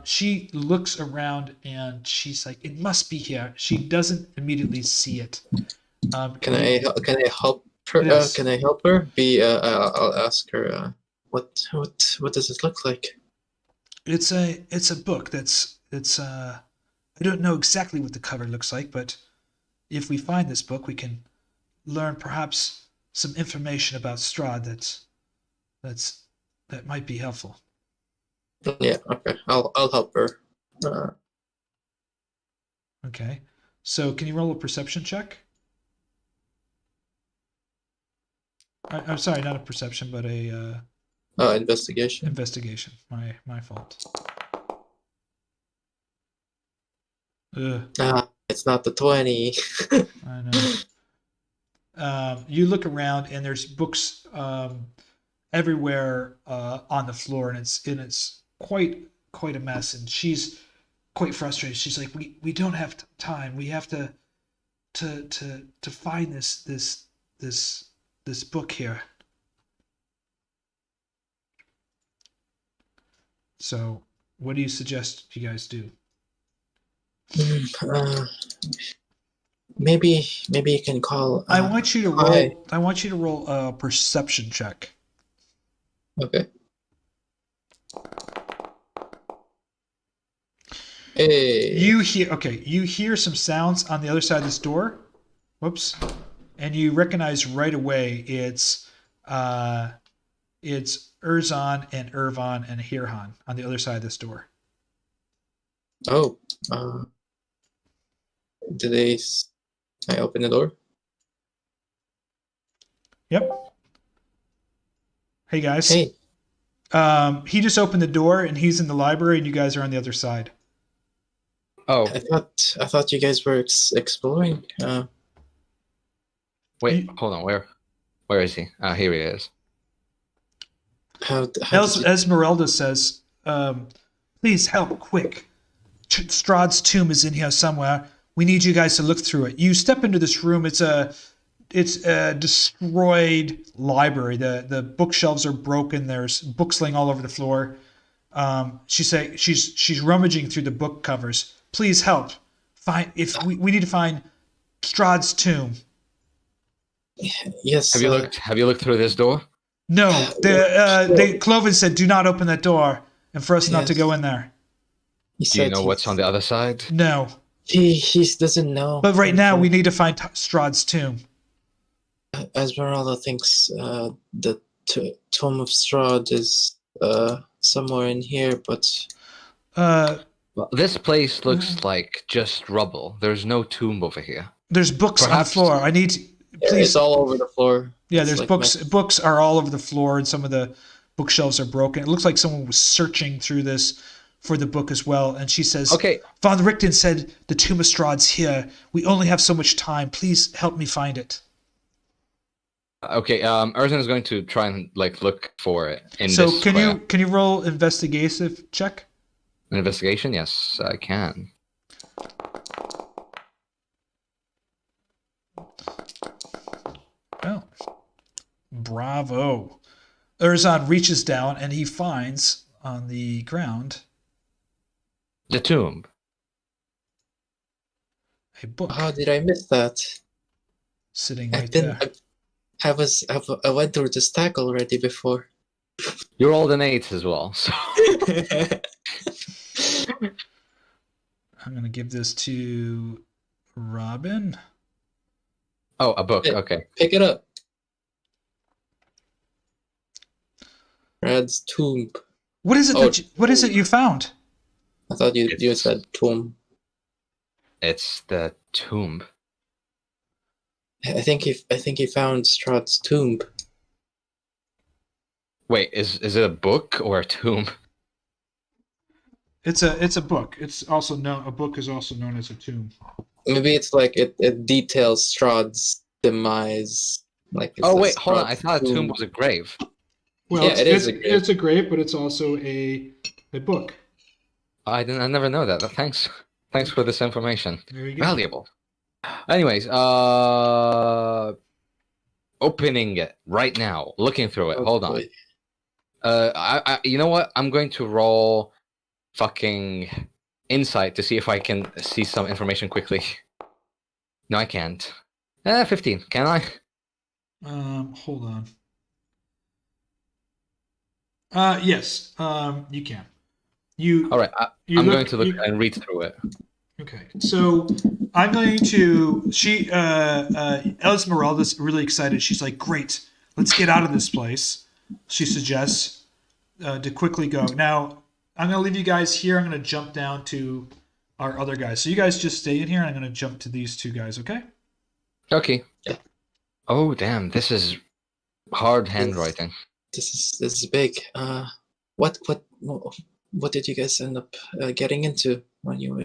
She looks around and she's like, "It must be here." She doesn't immediately see it. Can I help her? Yes. Can I help her? I'll ask her. What does it look like? It's a book I don't know exactly what the cover looks like, but if we find this book, we can learn perhaps some information about Strad that might be helpful. Yeah, okay. I'll help her. Okay. So can you roll a perception check? I'm sorry, not a perception, but a Investigation. investigation. My fault. Ugh, It's not the 20. I know. You look around and there's books everywhere on the floor, and it's quite a mess. And she's quite frustrated. She's like, "We don't have time. We have to find this book here." So, what do you suggest you guys do? Maybe you can call. I want you to roll. Hi. I want you to roll a perception check. Okay. Hey. You hear some sounds on the other side of this door. Whoops. And you recognize right away it's Erzan and Ervan and Herjann on the other side of this door. Oh. I open the door? Yep. Hey guys. Hey. He just opened the door and he's in the library and you guys are on the other side. Oh, I thought you guys were exploring. wait, hold on. Where is he? Here he is. How Esmeralda says, "Please help, quick. Strahd's tomb is in here somewhere. We need you guys to look through it." You step into this room. It's a destroyed library. The bookshelves are broken. There's books laying all over the floor. She's rummaging through the book covers. "Please help. We need to find Strahd's tomb." Yes. Have you looked through this door? No, Cloven said, "Do not open that door." and for us not to Yes. go in there. He Do you said know what's on the other side? No. He doesn't know. But right now, we need to find Strahd's tomb. Ezmeralda thinks the Tomb of Strad is somewhere in here, but Well, this place looks like just rubble. There's no tomb over here. There's books on the Perhaps- floor. I need to, yeah, please. it's all over the floor. Yeah, It's there's like books. mess- Books are all over the floor, and some of the bookshelves are broken. It looks like someone was searching through this for the book as well. And she says, Okay, Von Richten said the Tomb of Strahd's here. We only have so much time. Please help me find it. okay. Erzan is going to try and look for it in So this can square. you roll investigative check? An investigation? Yes, I can. Oh, bravo. Erzan reaches down and he finds on the ground The tomb. a book How did I miss that? sitting I've right been. there. I went through the stack already before. You're all an 8 as well. So. I'm going to give this to Robin. Oh, a book. Yeah. Okay. Pick it up. Rad's tomb. What is it? Oh, What is it you found? I thought you said tomb. It's the tomb. I think he found Strahd's tomb. Wait, is it a book or a tomb? It's a book. It's also known. A book is also known as a tomb. Maybe it's like it details Strahd's demise. Like Oh wait, hold on. I thought a tomb was a grave. Well, Yeah, it's, it is it's, a grave. it's a grave, but it's also a book. I never know that. Thanks for this information. There you go. Valuable. Anyways, opening it right now, looking through it. Hold on. You know what? I'm going to roll fucking insight to see if I can see some information quickly. No, I can't. 15. Can I? Hold on. Yes. You can. You. All right. You I'm look- going to look you- and read through it. Okay, so I'm going to. Esmeralda's really excited. She's like, "Great, let's get out of this place." She suggests to quickly go. Now, I'm going to leave you guys here. I'm going to jump down to our other guys. So you guys just stay in here. And I'm going to jump to these two guys. Okay? Okay. Yeah. Oh damn! This is hard handwriting. This is big. What did you guys end up getting into when you were?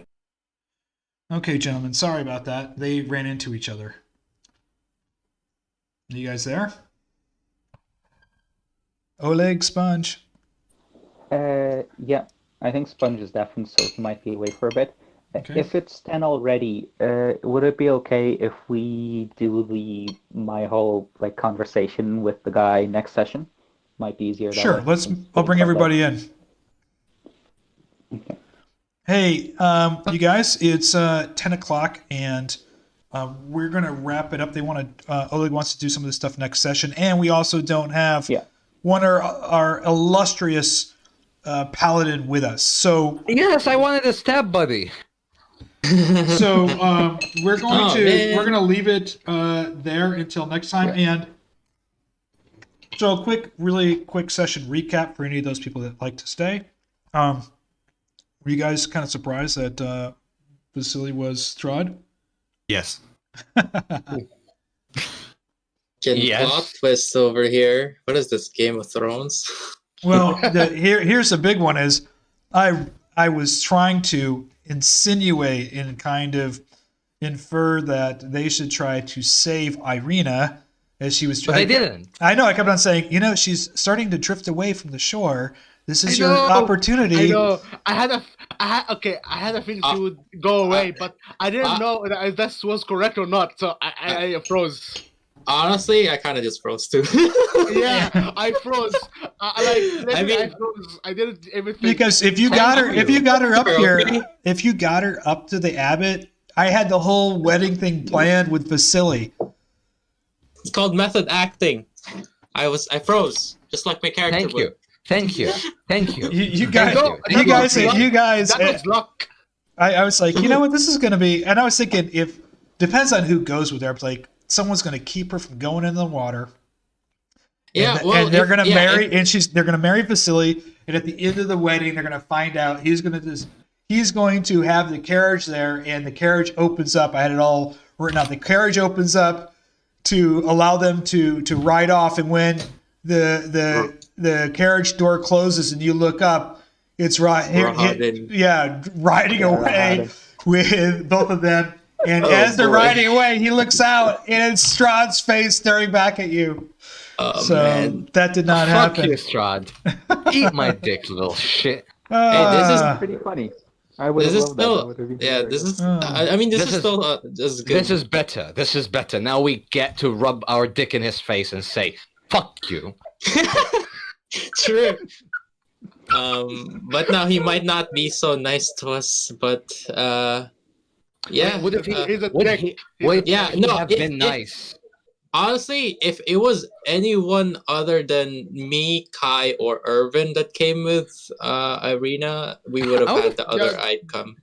Okay, gentlemen. Sorry about that. They ran into each other. Are you guys there? Oleg, Sponge. Yeah, I think Sponge is definitely, so he might be away for a bit. Okay. If it's 10 already, would it be okay if we do my whole conversation with the guy next session? Might be easier. that Sure. way. I'll bring everybody in. Okay. Hey, you guys, it's 10 o'clock, and we're going to wrap it up. Oleg wants to do some of this stuff next session, and we also don't have Yeah. one of our illustrious Paladin with us. So Yes, I wanted a stab buddy. we're going Oh, to man. we're going to leave it there until next time. And so really quick session recap for any of those people that like to stay. Were you guys kind of surprised that Vasily was Strad? Yes. Getting Yes. plot twist over here. What is this, Game of Thrones? Well, here's the big one: is I was trying to insinuate and kind of infer that they should try to save Irina as she was. But they didn't. I know. I kept on saying, she's starting to drift away from the shore. This is I your know, opportunity. I know. I had a feeling she would go away, but I didn't know if this was correct or not, so I froze. Honestly, I kind of just froze too. Yeah, I froze. I froze. I didn't even think. Because if you got her up here, if you got her up to the Abbot, I had the whole wedding thing planned with Vasily. It's called method acting. I froze, just like my character Thank would. you. Thank you. Thank you. You guys, Thank you guys. That was luck. I was like, you know what, this is going to be, and I was thinking, if depends on who goes with her. Like, someone's going to keep her from going into the water. Yeah, and, well, and they're going to marry, if, and they're going to marry Vasily, and at the end of the wedding, they're going to find out he's going to have the carriage there, and the carriage opens up. I had it all written out. The carriage opens up to allow them to ride off, and when the carriage door closes and you look up, it's riding away with both of them. And as they're riding away, he looks out, and it's Strad's face staring back at you. Man. That did not Fuck happen. you, Strad. Eat my dick, little shit. Hey, this is Pretty funny. I would have loved that. That would have been hilarious. this is. I mean, this is still this is good. This is better. This is better. Now we get to rub our dick in his face and say, "Fuck you." True. But now he might not be so nice to us. But yeah. Would have he? He's a Would dick. he? Would Yeah, he no, have been nice? Honestly, if it was anyone other than me, Kai, or Ervan that came with Irina, we would have had the other outcome.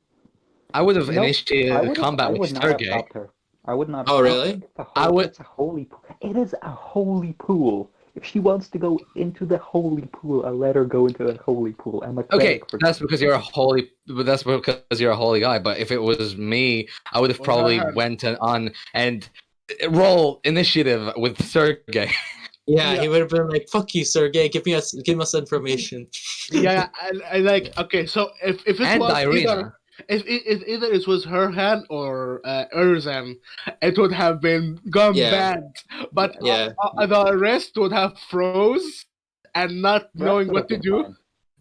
I would have No, initiated combat with Sergey. Stopped her. I would not. Oh, really? It's a holy pool. It is a holy pool. If she wants to go into the holy pool, I'll let her go into the holy pool. I'm a Okay, cleric for that's because you're a holy. That's because you're a holy guy. But if it was me, I would have probably went on and roll initiative with Sergey. Yeah, he would have been like, "Fuck you, Sergey. Give us information." Yeah, I like. Okay, so if it And was Irina. if either it was Herjann or Erzan, it would have been gone bad. But the rest would have froze and not knowing what to do.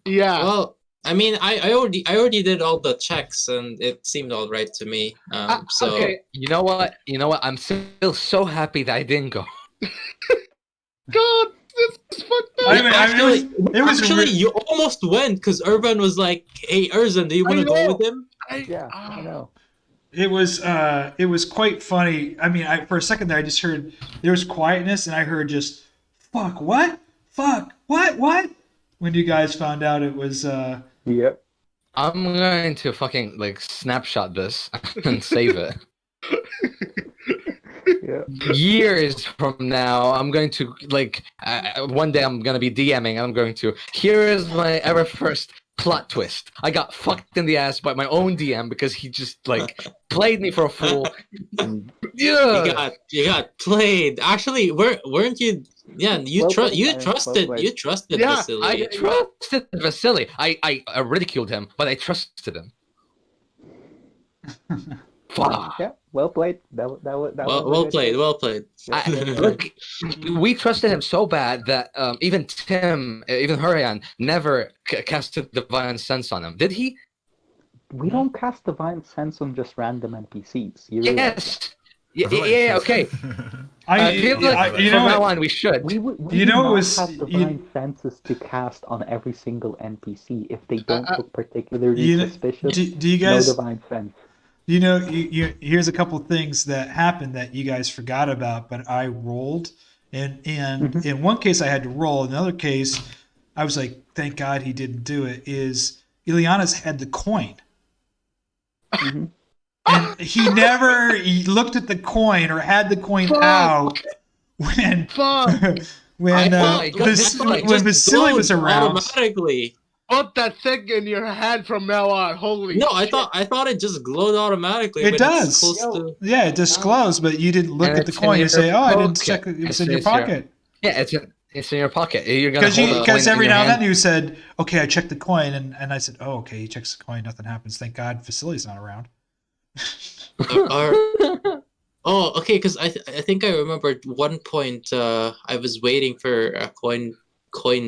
Yeah. Well, I mean, I already did all the checks and it seemed all right to me. So okay. You know what? I'm still so happy that I didn't go. God, this is fucked up. It was actually you almost went because Ervan was like, "Hey, Erzan, do you want to go with him?" I know. It was quite funny. I mean, for a second there, I just heard there was quietness, and I heard just "fuck what, fuck what." When you guys found out it was. Yep. I'm going to fucking snapshot this and save it. Yeah. Years from now, I'm going to one day I'm going to be DMing. And I'm going to. Here is my ever first plot twist. I got fucked in the ass by my own DM because he just played me for a fool. Yeah, you got played. Actually, weren't you? Yeah, you trusted Vasily. I trusted Vasily. I ridiculed him, but I trusted him. Fuck. Yeah. Well played. Well played. Look, we trusted him so bad that even Herjann never casted Divine Sense on him. Did he? We don't cast Divine Sense on just random NPCs. You realize Yes. Yeah. Okay. I feel like from now on we should. We have Divine Senses to cast on every single NPC if they don't look particularly suspicious. Do you guys? No Divine Sense. Here's a couple things that happened that you guys forgot about, but I rolled, and in one case I had to roll. In another case, I was like, thank God he didn't do it. Is Ileanys had the coin, and he never looked at the coin or had the coin out when Vasily was around. Automatically. Put that thing in your hand from now on. Holy No, shit. I thought it just glowed automatically. It does. Yeah, it disclosed, but you didn't look at the coin and say, "Oh, I didn't check. It's in your pocket." Yeah, it's in your pocket. You're gonna because every now and then you said, "Okay, I checked the coin," and I said, "Oh, okay, he checks the coin, nothing happens. Thank God, Vasily's not around." Oh, okay. Because I think I remember at one point I was waiting for a coin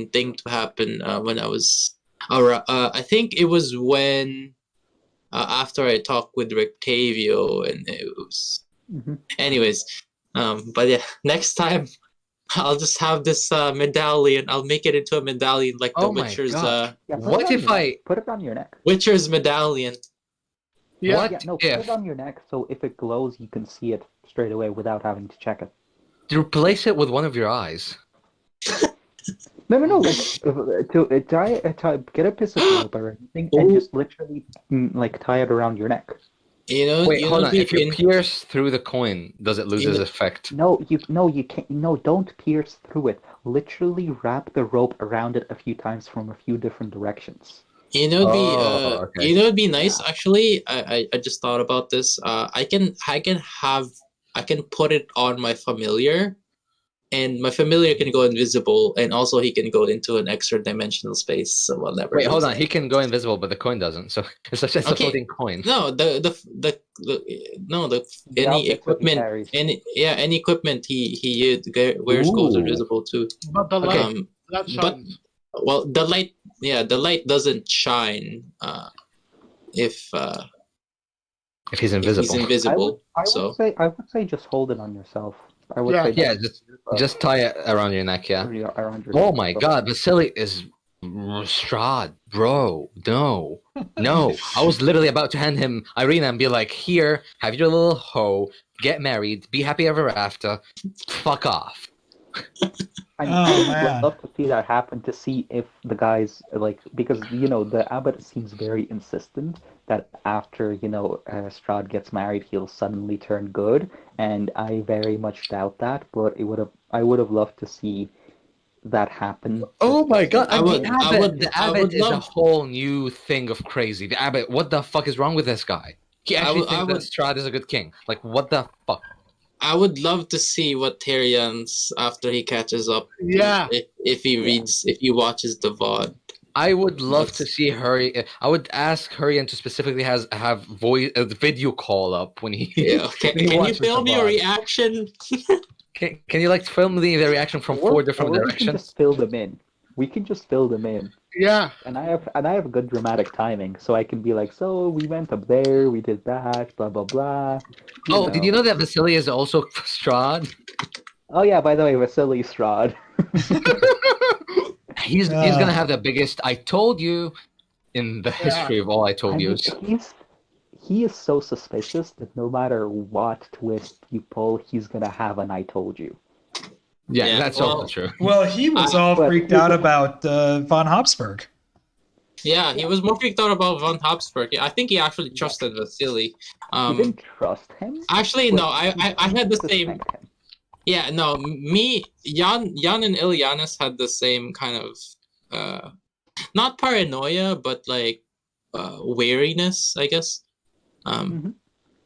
thing to happen when I was. I think it was when after I talked with Rectavio, and it was. Anyways, but yeah, next time I'll just have this medallion. I'll make it into a medallion like the Witcher's. What if I put it on your neck? Witcher's medallion. Put it on your neck so if it glows, you can see it straight away without having to check it. Replace it with one of your eyes. No. Like get a piece of rope or anything and just literally like tie it around your neck. Wait, hold on. If you in- pierce through the coin, does it lose its effect? No, you can't. No, don't pierce through it. Literally wrap the rope around it a few times from a few different directions. Okay. it'd be nice actually. I just thought about this. I can put it on my familiar, and my familiar can go invisible, and also he can go into an extra dimensional space. So whatever. Wait, hold on. He can go invisible, but the coin doesn't. So it's just a floating coin. No, any equipment, any equipment he wears goes invisible too. But the light, that shines. Well, the light doesn't shine if If he's invisible. I would say just hold it on yourself. I would say just tie it around your neck, yeah. Around your Oh neck. my god, Vasily is Strad, bro. No. I was literally about to hand him Irina and be like, here, have your little hoe, get married, be happy ever after, fuck off. I man. would love to see that happen, to see if the guys, like, because, the Abbot seems very insistent that after, Strad gets married, he'll suddenly turn good, and I very much doubt that, but I would have loved to see that happen. Oh my god, the Abbot is love... a whole new thing of crazy. The Abbot, what the fuck is wrong with this guy? He actually thinks that Strad is a good king. Like, what the fuck? I would love to see what Herjann's after he catches up. Yeah. If he watches the VOD. I would love to see Herjann. I would ask Herjann to specifically have voice video call up when he. Yeah. Can you film your reaction? Can you film the reaction from four different directions? We can just fill them in. Yeah. And I have good dramatic timing, so I can be like, so we went up there, we did that, blah blah blah. Did you know that Vasily is also Strad? Oh yeah, by the way, Vasily Strad. He's gonna have the biggest "I told you" in the history of all I told yous. He is so suspicious that no matter what twist you pull, he's gonna have an "I told you." Yeah, that's also true. Well, he was all freaked out about von Habsburg. Yeah, he was more freaked out about von Habsburg. I think he actually trusted Vasily. He didn't trust him? Actually, no, I had the same... Yeah, no, Jan and Ileanys had the same kind of... not paranoia, but like wariness, I guess.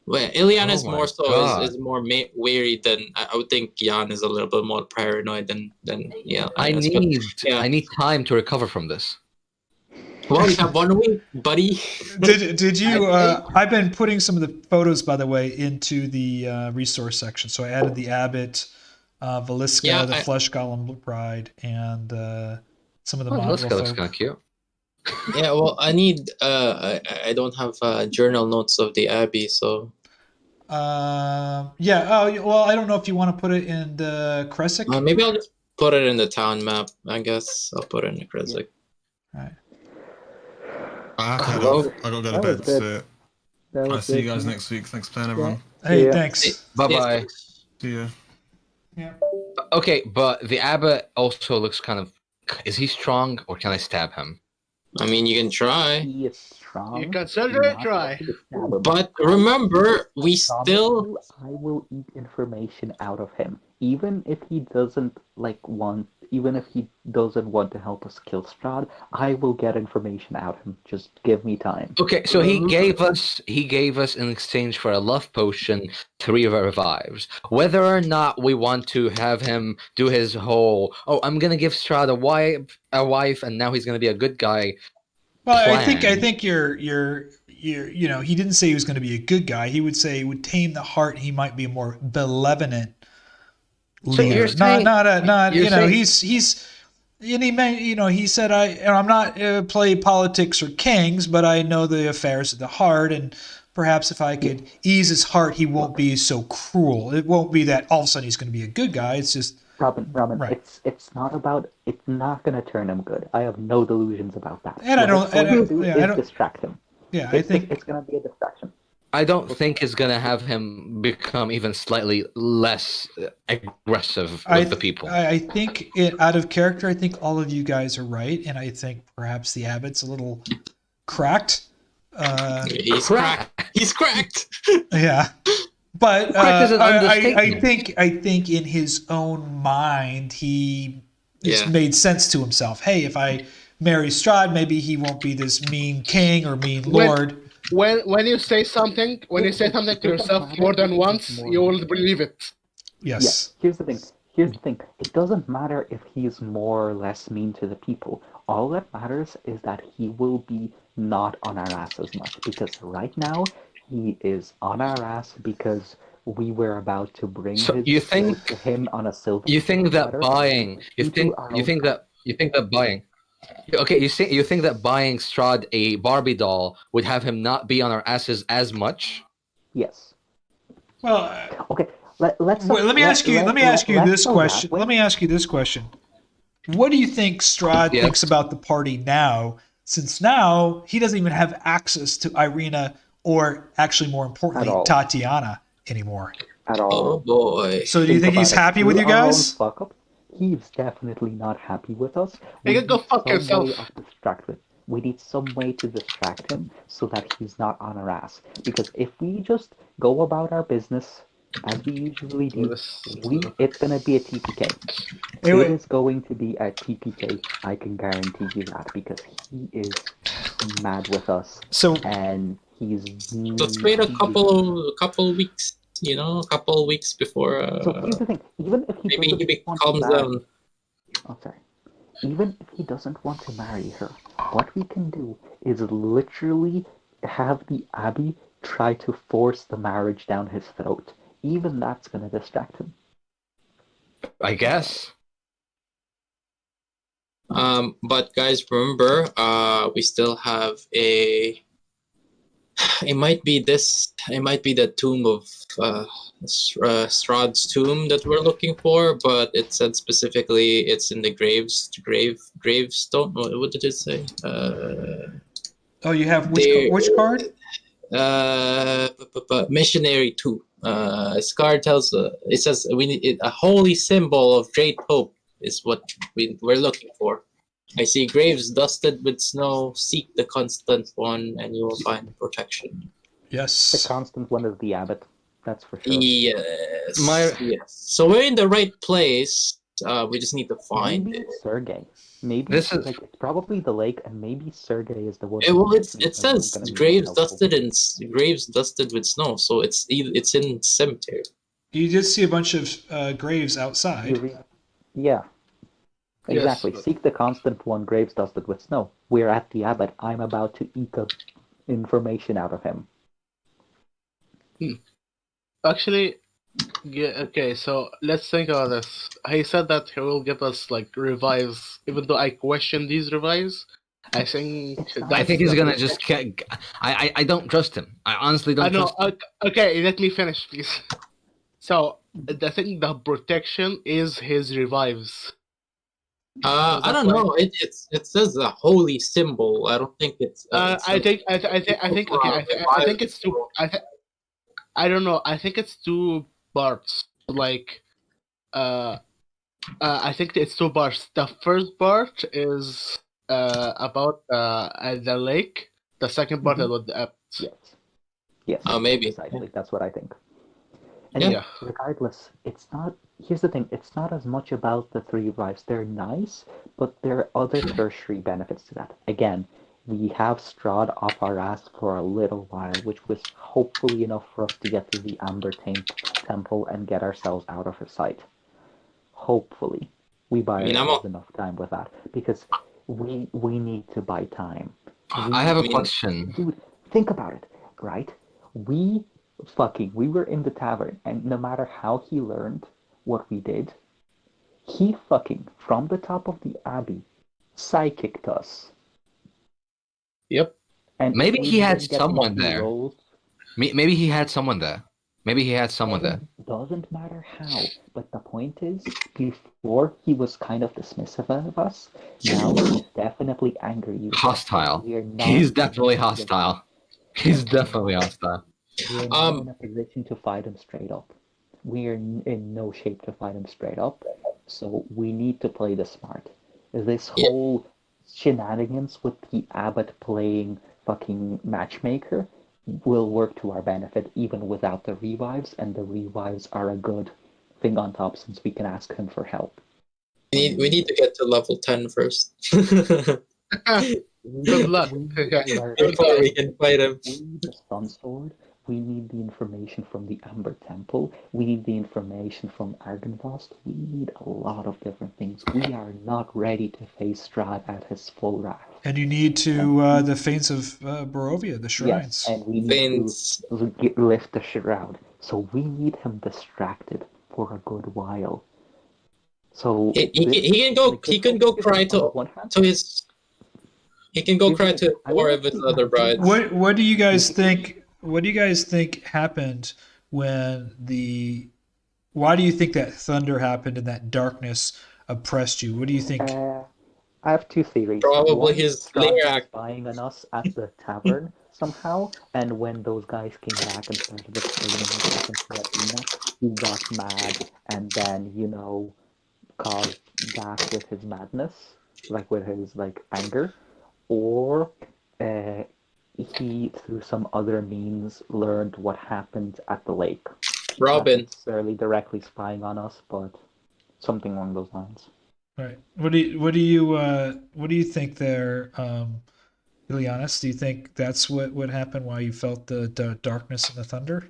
Well, Ileanys more so is more wary than I would think. Jan is a little bit more paranoid than I need time to recover from this. Well, we have 1 week, buddy. Did you? I've been putting some of the photos, by the way, into the resource section. So I added the Abbot, Valiska, the Flesh Golem Bride, and some of the Valiska looks kind of cute. Yeah, well, I need. I don't have journal notes of the Abbey, so. Yeah. Oh, well, I don't know if you want to put it in the Krezk. Maybe I'll just put it in the town map. I guess I'll put it in the Krezk. All right. I got to go to bed. So I'll see you guys next week. Thanks for playing, everyone. Hey, thanks. Bye-bye. See ya. Yeah. Okay, but the Abbot also looks kind of... Is he strong, or can I stab him? I mean, you can try. He is strong. You consider it try. But remember, we still... I will eat information out of him. Even if he doesn't want to help us kill Strad, I will get information out of him. Just give me time. Okay, so he gave us in exchange for a love potion 3 revives. Whether or not we want to have him do his whole I'm gonna give Strad a wife and now he's gonna be a good guy. Well, plan. I think you're he didn't say he was going to be a good guy. He would say he would tame the heart. He might be a more benevolent leader. He said I'm not play politics or kings, but I know the affairs of the heart, and perhaps if I could ease his heart, he won't be so cruel. It won't be that all of a sudden he's going to be a good guy. It's just Robin, right. It's not going to turn him good. I have no delusions about that. And I don't distract him. Yeah, I think it's going to be a distraction. I don't think is gonna have him become even slightly less aggressive with the people. I think out of character, I think all of you guys are right, and I think perhaps the abbot's a little cracked. He's cracked. He's cracked. Yeah, but Cracked is an I understatement. think in his own mind, it's Yeah. made sense to himself. Hey, if I marry Strad, maybe he won't be this mean king or mean lord. When you say something, to yourself more than once, you will believe it. Yes. Yeah, here's the thing. It doesn't matter if he's more or less mean to the people. All that matters is that he will be not on our ass as much. Because right now, he is on our ass because we were about to bring So his you sword think- to him on a silver. You think that platter. buying? You think that buying? Okay, you think that buying Strad a Barbie doll would have him not be on our asses as much? Yes. Well, Okay. Let's. let me ask you this go question. that way. Let me ask you this question. What do you think Strad Yes. thinks about the party now? Since now he doesn't even have access to Irina or, actually more importantly, At all. Tatiana anymore. At Oh all. boy. So do you think he's about it. happy with you Through our own guys? fuck up, he's definitely not happy with us. You can go need fuck some yourself. way of distract. We need some way to distract him so that he's not on our ass. Because if we just go about our business as we usually do, it's gonna be a TPK. It is going to be a TPK. I can guarantee you that because he is mad with us So and he's. Let's wait a couple weeks. A couple weeks before. So here's the thing. Even if he Maybe doesn't he want to calms marry- down. Oh, sorry. Even if he doesn't want to marry her, what we can do is literally have the Abbey try to force the marriage down his throat. Even that's going to distract him. I guess. But guys, remember, we still have a. It might be the tomb of Strad's tomb that we're looking for, but it said specifically it's in the gravestone. What did it say? you have They- which card? Missionary 2. Scar tells it says we need a holy symbol of great hope is what we're looking for. I see graves dusted with snow. Seek the constant one, and you will find protection. The Yes. constant one is the Abbot. That's for sure. Yes. My- Yes. So we're in the right place. We just need to find Maybe it. Sergey. Maybe This is- it's probably the lake, and maybe Sergey is the one. It says graves dusted with snow, so it's in cemetery. You did see a bunch of graves outside. Yeah. Yes, Exactly. but- Seek the constant one, graves dusted with snow. We're at the Abbot. I'm about to eke up information out of him. Actually, yeah, okay, so let's think about this. He said that he will give us revives, even though I question these revives. I think I think he's gonna just. I don't trust him. I honestly don't I know. trust him. Okay, let me finish, please. So I think the protection is his revives. I don't know. It says a holy symbol. I don't think it's. I think it's two. I don't know. I think it's two parts. I think it's two parts. The first part is about the lake. The second part is about the Abbot. Yes. Yes. Maybe. Precisely. That's what I think. And Yeah. regardless, it's not. Here's the thing. It's not as much about the three revives. They're nice, but there are other tertiary benefits to that. Again, we have Strad off our ass for a little while, which was hopefully enough for us to get to the Amber Temple and get ourselves out of his sight. Hopefully, we buy ourselves enough time with that because we need to buy time. I have a question. Dude, think about it, right? We were in the tavern, and no matter how he learned what we did, he from the top of the Abbey, psychicked us. Yep. And Maybe we he had didn't get someone lucky there. rolls. Maybe he had someone there. Doesn't matter how, but the point is, before he was kind of dismissive of us, now he's definitely angry. Hostile. We are not He's definitely going to get- hostile. He's definitely hostile. We're not in a position to fight him straight up. We're in no shape to fight him straight up. So we need to play this smart. This whole shenanigans with the Abbot playing fucking matchmaker will work to our benefit even without the revives, and the revives are a good thing on top since we can ask him for help. We need to get to level 10 first. Good luck. Before we can fight him. We need the Sun Sword. We need the information from the Amber Temple. We need the information from Argynvost. We need a lot of different things. We are not ready to face Strad at his full wrath. And you need to the Fates of Barovia, the shrines. Yes, and we need to lift the shroud. So we need him distracted for a good while. So he can go cry to his. He can go cry to war of his other brides. What do you guys think? What do you guys think happened when the? Why do you think that thunder happened and that darkness oppressed you? What do you think? I have two theories. Probably One, his Strad lair was spying on us at the tavern somehow, and when those guys came back and started explaining what happened to Athena, he got mad and then, caused that with his madness, like with his anger, or he through some other means learned what happened at the lake. Robin. Not necessarily directly spying on us, but something along those lines. Right. What do you think there, Ileanys? Do you think that's what happened? Why you felt the darkness and the thunder?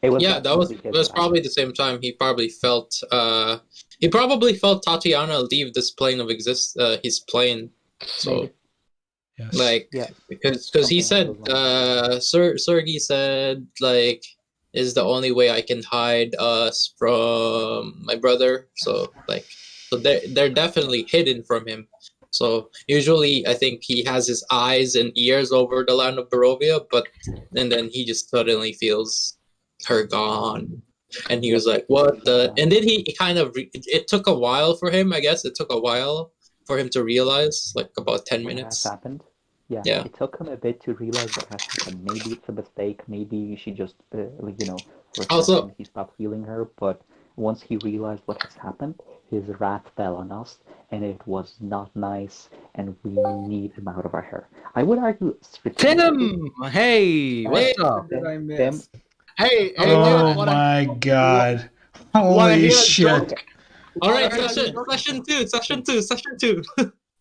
That was probably the same time he probably felt Tatiana leave this plane of his plane. So yes. because he said Sergey said is the only way I can hide us from my brother. So they're definitely hidden from him. So usually I think he has his eyes and ears over the land of Barovia, and then he just suddenly feels her gone, and he was like, "What the?" And then he kind of it took a while for him. I guess it took a while for him to realize, about 10 minutes. What has happened? Yeah. It took him a bit to realize what has happened. Maybe it's a mistake. Maybe she just, for a second he stopped feeling her. But once he realized what has happened, his wrath fell on us, and it was not nice. And we need him out of our hair. I would argue. Tim, hey, what's up? Tim. Hey, oh my God! Holy shit! All right, session two.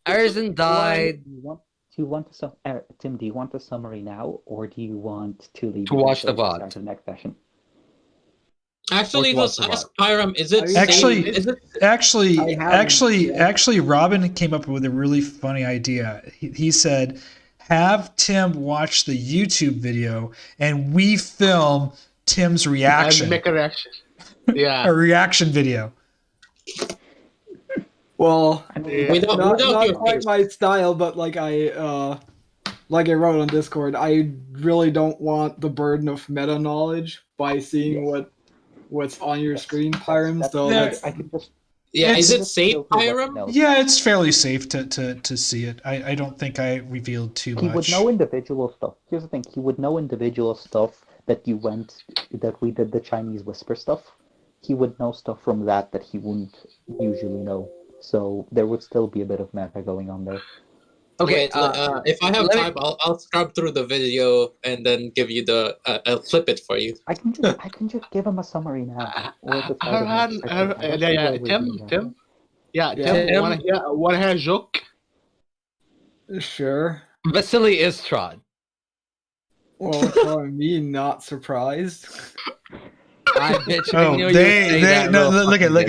Erzan died. Tim, do you want the summary now, or do you want to leave to watch the VOD? The next session. Actually, let's ask Hiram. Is it actually? Robin came up with a really funny idea. He said, "Have Tim watch the YouTube video, and we film Tim's reaction. And make a reaction. Yeah, a reaction video." Well, not quite my style, but like I wrote on Discord, I really don't want the burden of meta knowledge by seeing what's on your screen, Hiram. So is it safe, Hiram? Yeah, it's fairly safe to see it. I don't think I revealed too much. He would know individual stuff. Here's the thing: he would know individual stuff that we did the Chinese whisper stuff. He would know stuff from that he wouldn't usually know. So there would still be a bit of meta going on there. Okay, if I have time, I'll scrub through the video and then give you I'll flip it for you. I can just give him a summary now. Tim. Want to hear a joke? Sure. Vasily is Strad. Well, calling me not surprised. Look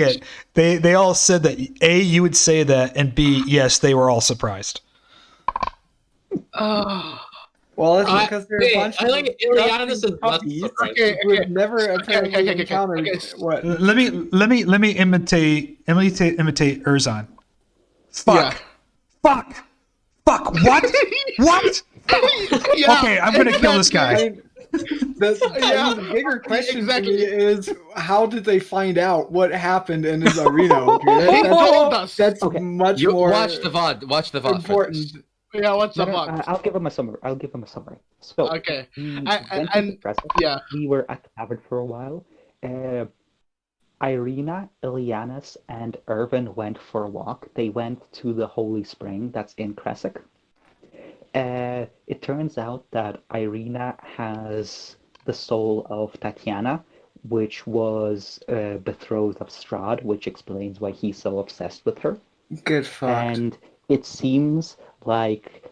at. They all said that A, you would say that, and B, yes, they were all surprised. Well, it's because they're a bunch of Ileanys puppies who have never apparently encountered what. Let me imitate Erzan. Fuck. What? What? Okay, I'm gonna kill this guy. The bigger question to me is, how did they find out what happened in his arena? That's much more. Watch the VOD. Important. Yeah, what's No, the no, fuck? I'll give him a summary. So, Okay. we I- went and- to Krezk. Yeah. We were at the tavern for a while. Irina, Ileanys, and Ervan went for a walk. They went to the holy spring that's in Krezk. It turns out that Irina has the soul of Tatiana, which was betrothed of Strad, which explains why he's so obsessed with her. Get fucked. And it seems like,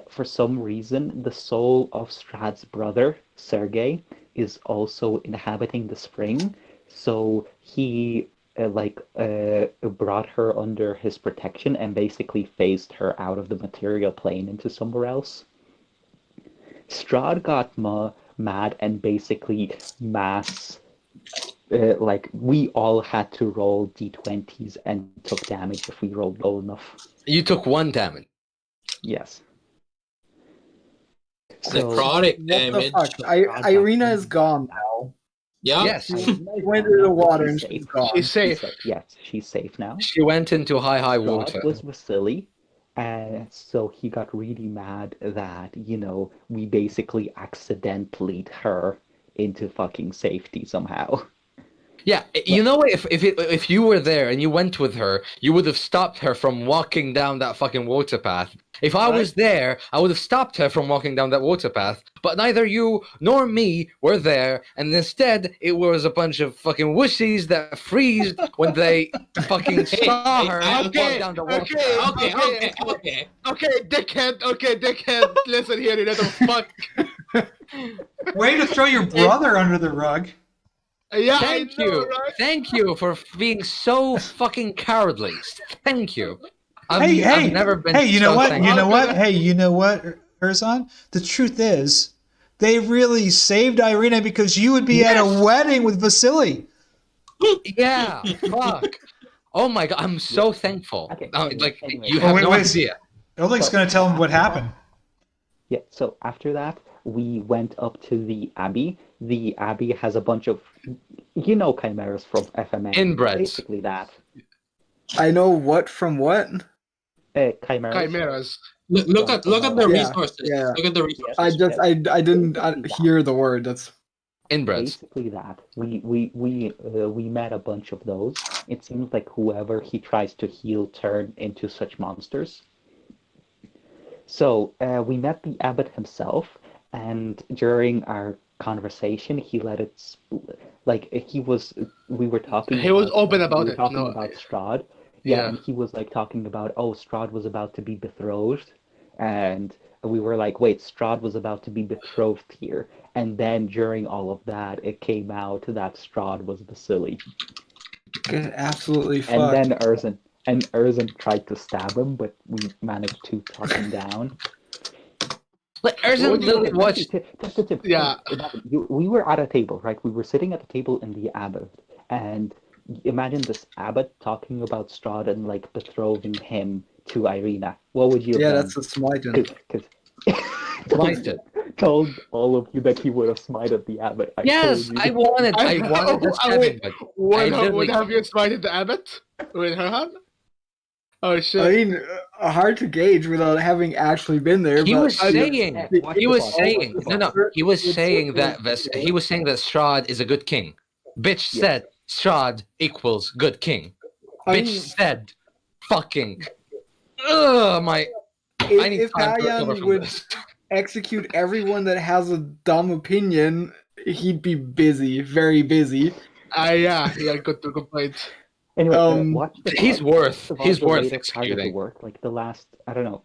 for some reason, the soul of Strad's brother, Sergey, is also inhabiting the spring. So he brought her under his protection and basically phased her out of the material plane into somewhere else. Strad got mad and basically we all had to roll d20s and took damage if we rolled low enough. You took 1 damage. Yes. Necrotic What damage. the fuck? Irina is gone now. Yeah. Yes. She went into the water and she's gone. She's safe. Yes, she's safe now. She went into high water. Strad was Vasily, so he got really mad that, we basically accidentally her into fucking safety somehow. Yeah, you know what? If you were there and you went with her, you would have stopped her from walking down that fucking water path. If I was there, I would have stopped her from walking down that water path. But neither you nor me were there, and instead it was a bunch of fucking wussies that freezed when they fucking saw her walk down the water path. Okay, dickhead. Listen here, you little fuck. Way to throw your brother under the rug. Yeah, Thank I know, you. right? Thank you for being so fucking cowardly. Thank you. Hey, I've never been you know so what? thankful. You know what? Hey, you know what, Erzan? The truth is, they really saved Irina because you would be at a wedding with Vasily. Yeah, fuck. Oh my god, I'm so thankful. Okay, anyway. You have no wait. idea. Oleg's going to tell him what happened. Yeah, so after that, we went up to the Abbey. The Abbey has a bunch of, chimeras from FMA. Inbreds. Basically that. I know what from what. Chimeras. Chimeras. Look at the Yeah, resources. yeah. Look at the resources. I didn't hear the word. That's Inbreds. Basically that. We met a bunch of those. It seems like whoever he tries to heal turn into such monsters. So we met the Abbot himself, and during our conversation, he let it we were talking. He was open about we were it. talking No. about Strad. Yeah. And he was talking about, Strad was about to be betrothed, and we were like, wait, Strad was about to be betrothed here, and then during all of that, it came out that Strad was Vasily. get absolutely fucked. And then Erzan tried to stab him, but we managed to talk him down. Like Erzan literally watched. Yeah. We were at a table, right? We were sitting at a table in the Abbot, and imagine this Abbot talking about Strad and betrothing him to Irina. What would you have Yeah, done? that's a smiting. Because told all of you that he would have smited the Abbot. Yes, I wanted to stab him, but I Would literally- have you smited the Abbot with Herjann? Oh shit. I mean, hard to gauge without having actually been there. He but was saying that It's he was saying that Strad is a good king. Bitch said Strad equals good king. I Bitch mean, said fucking. Ugh, I need if time to recover Herjann from would this. execute everyone that has a dumb opinion, he'd be busy, very busy. Yeah, good point. Anyway, Um, He's worth the worth way they started to executing. work, the last, I don't know.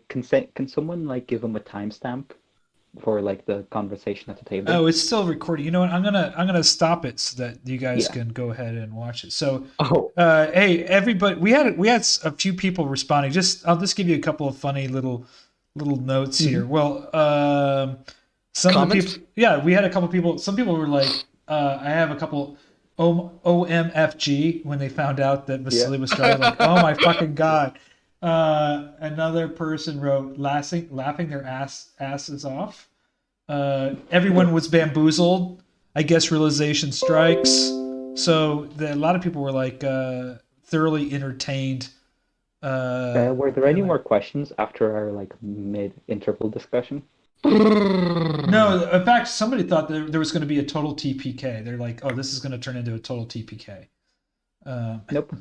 Can someone give him a timestamp for the conversation at the table? Oh, it's still recording. You know what? I'm gonna stop it so that you guys Yeah. can go ahead and watch it. So, Oh, hey, everybody, we had a few people responding. I'll just give you a couple of funny little notes here. Well, some Comments? of the people, yeah, we had a couple people. Some people were like, I have a couple OMFG when they found out that Vasily was Strad. Like, oh my fucking god. Another person wrote laughing their asses off. Everyone was bamboozled. I guess realization strikes. So a lot of people were thoroughly entertained Were there any more questions after our like mid-interval discussion? No, in fact, somebody thought there was going to be a total TPK. They're like, "Oh, this is going to turn into a total TPK." Nope. I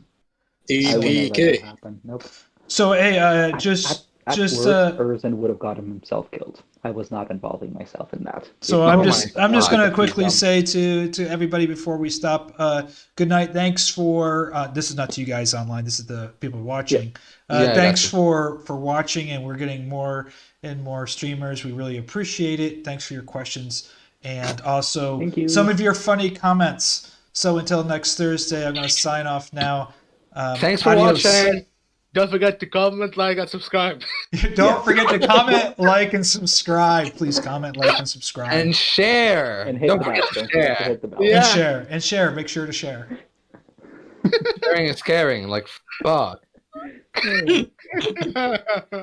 TPK. wouldn't let that happen. Nope. So, hey, At just worst, Erzan would have got himself killed. I was not involving myself in that. so Oh I'm just my going to God. quickly say to everybody before we stop, good night. Thanks for this is not to you guys online. This is the people watching. Yeah, Thanks gotcha. for watching, and we're getting more and more streamers. We really appreciate it. Thanks for your questions and also Thank you. some of your funny comments. So until next Thursday, I'm going to sign off now. Thanks for Adios. watching. Don't forget to comment, like, and subscribe. Don't forget to comment, like, and subscribe. Please comment, like, and subscribe. And share. And hit Don't the bell. forget to Don't forget to share. hit the bell. Yeah. And share. Make sure to share. Sharing is caring. Like, fuck.